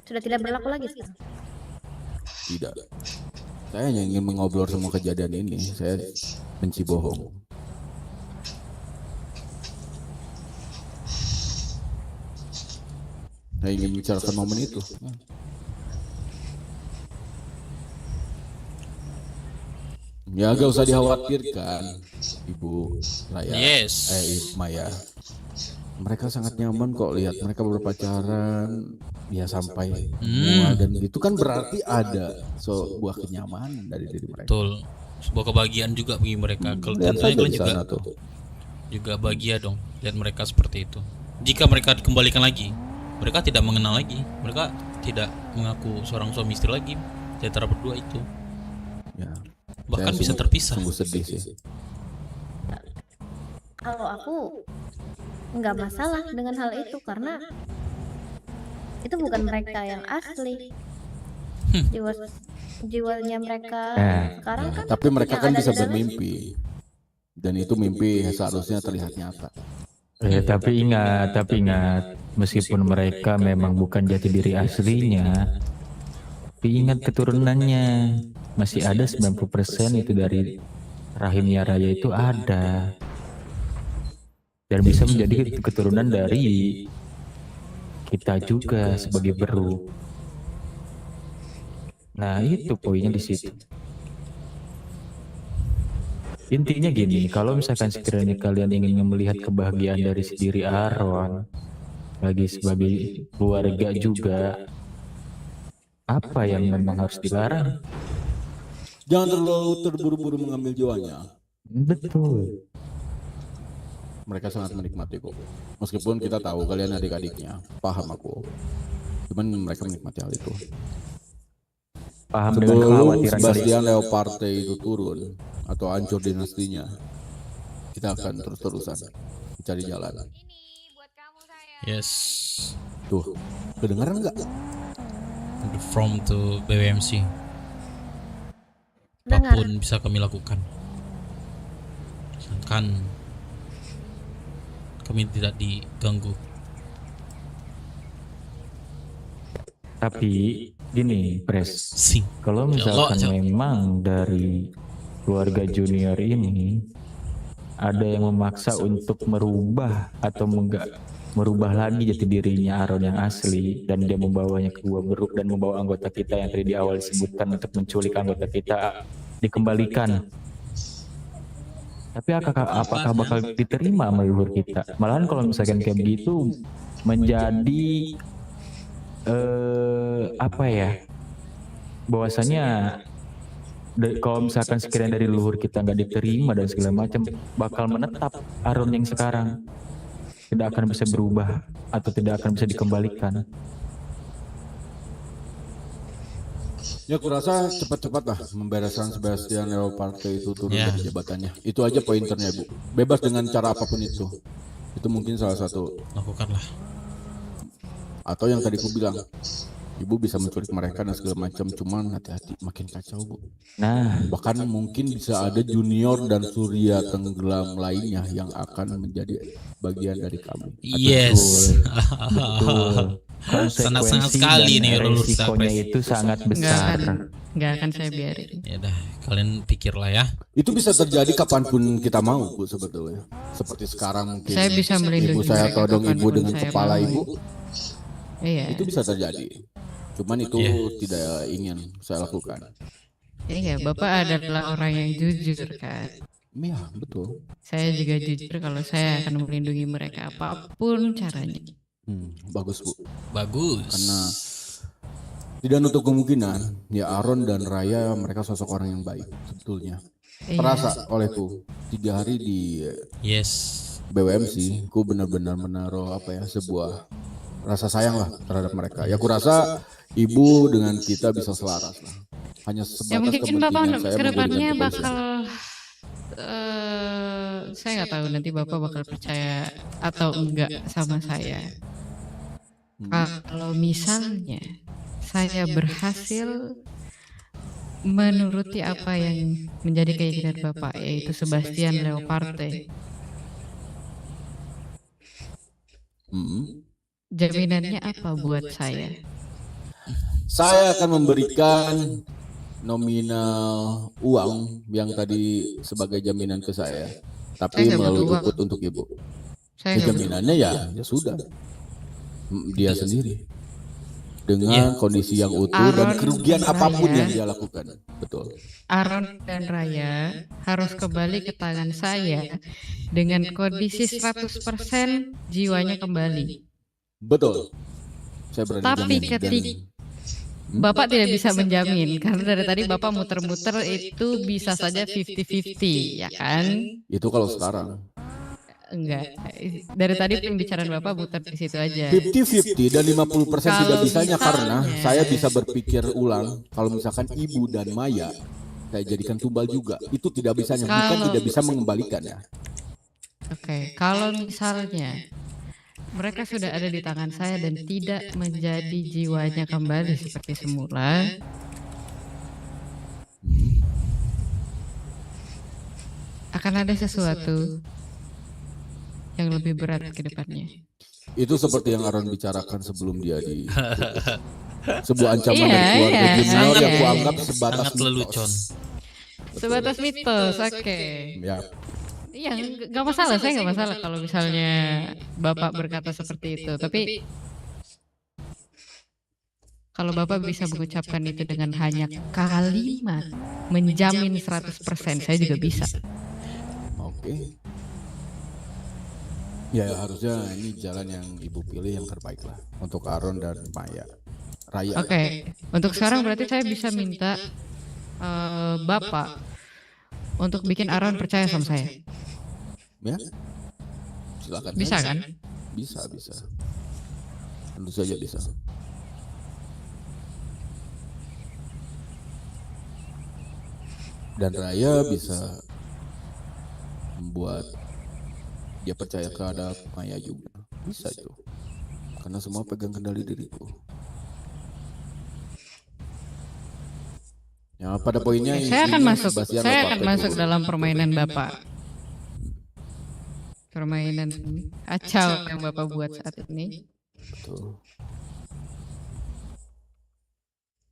[SPEAKER 8] sudah tidak berlaku lagi sekarang?
[SPEAKER 3] Tidak. Saya hanya ingin mengobrol semua kejadian ini. Saya benci bohong. Saya ingin bicarakan momen itu. Ya gak usah dikhawatirkan, Ibu Raya.
[SPEAKER 2] Yes.
[SPEAKER 3] Maya. Mereka sangat nyaman kok lihat mereka berpacaran, ya sampai mual dan gitu kan berarti ada sebuah kenyamanan dari diri mereka.
[SPEAKER 2] Betul. Sebuah kebahagiaan juga bagi mereka. Dan saya juga bahagia dong lihat mereka seperti itu. Jika mereka dikembalikan lagi, mereka tidak mengenal lagi, mereka tidak mengaku seorang suami istri lagi di antara berdua itu.
[SPEAKER 3] Ya.
[SPEAKER 2] Bahkan bisa terpisah.
[SPEAKER 3] Sungguh sedih sih.
[SPEAKER 8] Kalau aku nggak masalah dengan hal itu karena itu bukan mereka yang asli. Jiwanya mereka sekarang kan.
[SPEAKER 3] Tapi mereka kan bisa bermimpi. Dan itu mimpi seharusnya terlihat nyata.
[SPEAKER 11] Tapi ingat Meskipun mereka memang bukan jati diri aslinya, tapi ingat keturunannya. Masih ada 90% itu dari rahimnya Raya itu ada. Dan bisa menjadi keturunan dari kita juga sebagai Beru. Nah, itu poinnya di situ. Intinya gini, kalau misalkan sekiranya kalian ingin melihat kebahagiaan dari diri Aaron, lagi sebagai keluarga juga, apa yang memang harus dilarang?
[SPEAKER 3] Jangan terlalu terburu-buru mengambil jiwanya.
[SPEAKER 11] Betul.
[SPEAKER 3] Mereka sangat menikmati kok. Meskipun kita tahu kalian adik-adiknya, paham aku. Cuman mereka menikmati hal itu.
[SPEAKER 11] Paham dengan
[SPEAKER 3] Sebelum
[SPEAKER 11] kekhawatiran
[SPEAKER 3] Sebastian Leoparte itu turun atau hancur dinastinya, kita akan terus-terusan mencari jalan.
[SPEAKER 2] Yes.
[SPEAKER 3] Tuh, kedengaran nggak?
[SPEAKER 2] From to BWMC.
[SPEAKER 8] Dengar.
[SPEAKER 2] Apapun bisa kami lakukan. Asalkan kami tidak diganggu.
[SPEAKER 11] Tapi gini, Pres, kalau
[SPEAKER 2] Ya Allah,
[SPEAKER 11] misalkan memang dari keluarga junior ini ada yang memaksa untuk merubah atau merubah lagi jati dirinya Aaron yang asli, dan dia membawanya ke gua Beruk dan membawa anggota kita yang tadi di awal disebutkan untuk menculik anggota kita dikembalikan. Tapi apakah bakal diterima sama leluhur kita? Malahan kalau misalkan kayak begitu menjadi apa ya, bahwasanya kalau misalkan sekiranya dari leluhur kita nggak diterima dan segala macam, bakal menetap Aaron yang sekarang, tidak akan bisa berubah atau tidak akan bisa dikembalikan.
[SPEAKER 3] Ya kurasa cepat-cepat lah membereskan Sebastian Leoparte itu turun dari jabatannya. Itu aja pointernya, Bu. Bebas dengan cara apapun itu. Itu mungkin salah satu.
[SPEAKER 2] Lakukanlah.
[SPEAKER 3] Atau yang tadi ku bilang, Ibu bisa menculik mereka dan segala macam, cuman hati-hati, makin kacau, Bu.
[SPEAKER 11] Nah,
[SPEAKER 3] bahkan mungkin bisa ada junior dan surya tenggelam lainnya yang akan menjadi bagian dari kamu.
[SPEAKER 11] Yes.
[SPEAKER 3] Betul.
[SPEAKER 2] Sangat-sangat sekali nih
[SPEAKER 11] resikonya itu sangat besar.
[SPEAKER 15] Nggak akan saya biarin.
[SPEAKER 2] Ya dah, kalian pikirlah ya.
[SPEAKER 3] Itu bisa terjadi kapanpun kita mau, Bu, sebetulnya. Seperti sekarang mungkin.
[SPEAKER 15] Saya bisa melindungi
[SPEAKER 3] ibu saya
[SPEAKER 15] mereka
[SPEAKER 3] todong ibu
[SPEAKER 15] kapanpun
[SPEAKER 3] dengan
[SPEAKER 15] saya
[SPEAKER 3] kepala
[SPEAKER 15] mau.
[SPEAKER 3] ibu.
[SPEAKER 15] Iya.
[SPEAKER 3] Itu bisa terjadi. Cuman itu tidak ingin saya lakukan.
[SPEAKER 15] Iya, Bapak adalah orang yang jujur kan.
[SPEAKER 3] Iya, betul.
[SPEAKER 15] Saya juga jujur kalau saya akan melindungi mereka apapun caranya.
[SPEAKER 3] Bagus, Bu.
[SPEAKER 2] Bagus.
[SPEAKER 3] Karena tidak nutup kemungkinan ya Aaron dan Raya mereka sosok orang yang baik sebetulnya.
[SPEAKER 15] Iya.
[SPEAKER 3] Terasa olehku 3 hari di BWMC, ku benar-benar menaruh sebuah rasa sayang lah terhadap mereka. Ya aku rasa ibu dengan kita bisa selaras lah. Hanya sebatas
[SPEAKER 15] Ya mungkin Bapak
[SPEAKER 3] kepentingan saya
[SPEAKER 15] kedepannya
[SPEAKER 3] menggunakan
[SPEAKER 15] bakal saya nggak tahu nanti Bapak bakal percaya atau enggak sama saya. Kalau misalnya saya berhasil menuruti apa yang menjadi keinginan Bapak, yaitu Sebastian Leoparte, jaminannya apa buat saya?
[SPEAKER 3] Saya akan memberikan nominal uang yang tadi sebagai jaminan ke saya, tapi
[SPEAKER 15] Saya nggak
[SPEAKER 3] melalui
[SPEAKER 15] butuh uang.
[SPEAKER 3] ukut untuk ibu.
[SPEAKER 15] Saya nggak
[SPEAKER 3] Jaminannya ya sudah dia sendiri dengan kondisi yang utuh dan
[SPEAKER 15] Aaron
[SPEAKER 3] kerugian apapun
[SPEAKER 15] Raya.
[SPEAKER 3] yang dia lakukan. Betul.
[SPEAKER 15] Aaron dan Raya harus kembali ke tangan saya dengan kondisi 100% jiwanya kembali.
[SPEAKER 3] Betul. Saya berani
[SPEAKER 15] Tapi
[SPEAKER 3] jamin.
[SPEAKER 15] ketika Bapak tidak bisa menjamin karena dari tadi Bapak muter-muter itu bisa saja 50-50, ya kan?
[SPEAKER 3] Itu kalau sekarang.
[SPEAKER 15] Enggak. Dari tadi pembicaraan Bapak muter di situ aja.
[SPEAKER 3] 50-50 dan 50% tidak
[SPEAKER 15] Kalau
[SPEAKER 3] bisanya karena
[SPEAKER 15] misalnya-
[SPEAKER 3] saya bisa berpikir ulang kalau misalkan ibu dan Maya saya jadikan tumbal juga. Itu tidak bisanya, bukan
[SPEAKER 15] Kalau-
[SPEAKER 3] tidak bisa mengembalikan ya.
[SPEAKER 15] Oke, kalau misalnya mereka sudah ada di tangan saya dan tidak menjadi jiwanya kembali seperti semula, akan ada sesuatu yang lebih berat ke depannya.
[SPEAKER 3] Itu seperti yang Aron bicarakan sebelum dia di sebuah ancaman
[SPEAKER 15] Iya,
[SPEAKER 3] dari keluarga
[SPEAKER 15] iya,
[SPEAKER 3] junior yang
[SPEAKER 15] iya.
[SPEAKER 3] kuanggap sebatas
[SPEAKER 2] Sangat lelucon.
[SPEAKER 15] Sebatas mitos, oke.
[SPEAKER 3] Ya.
[SPEAKER 15] Iya, nggak masalah, saya nggak masalah kalau misalnya Bapak berkata seperti itu. Tapi kalau Bapak bisa mengucapkan itu dengan hanya kalimat menjamin 100%, saya juga bisa.
[SPEAKER 3] Oke. Ya harusnya ini jalan yang Ibu pilih yang terbaik lah untuk Aron dan Maya. Raya.
[SPEAKER 15] Oke, untuk sekarang berarti saya bisa minta Bapak untuk bikin Aron percaya sama saya.
[SPEAKER 3] Ya. Silakan.
[SPEAKER 15] Bisa
[SPEAKER 3] saja.
[SPEAKER 15] kan?
[SPEAKER 3] Bisa. Tentu saja bisa. Dan Raya bisa membuat dia percaya kepada Maya juga. Bisa itu. Karena semua pegang kendali diriku. Ya, pada poinnya
[SPEAKER 15] Saya akan
[SPEAKER 3] ini
[SPEAKER 15] masuk.
[SPEAKER 3] Sebastian
[SPEAKER 15] Saya
[SPEAKER 3] Bapak
[SPEAKER 15] akan
[SPEAKER 3] Teguh.
[SPEAKER 15] masuk dalam permainan Bapak. Permainan kacau yang Bapak buat saat ini.
[SPEAKER 3] Betul.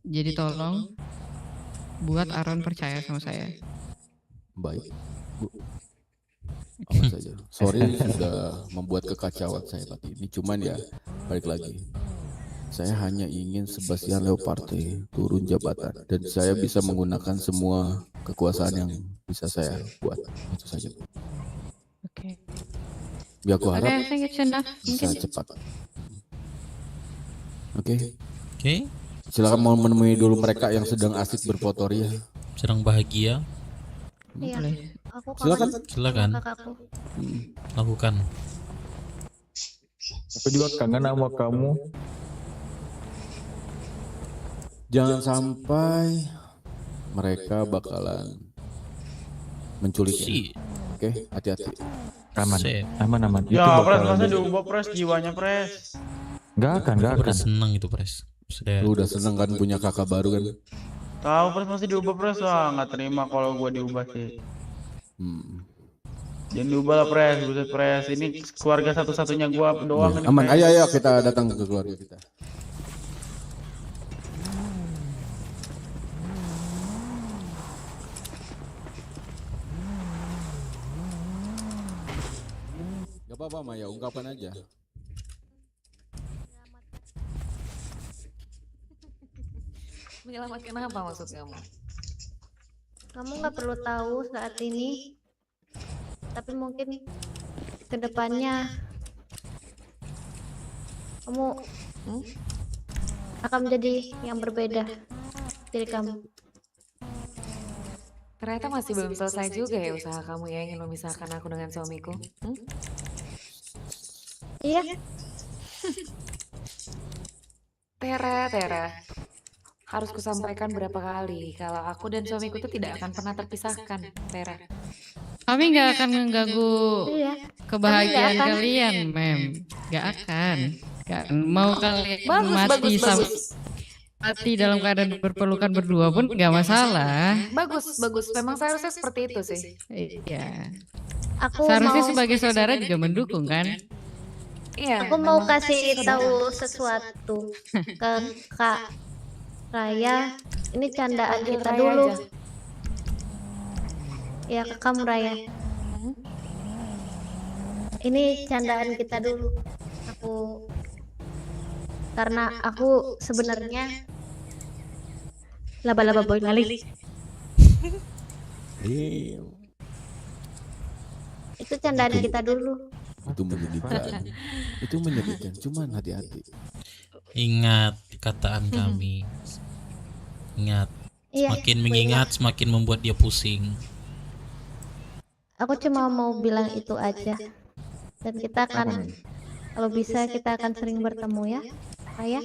[SPEAKER 15] Jadi tolong buat Aron percaya sama saya.
[SPEAKER 3] Baik, Bu. Aman saja. Sorry sudah membuat kekacauan saya tadi ini. Cuman ya, balik lagi. Saya hanya ingin Sebastian Leoparte turun jabatan dan saya bisa menggunakan semua kekuasaan yang bisa saya buat. Itu saja.
[SPEAKER 15] Oke.
[SPEAKER 3] Ya aku harap
[SPEAKER 15] Oke, I think it's enough.
[SPEAKER 3] bisa
[SPEAKER 15] Mungkin.
[SPEAKER 3] cepat. Oke.
[SPEAKER 2] Oke.
[SPEAKER 3] Silakan mau menemui dulu mereka yang sedang asik berfoto ria.
[SPEAKER 2] Sedang bahagia.
[SPEAKER 8] Iya.
[SPEAKER 2] Boleh.
[SPEAKER 8] Aku
[SPEAKER 3] Silakan.
[SPEAKER 8] kangen
[SPEAKER 2] Silakan.
[SPEAKER 8] sama kakakku.
[SPEAKER 2] Lakukan.
[SPEAKER 11] Aku juga kangen sama kamu.
[SPEAKER 3] Jangan sampai mereka bakalan menculik ya. Oke, hati-hati.
[SPEAKER 11] Aman,
[SPEAKER 2] Sip.
[SPEAKER 11] aman. Itu
[SPEAKER 4] Ya, pres,
[SPEAKER 11] bakal
[SPEAKER 4] masa diubah pres jiwanya pres.
[SPEAKER 11] Gak akan.
[SPEAKER 2] Udah seneng itu pres. Sudah.
[SPEAKER 3] Lu udah seneng kan punya kakak baru kan?
[SPEAKER 4] Tahu pres masih diubah pres lah, nggak terima kalau gua diubah sih. Jangan diubah lah pres, buset pres. Ini keluarga satu-satunya gua doang ini.
[SPEAKER 3] Aman,
[SPEAKER 4] pres.
[SPEAKER 3] ayo kita datang ke keluarga kita. Gak apa-apa Maya, ungkapkan aja.
[SPEAKER 10] Menyelamatkan apa maksud kamu?
[SPEAKER 8] Kamu nggak perlu tahu saat ini, tapi mungkin kedepannya kamu akan menjadi yang berbeda dari kamu.
[SPEAKER 10] Ternyata masih belum selesai juga ya usaha kamu ya ingin memisahkan aku dengan suamiku.
[SPEAKER 8] Iya.
[SPEAKER 10] Tera. Harus kusampaikan berapa kali kalau aku dan suamiku itu tidak akan pernah terpisahkan, Tera.
[SPEAKER 15] Kami nggak akan mengganggu
[SPEAKER 8] Iya.
[SPEAKER 15] kebahagiaan
[SPEAKER 8] Kami nggak akan.
[SPEAKER 15] kalian, Mem. Nggak akan. Mau kalian
[SPEAKER 10] Bagus.
[SPEAKER 15] mati dalam keadaan berpelukan berdua pun nggak masalah.
[SPEAKER 10] Bagus. Memang seharusnya seperti itu sih.
[SPEAKER 15] Iya.
[SPEAKER 8] Aku
[SPEAKER 15] Seharusnya
[SPEAKER 8] mau
[SPEAKER 15] sebagai saudara juga mendukung kan?
[SPEAKER 10] Iya.
[SPEAKER 8] aku mau
[SPEAKER 10] memang
[SPEAKER 8] kasih
[SPEAKER 10] saudara.
[SPEAKER 8] tahu sesuatu ke Kak Raya. Ini candaan
[SPEAKER 10] Panggil
[SPEAKER 8] kita
[SPEAKER 10] Raya
[SPEAKER 8] dulu.
[SPEAKER 10] aja.
[SPEAKER 8] Ya ke kamu Raya. Ini candaan kita dulu. Karena aku sebenarnya laba-laba boy lali. Itu candaan kita dulu.
[SPEAKER 3] Itu menyedihkan. Itu menyedihkan, cuman hati-hati.
[SPEAKER 2] Ingat kataan kami. Ingat.
[SPEAKER 8] Iya,
[SPEAKER 2] Semakin
[SPEAKER 8] aku
[SPEAKER 2] mengingat, semakin membuat dia pusing.
[SPEAKER 8] Aku cuma mau bilang itu aja. Dan kita akan, kalau bisa kita akan sering bertemu ya, Raya.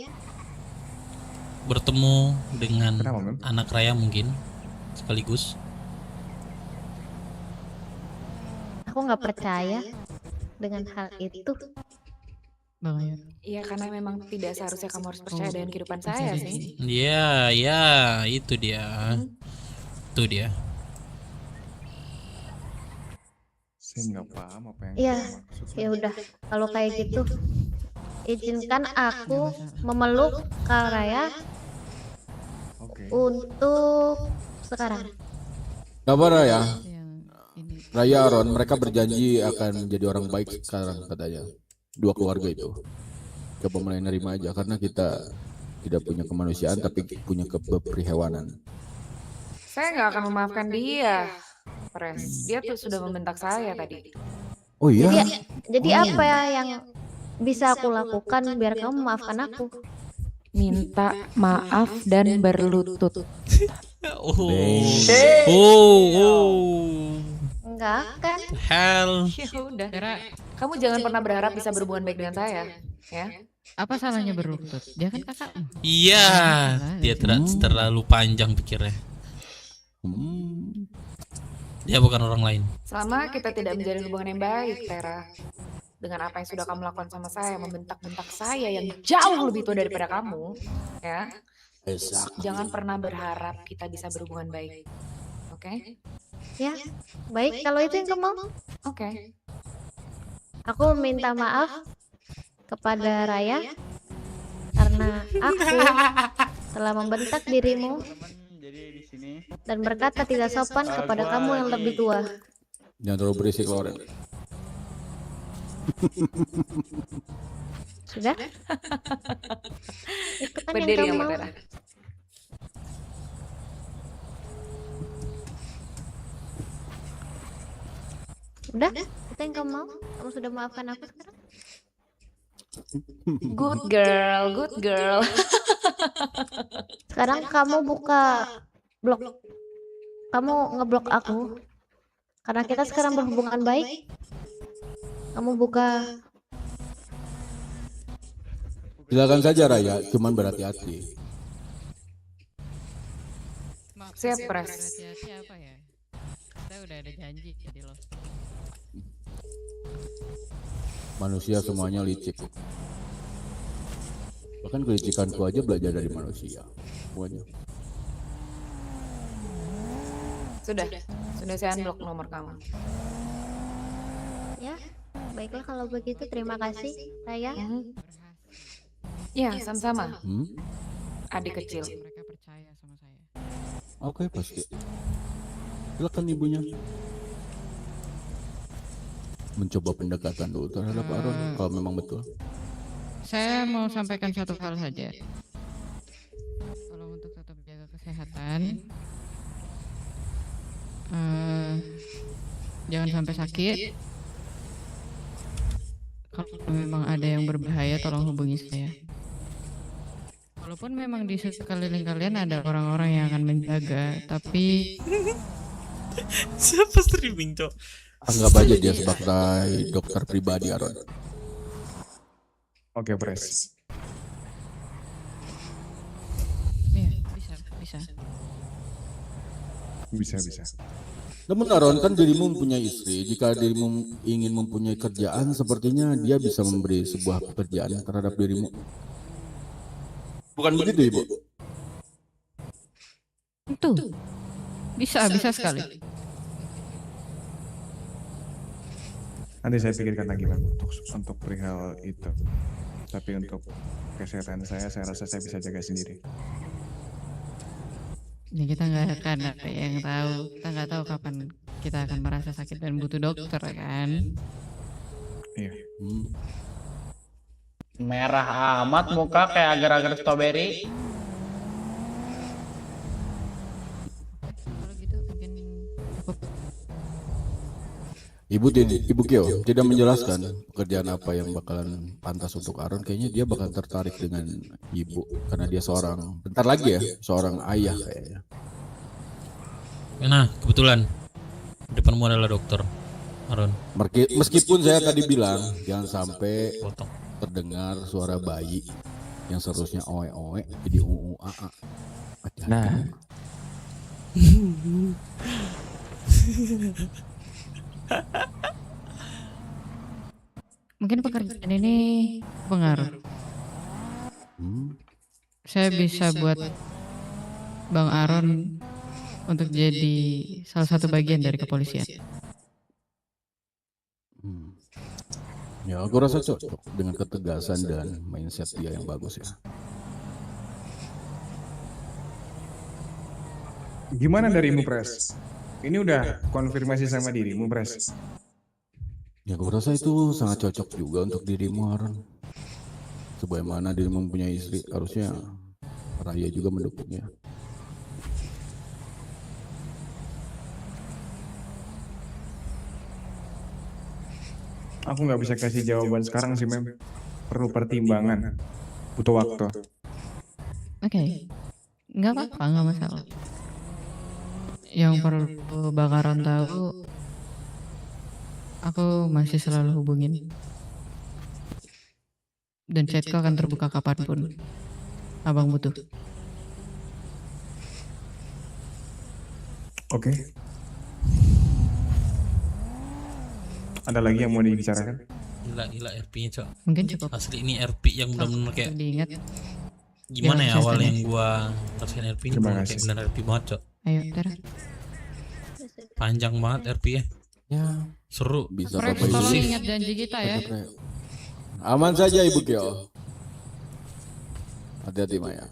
[SPEAKER 2] Bertemu dengan
[SPEAKER 12] Kenapa, Mem?
[SPEAKER 2] anak Raya mungkin sekaligus.
[SPEAKER 8] Aku nggak percaya dengan hal itu.
[SPEAKER 10] Iya karena memang tidak seharusnya kamu harus percaya dengan kehidupan saya sih.
[SPEAKER 2] Ya, itu dia. Itu dia.
[SPEAKER 12] Saya nggak paham apa yang
[SPEAKER 8] Iya,
[SPEAKER 12] kamu maksud.
[SPEAKER 8] ya udah. Kalau kayak gitu, izinkan aku memeluk Kak Raya untuk sekarang.
[SPEAKER 3] Kabar Raya? Raya Aron, mereka berjanji akan menjadi orang baik sekarang katanya. Dua keluarga itu. Coba mulai nerima aja karena kita tidak punya kemanusiaan tapi punya keberhewanan.
[SPEAKER 10] Saya nggak akan memaafkan dia, Pres. Dia tuh sudah membentak saya tadi.
[SPEAKER 3] Oh iya?
[SPEAKER 8] Jadi apa ya yang bisa aku lakukan biar kamu memaafkan aku?
[SPEAKER 10] Minta maaf dan berlutut. Enggak kan?
[SPEAKER 2] Hell.
[SPEAKER 10] Ya udah. Kamu jangan pernah berharap bisa berhubungan baik dengan saya, ya.
[SPEAKER 15] Apa salahnya berlutut? Dia kan kakakmu.
[SPEAKER 2] Iya, dia terlalu panjang pikirnya. Dia bukan orang lain.
[SPEAKER 10] Selama kita tidak menjalin hubungan yang baik, Tera, dengan apa yang sudah kamu lakukan sama saya, membentak-bentak saya yang jauh lebih tua daripada kamu, ya. Jangan pernah berharap kita bisa berhubungan baik, oke?
[SPEAKER 8] Ya, baik kalau itu yang kamu mau.
[SPEAKER 10] Oke.
[SPEAKER 8] Aku minta maaf kepada Raya karena aku telah membentak dirimu dan berkata tidak sopan kepada kamu yang lebih tua.
[SPEAKER 3] Jangan terlalu berisik Loren.
[SPEAKER 8] Sudah? Itu kan
[SPEAKER 10] Berdiri
[SPEAKER 8] yang
[SPEAKER 10] yang
[SPEAKER 8] kamu mau.
[SPEAKER 10] Tera.
[SPEAKER 8] Udah? Itu yang kamu mau? Kamu sudah maafkan aku sekarang?
[SPEAKER 10] Good girl, good girl.
[SPEAKER 8] Sekarang kamu buka blog. Kamu ngeblok aku. Karena kita sekarang berhubungan baik. Kamu buka.
[SPEAKER 3] Silakan saja Raya, cuman berhati-hati.
[SPEAKER 10] Siap, Pres.
[SPEAKER 15] Berhati-hati apa ya? Kita udah ada janji jadi lo.
[SPEAKER 3] Manusia semuanya licik. Bahkan kelicikanku aja belajar dari manusia. Semuanya.
[SPEAKER 10] Sudah saya unblock nomor kamu.
[SPEAKER 8] Ya, baiklah kalau begitu. Terima kasih, Raya.
[SPEAKER 10] Ya, sama-sama.
[SPEAKER 3] Hmm?
[SPEAKER 10] Adik kecil.
[SPEAKER 15] Mereka percaya sama saya.
[SPEAKER 3] Oke, pasti. Silakan ibunya. Mencoba pendekatan dulu terhadap Aron kalau memang betul.
[SPEAKER 15] Saya mau sampaikan satu hal saja. Tolong untuk tetap jaga kesehatan. Jangan sampai sakit. Kalau memang ada yang berbahaya, tolong hubungi saya. Walaupun memang di sekeliling kalian ada orang-orang yang akan menjaga, tapi
[SPEAKER 2] Siapa streaming, Cok?
[SPEAKER 3] Anggap aja dia sebagai dokter pribadi Aron.
[SPEAKER 12] Oke, Pres.
[SPEAKER 15] ya bisa.
[SPEAKER 12] Bisa.
[SPEAKER 3] Namun Aron, kan dirimu mempunyai istri. Jika dirimu ingin mempunyai kerjaan, sepertinya dia bisa memberi sebuah pekerjaan terhadap dirimu. Bukan begitu, Ibu?
[SPEAKER 15] Itu bisa sekali.
[SPEAKER 12] Nanti saya pikirkan lagi Bang untuk perihal itu. Tapi untuk kesehatan saya rasa saya bisa jaga sendiri.
[SPEAKER 15] Ya kita nggak akan ada yang tahu. Kita nggak tahu kapan kita akan merasa sakit dan butuh dokter kan.
[SPEAKER 12] Iya.
[SPEAKER 4] Merah amat muka kayak agar-agar strawberry.
[SPEAKER 3] Ibu Kyo tidak menjelaskan pekerjaan apa yang bakalan pantas untuk Aron. Kayaknya dia bakal tertarik dengan ibu karena dia seorang, bentar lagi ya, seorang ayah kayaknya.
[SPEAKER 2] Nah, kebetulan depanmu adalah dokter Aron.
[SPEAKER 3] Meskipun saya tadi bilang jangan sampai terdengar suara bayi yang seharusnya oe-oe jadi uu-aa.
[SPEAKER 11] Nah.
[SPEAKER 15] Mungkin pekerjaan ini pengaruh. Saya bisa buat Bang Aron untuk jadi salah satu bagian dari kepolisian.
[SPEAKER 3] Ya, aku rasa cocok dengan ketegasan dan mindset dia yang bagus ya.
[SPEAKER 12] Gimana darimu, Pres? Ini udah konfirmasi sama dirimu, Pres?
[SPEAKER 3] Ya, aku rasa itu sangat cocok juga untuk dirimu, Aron. Sebagaimana dirimu mempunyai istri, harusnya Raya juga mendukungnya.
[SPEAKER 12] Aku nggak bisa kasih jawaban sekarang sih, Mem. Perlu pertimbangan. Butuh waktu.
[SPEAKER 15] Oke, nggak apa-apa, nggak masalah. Yang perlu Bakaran tahu, aku masih selalu hubungin. Dan chatku akan terbuka kapanpun abang butuh.
[SPEAKER 12] Oke. Ada lagi yang mau dibicarakan?
[SPEAKER 2] Gila RP-nya, Cok.
[SPEAKER 15] Mungkin cukup.
[SPEAKER 2] Asli ini RP yang benar-benar kayak
[SPEAKER 15] diingat.
[SPEAKER 2] gimana ya
[SPEAKER 15] Ya,
[SPEAKER 2] awal
[SPEAKER 15] saya
[SPEAKER 2] yang gua rasain RP ini
[SPEAKER 12] Terima
[SPEAKER 2] bener
[SPEAKER 12] kasih.
[SPEAKER 2] kayak benar RP banget, Cok.
[SPEAKER 15] Ayo, Tara.
[SPEAKER 2] Panjang banget RP ya.
[SPEAKER 3] Ya,
[SPEAKER 2] seru.
[SPEAKER 3] Bisa
[SPEAKER 15] Rex,
[SPEAKER 3] Bapak
[SPEAKER 15] tolong
[SPEAKER 3] Ibu.
[SPEAKER 15] ingat janji kita ya.
[SPEAKER 3] Aman saja Ibu Kyo. Hati-hati Maya.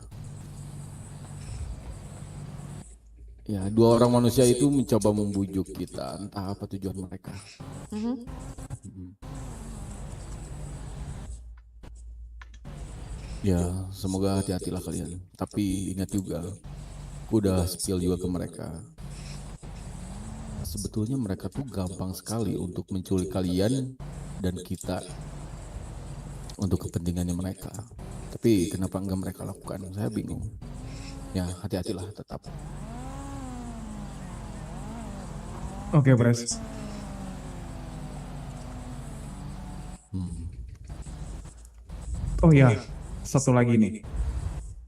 [SPEAKER 3] Ya, dua orang manusia itu mencoba membujuk kita, entah apa tujuan mereka. Ya, semoga hati-hatilah kalian. Tapi ingat juga, aku udah spill juga ke mereka. Sebetulnya mereka tuh gampang sekali untuk menculik kalian dan kita untuk kepentingannya mereka. Tapi kenapa enggak mereka lakukan? Saya bingung. Ya, hati-hatilah tetap.
[SPEAKER 12] Oke, Pres. Oh iya, satu lagi nih.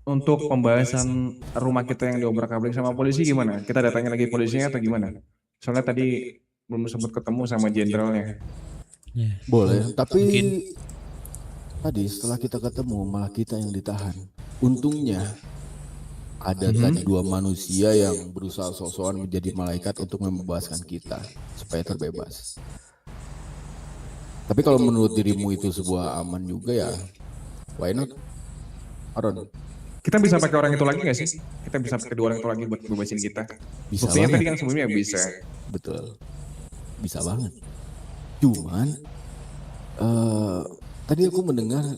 [SPEAKER 12] Untuk pembahasan rumah kita yang diobrak-abrik sama polisi gimana? Kita datangin lagi polisinya atau gimana? Soalnya tadi belum sempat ketemu sama jenderalnya.
[SPEAKER 3] Boleh, tapi tadi setelah kita ketemu malah kita yang ditahan. Untungnya ada tadi dua manusia yang berusaha sok-sokan menjadi malaikat untuk membebaskan kita supaya terbebas. Tapi kalau menurut dirimu itu sebuah aman juga ya, why not? Aron.
[SPEAKER 12] Kita bisa pakai orang itu lagi nggak sih? Kita bisa pakai dua orang itu lagi buat bebasin kita.
[SPEAKER 3] Bisa
[SPEAKER 12] Buktinya
[SPEAKER 3] banget.
[SPEAKER 12] tadi kan sebelumnya bisa.
[SPEAKER 3] Betul, bisa banget. Cuman tadi aku mendengar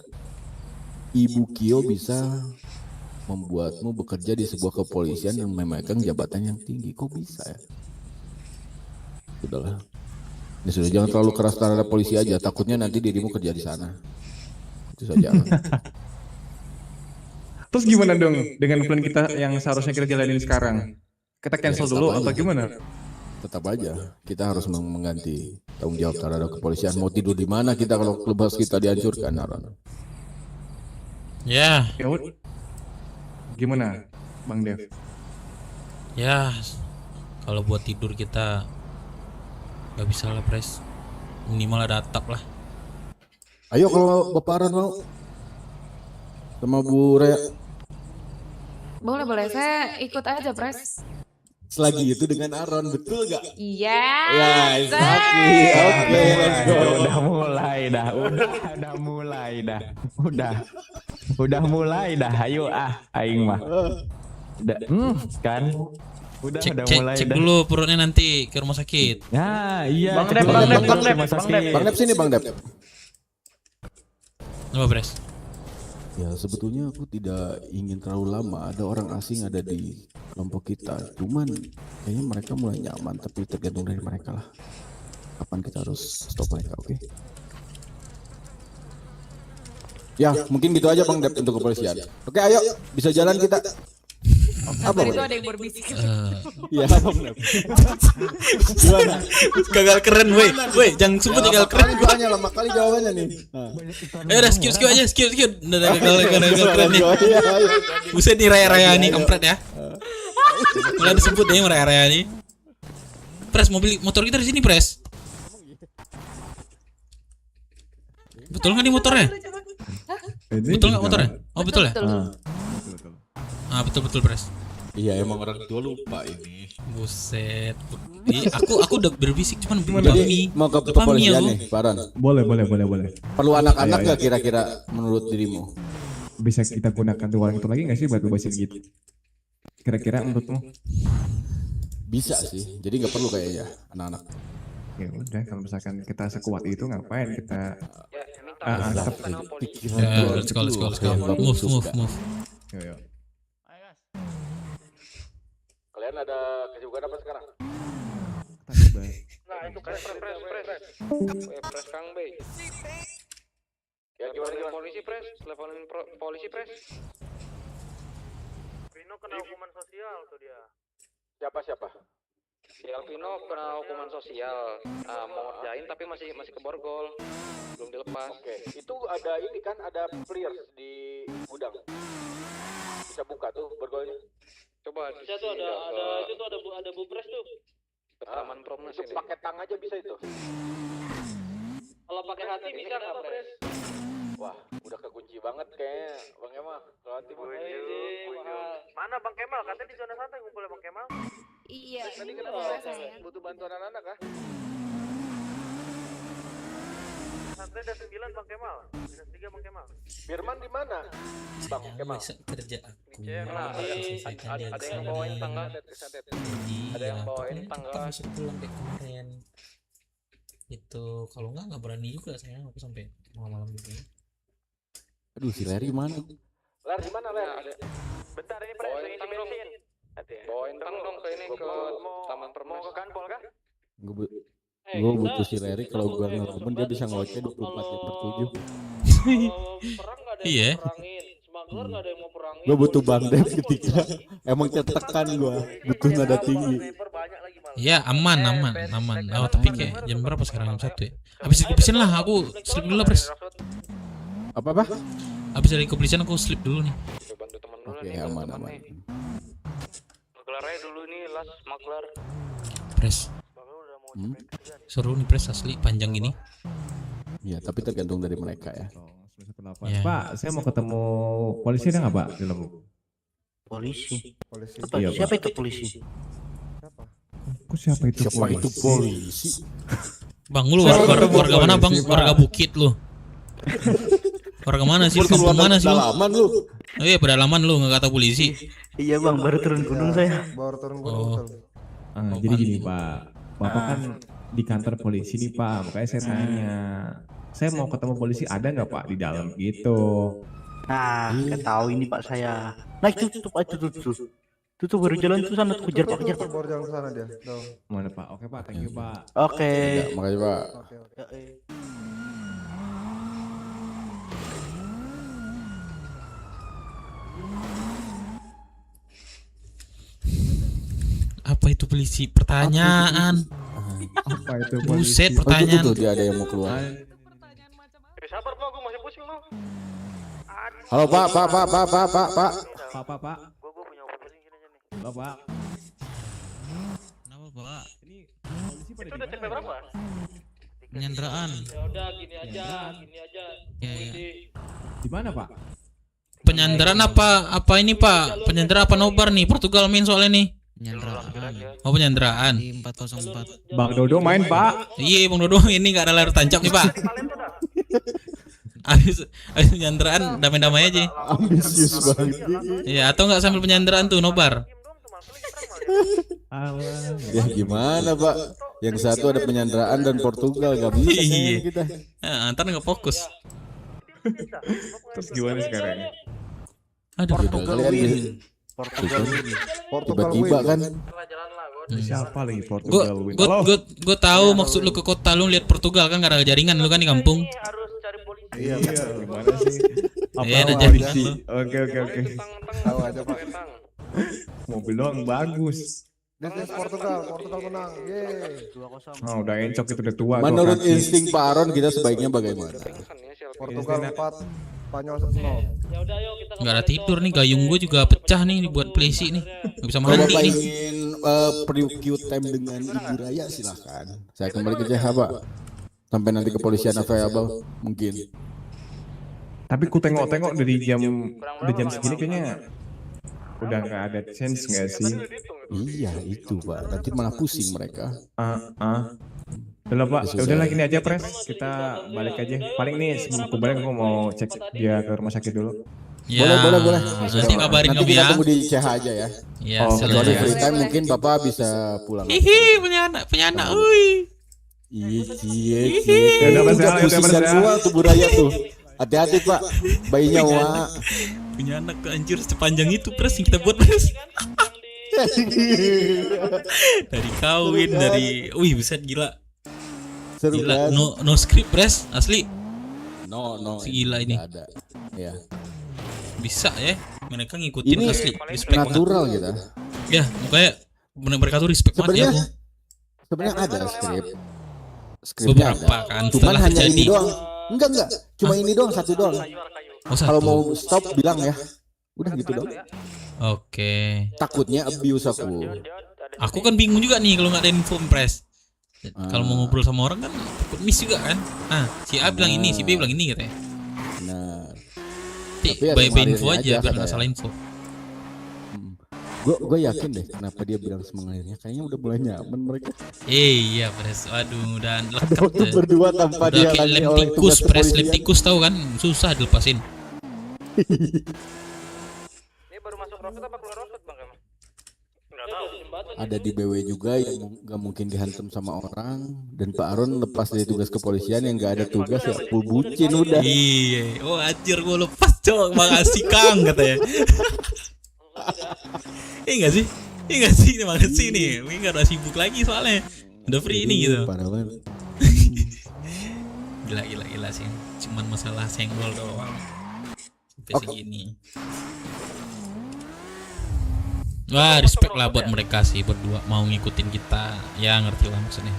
[SPEAKER 3] Ibu Kyo bisa membuatmu bekerja di sebuah kepolisian yang memegang jabatan yang tinggi. Kok bisa ya? Sudahlah. Ya sudah, jangan terlalu keras terhadap polisi aja. Takutnya nanti dirimu kerja di sana. Itu saja.
[SPEAKER 12] Terus gimana dong dengan plan kita yang seharusnya kita jalanin sekarang? Kita cancel
[SPEAKER 3] Ya,
[SPEAKER 12] dulu
[SPEAKER 3] tetap
[SPEAKER 12] atau
[SPEAKER 3] aja.
[SPEAKER 12] gimana?
[SPEAKER 3] Tetap aja, kita harus mengganti tanggung jawab terhadap kepolisian. Mau tidur di mana kita kalau klubhouse kita dihancurkan, Aron?
[SPEAKER 2] Ya.
[SPEAKER 12] Ya udah. Gimana, Bang Dev?
[SPEAKER 2] Ya, kalau buat tidur kita nggak bisa lah, Pres. Minimal ada atap lah.
[SPEAKER 3] Ayo kalau Bapak Aron mau, sama Bu Rea.
[SPEAKER 10] Boleh, saya ikut aja, Pres.
[SPEAKER 3] Selagi itu dengan Aron, betul gak?
[SPEAKER 10] Iya.
[SPEAKER 3] Ya, exactly. Oke, let's go.
[SPEAKER 11] Udah mulai dah, udah mulai dah, udah mulai dah. Ayo aing mah. Udah, kan? Udah mulai
[SPEAKER 2] Cek
[SPEAKER 11] dah.
[SPEAKER 2] dulu perutnya nanti ke rumah sakit.
[SPEAKER 11] Ya, iya.
[SPEAKER 12] Bang
[SPEAKER 11] cek
[SPEAKER 12] Dep,
[SPEAKER 11] dulu
[SPEAKER 12] Bang Dep,
[SPEAKER 11] dulu
[SPEAKER 12] Bang
[SPEAKER 11] ke
[SPEAKER 12] Dep,
[SPEAKER 11] rumah
[SPEAKER 12] Bang
[SPEAKER 11] sakit.
[SPEAKER 12] Dep.
[SPEAKER 3] Bang Dep sini, Bang Dep.
[SPEAKER 2] Apa, Pres?
[SPEAKER 3] Ya sebetulnya aku tidak ingin terlalu lama ada orang asing ada di kelompok kita. Cuman kayaknya mereka mulai nyaman, tapi tergantung dari mereka lah. Kapan kita harus stop mereka, oke? Ya mungkin gitu aja Bang Dep untuk kepolisian. Oke, ayo bisa jalan kita. Apa
[SPEAKER 10] Tadi itu
[SPEAKER 3] Bang?
[SPEAKER 10] ada yang berbisik.
[SPEAKER 3] Iya Bang Dep. Gimana?
[SPEAKER 2] Gagal keren, woi, jangan sebut gagal keren.
[SPEAKER 3] Gue hanya lama kali jawabannya nih.
[SPEAKER 2] Ayo udah skip aja, skip. Udah gagal keren nih. Buset nih raya-raya nih, kampret ya. Mulai disebut nih raya-raya nih. Pres, motor kita di sini, Pres. Betul nggak nih motornya? Betul nggak motornya? Oh betul ya?
[SPEAKER 10] Betul.
[SPEAKER 2] Ah betul Pres.
[SPEAKER 3] Iya emang orang tua lupa ini.
[SPEAKER 2] Buset. Aku udah berbisik cuman
[SPEAKER 3] Jadi mau ke kepolisian nih, Baron.
[SPEAKER 12] Boleh.
[SPEAKER 3] Perlu anak-anak nggak kira-kira menurut dirimu?
[SPEAKER 12] Bisa kita gunakan ruang itu lagi nggak sih buat bebasin gitu? Kira-kira menurutmu?
[SPEAKER 3] Bisa sih. Jadi nggak perlu kayaknya anak-anak.
[SPEAKER 12] Ya udah, kalau misalkan kita sekuat itu ngapain kita?
[SPEAKER 2] Let's go. Move.
[SPEAKER 12] Yo.
[SPEAKER 5] Kalian ada kesibukan apa sekarang?
[SPEAKER 7] Nah, itu press Kang Bey.
[SPEAKER 5] Ya gimana?
[SPEAKER 7] Polisi press, teleponin polisi press.
[SPEAKER 5] Vino kena hukuman sosial tuh dia. Siapa?
[SPEAKER 7] Si Alvino kena hukuman sosial. Mau ngerjain tapi masih keborgol. Belum dilepas.
[SPEAKER 5] Oke, itu ada ini kan, ada clears di gudang. Bisa buka tuh borgolnya.
[SPEAKER 7] Coba bisa tuh ada bupres tuh. Taman Promnas
[SPEAKER 5] itu
[SPEAKER 7] ini.
[SPEAKER 5] pakai tang aja bisa itu.
[SPEAKER 7] Kalau pakai hati bisa nggak pres?
[SPEAKER 5] Wah, udah kekunci banget kayaknya Bang Kemal. Hati mana Bang Kemal? Katanya di zona santai ngumpulnya Bang Kemal.
[SPEAKER 10] Iya,
[SPEAKER 5] Tadi
[SPEAKER 10] ini
[SPEAKER 5] kenapa
[SPEAKER 10] boleh saya.
[SPEAKER 5] butuh bantuan anak-anak kah? Santai ada 9 Bang Kemal. Ada 3 Bang Kemal. Firman di mana? Bang Kemal.
[SPEAKER 2] Kerja aku.
[SPEAKER 7] Ada yang bawain tangga. Ada yang bawain tangga.
[SPEAKER 2] Kita masih pulang kayak kemarin. Itu kalau nggak berani juga saya aku sampai malam-malam gitu.
[SPEAKER 3] Aduh, si Larry mana?
[SPEAKER 5] Ler di mana Ler?
[SPEAKER 7] Bentar ini pres isi bensin. Bawain tang dong ke ini ke Taman Permai. Mau ke kanpol kah?
[SPEAKER 3] Gue butuh si Larry, kalau gue ngelamun dia bisa ngoceh 24/7.
[SPEAKER 2] Iya.
[SPEAKER 7] Smuggler nggak ada yang mau perangin.
[SPEAKER 3] Gue butuh Bang Dev ketika emang tertekan gue, butuh nada tinggi.
[SPEAKER 2] Ya aman. Oh tapi kayak jam berapa sekarang? Jam 1 ya. Habisin lah, aku sleep dulu lah pres.
[SPEAKER 3] Apa?
[SPEAKER 2] Habis dari kepolisian aku sleep dulu nih.
[SPEAKER 7] Bantu temen dulu
[SPEAKER 3] Oke,
[SPEAKER 7] nih.
[SPEAKER 3] aman.
[SPEAKER 7] Smuggler aja dulu nih, last smuggler.
[SPEAKER 2] Pres. Seru nih pres asli panjang gini.
[SPEAKER 3] Iya, tapi tergantung dari mereka ya.
[SPEAKER 2] Ya.
[SPEAKER 12] Pak, saya mau ketemu polisi ada nggak Pak di Lombok?
[SPEAKER 5] Polisi.
[SPEAKER 12] Iya,
[SPEAKER 5] Siapa
[SPEAKER 12] Pak.
[SPEAKER 5] itu polisi?
[SPEAKER 12] Kok siapa itu
[SPEAKER 3] polisi?
[SPEAKER 2] Bang lu warga mana bang? Warga Bukit lu. Warga mana sih? Kampung mana sih lu?
[SPEAKER 3] Pedalaman lu.
[SPEAKER 2] Oh iya pedalaman lu nggak kata polisi.
[SPEAKER 5] Iya Bang, baru turun gunung saya.
[SPEAKER 9] Baru turun gunung.
[SPEAKER 12] Jadi gini Pak, Bapak kan di kantor polisi nih Pak, makanya saya tanya. Saya mau ketemu polisi, ada nggak Pak di dalam gitu?
[SPEAKER 5] Nah, nggak tahu ini Pak saya. Nah itu tutup tuh baru jalan tuh sana tuh kejar Pak.
[SPEAKER 9] Baru jalan ke sana dia.
[SPEAKER 12] Mana Pak? Oke Pak, thank you Pak.
[SPEAKER 5] Oke.
[SPEAKER 3] Ya, makasih Pak.
[SPEAKER 2] Apa itu polisi? Pertanyaan.
[SPEAKER 12] Apa itu
[SPEAKER 2] Buset
[SPEAKER 3] Oh,
[SPEAKER 2] pertanyaan.
[SPEAKER 3] itu tuh dia ada yang mau keluar.
[SPEAKER 7] Sabar Pak, gue masih pusing loh.
[SPEAKER 3] Halo Pak.
[SPEAKER 12] Pak.
[SPEAKER 7] Gue punya operasi gini aja nih.
[SPEAKER 12] Halo Pak.
[SPEAKER 2] Kenapa Pak?
[SPEAKER 12] Ini polisi pada
[SPEAKER 7] Itu udah CP berapa?
[SPEAKER 2] Penyanderaan.
[SPEAKER 7] Ya udah gini aja.
[SPEAKER 2] Ya.
[SPEAKER 12] Di mana Pak?
[SPEAKER 2] Penyanderaan apa ini Pak? Penyanderaan apa nobar nih? Portugal main soalnya nih. Penyanderaan. Oh penyanderaan. Di 404.
[SPEAKER 12] Bang Dodo main Pak.
[SPEAKER 2] Iya Bang Dodo ini nggak ada layar tancap nih Pak. Habis penyanderaan damai-damai aja.
[SPEAKER 3] Ambisius banget.
[SPEAKER 2] Iya atau nggak sambil penyanderaan tuh nobar.
[SPEAKER 3] Ya gimana Pak? Yang satu ada penyanderaan dan Portugal gak bisa
[SPEAKER 2] Iya.
[SPEAKER 3] kita.
[SPEAKER 2] Nah, ntar nggak fokus.
[SPEAKER 12] Terus gimana sekarang?
[SPEAKER 2] Aduh.
[SPEAKER 3] Portugal win. Tiba-tiba kan.
[SPEAKER 12] Siapa lagi Portugal win?
[SPEAKER 2] Gue tahu maksud lu ke kota lu lihat Portugal kan gak ada jaringan lu kan di kampung.
[SPEAKER 12] Iya, gimana sih?
[SPEAKER 2] Iya, ada
[SPEAKER 12] Apa
[SPEAKER 2] jaringan
[SPEAKER 12] sih?
[SPEAKER 2] lu.
[SPEAKER 12] Oke.
[SPEAKER 9] Tahu aja Pak.
[SPEAKER 12] Mobil doang bagus.
[SPEAKER 9] This Portugal menang. Yeay. 2-0.
[SPEAKER 12] Oh, udah encok itu udah tua.
[SPEAKER 3] Menurut
[SPEAKER 12] kaki.
[SPEAKER 3] insting Pak Aron kita sebaiknya bagaimana?
[SPEAKER 9] Portugal 4, Spanyol 1-0.
[SPEAKER 7] Ya udah yuk kita
[SPEAKER 2] Gak ada tidur nih, gayung gue juga pecah nih buat plesi nih. Gak bisa
[SPEAKER 3] Kalau
[SPEAKER 2] mandi
[SPEAKER 3] Bapak
[SPEAKER 2] nih.
[SPEAKER 3] ingin preview time dengan Ibu Raya silahkan. Saya kembali ke CH Pak. Sampai nanti kepolisian available mungkin.
[SPEAKER 12] Tapi ku tengok-tengok dari jam segini kayaknya udah nggak ada sense nggak sih?
[SPEAKER 3] Iya itu Pak, nanti malah pusing mereka.
[SPEAKER 12] Udah lah, Pak, udahlah gini aja Pres, kita balik aja. Paling nih sebelum aku balik aku mau cek dia ke rumah sakit dulu.
[SPEAKER 2] Ya,
[SPEAKER 3] Boleh.
[SPEAKER 2] nanti kabarin
[SPEAKER 3] Nanti
[SPEAKER 2] kami
[SPEAKER 3] kita
[SPEAKER 2] ya.
[SPEAKER 3] tunggu di CH aja ya.
[SPEAKER 2] Iya,
[SPEAKER 3] Kecuali
[SPEAKER 2] silakan.
[SPEAKER 3] free time mungkin Bapak bisa pulang.
[SPEAKER 2] Hihi, punya anak, ui.
[SPEAKER 3] Iya.
[SPEAKER 12] Udah
[SPEAKER 3] Udah
[SPEAKER 12] Mas,
[SPEAKER 3] pusing
[SPEAKER 12] udah,
[SPEAKER 3] dan
[SPEAKER 12] Mas.
[SPEAKER 3] semua tubuh Raya tuh. Hati-hati Pak, bayinya Wak.
[SPEAKER 2] Punya anak anjir sepanjang itu Pres yang kita buat Pres. Dari kawin, dari buset gila.
[SPEAKER 3] Seru
[SPEAKER 2] Gila,
[SPEAKER 3] kan?
[SPEAKER 2] no script Pres, asli.
[SPEAKER 3] No.
[SPEAKER 2] Gila ini.
[SPEAKER 3] Nggak ada. Ya.
[SPEAKER 2] Bisa ya, mereka ngikutin
[SPEAKER 3] Ini
[SPEAKER 2] asli. Respect
[SPEAKER 3] natural
[SPEAKER 2] banget.
[SPEAKER 3] gitu.
[SPEAKER 2] Ya, makanya mereka tuh respect banget ya.
[SPEAKER 3] Sebenarnya ada skripnya
[SPEAKER 2] Beberapa
[SPEAKER 3] ada.
[SPEAKER 2] kan,
[SPEAKER 3] Cuman
[SPEAKER 2] setelah
[SPEAKER 3] hanya
[SPEAKER 2] terjadi.
[SPEAKER 3] ini doang. Enggak. Cuma ini doang, satu doang. Kalau mau stop bilang ya. Udah gitu doang.
[SPEAKER 2] Oke.
[SPEAKER 3] Takutnya abuse aku.
[SPEAKER 2] Aku kan bingung juga nih kalau nggak ada info Pres. Kalau mau ngobrol sama orang kan takut miss juga kan. Si A bilang ini, si B bilang ini katanya.
[SPEAKER 3] Nah.
[SPEAKER 2] By info aja biar nggak salah info.
[SPEAKER 3] Gue yakin deh kenapa dia bilang semengalirnya. Kayaknya udah mulai nyaman mereka.
[SPEAKER 2] Iya Pres, waduh udah
[SPEAKER 3] Ada
[SPEAKER 2] lengkap
[SPEAKER 3] waktu
[SPEAKER 2] tuh.
[SPEAKER 3] berdua tanpa
[SPEAKER 2] Udah
[SPEAKER 3] dia
[SPEAKER 2] kayak
[SPEAKER 3] lagi
[SPEAKER 2] lem
[SPEAKER 3] oleh
[SPEAKER 2] tikus
[SPEAKER 3] tugas
[SPEAKER 2] Pres, lem
[SPEAKER 3] kepolisian.
[SPEAKER 2] tikus tahu kan susah dilepasin.
[SPEAKER 7] Ini baru masuk roket apa keluar roket Bang Kemal? Enggak tahu.
[SPEAKER 3] Ada di BW juga yang gak mungkin dihantam sama orang. Dan Pak Aron lepas dari tugas kepolisian yang gak ada tugas ya full bucin udah.
[SPEAKER 2] Iya, oh anjir gue lepas cok, makasih Kang katanya. Iya gak sih? Iya gak sih? Makasih nih, ini gak udah sibuk lagi soalnya. Udah free ini gitu.
[SPEAKER 3] Parah banget.
[SPEAKER 2] Gila sih. Cuman masalah senggol doang. Sampai segini. Wah, respect lah buat mereka sih berdua mau ngikutin kita. Ya ngerti lah maksudnya.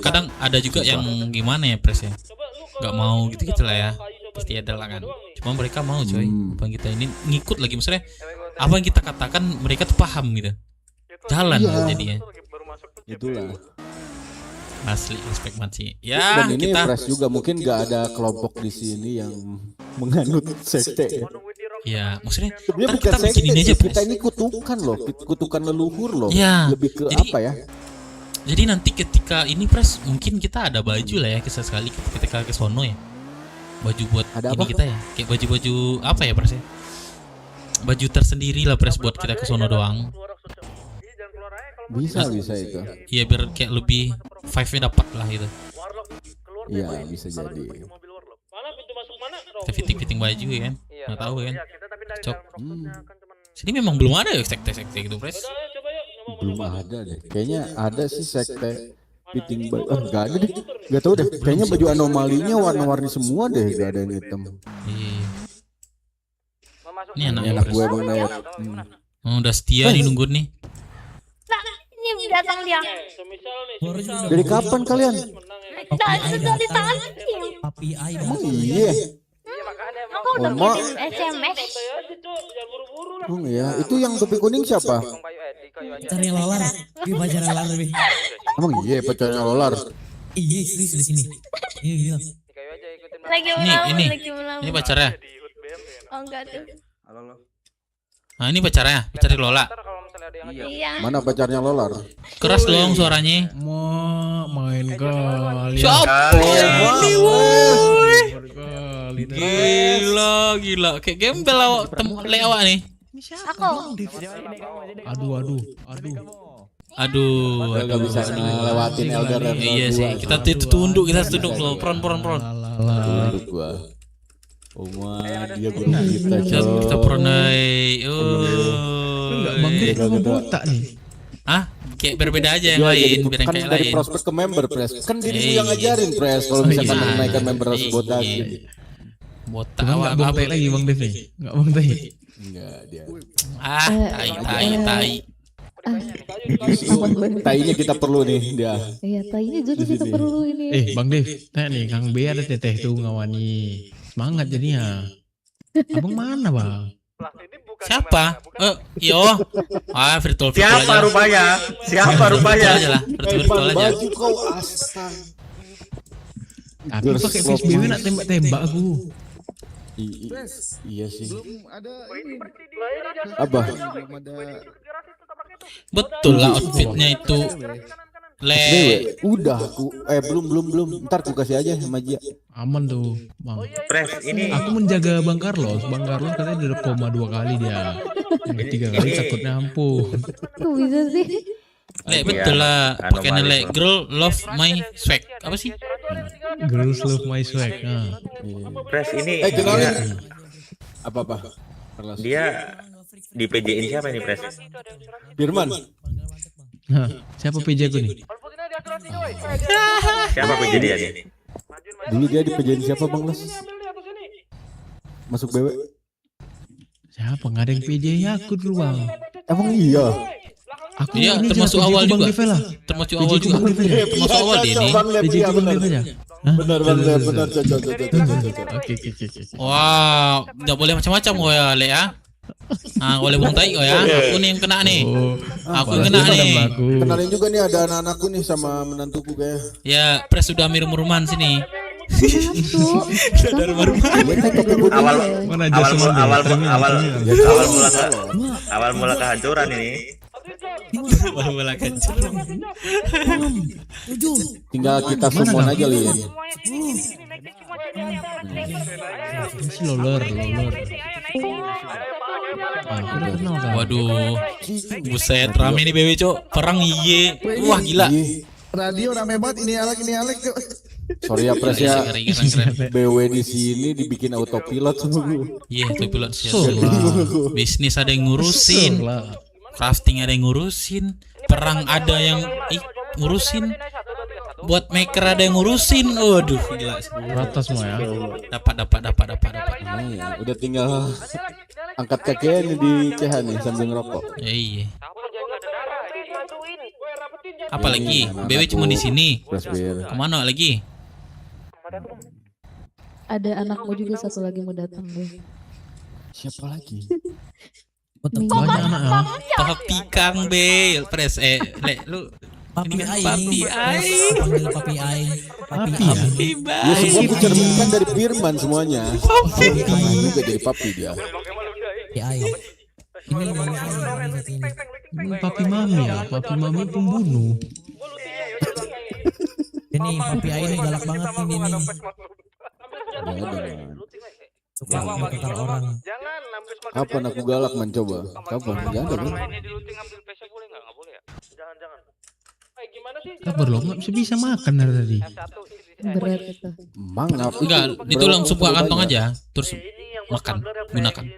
[SPEAKER 2] Kadang ada juga yang gimana ya Pres ya, nggak mau gitu lah ya, pasti ada lah kan. Cuma mereka mau coy, apa yang kita ini ngikut lagi maksudnya, apa yang kita katakan mereka tuh paham gitu, jalan jadinya.
[SPEAKER 3] Itulah.
[SPEAKER 2] Asli respect banget sih. Ya
[SPEAKER 3] Dan ini
[SPEAKER 2] kita
[SPEAKER 3] Pres juga mungkin gak ada kelompok di sini yang menganut sekte.
[SPEAKER 2] ya maksudnya
[SPEAKER 3] Sebenarnya
[SPEAKER 2] kita
[SPEAKER 3] bukan
[SPEAKER 2] bikin ini aja
[SPEAKER 3] sekte,
[SPEAKER 2] Pres.
[SPEAKER 3] kita ini kutukan loh, kutukan leluhur loh.
[SPEAKER 2] Ya,
[SPEAKER 3] Lebih ke
[SPEAKER 2] jadi-
[SPEAKER 3] apa ya?
[SPEAKER 2] Jadi nanti ketika ini Pres mungkin kita ada baju lah ya kisah sekali ketika ke sono ya. Baju buat
[SPEAKER 3] Ada
[SPEAKER 2] ini
[SPEAKER 3] apa?
[SPEAKER 2] kita ya. Kayak baju-baju apa ya Pres ya? Baju tersendiri lah Pres buat kita ke sono doang.
[SPEAKER 3] Bisa itu.
[SPEAKER 2] Iya biar kayak lebih vibe-nya dapat lah gitu.
[SPEAKER 3] Iya bisa jadi.
[SPEAKER 2] Kita fitting baju ya kan. Nggak tahu kan. Cocok. Sini memang belum ada ya sekte-sekte gitu Pres.
[SPEAKER 3] Belum ada deh. Kayaknya ada sih sekte fitting baju. Gak ada deh. Gak tau deh. Kayaknya baju anomalinya warna-warni semua deh. Gak ada yang hitam.
[SPEAKER 2] Iya. Ini
[SPEAKER 3] Ini
[SPEAKER 2] anak
[SPEAKER 3] anak
[SPEAKER 2] Pres.
[SPEAKER 3] gue Bang Nayat.
[SPEAKER 2] Oh, udah setia nih nunggu nih.
[SPEAKER 8] Ini datang dia.
[SPEAKER 3] Dari kapan kalian?
[SPEAKER 8] Sudah ditahan.
[SPEAKER 3] Emang iya.
[SPEAKER 8] Aku udah
[SPEAKER 3] Oma.
[SPEAKER 8] kirim SMS.
[SPEAKER 3] Oh iya. Itu yang topi kuning siapa?
[SPEAKER 16] Cari lolar, gue pacar lolar lebih.
[SPEAKER 3] Emang iya pacarnya Lolar.
[SPEAKER 16] Iya, serius di sini. Iya.
[SPEAKER 8] Lagi
[SPEAKER 2] Ini
[SPEAKER 8] melamun,
[SPEAKER 2] ini.
[SPEAKER 8] lagi melamun.
[SPEAKER 2] Ini pacarnya.
[SPEAKER 8] Oh enggak tuh.
[SPEAKER 2] Nah, ini pacarnya, pacar Lola.
[SPEAKER 8] Iya.
[SPEAKER 3] Mana pacarnya Lolar?
[SPEAKER 2] Keras dong suaranya.
[SPEAKER 14] Mau main kali.
[SPEAKER 2] Siapa ini woi? Gila. Kayak gembel awak lewat nih.
[SPEAKER 8] Aku.
[SPEAKER 2] Aduh,
[SPEAKER 3] Gak bisa ngelewatin Elder dan
[SPEAKER 2] Iya sih, kita tunduk loh, pron.
[SPEAKER 3] Tunduk gua. Oma dia guru kita
[SPEAKER 2] Kita pronai.
[SPEAKER 14] Bang Dek buta nih.
[SPEAKER 2] Ah, kayak berbeda aja yang lain, biar yang
[SPEAKER 3] kan
[SPEAKER 2] kayak
[SPEAKER 3] dari
[SPEAKER 2] lain.
[SPEAKER 3] prospek ke member Pres. Kan dirimu yang ngajarin Pres. Kalau misalkan
[SPEAKER 2] Iya.
[SPEAKER 3] menaikkan member harus botak.
[SPEAKER 2] Botak
[SPEAKER 14] Cuma nggak bang Teh lagi Bang Dev nih. Nggak Bang Teh.
[SPEAKER 3] Enggak dia.
[SPEAKER 2] Ah, tai.
[SPEAKER 3] Tainya kita perlu nih dia.
[SPEAKER 8] Iya, tainya juga kita perlu ini.
[SPEAKER 14] Bang Dev, tanya nih Kang B ada teteh tuh ngawani. Semangat jadinya. Abang mana Bang?
[SPEAKER 2] Siapa? Yo. Virtual
[SPEAKER 4] Siapa
[SPEAKER 2] aja.
[SPEAKER 4] rupanya? Siapa rupanya?
[SPEAKER 2] Virtual aja lah, virtual aja.
[SPEAKER 3] Baju kau astaga.
[SPEAKER 14] Tapi pakai PSBB nak tembak-tembak aku.
[SPEAKER 3] Iya sih.
[SPEAKER 14] Belum ada ini.
[SPEAKER 3] Apa?
[SPEAKER 14] Belum ada.
[SPEAKER 2] Betul lah outfitnya itu. Le.
[SPEAKER 3] Udah aku belum. Ntar aku kasih aja sama Jia.
[SPEAKER 17] Aman tuh, Bang.
[SPEAKER 18] Pres, ini
[SPEAKER 17] Aku menjaga Bang Carlos. Bang Carlos katanya udah koma 2 kali dia. Yang ketiga kali takutnya ampuh.
[SPEAKER 8] Kok bisa sih?
[SPEAKER 2] Le betul lah. Pakainya le girl love my swag. Apa sih?
[SPEAKER 17] Girls love my swag. Nah.
[SPEAKER 18] Pres ini
[SPEAKER 3] kenalin. Apa?
[SPEAKER 18] dia di PJ-in siapa ini, Pres?
[SPEAKER 3] Firman.
[SPEAKER 17] Nah, siapa PJ aku nih?
[SPEAKER 18] Siapa PJ dia nih?
[SPEAKER 3] Dulu dia di PJ siapa Bang Los? Masuk BW.
[SPEAKER 17] Siapa? Nggak ada yang PJ aku dulu, Bang.
[SPEAKER 3] Emang iya.
[SPEAKER 17] Aku
[SPEAKER 2] Iya,
[SPEAKER 17] ini
[SPEAKER 2] termasuk
[SPEAKER 17] aja,
[SPEAKER 2] awal
[SPEAKER 17] PJ ku Bang
[SPEAKER 2] juga.
[SPEAKER 17] Deve lah.
[SPEAKER 2] Termasuk
[SPEAKER 17] PJ
[SPEAKER 2] awal
[SPEAKER 17] ku
[SPEAKER 2] juga.
[SPEAKER 17] Bang Deve aja.
[SPEAKER 2] Termasuk awal dia ini.
[SPEAKER 17] PJ ku Bang Deve aja. Hah?
[SPEAKER 3] Benar.
[SPEAKER 17] Oke.
[SPEAKER 2] Wah, nggak boleh macam-macam kok ya, Le ya. Ah, boleh bung tai kok ya. Aku nih yang kena nih. Aku yang kena nih.
[SPEAKER 3] Kenalin juga nih ada anak-anakku nih sama menantuku kayak.
[SPEAKER 2] Ya, Pres sudah rumah-rumahan sini. Dari
[SPEAKER 18] awal mula kehancuran ini.
[SPEAKER 2] Awal kehancuran.
[SPEAKER 3] Tinggal kita summon aja Lin.
[SPEAKER 17] Si lolor.
[SPEAKER 2] Waduh, buset rame nih BW cok, perang iye, wah gila.
[SPEAKER 14] Radio rame banget ini Alek.
[SPEAKER 3] Sorry ya Pres ya, BW di sini dibikin autopilot sama gue.
[SPEAKER 2] Iya, autopilot bisnis ada yang ngurusin, crafting ada yang ngurusin, perang ada yang ngurusin, buat maker ada yang ngurusin. Waduh, gila.
[SPEAKER 17] Rata semua ya.
[SPEAKER 2] Dapat.
[SPEAKER 3] Udah tinggal angkat kakinya nih di CH nih sambil ngerokok.
[SPEAKER 2] Iya. Apa lagi? BW cuma di sini. Kemana lagi?
[SPEAKER 8] Ada anakmu juga satu lagi mau datang deh.
[SPEAKER 3] Siapa lagi?
[SPEAKER 17] Banyak anak ya.
[SPEAKER 2] Papi Kang Bel, Pres Le lu
[SPEAKER 16] Papi Ai.
[SPEAKER 2] Panggil
[SPEAKER 16] Papi Ai.
[SPEAKER 3] Ya semua aku cerminkan dari Firman semuanya. Papi juga jadi papi dia.
[SPEAKER 16] Papi Ai. Ini Mami Ai satu ini.
[SPEAKER 17] Papi Mami ya, Papi Mami pembunuh.
[SPEAKER 16] Ini Papi Ai ini galak banget ini nih. Suka mengetar orang.
[SPEAKER 3] Kapan aku galak mencoba? Kapan? Jangan kan?
[SPEAKER 17] Kabar lo nggak bisa makan dari tadi.
[SPEAKER 8] Berat itu.
[SPEAKER 3] Mangap.
[SPEAKER 2] Enggak, itu langsung buka kantong aja, terus makan, gunakan.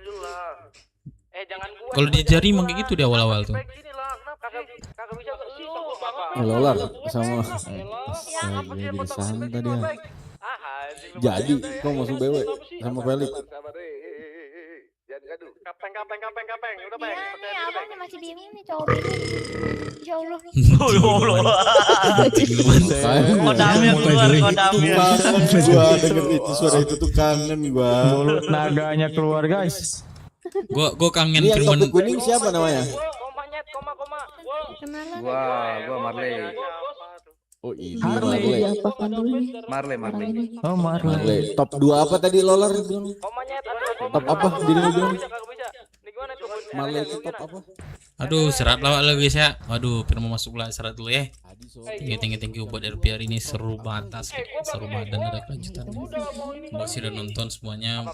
[SPEAKER 2] Kalau di jari emang kayak gitu di awal-awal tuh.
[SPEAKER 3] Lolar sama jadi santai dia. Jadi kau masuk BW sama Felix.
[SPEAKER 7] Kapeng, udah Peng.
[SPEAKER 8] Nih, abangnya masih bingung nih cowok ini. Ya Allah.
[SPEAKER 3] Gua denger itu suara itu tuh kangen gua.
[SPEAKER 11] Mulut naganya keluar guys.
[SPEAKER 2] Gua kangen
[SPEAKER 3] Ini yang
[SPEAKER 2] Firman.
[SPEAKER 3] topik kuning siapa namanya?
[SPEAKER 4] Gua Marley.
[SPEAKER 3] Oh ini
[SPEAKER 8] Marley
[SPEAKER 3] Marley.
[SPEAKER 8] diapakan dulu nih?
[SPEAKER 4] Marley.
[SPEAKER 11] Oh
[SPEAKER 3] Marley. Top 2 apa tadi Lolar bilang? Top apa? Diri lu bilang? Marley itu top apa?
[SPEAKER 2] Aduh, serat lah guys ya. Waduh, Firman masuk lah serat dulu ya. Thank you buat RPR ini seru banget, seru banget dan ada kelanjutannya. Terima kasih udah nonton semuanya.